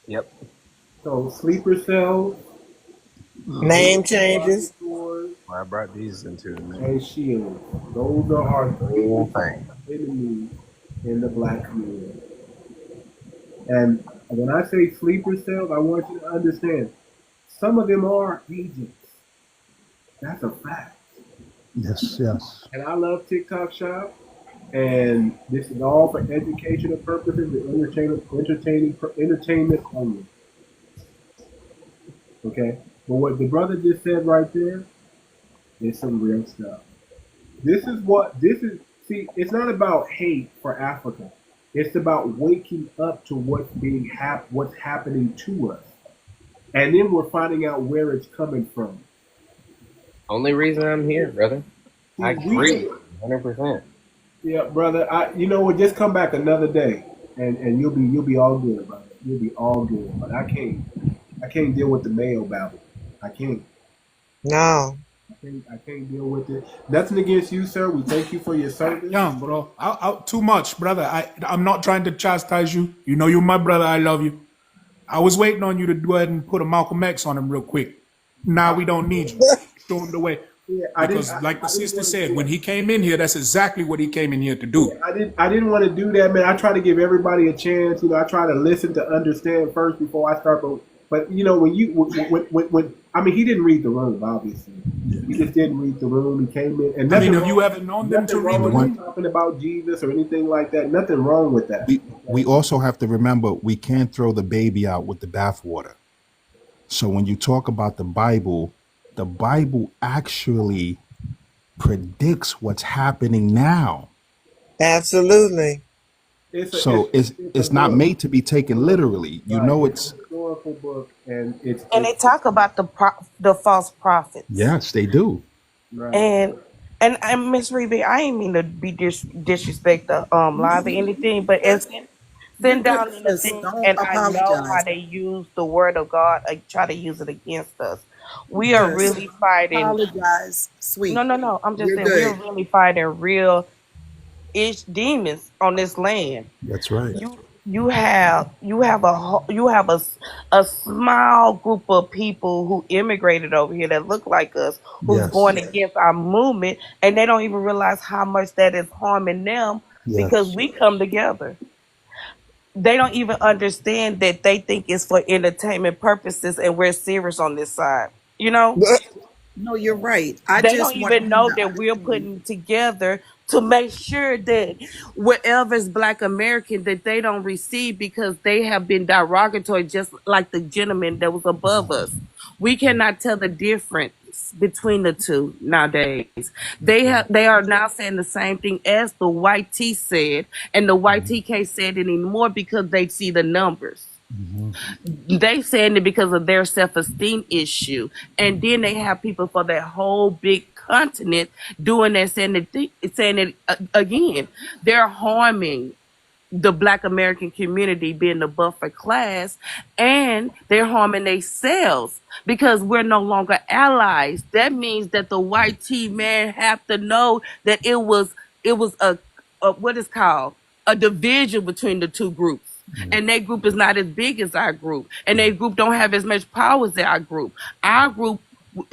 R: Yep.
A: So sleeper cells,
N: Name changes.
U: I brought these into the
A: and shields. Those are our whole enemies in the Black community. And when I say sleeper cells, I want you to understand, some of them are agents. That's a fact.
S: Yes, yes.
A: And I love TikTok Shop, and this is all for educational purposes and entertainment only. Okay? But what the brother just said right there is some real stuff. See, it's not about hate for Africa. It's about waking up to what's happening to us. And then we're finding out where it's coming from.
R: Only reason I'm here, brother. I agree, 100%.
A: Yeah, brother. Just come back another day, and you'll be all good, brother. You'll be all good. But I can't deal with the male babble. I can't.
N: No.
A: I can't deal with it. Nothing against you, sir. We thank you for your service.
G: Young, bro. Too much, brother. I'm not trying to chastise you. You know you're my brother. I love you. I was waiting on you to go ahead and put a Malcolm X on him real quick. Now we don't need you. Throw him away.
A: Yeah,
G: because like the sister said, when he came in here, that's exactly what he came in here to do.
A: I didn't want to do that, man. I try to give everybody a chance. I try to listen to understand first before I start. But when he didn't read the room, obviously. Yeah. He just didn't read the room. He came in, and
G: have you ever known them to read the room?
A: Talking about Jesus or anything like that. Nothing wrong with that.
S: We also have to remember we can't throw the baby out with the bathwater. So when you talk about the Bible actually predicts what's happening now.
N: Absolutely.
S: It's not made to be taken literally. It's a
A: historical book, and
T: they talk about the false prophets.
S: Yes, they do.
T: Right. And Miss Rebe, I ain't mean to be disrespect the live or anything, but it's send down in the thing, and I know how they use the word of God, try to use it against us. We are really fighting.
P: Apologize, sweet.
T: No. I'm just saying we're really fighting real-ish demons on this land.
S: That's right.
T: You have a small group of people who immigrated over here that look like us, who's going against our movement, and they don't even realize how much that is harming them because we come together. They don't even understand that they think it's for entertainment purposes, and we're serious on this side.
P: No, you're right.
T: They don't even know that we're putting together to make sure that whatever is Black American that they don't receive because they have been derogatory, just like the gentleman that was above us. We cannot tell the difference between the two nowadays. They are now saying the same thing as the white T said, and the white T can't say it anymore because they see the numbers. Mm-hmm. They saying it because of their self-esteem issue, and then they have people for that whole big continent doing that, saying it again. They're harming the Black American community, being the buffer class, and they're harming themselves because we're no longer allies. That means that the white T man have to know that it was a what is called a division between the two groups. And their group is not as big as our group. And their group don't have as much power as our group. Our group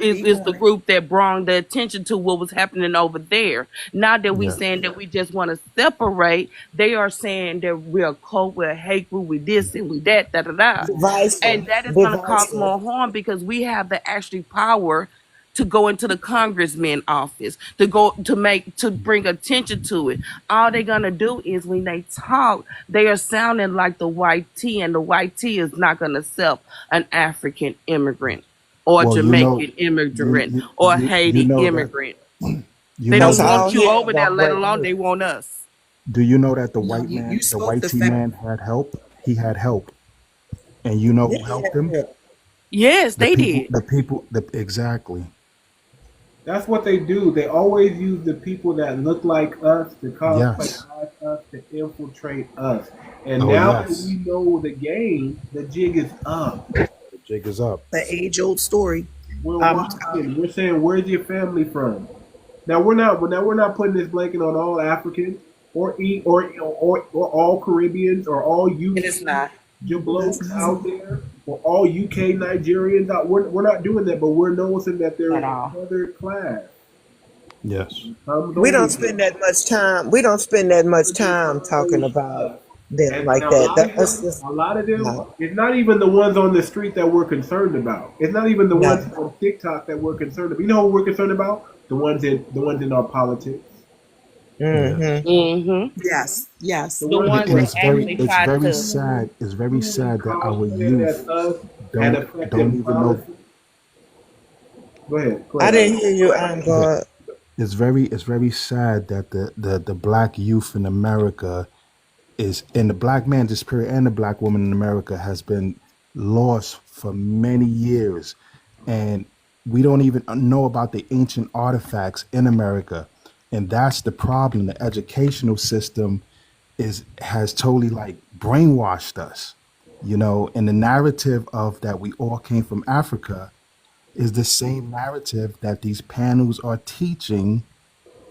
T: is the group that brought the attention to what was happening over there. Now that we
S: Yeah.
T: saying that we just want to separate, they are saying that we're a cult, we're a hate group, we this and we that, da da da. And that is going to cause more harm because we have the actually power to go into the congressman office, to bring attention to it. All they're gonna do is when they talk, they are sounding like the white tea, and the white tea is not gonna accept an African immigrant or
S: Well,
T: Jamaican immigrant or Haiti
S: know that
T: immigrant.
S: you
T: They
S: know
T: don't
S: that.
T: want you over there, let alone they want us.
S: Do you know that the
P: No,
S: white
P: you
S: man, the
P: spoke
S: white
P: the
S: tea
P: fact.
S: man had help? He had help, and you know who helped him?
T: Yes, they did.
S: Exactly.
A: That's what they do. They always use the people that look like us, to cosplay
S: Yes.
A: like us, to infiltrate us. And
S: Oh
A: now that
S: yes.
A: we know the game, the jig is up.
S: The jig is up.
P: The age-old story.
A: We're watching. We're saying, "Where's your family from?" Now we're not putting this blanket on all Africans or all Caribbeans or all UK.
T: It is not.
A: Jablokes out there or all UK Nigerians out. We're not doing that, but we're noticing that they're another class.
S: Yes.
K: We don't spend that much time. We don't spend that much time talking about them like that. That's just
A: A lot of them,
K: no.
A: it's not even the ones on the street that we're concerned about. It's not even the
K: No.
A: ones on TikTok that we're concerned about. You know what we're concerned about? The ones in our politics.
P: Yes, yes.
A: The ones
S: And it's
A: that
S: very,
A: actually tried to
S: sad. It's very sad that our
A: cosplay as
S: youth
A: us and
S: don't
A: effective
S: even know.
A: policy. Go ahead.
K: I didn't hear you, God.
S: It's very sad that the black youth in America and the black man, this period, and the black woman in America has been lost for many years, and we don't even know about the ancient artifacts in America, and that's the problem. The educational system has totally like brainwashed us, and the narrative of that we all came from Africa is the same narrative that these panels are teaching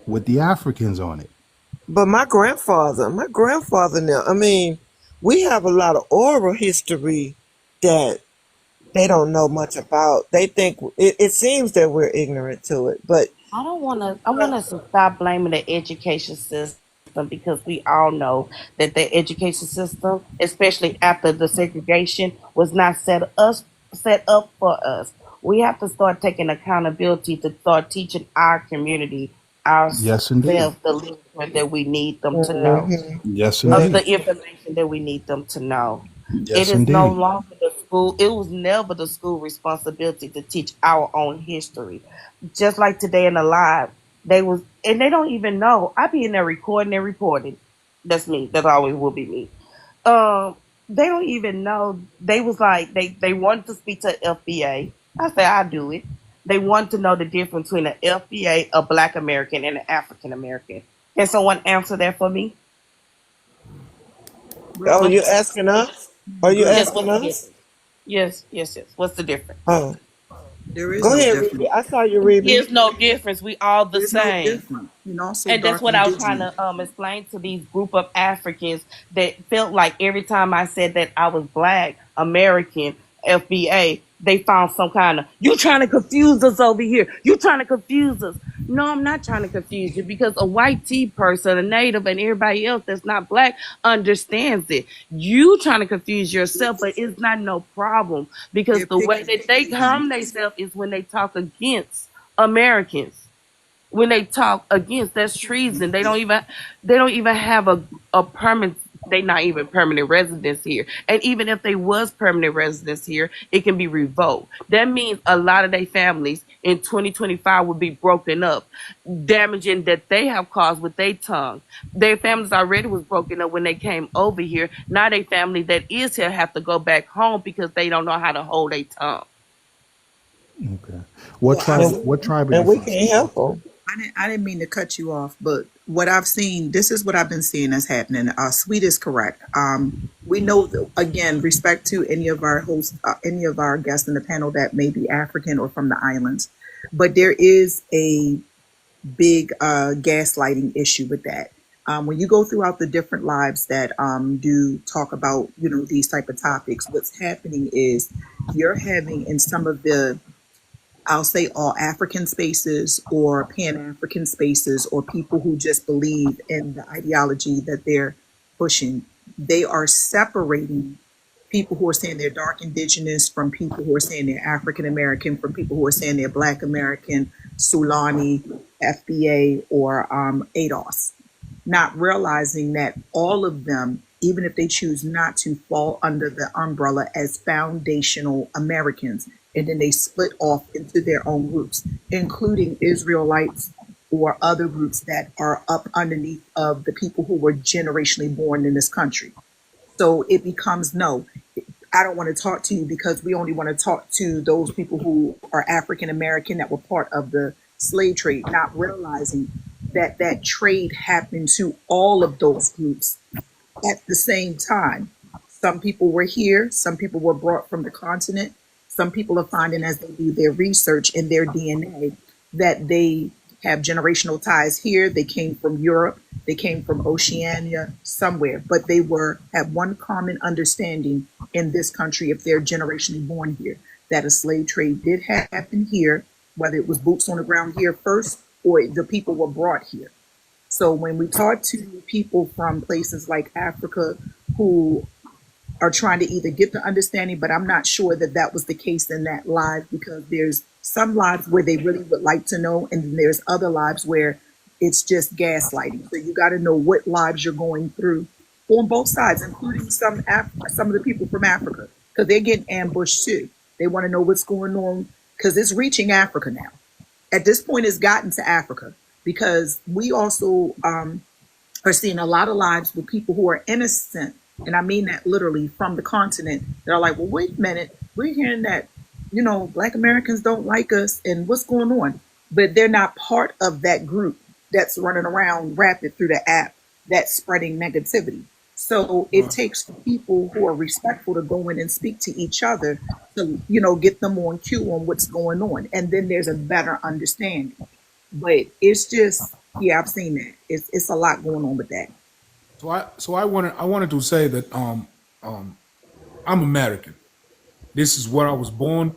S: with the Africans on it.
K: But my grandfather now, I mean, we have a lot of oral history that they don't know much about. They think it seems that we're ignorant to it, but
T: I want us to stop blaming the education system because we all know that the education system, especially after the segregation, was not set up for us. We have to start taking accountability to start teaching our community
S: Yes, indeed.
T: ourselves the literature that we need them to know,
S: Yes,
T: of
S: indeed.
T: the information that we need them to know.
S: Yes,
T: It is no
S: indeed.
T: longer the school. It was never the school responsibility to teach our own history. Just like Today in the Live, and they don't even know. I be in there recording and reporting. That's me. That always will be me. They don't even know. They was like they wanted to speak to FBA. I said I do it. They want to know the difference between an FBA, a Black American, and an African American. Can someone answer that for me?
K: oh, you're asking us? Are you
T: Yes,
K: asking
T: what's the
K: us?
T: difference? Yes. What's the difference?
K: Oh,
P: There is
K: go
P: no
K: ahead,
P: difference.
K: Ruby. I saw you, Ruby.
T: There's no difference. We all the
P: There's no
T: same.
P: difference. And also
T: And that's
P: dark
T: what I was trying
P: indigenous.
T: to explain to these group of Africans that felt like every time I said that I was Black, American, FBA, they found some kind of, you trying to confuse us over here. You trying to confuse us. No, I'm not trying to confuse you because a white tea person, a native, and everybody else that's not Black understands it. You trying to confuse yourself, but it's not no problem because the way that they harm themselves is when they talk against Americans. When they talk against, that's treason. They don't even have a permanent. They not even permanent residence here. And even if they was permanent residence here, it can be revoked. That means a lot of their families in 2025 would be broken up, damaging that they have caused with their tongue. Their families already was broken up when they came over here. Now their family that is here have to go back home because they don't know how to hold their tongue.
S: Okay. What tribe are
K: And
S: you
K: we
S: from?
K: can't help them.
P: I didn't mean to cut you off, but what I've seen, this is what I've been seeing that's happening. Sweet is correct. We know, again, respect to any of our hosts, any of our guests in the panel that may be African or from the islands, but there is a big gaslighting issue with that. When you go throughout the different lives that do talk about, these type of topics, what's happening is you're having in some of the I'll say all African spaces or Pan-African spaces or people who just believe in the ideology that they're pushing. They are separating people who are saying they're dark indigenous from people who are saying they're African American, from people who are saying they're Black American, 𝗖𝗍𝗍, FBA, or ADOS, not realizing that all of them, even if they choose not to, fall under the umbrella as foundational Americans, and then they split off into their own groups, including Israelites or other groups that are up underneath of the people who were generationally born in this country. So it becomes, no, I don't want to talk to you because we only want to talk to those people who are African American that were part of the slave trade, not realizing that that trade happened to all of those groups at the same time. Some people were here, some people were brought from the continent. Some people are finding as they do their research in their DNA that they have generational ties here. They came from Europe, they came from Oceania, somewhere, but they had one common understanding in this country if they're generationally born here, that a slave trade did happen here, whether it was boots on the ground here first or the people were brought here. So when we talk to people from places like Africa who are trying to either get the understanding, but I'm not sure that that was the case in that live, because there's some lives where they really would like to know, and then there's other lives where it's just gaslighting. So you got to know what lives you're going through on both sides, including some of the people from Africa, because they're getting ambushed too. They want to know what's going on because it's reaching Africa now. At this point, it's gotten to Africa because we also are seeing a lot of lives with people who are innocent, and I mean that literally, from the continent. They're like, well, wait a minute, we're hearing that, you know, Black Americans don't like us and what's going on? But they're not part of that group that's running around rapid through the app that's spreading negativity. So it takes people who are respectful to go in and speak to each other to, you know, get them on cue on what's going on. And then there's a better understanding. But it's just, yeah, I've seen that. It's a lot going on with that.
G: So I wanted to say that I'm American. This is where I was born.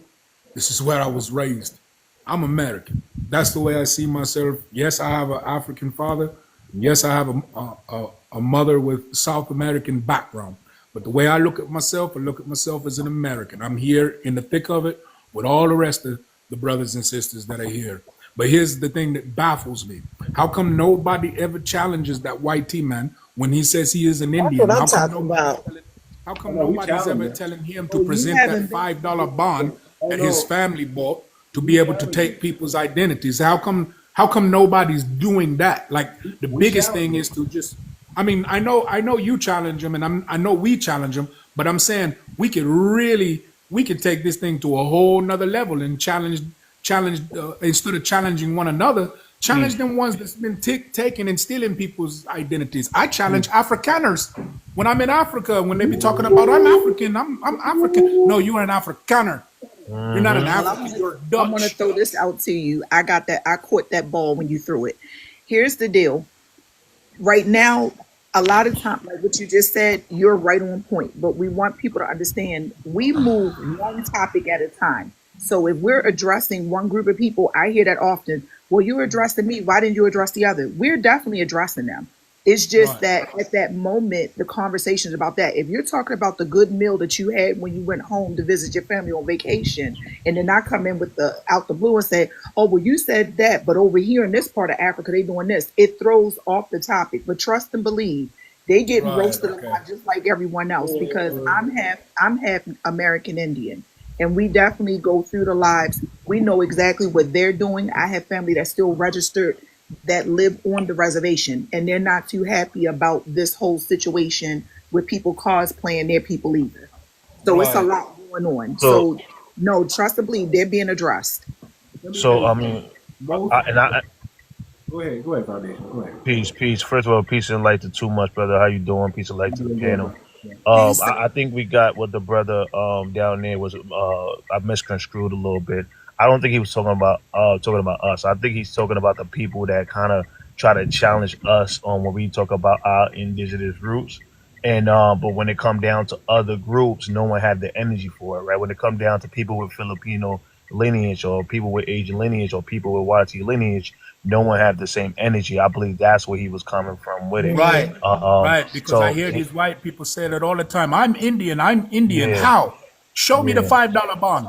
G: This is where I was raised. I'm American. That's the way I see myself. Yes, I have an African father. Yes, I have a mother with South American background. But the way I look at myself as an American. I'm here in the thick of it with all the rest of the brothers and sisters that are here. But here's the thing that baffles me. How come nobody ever challenges that white T-man when he says he is an Indian?
K: That's what I'm talking about.
G: How come nobody's ever telling him to present that $5 bond that his family bought to be able to take people's identities? How come nobody's doing that? Like, the biggest thing is to just, I mean, I know you challenge him, and I know we challenge him, but I'm saying we could take this thing to a whole nother level and challenge instead of challenging one another, challenge them ones that's been taking and stealing people's identities. I challenge Afrikaners when I'm in Africa, when they be talking about I'm African, I'm African. No, you are an Afrikaner. You're not an African. You're Dutch.
P: I'm gonna throw this out to you. I caught that ball when you threw it. Here's the deal. Right now, a lot of time, like what you just said, you're right on point. But we want people to understand we move one topic at a time. So if we're addressing one group of people, I hear that often. Well, you're addressing me. Why didn't you address the other? We're definitely addressing them. It's just that at that moment, the conversation is about that. If you're talking about the good meal that you had when you went home to visit your family on vacation, and then I come in with out the blue and say, oh, well, you said that, but over here in this part of Africa, they doing this. It throws off the topic. But trust and believe, they get roasted a lot just like everyone else, because I'm half American Indian. And we definitely go through the lives. We know exactly what they're doing. I have family that's still registered that live on the reservation, and they're not too happy about this whole situation with people cosplaying their people either. So it's a lot going on. So no, trust and believe, they're being addressed.
E: So I mean,
A: Go ahead, Foundation. Go ahead.
E: peace. First of all, peace and light to Too Much, brother. How you doing? Peace and light to the panel. I think we got what the brother down there was. I misconstrued a little bit. I don't think he was talking about us. I think he's talking about the people that kind of try to challenge us on when we talk about our indigenous roots. And but when it come down to other groups, no one had the energy for it, right? When it come down to people with Filipino lineage or people with Asian lineage or people with YT lineage, no one have the same energy. I believe that's where he was coming from with it.
G: Right, right. Because I
E: So
G: hear these white people say that all the time. I'm Indian. I'm Indian.
E: yeah,
G: How? Show me the
E: yeah.
G: $5 bond.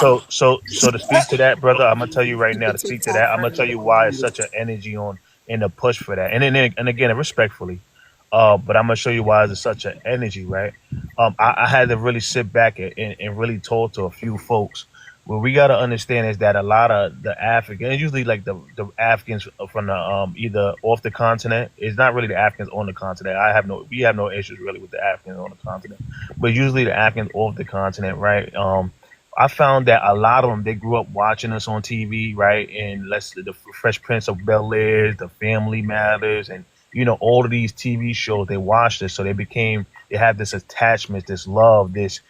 E: So to speak to that, brother, I'm gonna tell you right now. To speak to that, I'm gonna tell you why it's such an energy on in the push for that. And again, respectfully, but I'm gonna show you why there's such an energy, right? I had to really sit back and really talk to a few folks. What we gotta understand is that a lot of the Africans, usually like the Africans from the either off the continent, it's not really the Africans on the continent. We have no issues really with the Africans on the continent, but usually the Africans off the continent, right? I found that a lot of them, they grew up watching us on TV, right? And the Fresh Prince of Bel-Air, the Family Matters, and all of these TV shows. They watched it, so they have this attachment, this love, this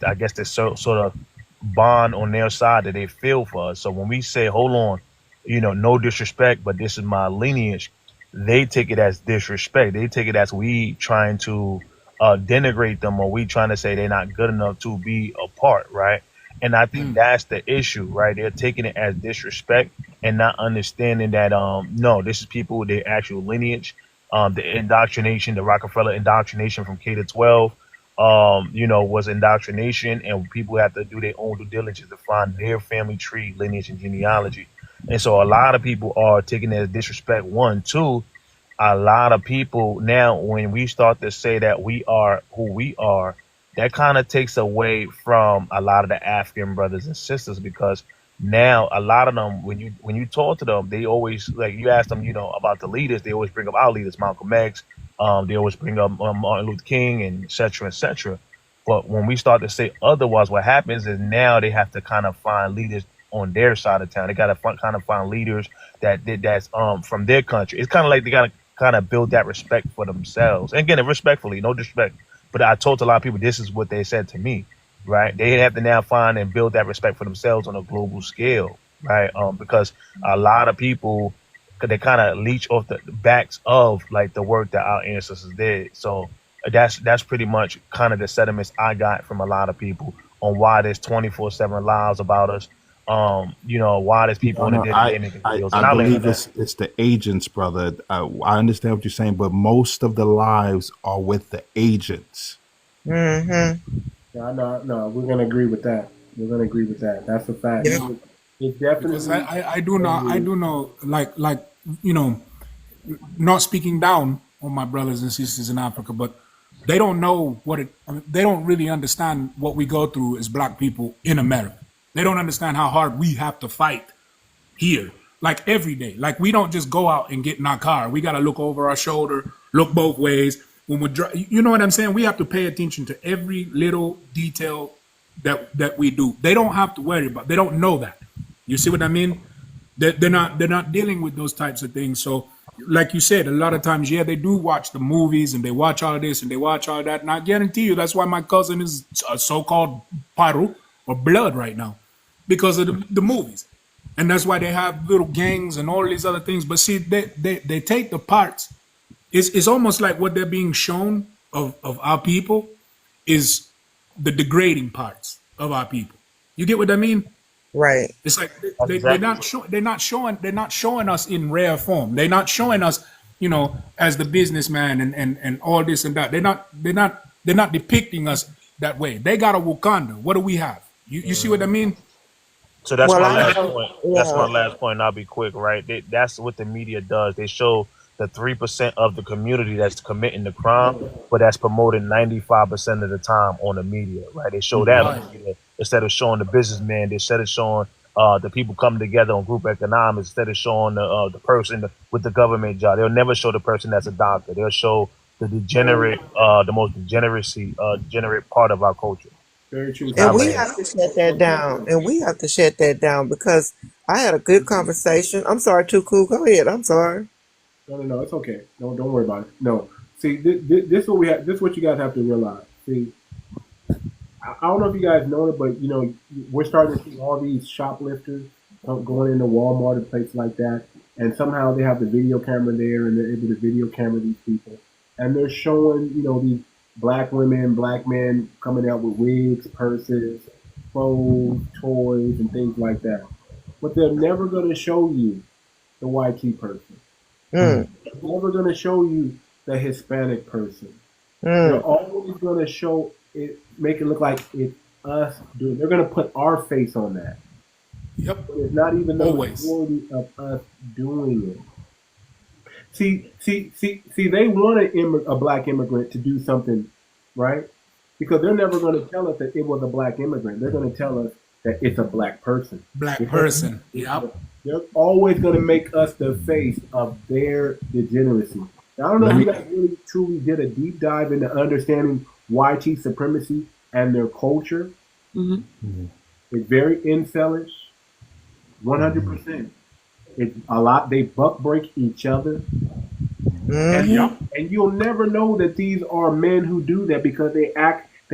E: I guess this sort of bond on their side that they feel for us. So when we say, hold on, no disrespect, but this is my lineage, they take it as disrespect. They take it as we trying to denigrate them, or we trying to say they're not good enough to be a part, right? And I think that's the issue, right? They're taking it as disrespect and not understanding that no, this is people with their actual lineage. The indoctrination, the Rockefeller indoctrination from K to 12, was indoctrination, and people have to do their own due diligence to find their family tree, lineage, and genealogy. And so a lot of people are taking it as disrespect. One, two, a lot of people now, when we start to say that we are who we are, that kind of takes away from a lot of the African brothers and sisters, because now a lot of them, when you talk to them, they always, like, you ask them, about the leaders, they always bring up our leaders, Malcolm X, they always bring up Martin Luther King, and et cetera, et cetera. But when we start to say otherwise, what happens is now they have to kind of find leaders on their side of town. They got to kind of find leaders that's from their country. It's kind of like they got to kind of build that respect for themselves. And again, respectfully, no disrespect. But I told a lot of people, this is what they said to me, right? They have to now find and build that respect for themselves on a global scale, right? Because a lot of people, they kind of leech off the backs of like the work that our ancestors did. So that's pretty much kind of the sentiments I got from a lot of people on why there's 24/7 lives about us. Why there's people in the day making videos.
S: I believe it's the agents, brother. I understand what you're saying, but most of the lives are with the agents.
A: No, we're gonna agree with that. We're gonna agree with that. That's a fact.
G: Yeah.
A: It definitely.
G: Because I do know, like not speaking down on my brothers and sisters in Africa, but they don't know they don't really understand what we go through as Black people in America. They don't understand how hard we have to fight here, like every day. Like, we don't just go out and get in our car. We got to look over our shoulder, look both ways. When we're, you know what I'm saying? We have to pay attention to every little detail that we do. They don't have to worry about. They don't know that. You see what I mean? They're not dealing with those types of things. So, like you said, a lot of times, yeah, they do watch the movies and they watch all this and they watch all that. And I guarantee you, that's why my cousin is a so-called Paru or blood right now, because of the movies. And that's why they have little gangs and all these other things. But see, they take the parts. It's almost like what they're being shown of our people is the degrading parts of our people. You get what I mean?
K: Right.
G: It's like they're not showing us in rare form. They're not showing us, as the businessman and all this and that. They're not depicting us that way. They got a Wakanda. What do we have? You see what I mean?
E: So that's my last point. That's my last point, and I'll be quick, right? That's what the media does. They show the 3% of the community that's committing the crime, but that's promoted 95% of the time on the media, right? They show that on the media instead of showing the businessman. Instead of showing the people coming together on group economics, instead of showing the person with the government job. They'll never show the person that's a doctor. They'll show the degenerate, the most degenerate part of our culture.
A: Very true.
K: And we have to shut that down. And we have to shut that down, because I had a good conversation. I'm sorry, Too Cool. Go ahead. I'm sorry.
A: No, it's okay. Don't worry about it. No. See, this is what we have. This is what you guys have to realize. See, I don't know if you guys know it, but we're starting to see all these shoplifters going into Walmart and places like that, and somehow they have the video camera there, and they're able to video camera these people, and they're showing these Black women, Black men coming out with wigs, purses, clothes, toys, and things like that. But they're never going to show you the white person.
K: Mm.
A: They're never going to show you the Hispanic person.
K: Mm.
A: They're always going to show it, make it look like it's us doing. They're going to put our face on that.
G: Yep.
A: But it's not even the
G: Always.
A: majority of us doing it. See, they want a black immigrant to do something, right? Because they're never going to tell us that it was a black immigrant. They're going to tell us that it's a black person.
G: Black person. Yep.
A: They're always going to make us the face of their degeneracy. Now, I don't know if you guys really truly did a deep dive into understanding white supremacy and their culture.
T: Mm-hmm.
A: It's very incelish, 100%. It's a lot. They buck break each other.
K: Mm-hmm.
A: And you'll never know that these are men who do that because they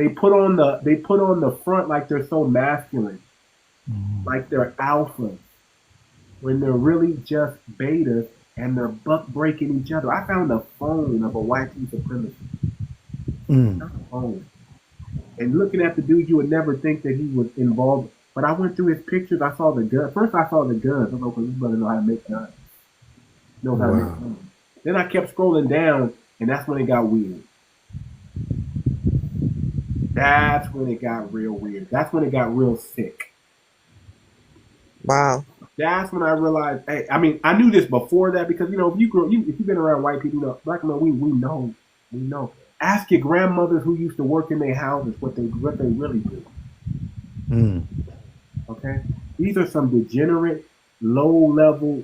A: put on the front like they're so masculine, like they're alphas, when they're really just betas and they're buck breaking each other. I found a phone of a white supremacist. A phone. And looking at the dude, you would never think that he was involved. But I went through his pictures. I saw the gun. First, I saw the guns. I was like, this brother know how to make guns. Know how to make guns. Then I kept scrolling down, and that's when it got weird. That's when it got real weird. That's when it got real sick.
K: Wow.
A: That's when I realized. Hey, I mean, I knew this before that because if you've been around white people, black men, we know. Ask your grandmothers who used to work in their houses what they really do. Okay, these are some degenerate, low level.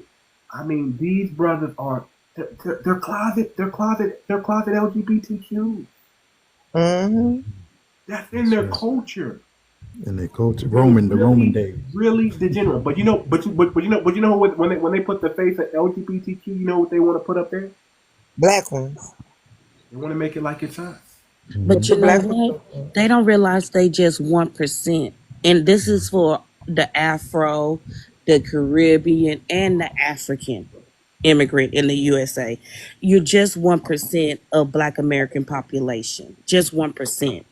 A: I mean, these brothers are they're closet LGBTQ.
K: Mm-hmm.
A: That's in their culture.
S: In their culture, Roman days.
A: Really degenerate. But you know what? When they put the face of LGBTQ, you know what they want to put up there?
K: Black ones.
A: They want to make it like it's us.
T: But you know what? They don't realize they just 1%. And this is for the Afro, the Caribbean, and the African immigrant in the USA. You're just 1% of Black American population. Just 1%.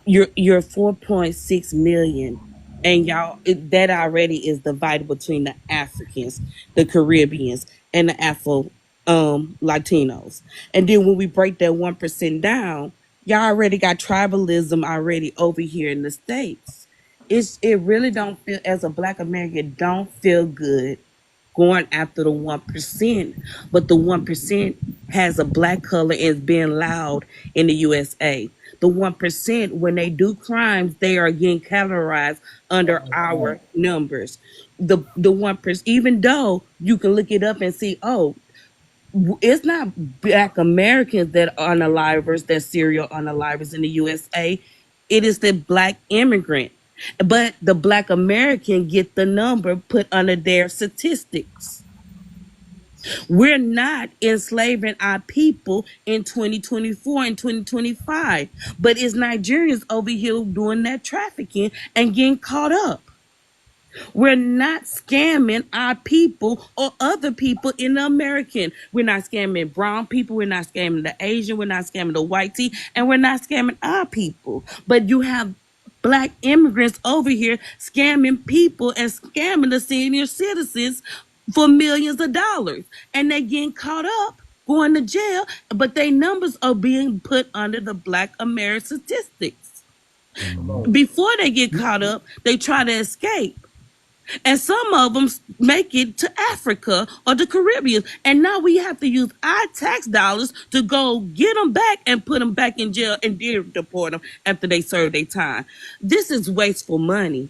T: You're 4.6 million. And y'all, that already is divided between the Africans, the Caribbeans, and the Afro Latinos. And then when we break that 1% down, y'all already got tribalism already over here in the States. It really don't feel, as a Black American, don't feel good going after the 1%. But the 1% has a black color and is being loud in the USA. The 1%, when they do crimes, they are getting categorized under our numbers. The 1%, even though you can look it up and see, it's not Black Americans that are unalivers, that serial unalivers in the USA. It is the Black immigrant. But the Black American get the number put under their statistics. We're not enslaving our people in 2024 and 2025, but it's Nigerians over here doing that trafficking and getting caught up. We're not scamming our people or other people in the American. We're not scamming brown people. We're not scamming the Asian. We're not scamming the white tea. And we're not scamming our people. But you have Black immigrants over here scamming people and scamming the senior citizens for millions of dollars. And they're getting caught up, going to jail, but their numbers are being put under the Black American statistics. Before they get caught up, they try to escape. And some of them make it to Africa or the Caribbean. And now we have to use our tax dollars to go get them back and put them back in jail and then deport them after they serve their time. This is wasteful money.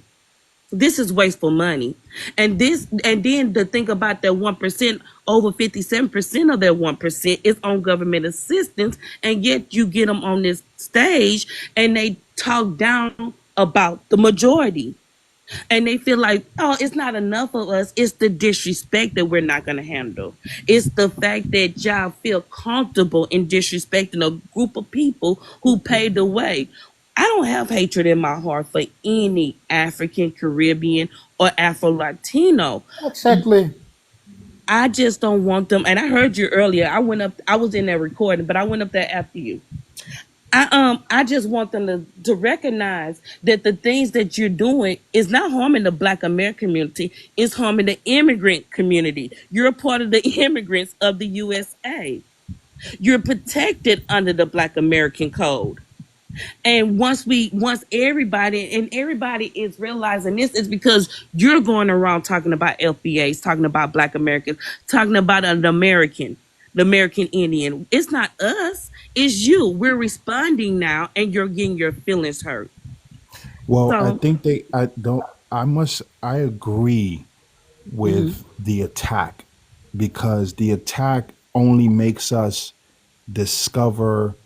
T: This is wasteful money. And then to think about that 1%, over 57% of that 1% is on government assistance. And yet you get them on this stage and they talk down about the majority. And they feel like, it's not enough of us. It's the disrespect that we're not going to handle. It's the fact that y'all feel comfortable in disrespecting a group of people who paved the way. I don't have hatred in my heart for any African, Caribbean, or Afro-Latino.
F: Exactly.
T: I just don't want them. And I heard you earlier. I was in that recording, but I went up there after you. I just want them to recognize that the things that you're doing is not harming the Black American community, it's harming the immigrant community. You're a part of the immigrants of the USA. You're protected under the Black American Code. And once everybody is realizing this, is because you're going around talking about FBAs, talking about Black Americans, talking about the American Indian. It's not us, it's you. We're responding now, and you're getting your feelings hurt.
S: Well, I
T: So
S: think I agree with the attack, because the attack only makes us discover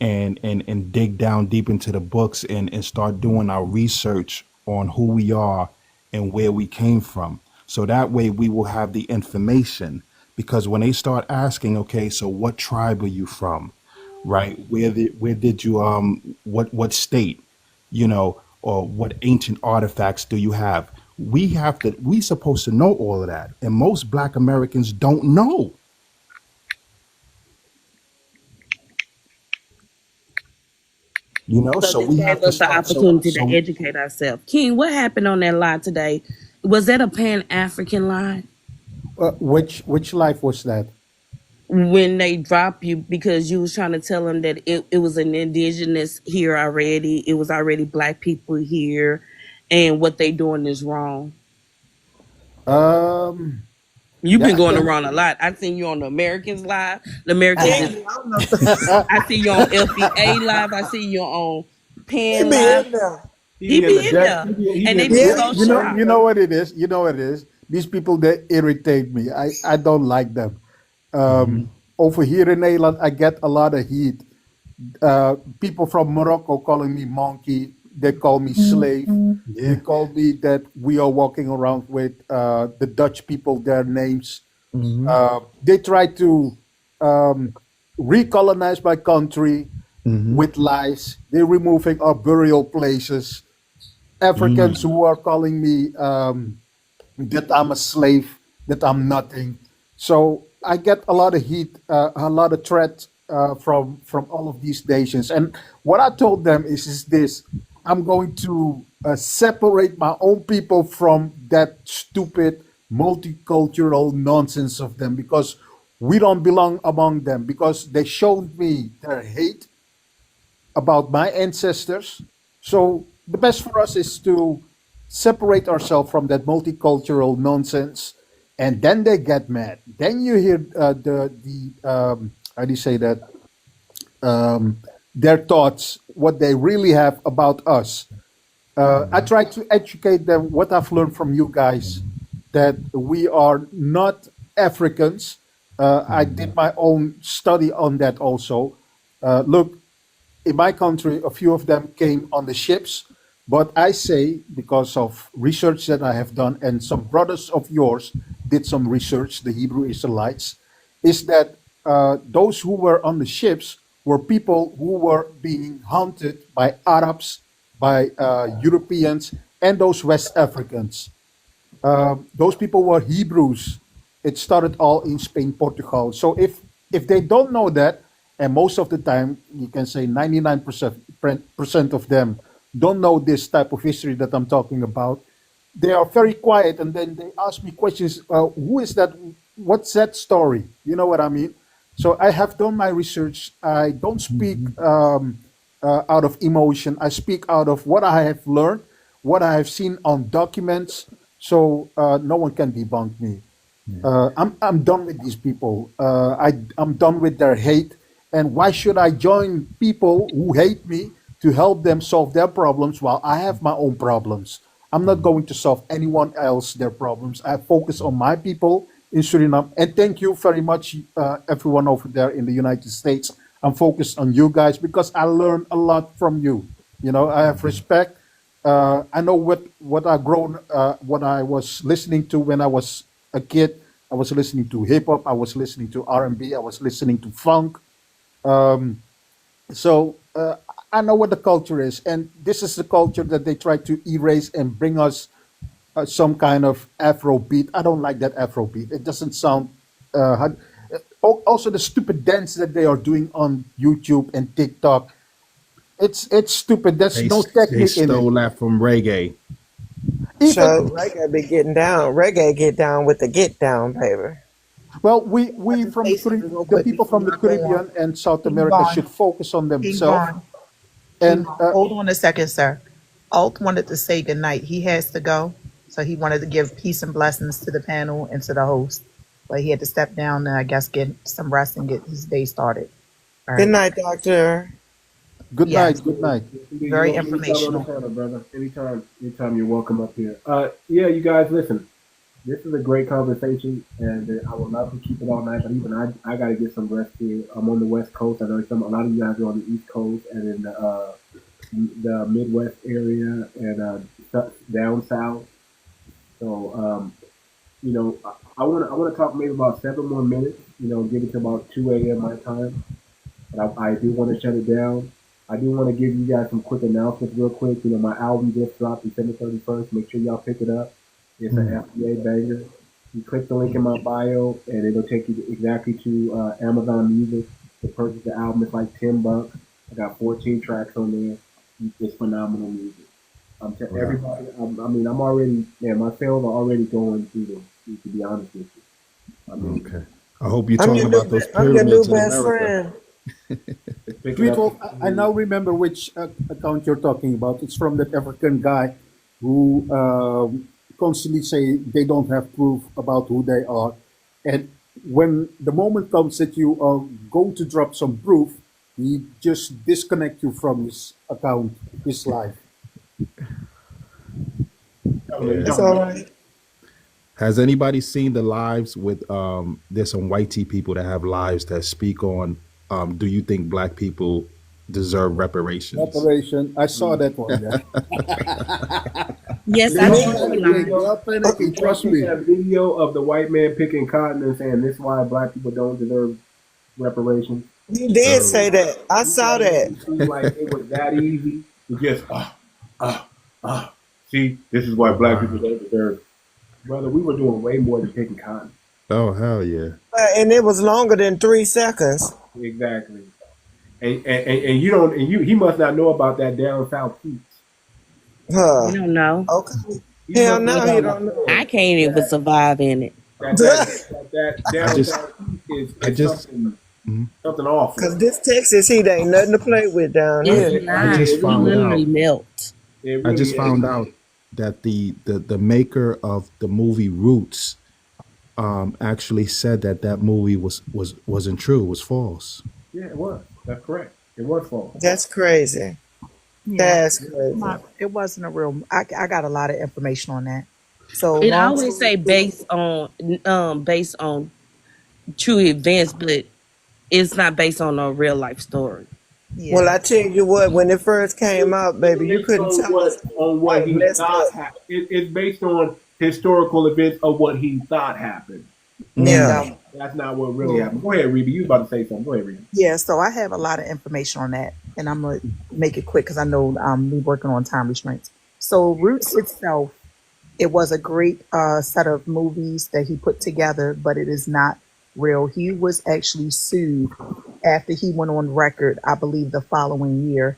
S: and dig down deep into the books and start doing our research on who we are and where we came from. So that way we will have the information, because when they start asking, okay, so what tribe are you from? Right? Where did you what state, or what ancient artifacts do you have? We supposed to know all of that. And most Black Americans don't know.
T: So
S: So
T: this
S: we
T: gave
S: have to
T: us the
S: start.
T: opportunity to educate ourselves. King, what happened on that line today? Was that a Pan-African line?
B: Which life was that?
T: When they drop you because you was trying to tell them that it was an indigenous here already, it was already Black people here, and what they doing is wrong. You've been going around a lot. I've seen you on the Americans Live. The Americans I see you on FBA Live. I see you on Pan Live. He be in there. And they be so shocked.
B: You know what it is. You know what it is. These people, they irritate me. I don't like them. Over here in Nederland, I get a lot of heat. People from Morocco calling me monkey. They call me slave. They call me that we are walking around with the Dutch people, their names. They try to recolonize my country with lies. They're removing our burial places. Africans who are calling me that I'm a slave, that I'm nothing. So I get a lot of heat, a lot of threats from all of these nations. And what I told them is this: I'm going to separate my own people from that stupid multicultural nonsense of them, because we don't belong among them, because they showed me their hate about my ancestors. So the best for us is to separate ourselves from that multicultural nonsense, and then they get mad. Then you hear the how do you say that? Their thoughts, what they really have about us. I try to educate them what I've learned from you guys, that we are not Africans. I did my own study on that also. Look, in my country, a few of them came on the ships, but I say, because of research that I have done, and some brothers of yours did some research, the Hebrew Israelites, is that those who were on the ships were people who were being hunted by Arabs, by Europeans, and those West Africans. Those people were Hebrews. It started all in Spain, Portugal. So if they don't know that, and most of the time, you can say 99% of them don't know this type of history that I'm talking about, they are very quiet, and then they ask me questions. Who is that? What's that story? You know what I mean? So I have done my research. I don't speak out of emotion. I speak out of what I have learned, what I have seen on documents. So no one can debunk me. I'm done with these people. I'm done with their hate. And why should I join people who hate me to help them solve their problems while I have my own problems? I'm not going to solve anyone else their problems. I focus on my people in Suriname. And thank you very much, everyone over there in the United States. I'm focused on you guys because I learn a lot from you. You know, I have respect. I know what I was listening to when I was a kid. I was listening to hip hop. I was listening to R&B. I was listening to funk. So I know what the culture is, and this is the culture that they try to erase and bring us some kind of Afro beat. I don't like that Afro beat. It doesn't sound. Also, the stupid dance that they are doing on YouTube and TikTok. It's stupid. There's
S: They
B: no
S: they
B: technique in it.
S: stole that from reggae.
K: So
B: Even
K: reggae be getting down. Reggae get down with the get down, baby.
B: well, we from
P: Say something real
B: the
P: quick
B: people
P: before
B: from the
P: y'all go on.
B: Caribbean and South
P: King
B: America
P: Von,
B: should focus on
P: King
B: themselves.
P: Von,
B: And
P: hold on a second, sir. Alt wanted to say goodnight. He has to go. So he wanted to give peace and blessings to the panel and to the host. But he had to step down and I guess get some rest and get his day started. All
K: Good
P: right.
K: night, doctor.
B: good
P: Yes.
B: night, good night.
P: Very
A: Anytime on the
P: informational.
A: panel, brother. Anytime you're welcome up here. Yeah, you guys, listen. This is a great conversation, and I would love to keep it all night. But even I got to get some rest here. I'm on the West Coast. I know a lot of you guys are on the East Coast and in the Midwest area and down south. So I want to talk maybe about 7 more minutes. Give it to about 2 a.m. my time. But I do want to shut it down. I do want to give you guys some quick announcements real quick. My album just dropped December 31st. Make sure y'all pick it up. It's an FBA banger. You click the link in my bio, and it'll take you exactly to Amazon Music to purchase the album. It's like $10. I got 14 tracks on there. It's phenomenal music. To everybody, I'm already, my sales are already going through the roof, to be honest with you.
S: Okay. I hope you're
K: I'm
S: talking
K: your
S: about
K: new,
S: those
K: I'm your new
S: pyramids in
K: best
S: America.
K: friend.
B: Sweet Wolf, I now remember which account you're talking about. It's from that African guy who constantly say they don't have proof about who they are. And when the moment comes that you are going to drop some proof, he just disconnect you from his account, his life.
K: It's all right.
S: Has anybody seen the lives with there's some white tea people that have lives that speak on do you think black people deserve reparations?
B: Reparation. I saw that one. Yeah.
T: Yes, I
B: Don't
T: did see
B: panic.
T: live.
B: Don't panic. Trust me.
A: That video of the white man picking cotton and saying this is why black people don't deserve reparations.
K: You did say that. I saw that.
A: It seemed like it was that easy to just see, this is why black people don't deserve. Brother, we were doing way more than picking cotton.
S: Oh hell yeah.
K: And it was longer than 3 seconds.
A: Exactly. And you don't, he must not know about that down south peach.
K: Huh.
T: You don't know.
K: Okay. Hell no, you don't know.
T: I can't even survive in it.
A: That down south peach is something awful.
K: Because this Texas heat ain't nothing to play with down
T: It's
K: here.
T: not.
S: I just
T: It
S: found
T: literally
S: out.
T: melt.
S: I just found out that the maker of the movie Roots actually said that movie wasn't true, it was false.
A: Yeah, it was. That's correct. It was false.
K: That's crazy.
P: Yeah.
K: That's crazy.
P: It wasn't a real. I got a lot of information on that. So
T: It
P: long
T: always say
P: story
T: based on true events, but it's not based on a real life story.
P: Yeah.
K: Well, I tell you what, when it first came out, baby, you couldn't tell us
A: what he thought happened. It's based on historical events of what he thought happened.
K: Yeah.
A: That's not what really happened. Go ahead, Reba. You was about to say something. Go ahead, Reba.
P: Yeah, so I have a lot of information on that, and I'm gonna make it quick because I know we're working on time restraints. So Roots itself, it was a great set of movies that he put together, but it is not real. He was actually sued after he went on record, I believe, the following year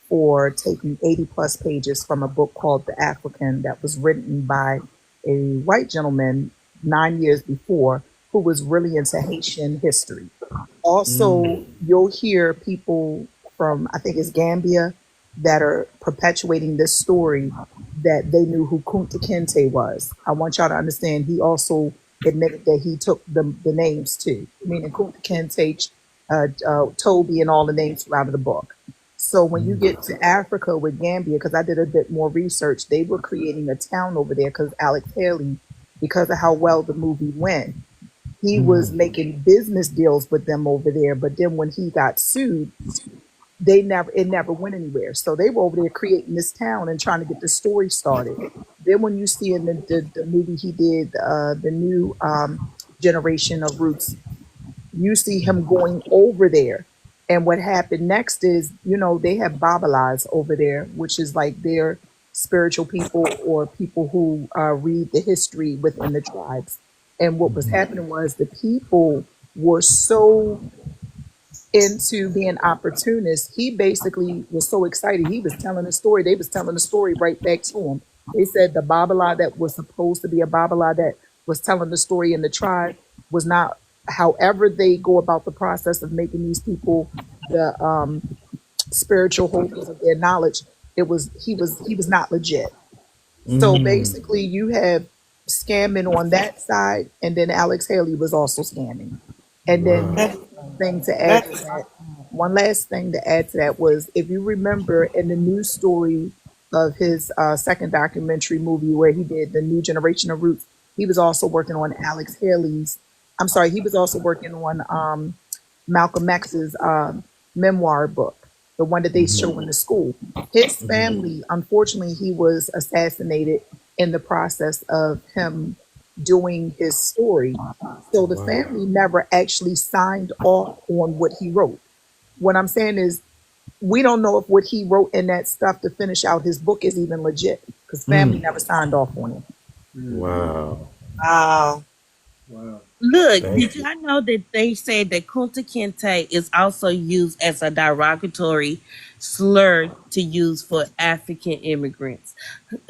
P: for taking 80 plus pages from a book called The African that was written by a white gentleman 9 years before who was really into Haitian history. Also, you'll hear people from, I think it's Gambia, that are perpetuating this story that they knew who Kunta Kinte was. I want y'all to understand he also admitted that he took the names too, meaning Kunta Kinte, Toby, and all the names out of the book. So when you get to Africa with Gambia, because I did a bit more research, they were creating a town over there because Alex Haley, because of how well the movie went, he was making business deals with them over there. But then when he got sued, it never went anywhere. So they were over there creating this town and trying to get the story started. Then when you see in the movie he did, the new generation of Roots, you see him going over there. And what happened next is, they have Babalas over there, which is like their spiritual people or people who read the history within the tribes. And what was happening was the people were so into being opportunist. He basically was so excited. He was telling a story. They was telling the story right back to him. They said the 𝗤𝗶𝗴𝗵𝘁𝘀 that was supposed to be a 𝗤𝗶𝗴 that was telling the story in the tribe was not. However, they go about the process of making these people the spiritual holders of their knowledge. He was not legit. So basically, you have scamming on that side, and then Alex Haley was also scamming. And then
K: That,
P: thing to add to
K: that's
P: that, one last thing to add to that was, if you remember in the news story of his second documentary movie where he did the New Generation of Roots, he was also working on Alex Haley's. I'm sorry, he was also working on Malcolm X's memoir book, the one that they show in the school. His family, unfortunately, he was assassinated in the process of him doing his story. So the family never actually signed off on what he wrote. What I'm saying is, we don't know if what he wrote in that stuff to finish out his book is even legit, because family never signed off on it.
S: Wow.
K: wow.
A: Wow.
T: Look,
S: Thank
T: did
S: you.
T: y'all know that they said that Kunta Kinte is also used as a derogatory slur to use for African immigrants?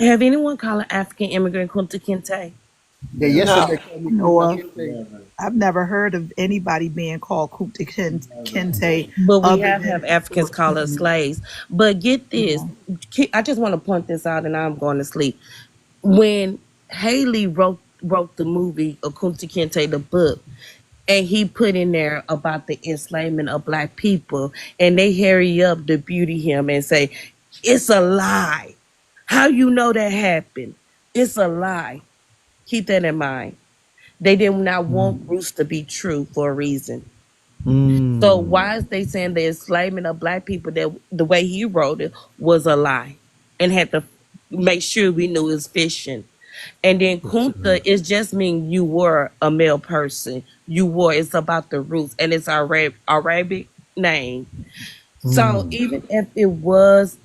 T: Have anyone called an African immigrant Kunta Kinte?
B: Yeah,
P: No,
B: yesterday called me
P: know
B: Kunta
P: of.
B: Kinte.
P: I've never heard of anybody being called Kunta Kinte
T: But we
P: other
T: have
P: than
T: Africans call us slaves. But get this, I just want to point this out, and I'm going to sleep. When Haley wrote the movie of Kunta Kinte, the book, and he put in there about the enslavement of black people, and they hurry up to beauty him and say, it's a lie. How you know that happened? It's a lie. Keep that in mind. They did not want Bruce to be true for a reason. So why is they saying the enslavement of black people, that the way he wrote it was a lie, and had to make sure we knew it was fiction? And then Kunta is just mean you were a male person. You were. It's about the roots, and it's Arabic name. So even if it was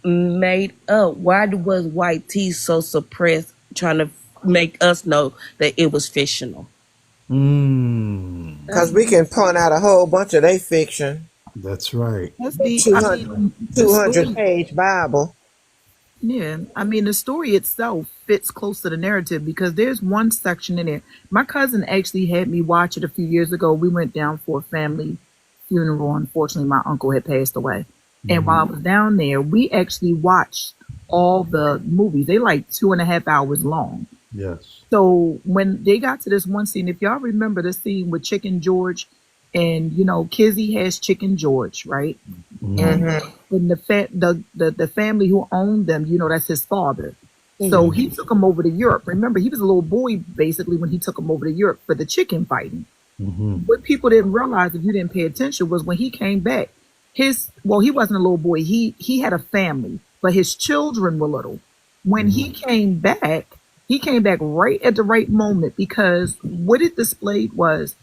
T: made up, why was White T so suppressed, trying to make us know that it was fictional?
K: Because we can point out a whole bunch of they fiction.
S: That's right.
P: That's
K: The
P: the, I
K: 200,
P: mean, the
K: 200
P: story.
K: page Bible.
P: Yeah, I mean, the story itself fits close to the narrative, because there's one section in there. My cousin actually had me watch it a few years ago. We went down for a family funeral. Unfortunately, my uncle had passed away. And while I was down there, we actually watched all the movies. They like 2.5 hours long.
S: Yes.
P: So when they got to this one scene, if y'all remember the scene with Chicken George, and Kizzy has Chicken George, right? And the family who owned them, that's his father. So he took him over to Europe. Remember, he was a little boy basically when he took him over to Europe for the chicken fighting. What people didn't realize, if you didn't pay attention, was when he came back, he wasn't a little boy. He had a family, but his children were little. When he came back right at the right moment, because what it displayed was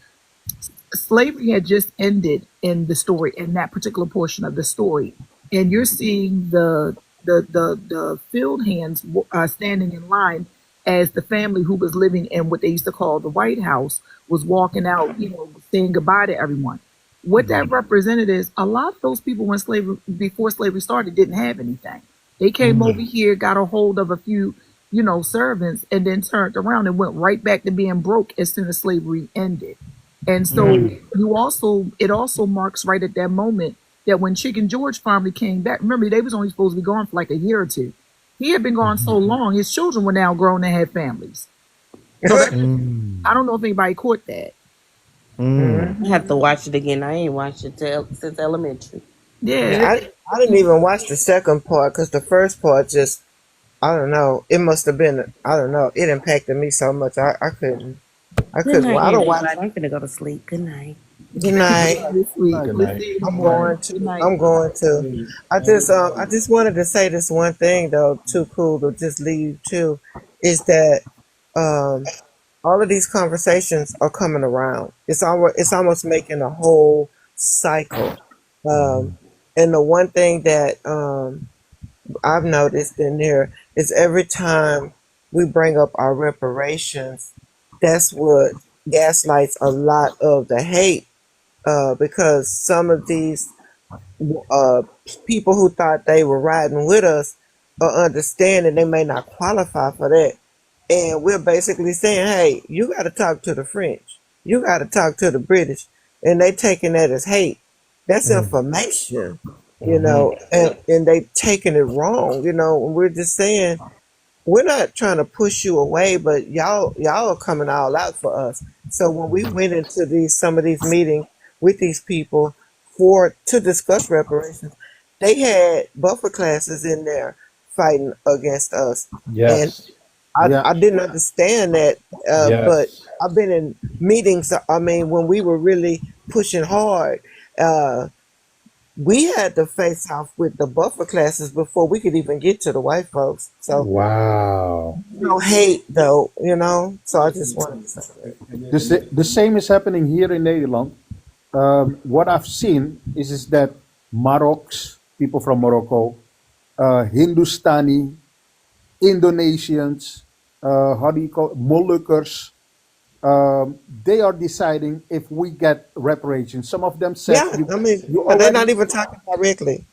P: slavery had just ended in the story, in that particular portion of the story, and you're seeing the field hands standing in line as the family who was living in what they used to call the White House was walking out, saying goodbye to everyone. What that represented is a lot of those people before slavery started didn't have anything. They came over here, got a hold of a few, servants, and then turned around and went right back to being broke as soon as slavery ended. And so it also marks right at that moment that when Chicken George finally came back, remember, they was only supposed to be gone for like a year or two. He had been gone so long, his children were now grown and had families. So I don't know if anybody caught that.
T: I have to watch it again. I ain't watched it since elementary.
P: Yeah.
K: I didn't even watch the second part, because the first part just, I don't know. It must have been, I don't know. It impacted me so much. I couldn't.
T: Good night,
K: I don't watch.
T: everybody. I'm gonna go to sleep. Good night.
K: Good night.
S: Good night.
K: I'm going to. I just wanted to say this one thing though, too cool to just leave too, is that all of these conversations are coming around. It's almost making a whole cycle. And the one thing that I've noticed in there is every time we bring up our reparations, that's what gaslights a lot of the hate because some of these uh, people who thought they were riding with us are understanding they may not qualify for that. And we're basically saying, hey, you got to talk to the French. You got to talk to the British. And they taking that as hate. That's information, and they taking it wrong, and we're just saying, we're not trying to push you away, but y'all are coming all out for us. So when we went into some of these meetings with these people to discuss reparations, they had buffer classes in there fighting against us. And
B: Yes. Yeah.
K: I didn't understand that, but
B: Yes.
K: I've been in meetings. I mean, when we were really pushing hard, we had to face off with the buffer classes before we could even get to the white folks. So
B: Wow.
K: no hate, though, So I just wanted to say that.
B: The same is happening here in Nederland. What I've seen is that Marocs, people from Morocco, Hindustani, Indonesians, how do you call it? Molukkers, they are deciding if we get reparations. Some of them said
K: Yeah,
B: you,
K: I mean,
B: you
K: but they're not
B: already,
K: even talking directly.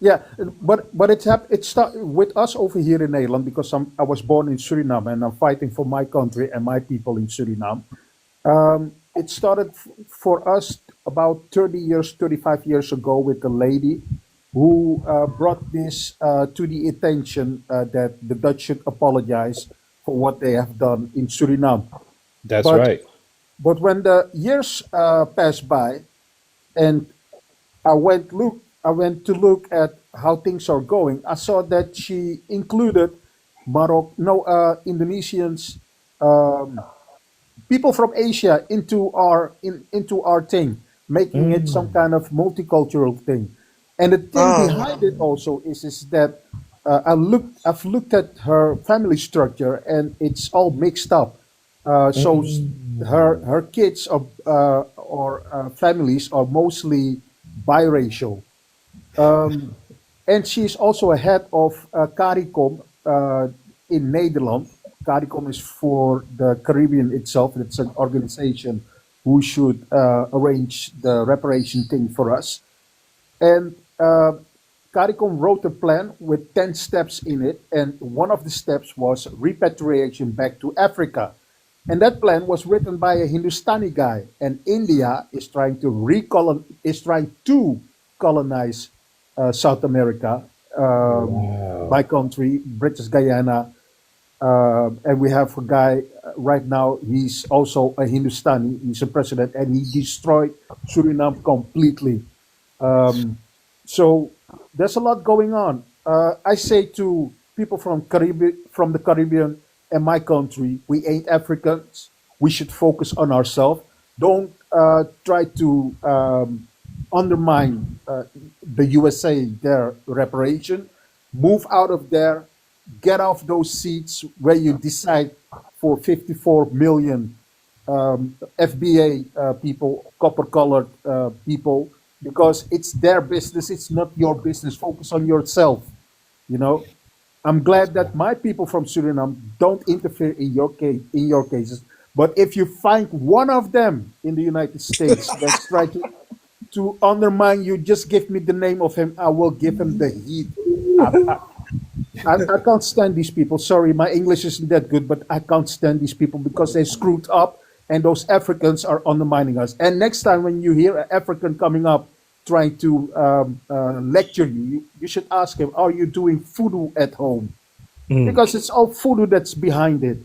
B: yeah, but it started with us over here in Nederland because I was born in Suriname and I'm fighting for my country and my people in Suriname. It started for us about 30 years, 35 years ago with a lady who brought this to the attention that the Dutch should apologize for what they have done in Suriname.
S: That's
B: But
S: right.
B: but when the years passed by and I went to look at how things are going, I saw that she included Indonesians, um, people from Asia into our thing, making it some kind of multicultural thing. And the thing
K: Oh,
B: behind it also is that I've looked at her family structure and it's all mixed up. So her kids or families are mostly biracial. Um, and she's also a head of CARICOM in Nederland. CARICOM is for the Caribbean itself. It's an organization who should arrange the reparation thing for us. And CARICOM wrote a plan with 10 steps in it. And one of the steps was repatriation back to Africa. And that plan was written by a Hindustani guy. And India is trying to colonize South America, my country, British Guyana. And we have a guy right now, he's also a Hindustani, he's a president, and he destroyed Suriname completely. Um, so there's a lot going on. I say to people from the Caribbean and my country, we ain't Africans. We should focus on ourselves. Don't try to undermine the USA, their reparation. Move out of there. Get off those seats where you decide for 54 million FBA people, copper-colored people, because it's their business. It's not your business. Focus on yourself. You know, I'm glad that my people from Suriname don't interfere in your cases. But if you find one of them in the United States that's trying to undermine you, just give me the name of him. I will give him the heat. I can't stand these people. Sorry, my English isn't that good, but I can't stand these people because they screwed up and those Africans are undermining us. And next time when you hear an African coming up trying to lecture you, you should ask him, are you doing voodoo at home? Because it's all voodoo that's behind it.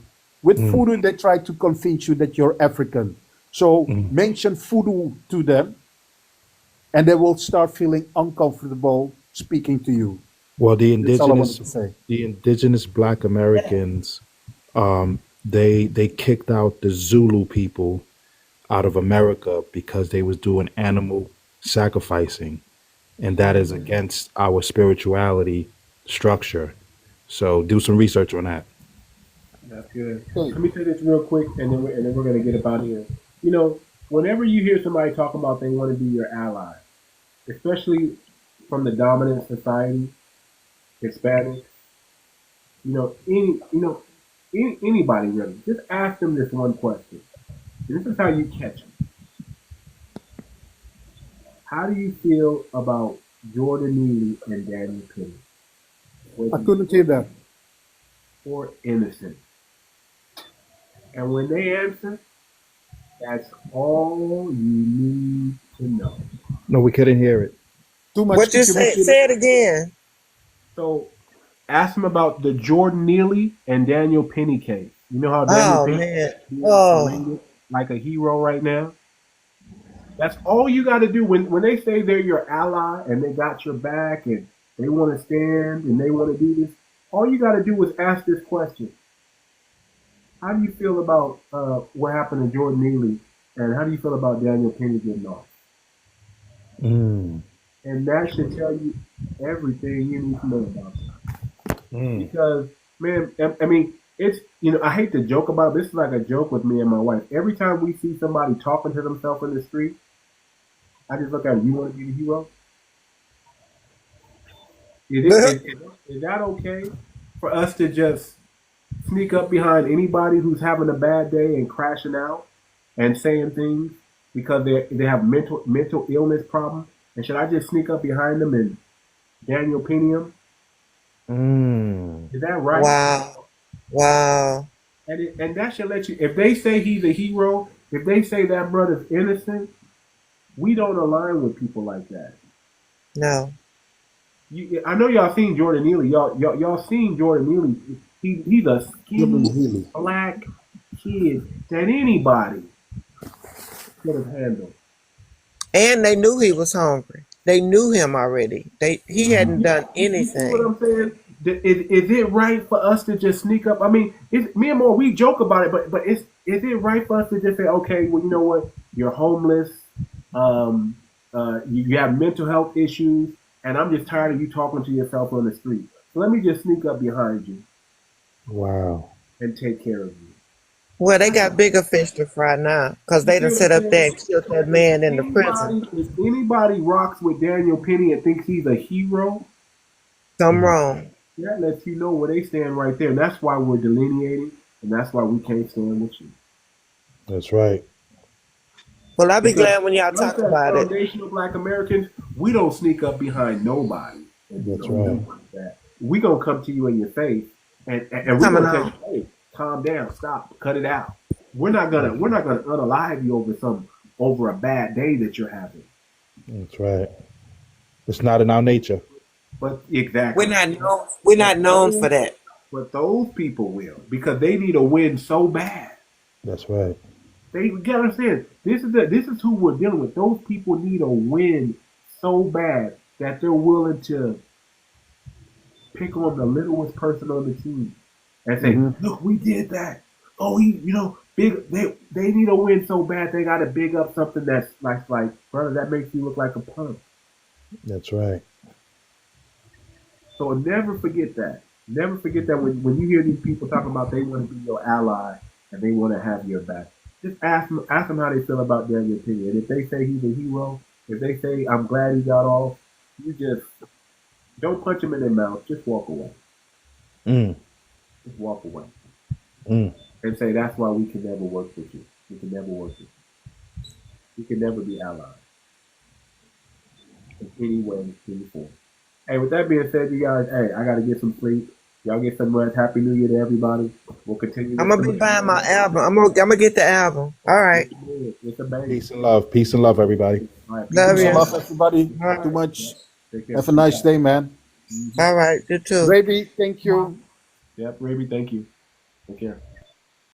B: With voodoo, they try to convince you that you're African. So mention voodoo to them and they will start feeling uncomfortable speaking to you.
S: Well,
B: That's all I wanted to say.
S: the indigenous Black Americans, they kicked out the Zulu people out of America because they was doing animal sacrificing, and that is against our spirituality structure. So do some research on that.
A: That's good. Let me say this real quick, and then we're gonna get up out of here. You know, whenever you hear somebody talk about they want to be your ally, especially from the dominant society, Hispanic, anybody really, just ask them this one question. This is how you catch them. How do you feel about Jordan Neely and Daniel Penny?
B: I couldn't hear that.
A: Or innocent? And when they answer, that's all you need to know.
S: No, we couldn't hear it.
B: Too much.
K: What you say? Say it again.
A: So ask them about the Jordan Neely and Daniel Penny case. You know how Daniel Penny
K: man.
A: is paraded like a hero right now? That's all you got to do when they say they're your ally and they got your back and they want to stand and they want to do this. All you got to do is ask this question. How do you feel about what happened to Jordan Neely, and how do you feel about Daniel Penny getting off? And that should tell you everything you need to know about that. Because, man, I mean, it's, I hate to joke about it. This is like a joke with me and my wife. Every time we see somebody talking to themselves in the street, I just look at them. You want to be the hero? Is that okay for us to just sneak up behind anybody who's having a bad day and crashing out and saying things because they have mental illness problem? And should I just sneak up behind them and Daniel Penny them? Is that right?
K: Wow.
A: And that should let you, if they say he's a hero, if they say that brother's innocent, we don't align with people like that.
K: No.
A: I know y'all seen Jordan Neely. Y'all seen Jordan Neely. He's a skinny black kid that anybody could have handled.
K: And they knew he was hungry. They knew him already. He hadn't done anything.
A: You know what I'm saying? Is it right for us to just sneak up? I mean, me and Moore, we joke about it, but is it right for us to just say, okay, well, you know what? You're homeless. You have mental health issues, and I'm just tired of you talking to yourself on the street. So let me just sneak up behind you.
S: Wow.
A: And take care of you.
K: Well, they got bigger fish to fry now because they done sit up there and killed that man in the prison.
A: If anybody rocks with Daniel Penny and thinks he's a hero,
K: something wrong.
A: That lets you know where they stand right there. And that's why we're delineating, and that's why we can't stand with you.
S: That's right.
K: Well, I'll be glad when y'all talk about it.
A: Foundational Black Americans, we don't sneak up behind nobody.
S: That's right.
A: We're going to come to you in your face, and we're going to say, hey, calm down, stop, cut it out. We're not gonna unalive you over a bad day that you're having.
S: That's right. It's not in our nature.
A: But exactly,
K: we're not known for that.
A: But those people will, because they need a win so bad.
S: That's right.
A: They gotta understand, this is who we're dealing with. Those people need a win so bad that they're willing to pick on the littlest person on the team and say, look, we did that. Oh, big. They need a win so bad they gotta big up something that's like, brother, that makes you look like a punk.
S: That's right.
A: So never forget that. Never forget that when you hear these people talking about they want to be your ally and they want to have your back. Just ask them how they feel about Daniel Penny. And if they say he's a hero, if they say I'm glad he got off, you just don't punch him in the mouth. Just walk away. Just walk away. And say that's why we can never work with you. We can never work with you. We can never be allies. In any way, any form. Hey, with that being said, you guys, hey, I gotta get some sleep. Y'all get some rest. Happy New Year to everybody. We'll continue.
K: I'm gonna be buying my album. I'm gonna get the album. All right.
A: It's a baby.
S: Peace and love. Peace and love, everybody.
A: All right.
K: Love you.
B: Love everybody.
K: Right.
B: Too much. Have a nice day, man.
K: All right. You too.
B: Raby, thank you.
A: Yep, Raby, thank you. Take care.